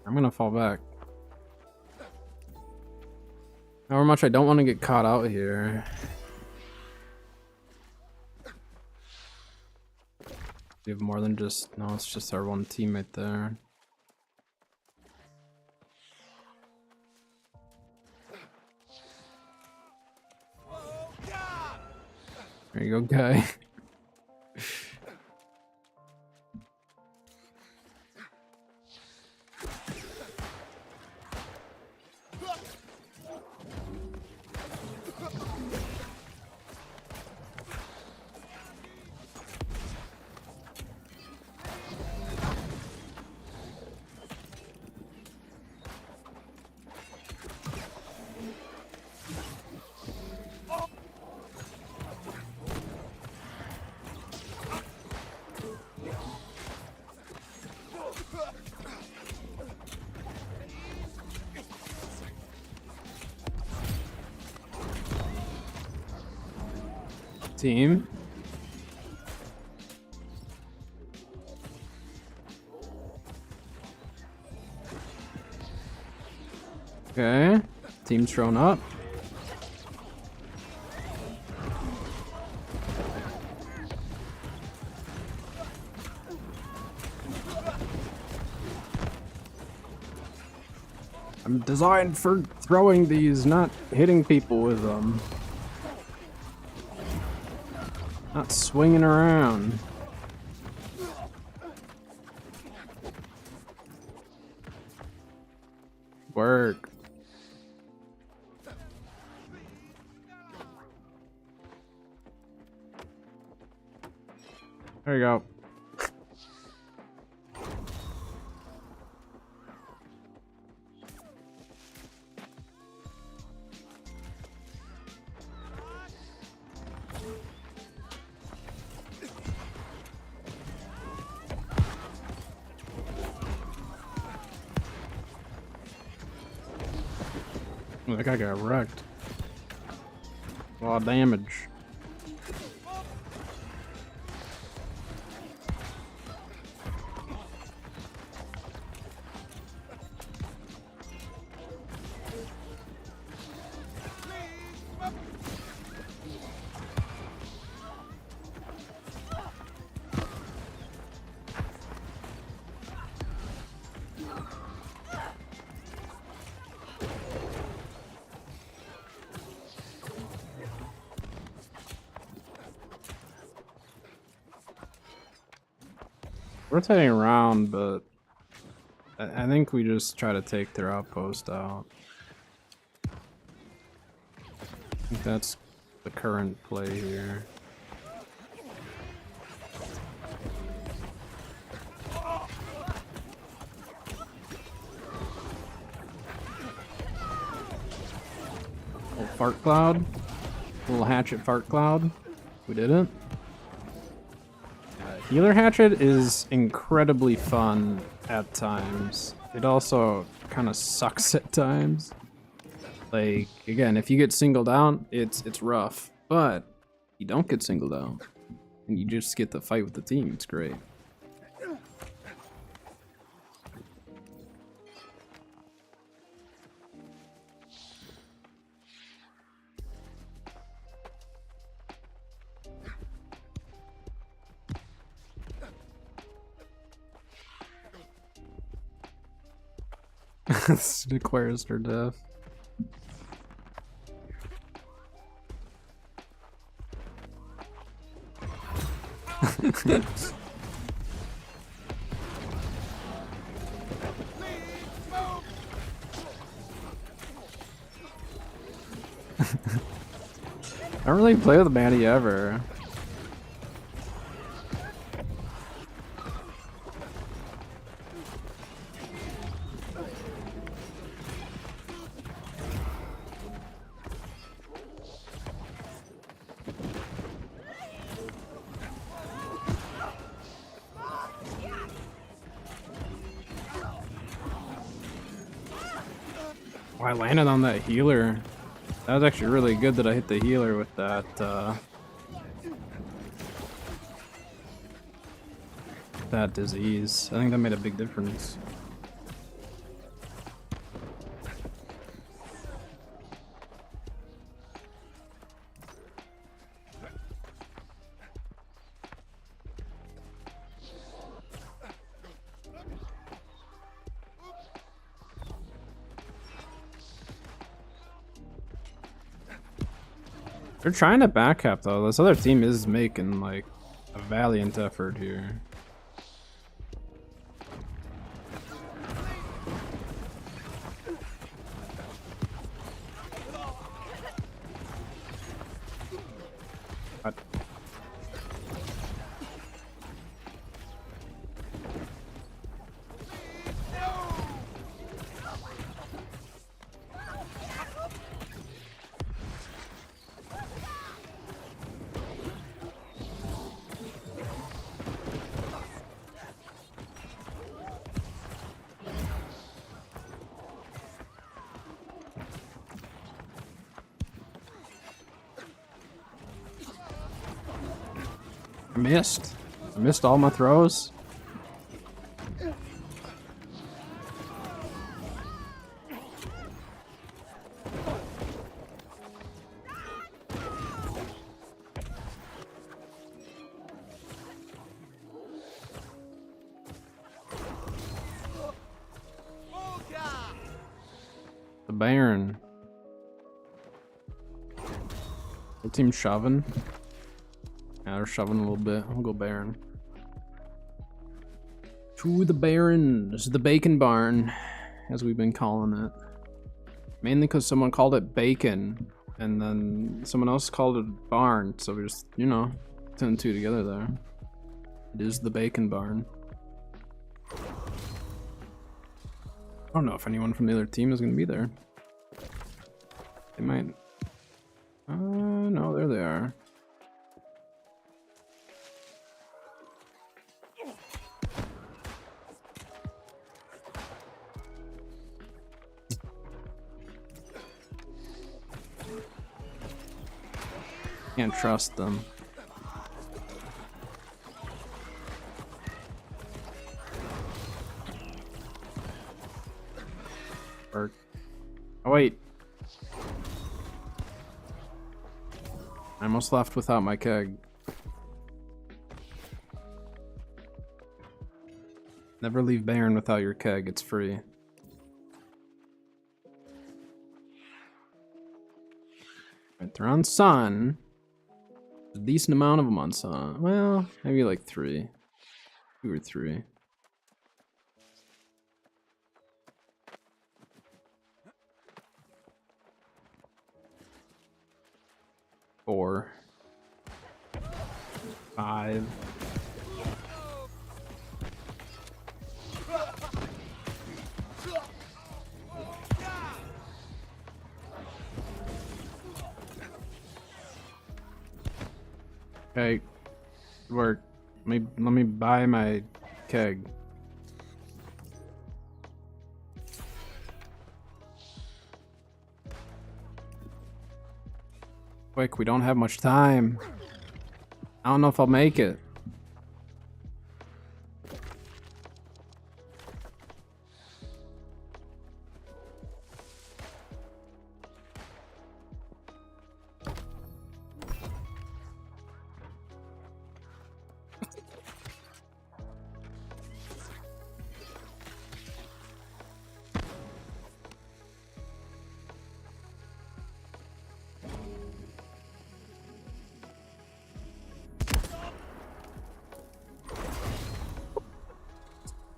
I'm gonna fall back. However much I don't want to get caught out here. We have more than just, no, it's just our one teammate there. There you go, guy. Team. Okay. Team's thrown up. I'm designed for throwing these, not hitting people with them. Not swinging around. Work. There you go. Oh, that guy got wrecked. A lot of damage. Rotating around, but I think we just try to take their outpost out. I think that's the current play here. Little fart cloud. Little hatchet fart cloud. We did it. Healer Hatchet is incredibly fun at times. It also kind of sucks at times. Like, again, if you get singled out, it's rough. But you don't get singled out, and you just get the fight with the team. It's great. This requires her death. I don't really play with Maddie ever. Oh, I landed on that healer. That was actually really good that I hit the healer with that that disease. I think that made a big difference. They're trying to back cap though. This other team is making like a valiant effort here. What? I missed. I missed all my throws. The Baron. The team shoving. Yeah, they're shoving a little bit. I'll go Baron. To the Baron. This is the Bacon Barn, as we've been calling it. Mainly because someone called it Bacon, and then someone else called it Barn, so we just, you know, 10 and 2 together there. It is the Bacon Barn. I don't know if anyone from the other team is going to be there. They might. No, there they are. Can't trust them. Or, oh wait. I almost left without my keg. Never leave Baron without your keg, it's free. Right, they're on Sun. A decent amount of them on Sun. Well, maybe like 3. 2 or 3. Four. 5. Okay, work. Let me buy my keg. Quick, we don't have much time. I don't know if I'll make it.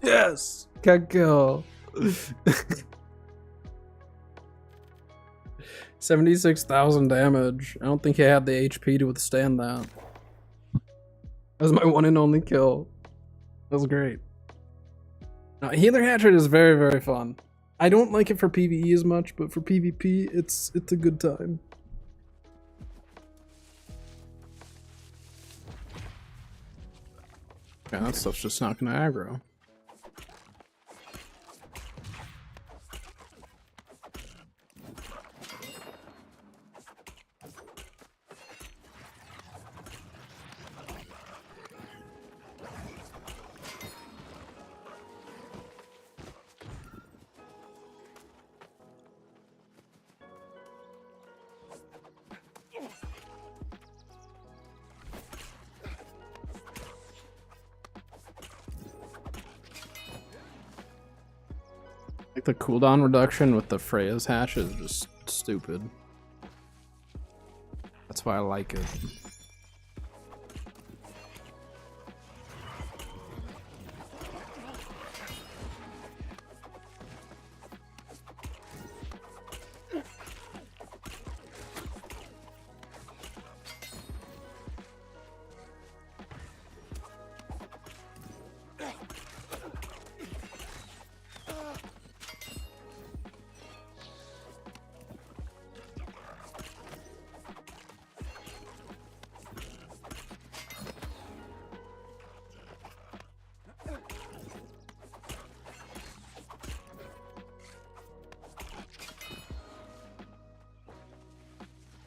Yes! Keg kill. 76,000 damage. I don't think he had the HP to withstand that. That was my one and only kill. That was great. Now, Healer Hatchet is very, very fun. I don't like it for PvE as much, but for PvP, it's a good time. Yeah, that stuff's just not gonna aggro. Like the cooldown reduction with the Freya's hash is just stupid. That's why I like it.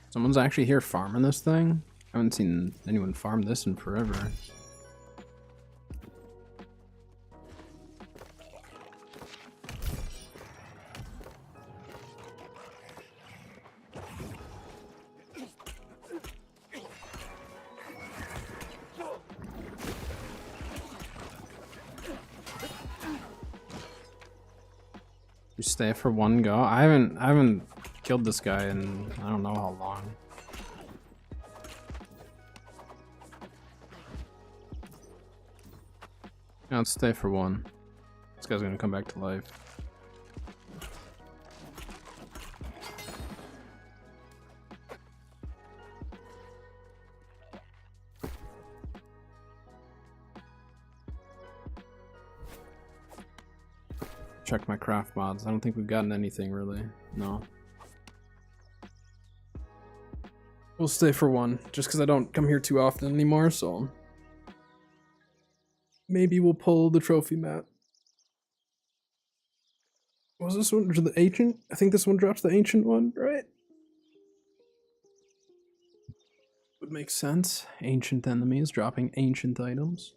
Someone's actually here farming this thing? I haven't seen anyone farm this in forever. You stay for one go? I haven't killed this guy in I don't know how long. Yeah, let's stay for one. This guy's gonna come back to life. Check my craft mods. I don't think we've gotten anything really. No. We'll stay for one, just because I don't come here too often anymore, so maybe we'll pull the trophy mat. What was this one? The ancient? I think this one drops the ancient one, right? Would make sense. Ancient enemies dropping ancient items.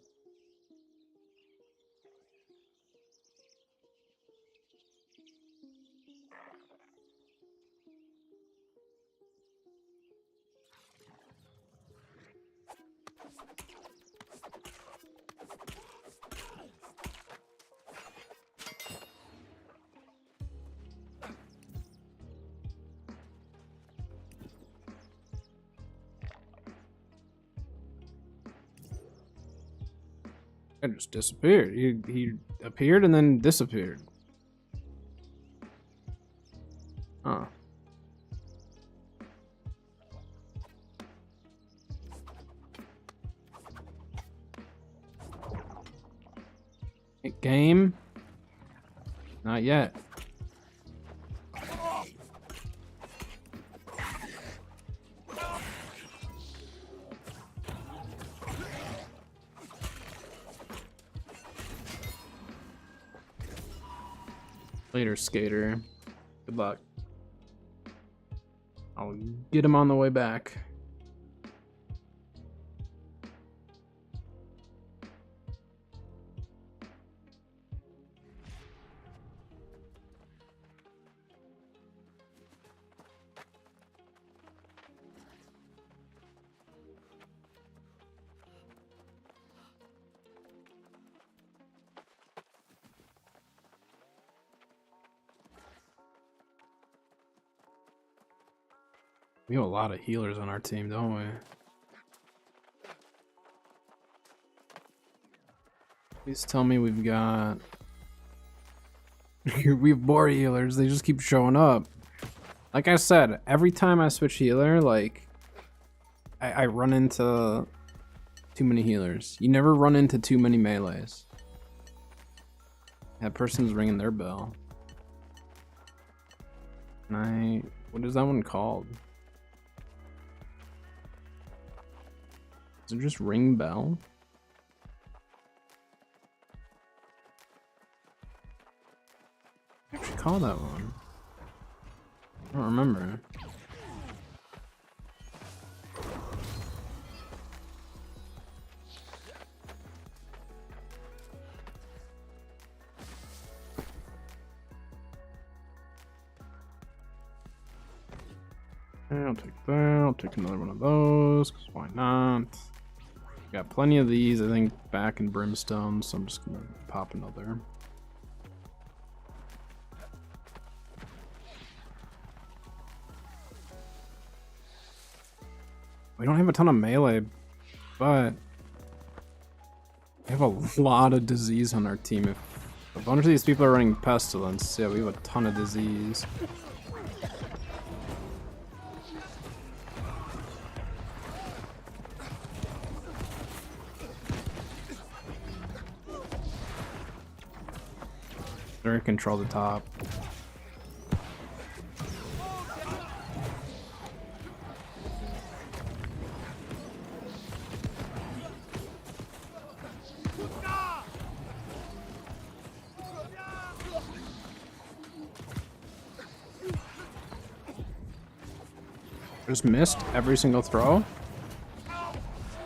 It just disappeared. He appeared and then disappeared. Huh. Hey, game? Not yet. Later, skater. Good luck. I'll get him on the way back. We have a lot of healers on our team, don't we? Please tell me we've got... we have more healers, they just keep showing up. Like I said, every time I switch healer, like... I run into too many healers. You never run into too many melees. That person's ringing their bell. What is that one called? Is it just ring bell? I actually call that one. I don't remember. I'll take that. I'll take another one of those, because why not? Got plenty of these, I think, back in Brimstone, so I'm just gonna pop another. We don't have a ton of melee, but we have a lot of disease on our team. If a bunch of these people are running Pestilence, yeah, we have a ton of disease. Better control the top. Just missed every single throw.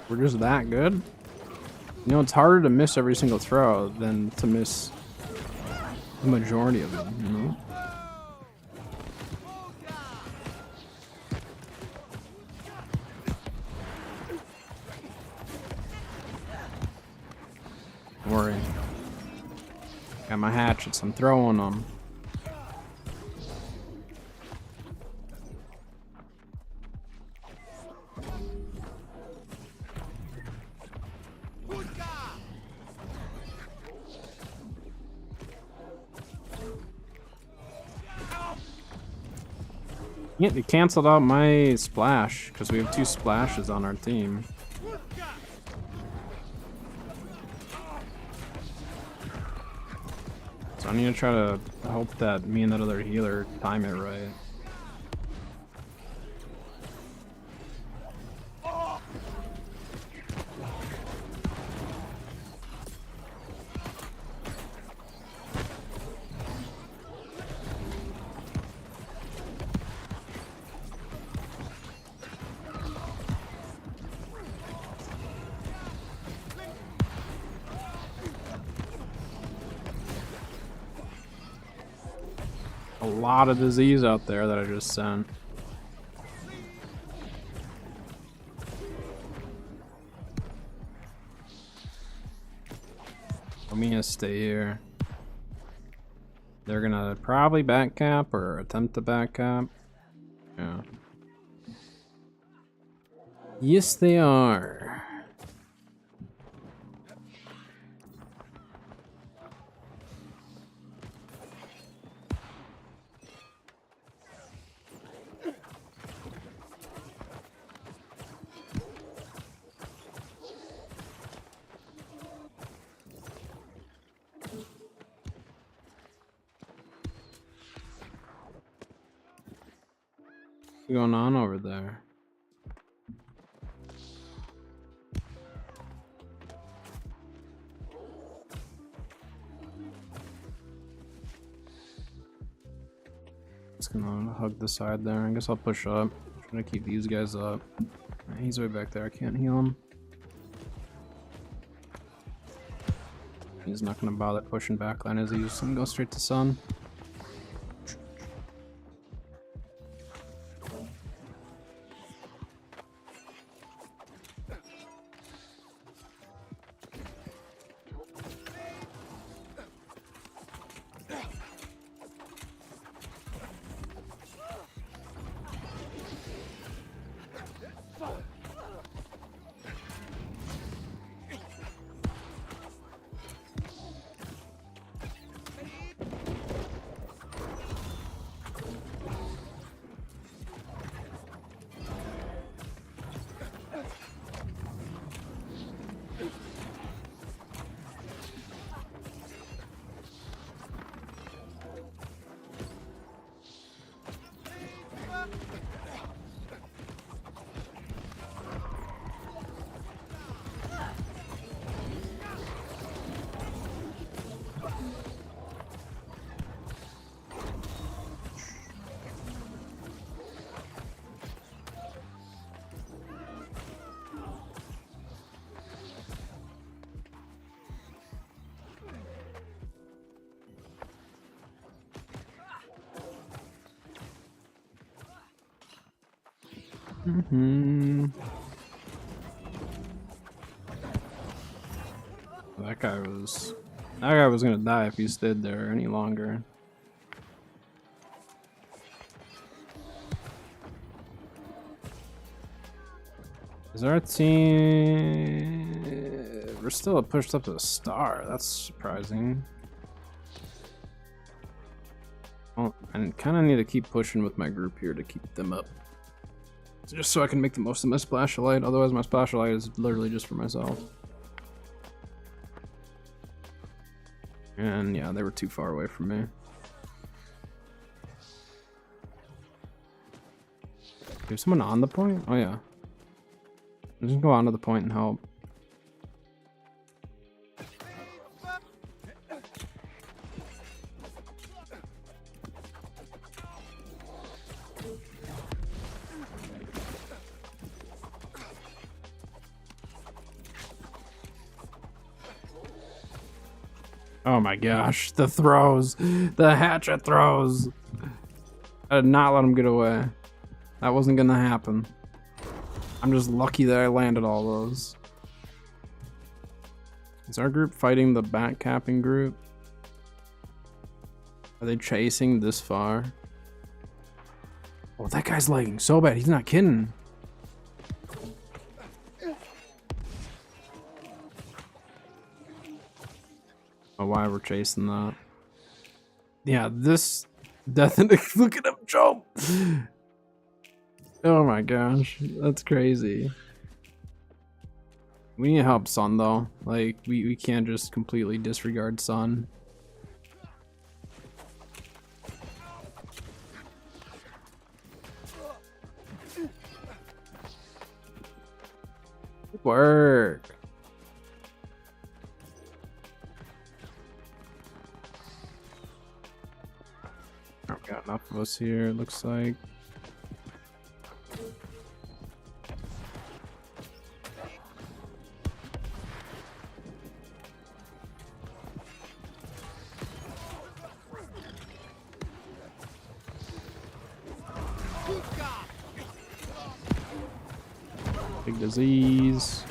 We're just that good. You know, it's harder to miss every single throw than to miss the majority of them, you know? Don't worry. Got my hatchets, I'm throwing them. Yeah, they canceled out my splash because we have 2 splashes on our team. So I need to try to hope that me and that other healer time it right. A lot of disease out there that I just sent. I'm gonna stay here. They're gonna probably back cap or attempt to back cap. Yeah. Yes, they are. What's going on over there? Just gonna hug the side there. I guess I'll push up. Trying to keep these guys up. He's way back there. I can't heal him. He's not gonna bother pushing backline as he used to go straight to Sun. That guy was gonna die if he stayed there any longer. Is our team? We're still pushed up to a star. That's surprising. Well, I kind of need to keep pushing with my group here to keep them up. Just so I can make the most of my splash of light. Otherwise, my splash of light is literally just for myself. And yeah, they were too far away from me. There's someone on the point? Oh yeah. Just go on to the point and help. Oh my gosh, the throws, the hatchet throws. I did not let him get away. That wasn't gonna happen. I'm just lucky that I landed all those. Is our group fighting the back capping group? Are they chasing this far? Oh, that guy's lagging so bad, he's not kidding. Why we're chasing that. Yeah, this death and look at him jump. Oh my gosh, that's crazy. We need to help Sun though. Like we can't just completely disregard Sun. Good work. We got enough of us here, it looks like. Big disease.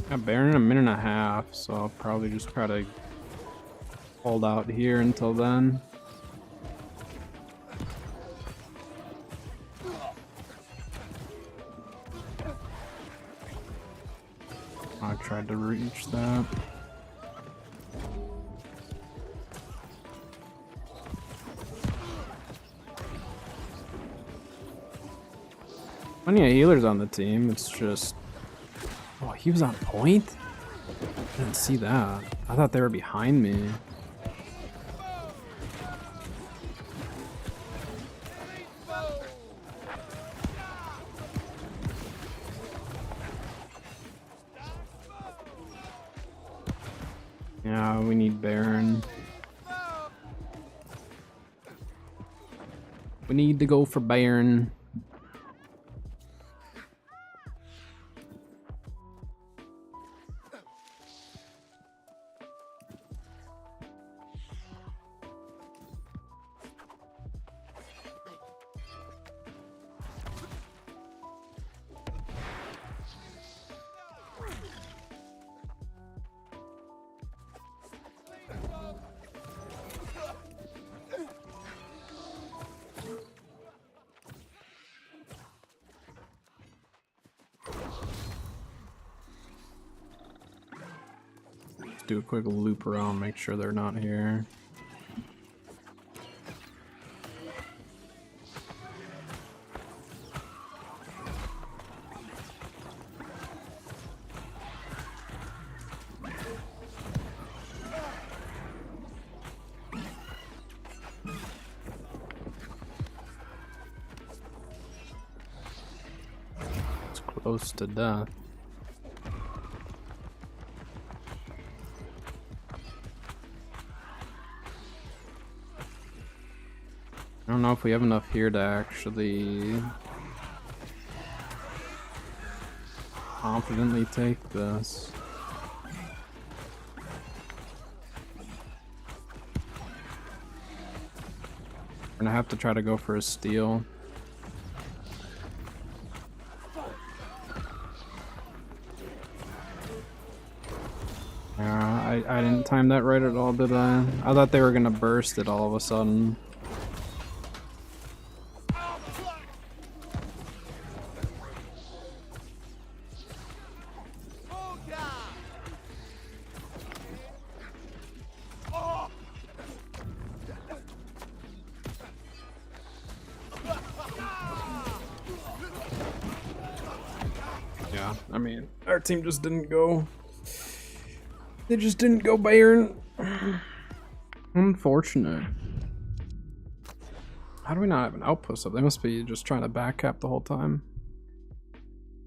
Got Baron in a minute and a half, so I'll probably just try to hold out here until then. I tried to reach that. Plenty of healers on the team. It's just... Oh, he was on point? I didn't see that. I thought they were behind me. Yeah, we need Baron. We need to go for Baron. Do a quick loop around, make sure they're not here. It's close to death. I don't know if we have enough here to actually confidently take this. We're gonna have to try to go for a steal. Yeah, I didn't time that right at all, did I? I thought they were gonna burst it all of a sudden. Yeah, I mean, our team just didn't go. They just didn't go Baron. Unfortunate. How do we not have an outpost up? They must be just trying to backcap the whole time.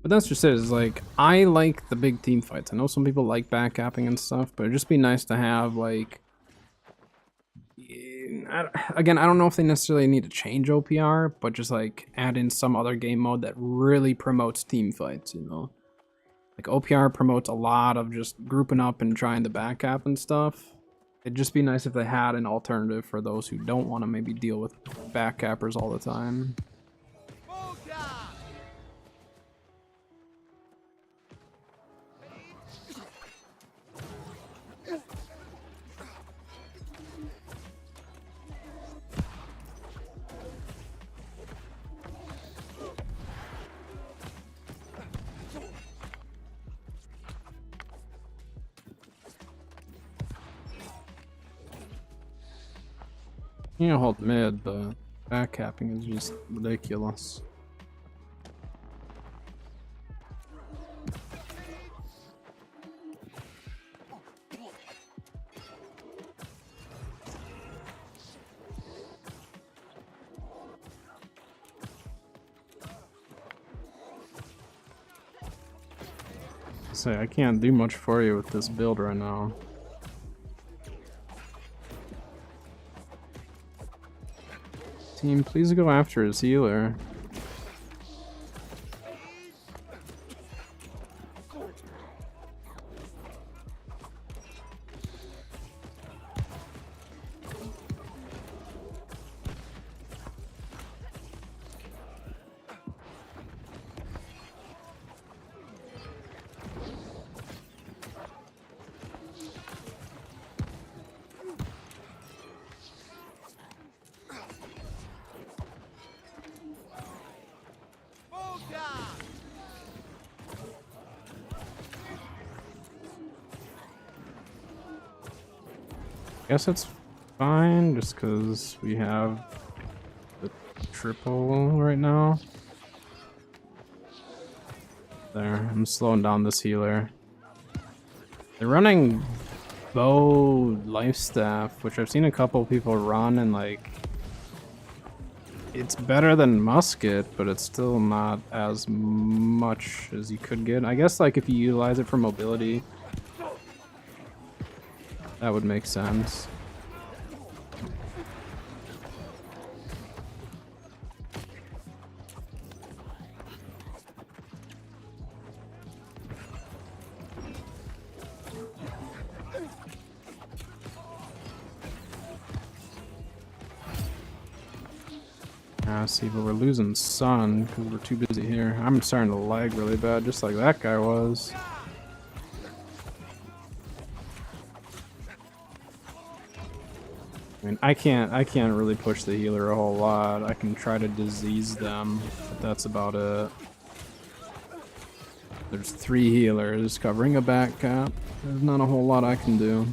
But that's just it, is like, I like the big team fights. I know some people like backcapping and stuff, but it'd just be nice to have, like... Again, I don't know if they necessarily need to change OPR, but just, like, add in some other game mode that really promotes team fights, you know? Like, OPR promotes a lot of just grouping up and trying to backcap and stuff. It'd just be nice if they had an alternative for those who don't want to maybe deal with backcappers all the time. You know, hold mid, but backcapping is just ridiculous. Say, I can't do much for you with this build right now. Team, please go after his healer. Guess it's fine, just because we have the triple right now. There, I'm slowing down this healer. They're running bow life staff, which I've seen a couple people run, and like, it's better than musket, but it's still not as much as you could get. I guess like if you utilize it for mobility, that would make sense. See, but we're losing sun because we're too busy here. I'm starting to lag really bad, just like that guy was. I mean, I can't really push the healer a whole lot. I can try to disease them, but that's about it. There's 3 healers covering a back cap. There's not a whole lot I can do.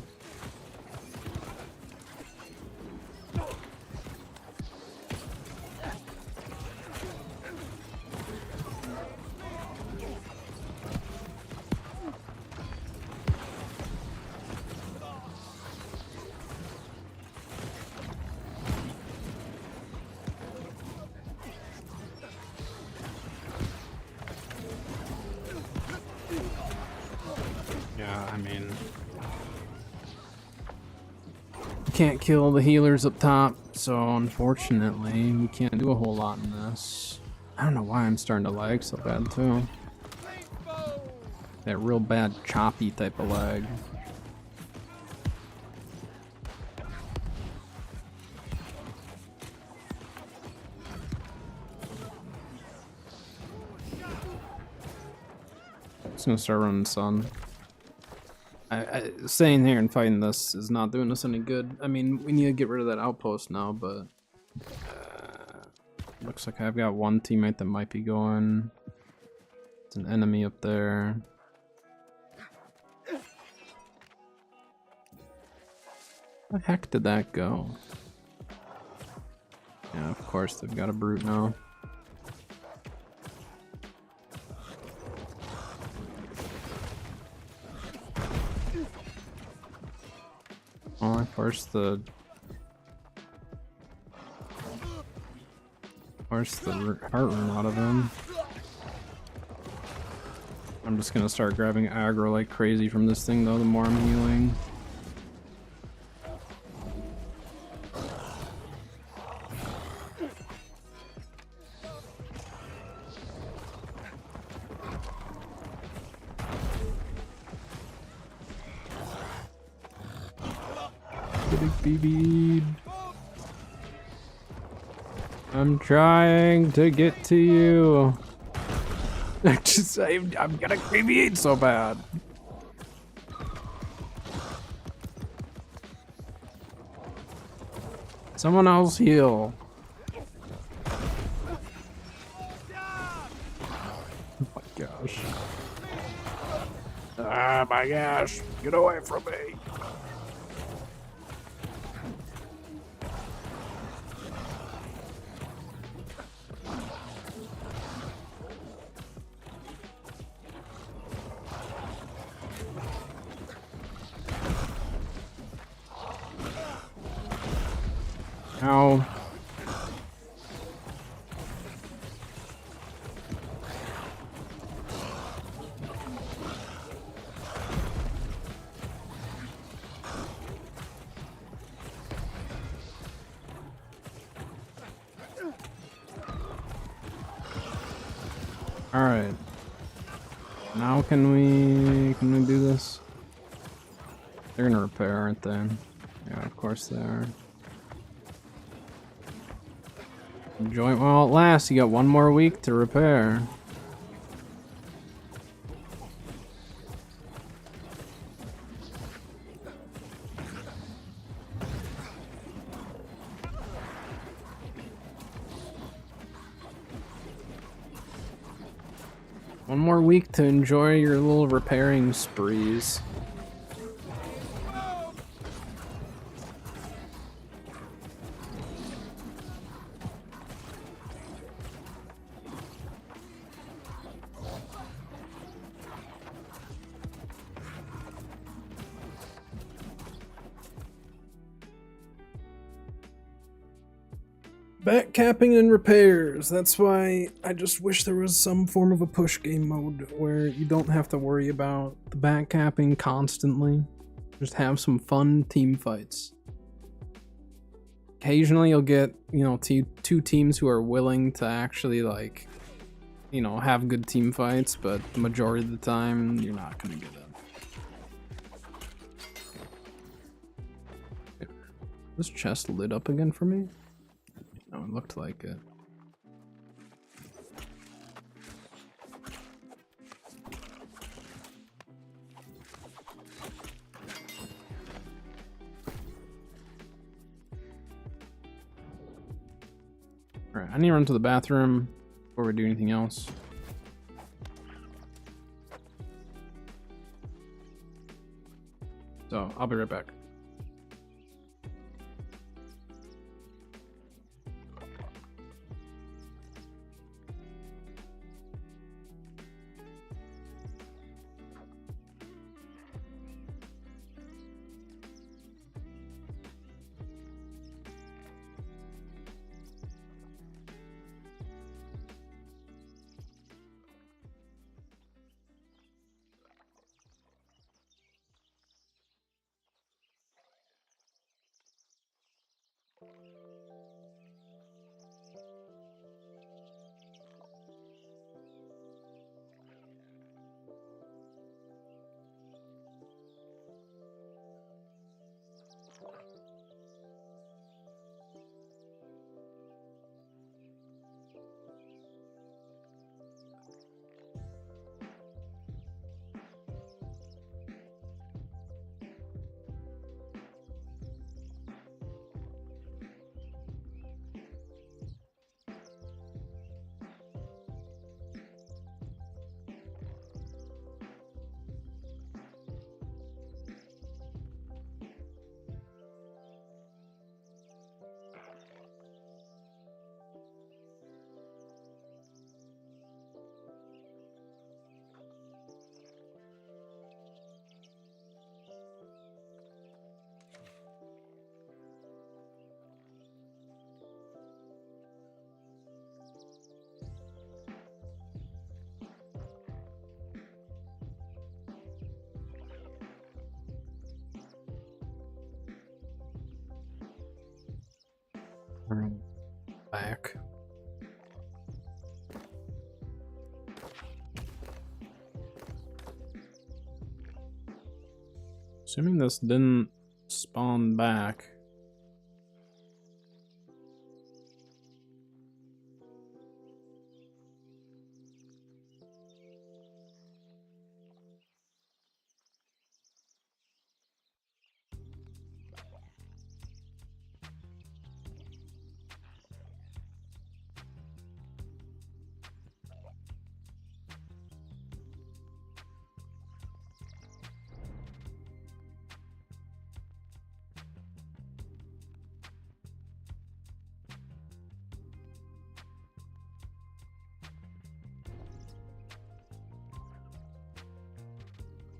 Yeah, I mean, can't kill the healers up top, so unfortunately we can't do a whole lot in this. I don't know why I'm starting to lag so bad too. That real bad choppy type of lag. Just gonna start running sun. Staying here and fighting this is not doing us any good. I mean, we need to get rid of that outpost now, but looks like I've got one teammate that might be going. It's an enemy up there. Where the heck did that go? Yeah, of course they've got a brute now. Oh, I forced the heart rune out of him. I'm just gonna start grabbing aggro like crazy from this thing though, the more I'm healing. BB'd. I'm trying to get to you. I'm gonna BB'd so bad. Someone else heal. Oh my gosh. Ah, my gosh. Get away from me. Ow. All right. Now can we do this? They're gonna repair, aren't they? Yeah, of course they are. Enjoy it while it lasts. You got one more week to repair. One more week to enjoy your little repairing sprees. Back capping and repairs. That's why I just wish there was some form of a push game mode where you don't have to worry about the back capping constantly. Just have some fun team fights. Occasionally you'll get, you know, two teams who are willing to actually, like, you know, have good team fights, but the majority of the time you're not gonna get it. This chest lit up again for me? No, it looked like it. Alright, I need to run to the bathroom before we do anything else. So, I'll be right back. Back. Assuming this didn't spawn back.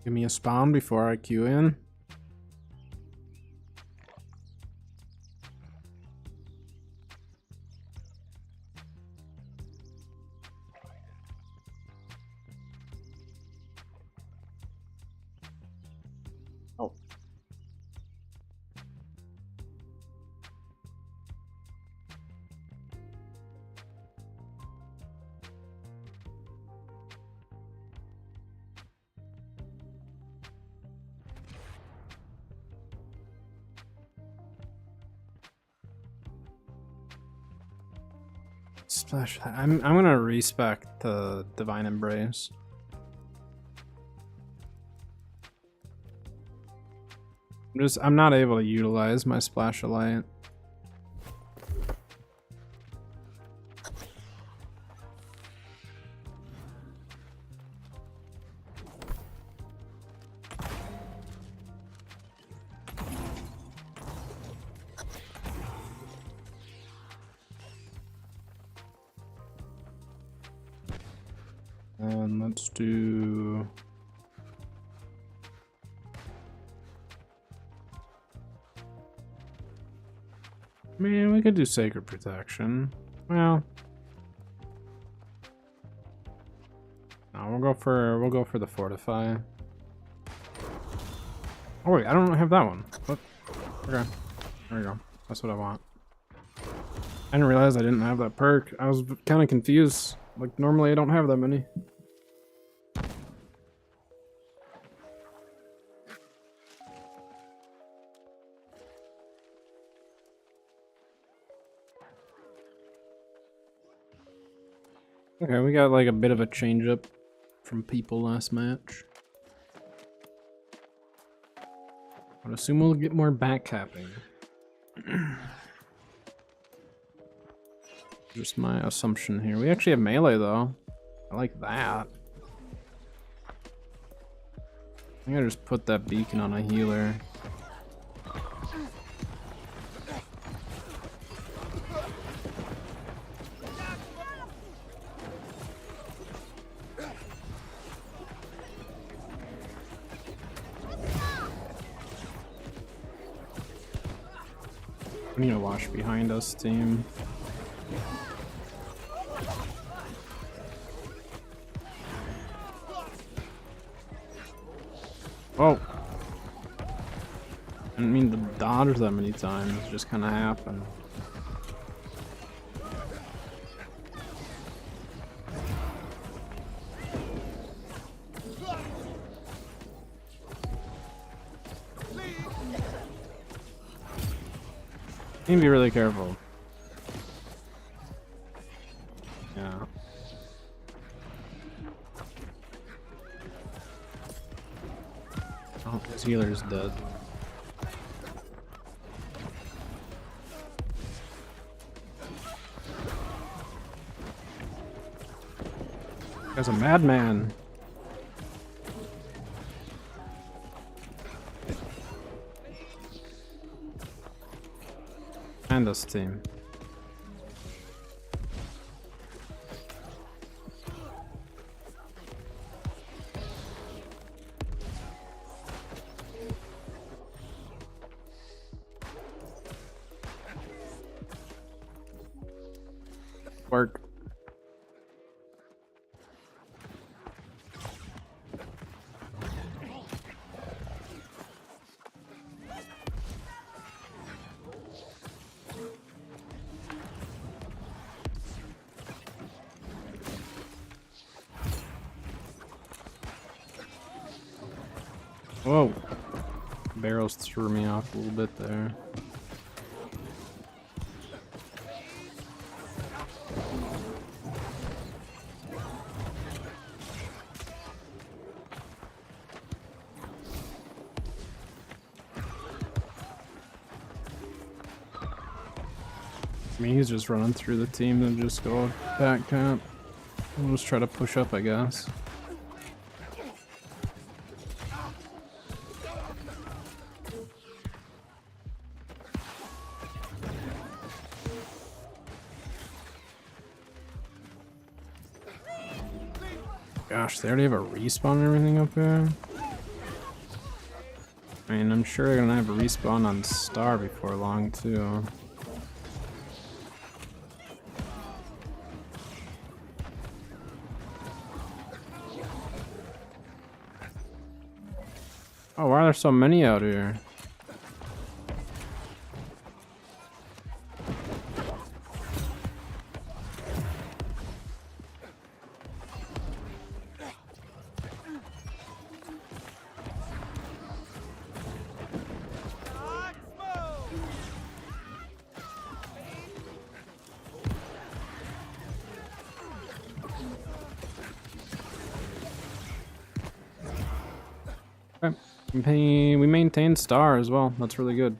Give me a spawn before I queue in. Oh. Splash. I'm gonna respec the Divine Embrace. I'm not able to utilize my Splash of Light. And let's do... Man, we could do Sacred Protection. Well, no, we'll go for the Fortify. Oh wait, I don't have that one. What? Okay, there we go. That's what I want. I didn't realize I didn't have that perk. I was kind of confused. Like normally I don't have that many. Okay, we got like a bit of a change up from people last match. I'd assume we'll get more backcapping. Just my assumption here. We actually have melee though. I like that. I'm gonna just put that beacon on a healer. We need to watch behind us, team. Oh! I didn't mean to dodge that many times, it just kind of happened. You need to be really careful. Yeah. Oh, his healer's dead. Guy's a madman. And us team. Work. Whoa. Barrels threw me off a little bit there. I mean, he's just running through the team and just go back camp. We'll just try to push up, I guess. Gosh, they already have a respawn and everything up there? I mean, I'm sure they're gonna have a respawn on Star before long, too. Oh, why are there so many out here? Okay. We maintained Star as well. That's really good.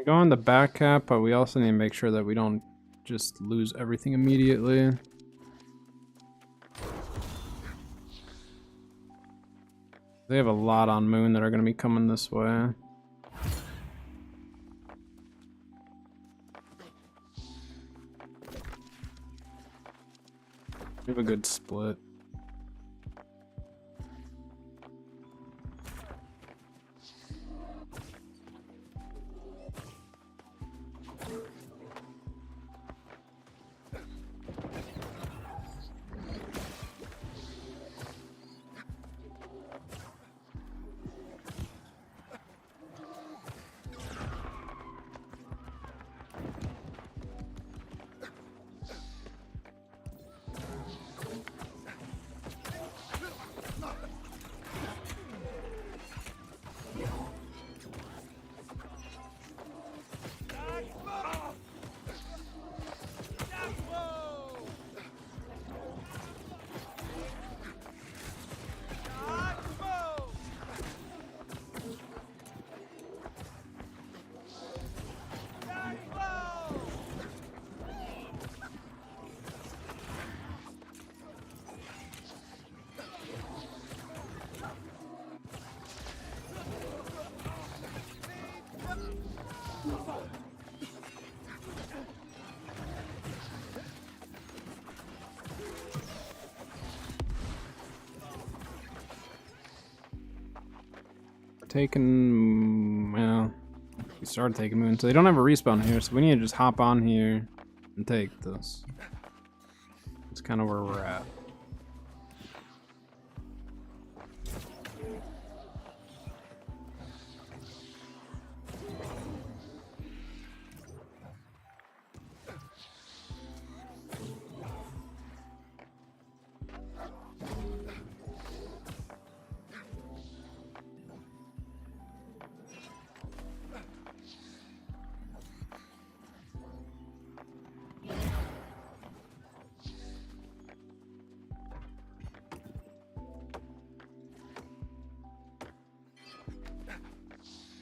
Go on the back cap, but we also need to make sure that we don't just lose everything immediately. They have a lot on Moon that are going to be coming this way. We have a good split. Taking, well, we started taking Moon, so they don't have a respawn here, so we need to just hop on here and take this. That's kind of where we're at.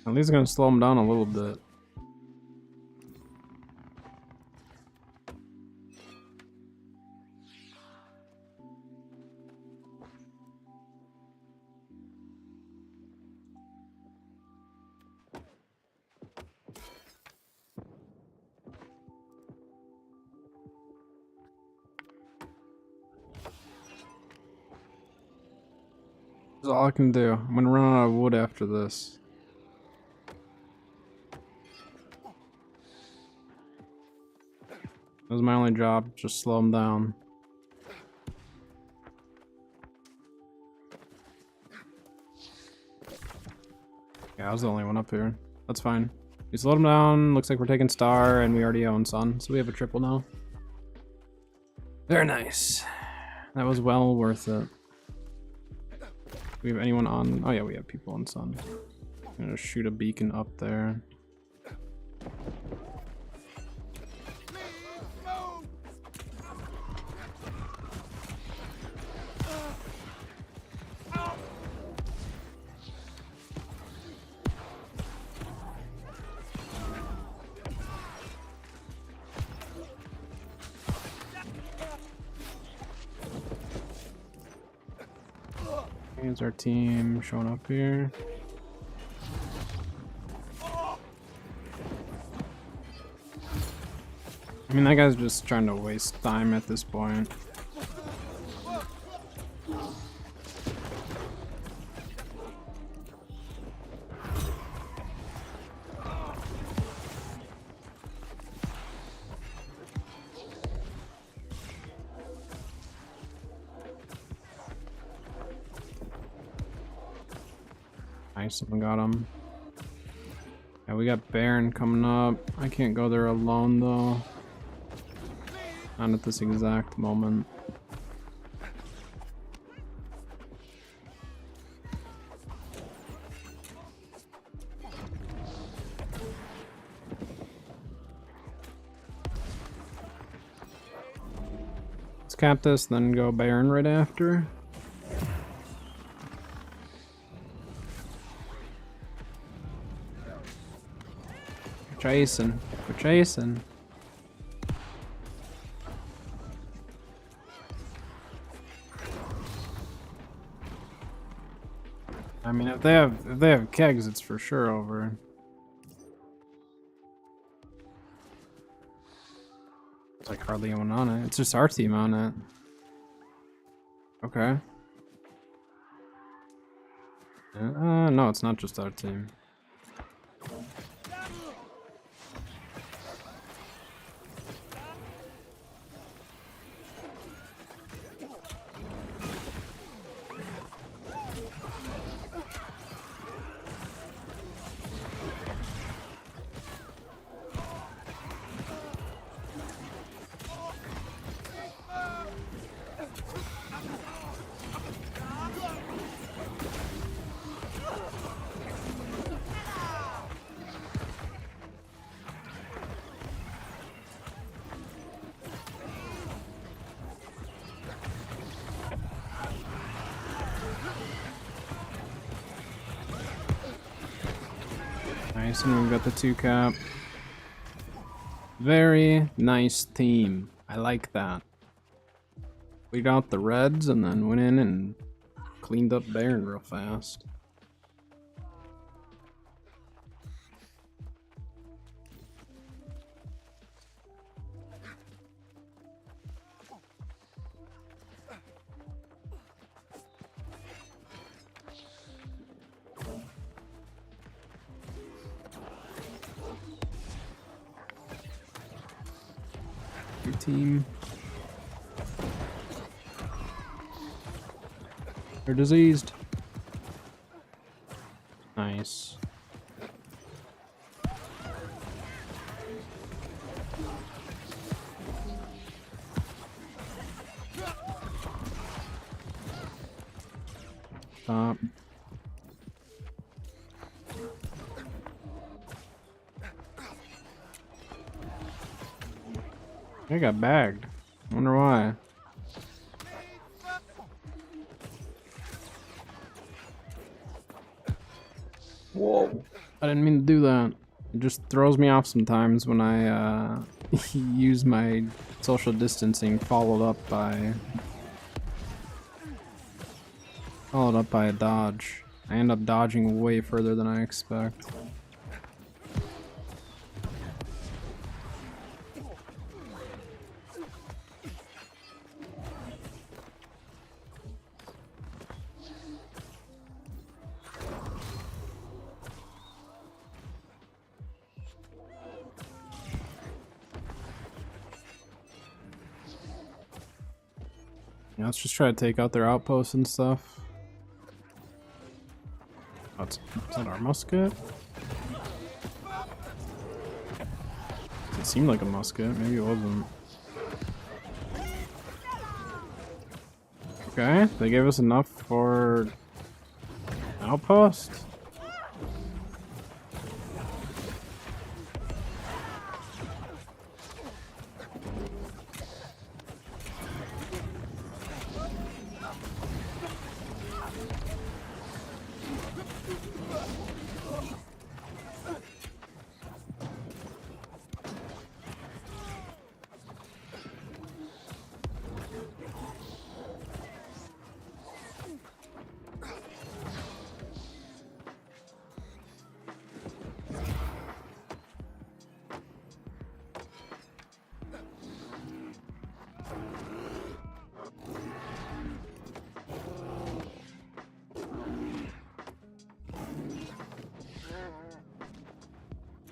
At least gonna slow him down a little bit. That's all I can do. I'm gonna run out of wood after this. That was my only job, just slow him down. Yeah, I was the only one up here. That's fine. We slowed him down, looks like we're taking Star, and we already own Sun, so we have a triple now. Very nice. That was well worth it. Do we have anyone on? Oh yeah, we have people on Sun. I'm gonna shoot a beacon up there. Here's our team showing up here. I mean, that guy's just trying to waste time at this point. Nice, someone got him. Yeah, we got Baron coming up. I can't go there alone though. Not at this exact moment. Let's cap this, then go Baron right after. chasing. We're chasing. I mean, if they have kegs, it's for sure over. There's like hardly anyone on it. It's just our team on it. Okay. No, it's not just our team. Nice, and we've got the 2-cap. Very nice team. I like that. We got the reds and then went in and cleaned up Baron real fast. Your team. They're diseased. Nice. Stop. I got bagged. Wonder why. Whoa. I didn't mean to do that. It just throws me off sometimes when I use my social distancing followed up by a dodge. I end up dodging way further than I expect. Yeah, let's just try to take out their outposts and stuff. Oh, is that our musket? It seemed like a musket, maybe it wasn't. Okay, they gave us enough for outpost.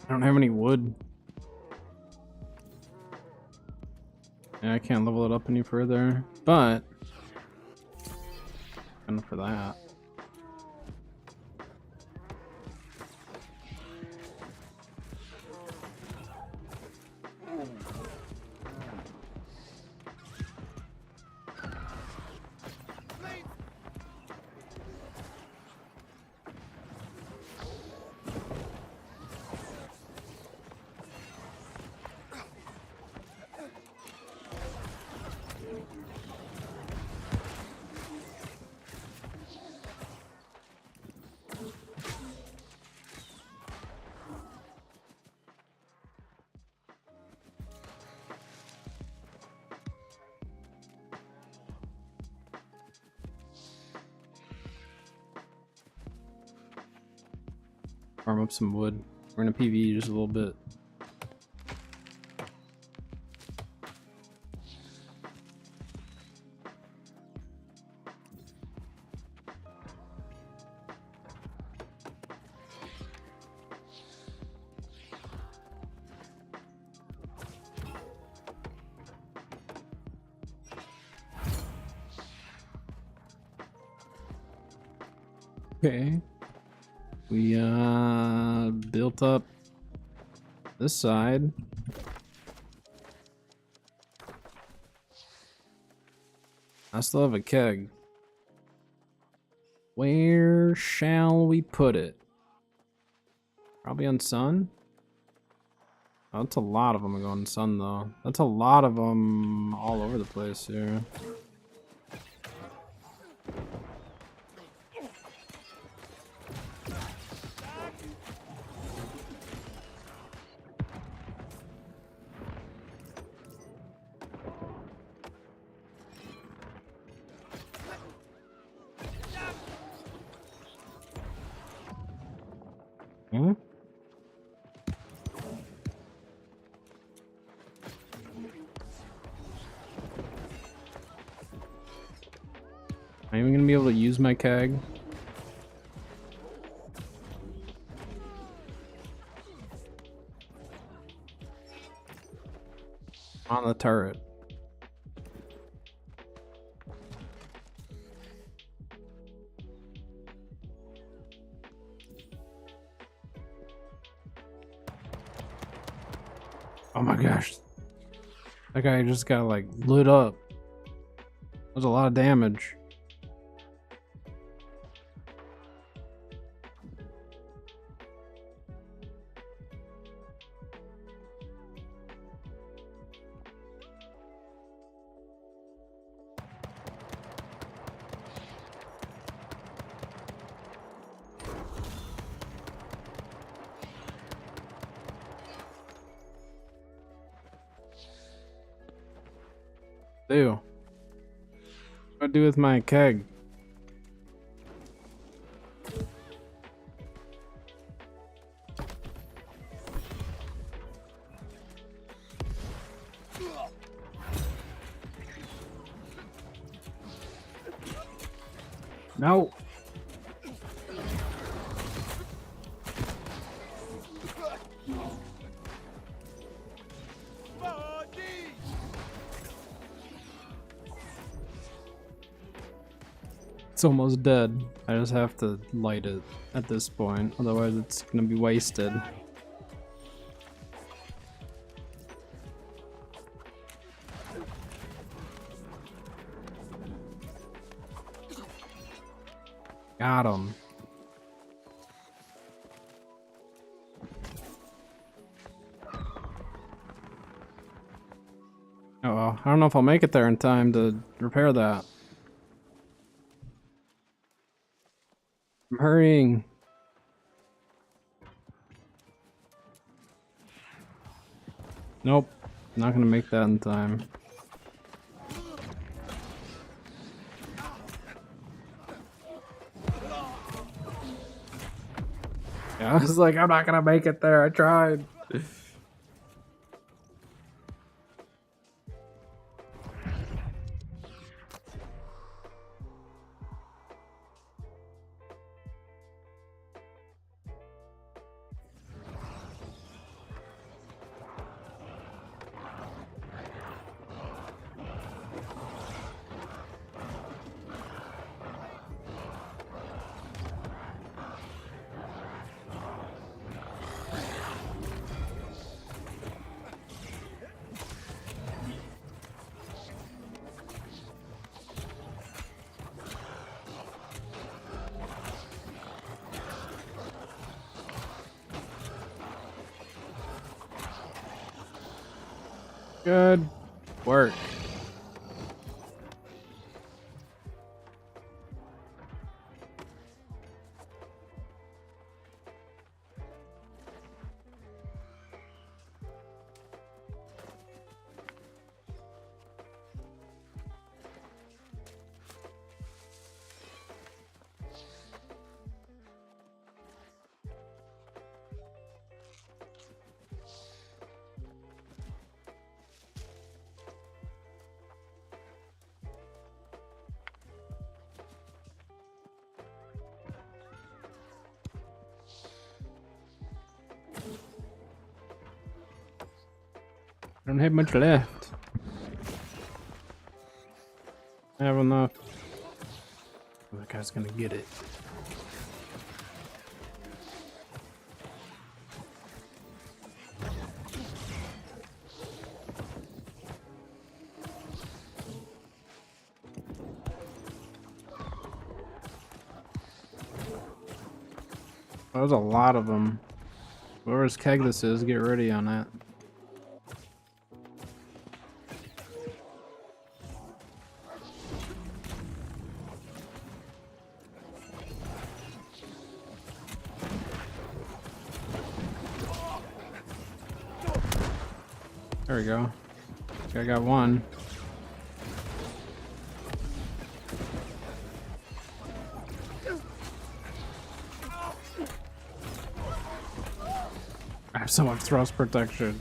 I don't have any wood. Yeah, I can't level it up any further, but enough for that. farm up some wood. We're gonna PvE just a little bit. Okay. We built up this side. I still have a keg. Where shall we put it? Probably on sun? Oh, that's a lot of them going on sun though. That's a lot of them all over the place here. Hmm? Am I even gonna be able to use my keg? On the turret. Oh my gosh. That guy just got like lit up. That was a lot of damage. Ew. What do I do with my keg? No. It's almost dead. I just have to light it at this point, otherwise it's gonna be wasted. Got him. Uh-oh, I don't know if I'll make it there in time to repair that. I'm hurrying. Nope, not gonna make that in time. Yeah, I was like, I'm not gonna make it there. I tried. Good work. don't have much left. I have enough. Oh, that guy's gonna get it. There's a lot of them. Whoever's keg this is, get ready on that. There we go. I got one. I have so much thrust protection.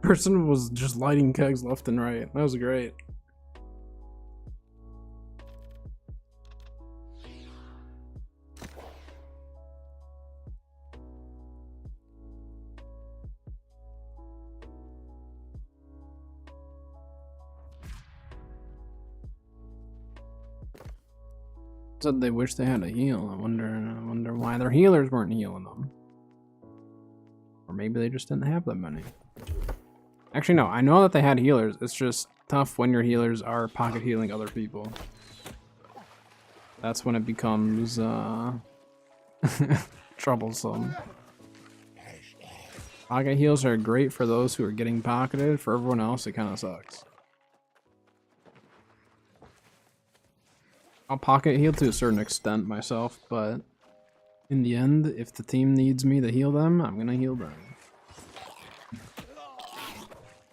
Person was just lighting kegs left and right. That was great. Said they wish they had a heal. I wonder why their healers weren't healing them. Or maybe they just didn't have that many. Actually, no. I know that they had healers. It's just tough when your healers are pocket healing other people. That's when it becomes troublesome. Pocket heals are great for those who are getting pocketed. For everyone else, it kind of sucks. I'll pocket heal to a certain extent myself, but in the end, if the team needs me to heal them, I'm gonna heal them.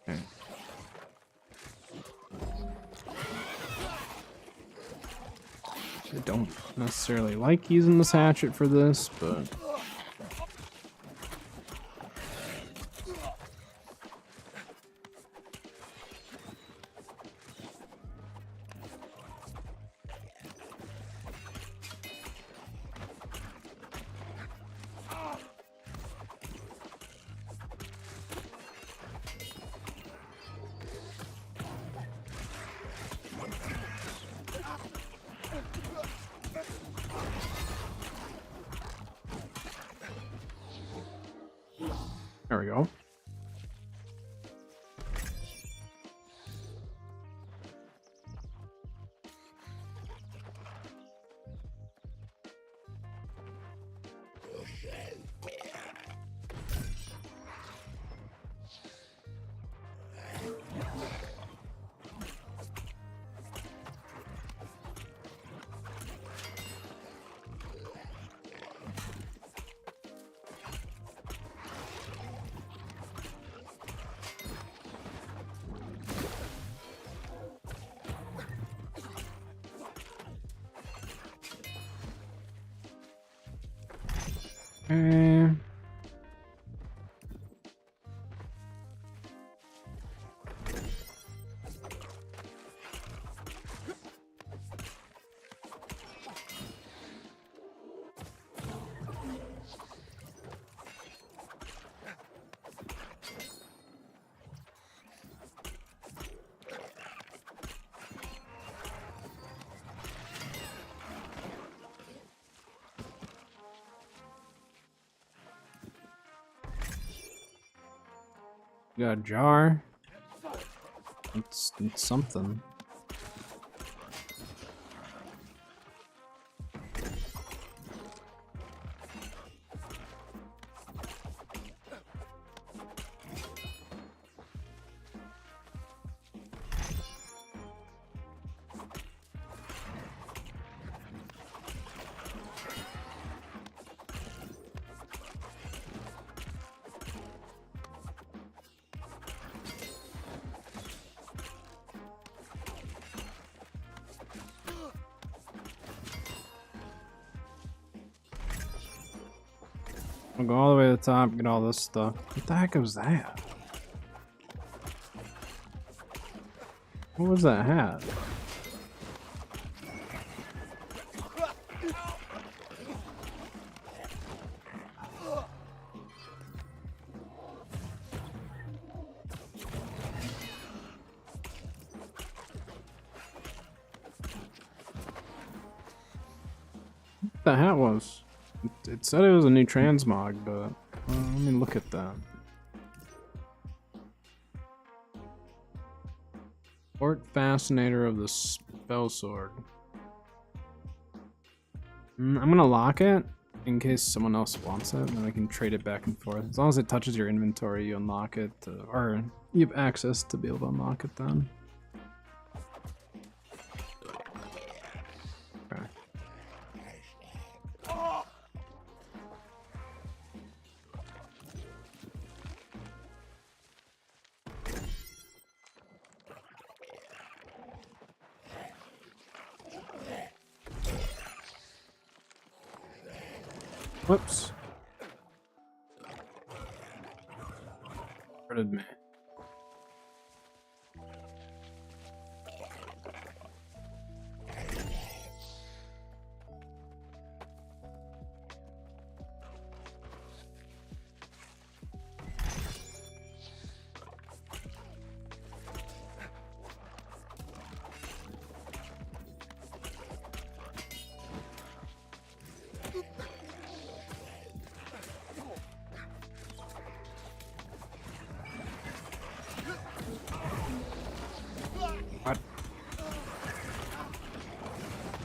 Okay. I don't necessarily like using this hatchet for this, but there we go. Got a jar. It's something. I'll go all the way to the top, get all this stuff. What the heck was that? What was that hat? The hat was. It said it was a new transmog, but let me look at that. Fort Fascinator of the Spell Sword. I'm gonna lock it in case someone else wants it, and I can trade it back and forth. As long as it touches your inventory, you unlock it, or you have access to be able to unlock it then. Okay. Whoops. Hurted me. What?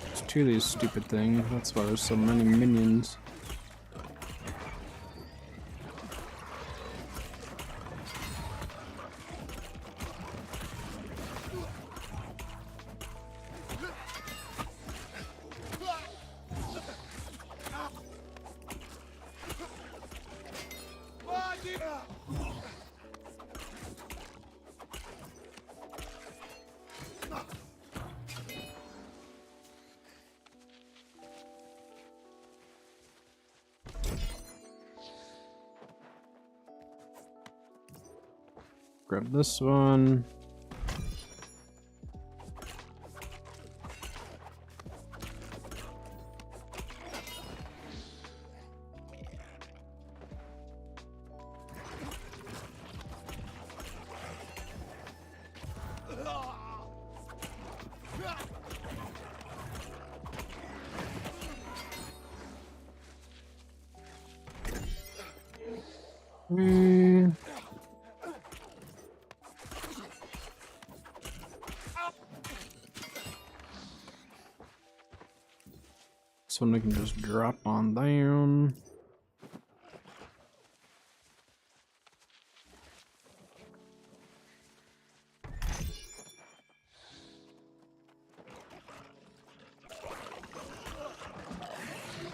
There's two of these stupid things. That's why there's so many minions. Grab this one. This one we can just drop on down.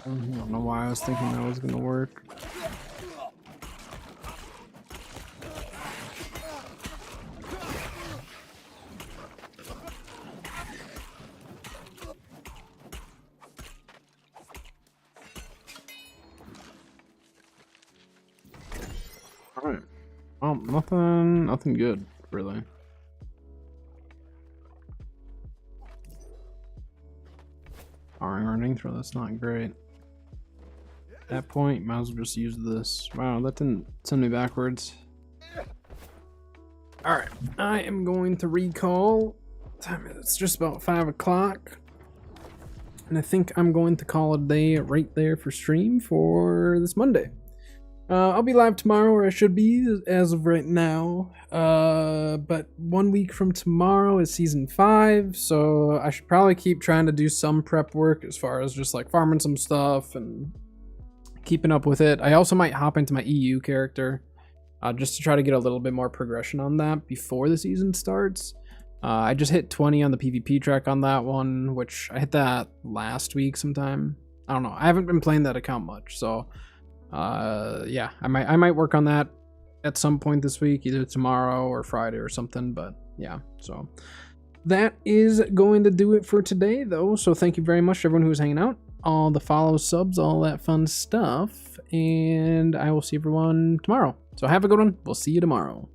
I don't know why I was thinking that was gonna work. Alright. Well, nothing good, really. Powering running throw, that's not great. At that point, might as well just use this. Wow, that didn't send me backwards. Alright, I am going to recall. It's just about 5 o'clock. And I think I'm going to call it a day right there for stream for this Monday. I'll be live tomorrow, or I should be, as of right now. But 1 week from tomorrow is season 5, so I should probably keep trying to do some prep work as far as just like farming some stuff and keeping up with it. I also might hop into my EU character, just to try to get a little bit more progression on that before the season starts. I just hit 20 on the PvP track on that one, which I hit that last week sometime. I don't know. I haven't been playing that account much, so yeah, I might work on that at some point this week, either tomorrow or Friday or something. But yeah, so that is going to do it for today, though. So thank you very much to everyone who was hanging out, all the follows, subs, all that fun stuff, and I will see everyone tomorrow. So have a good one. We'll see you tomorrow.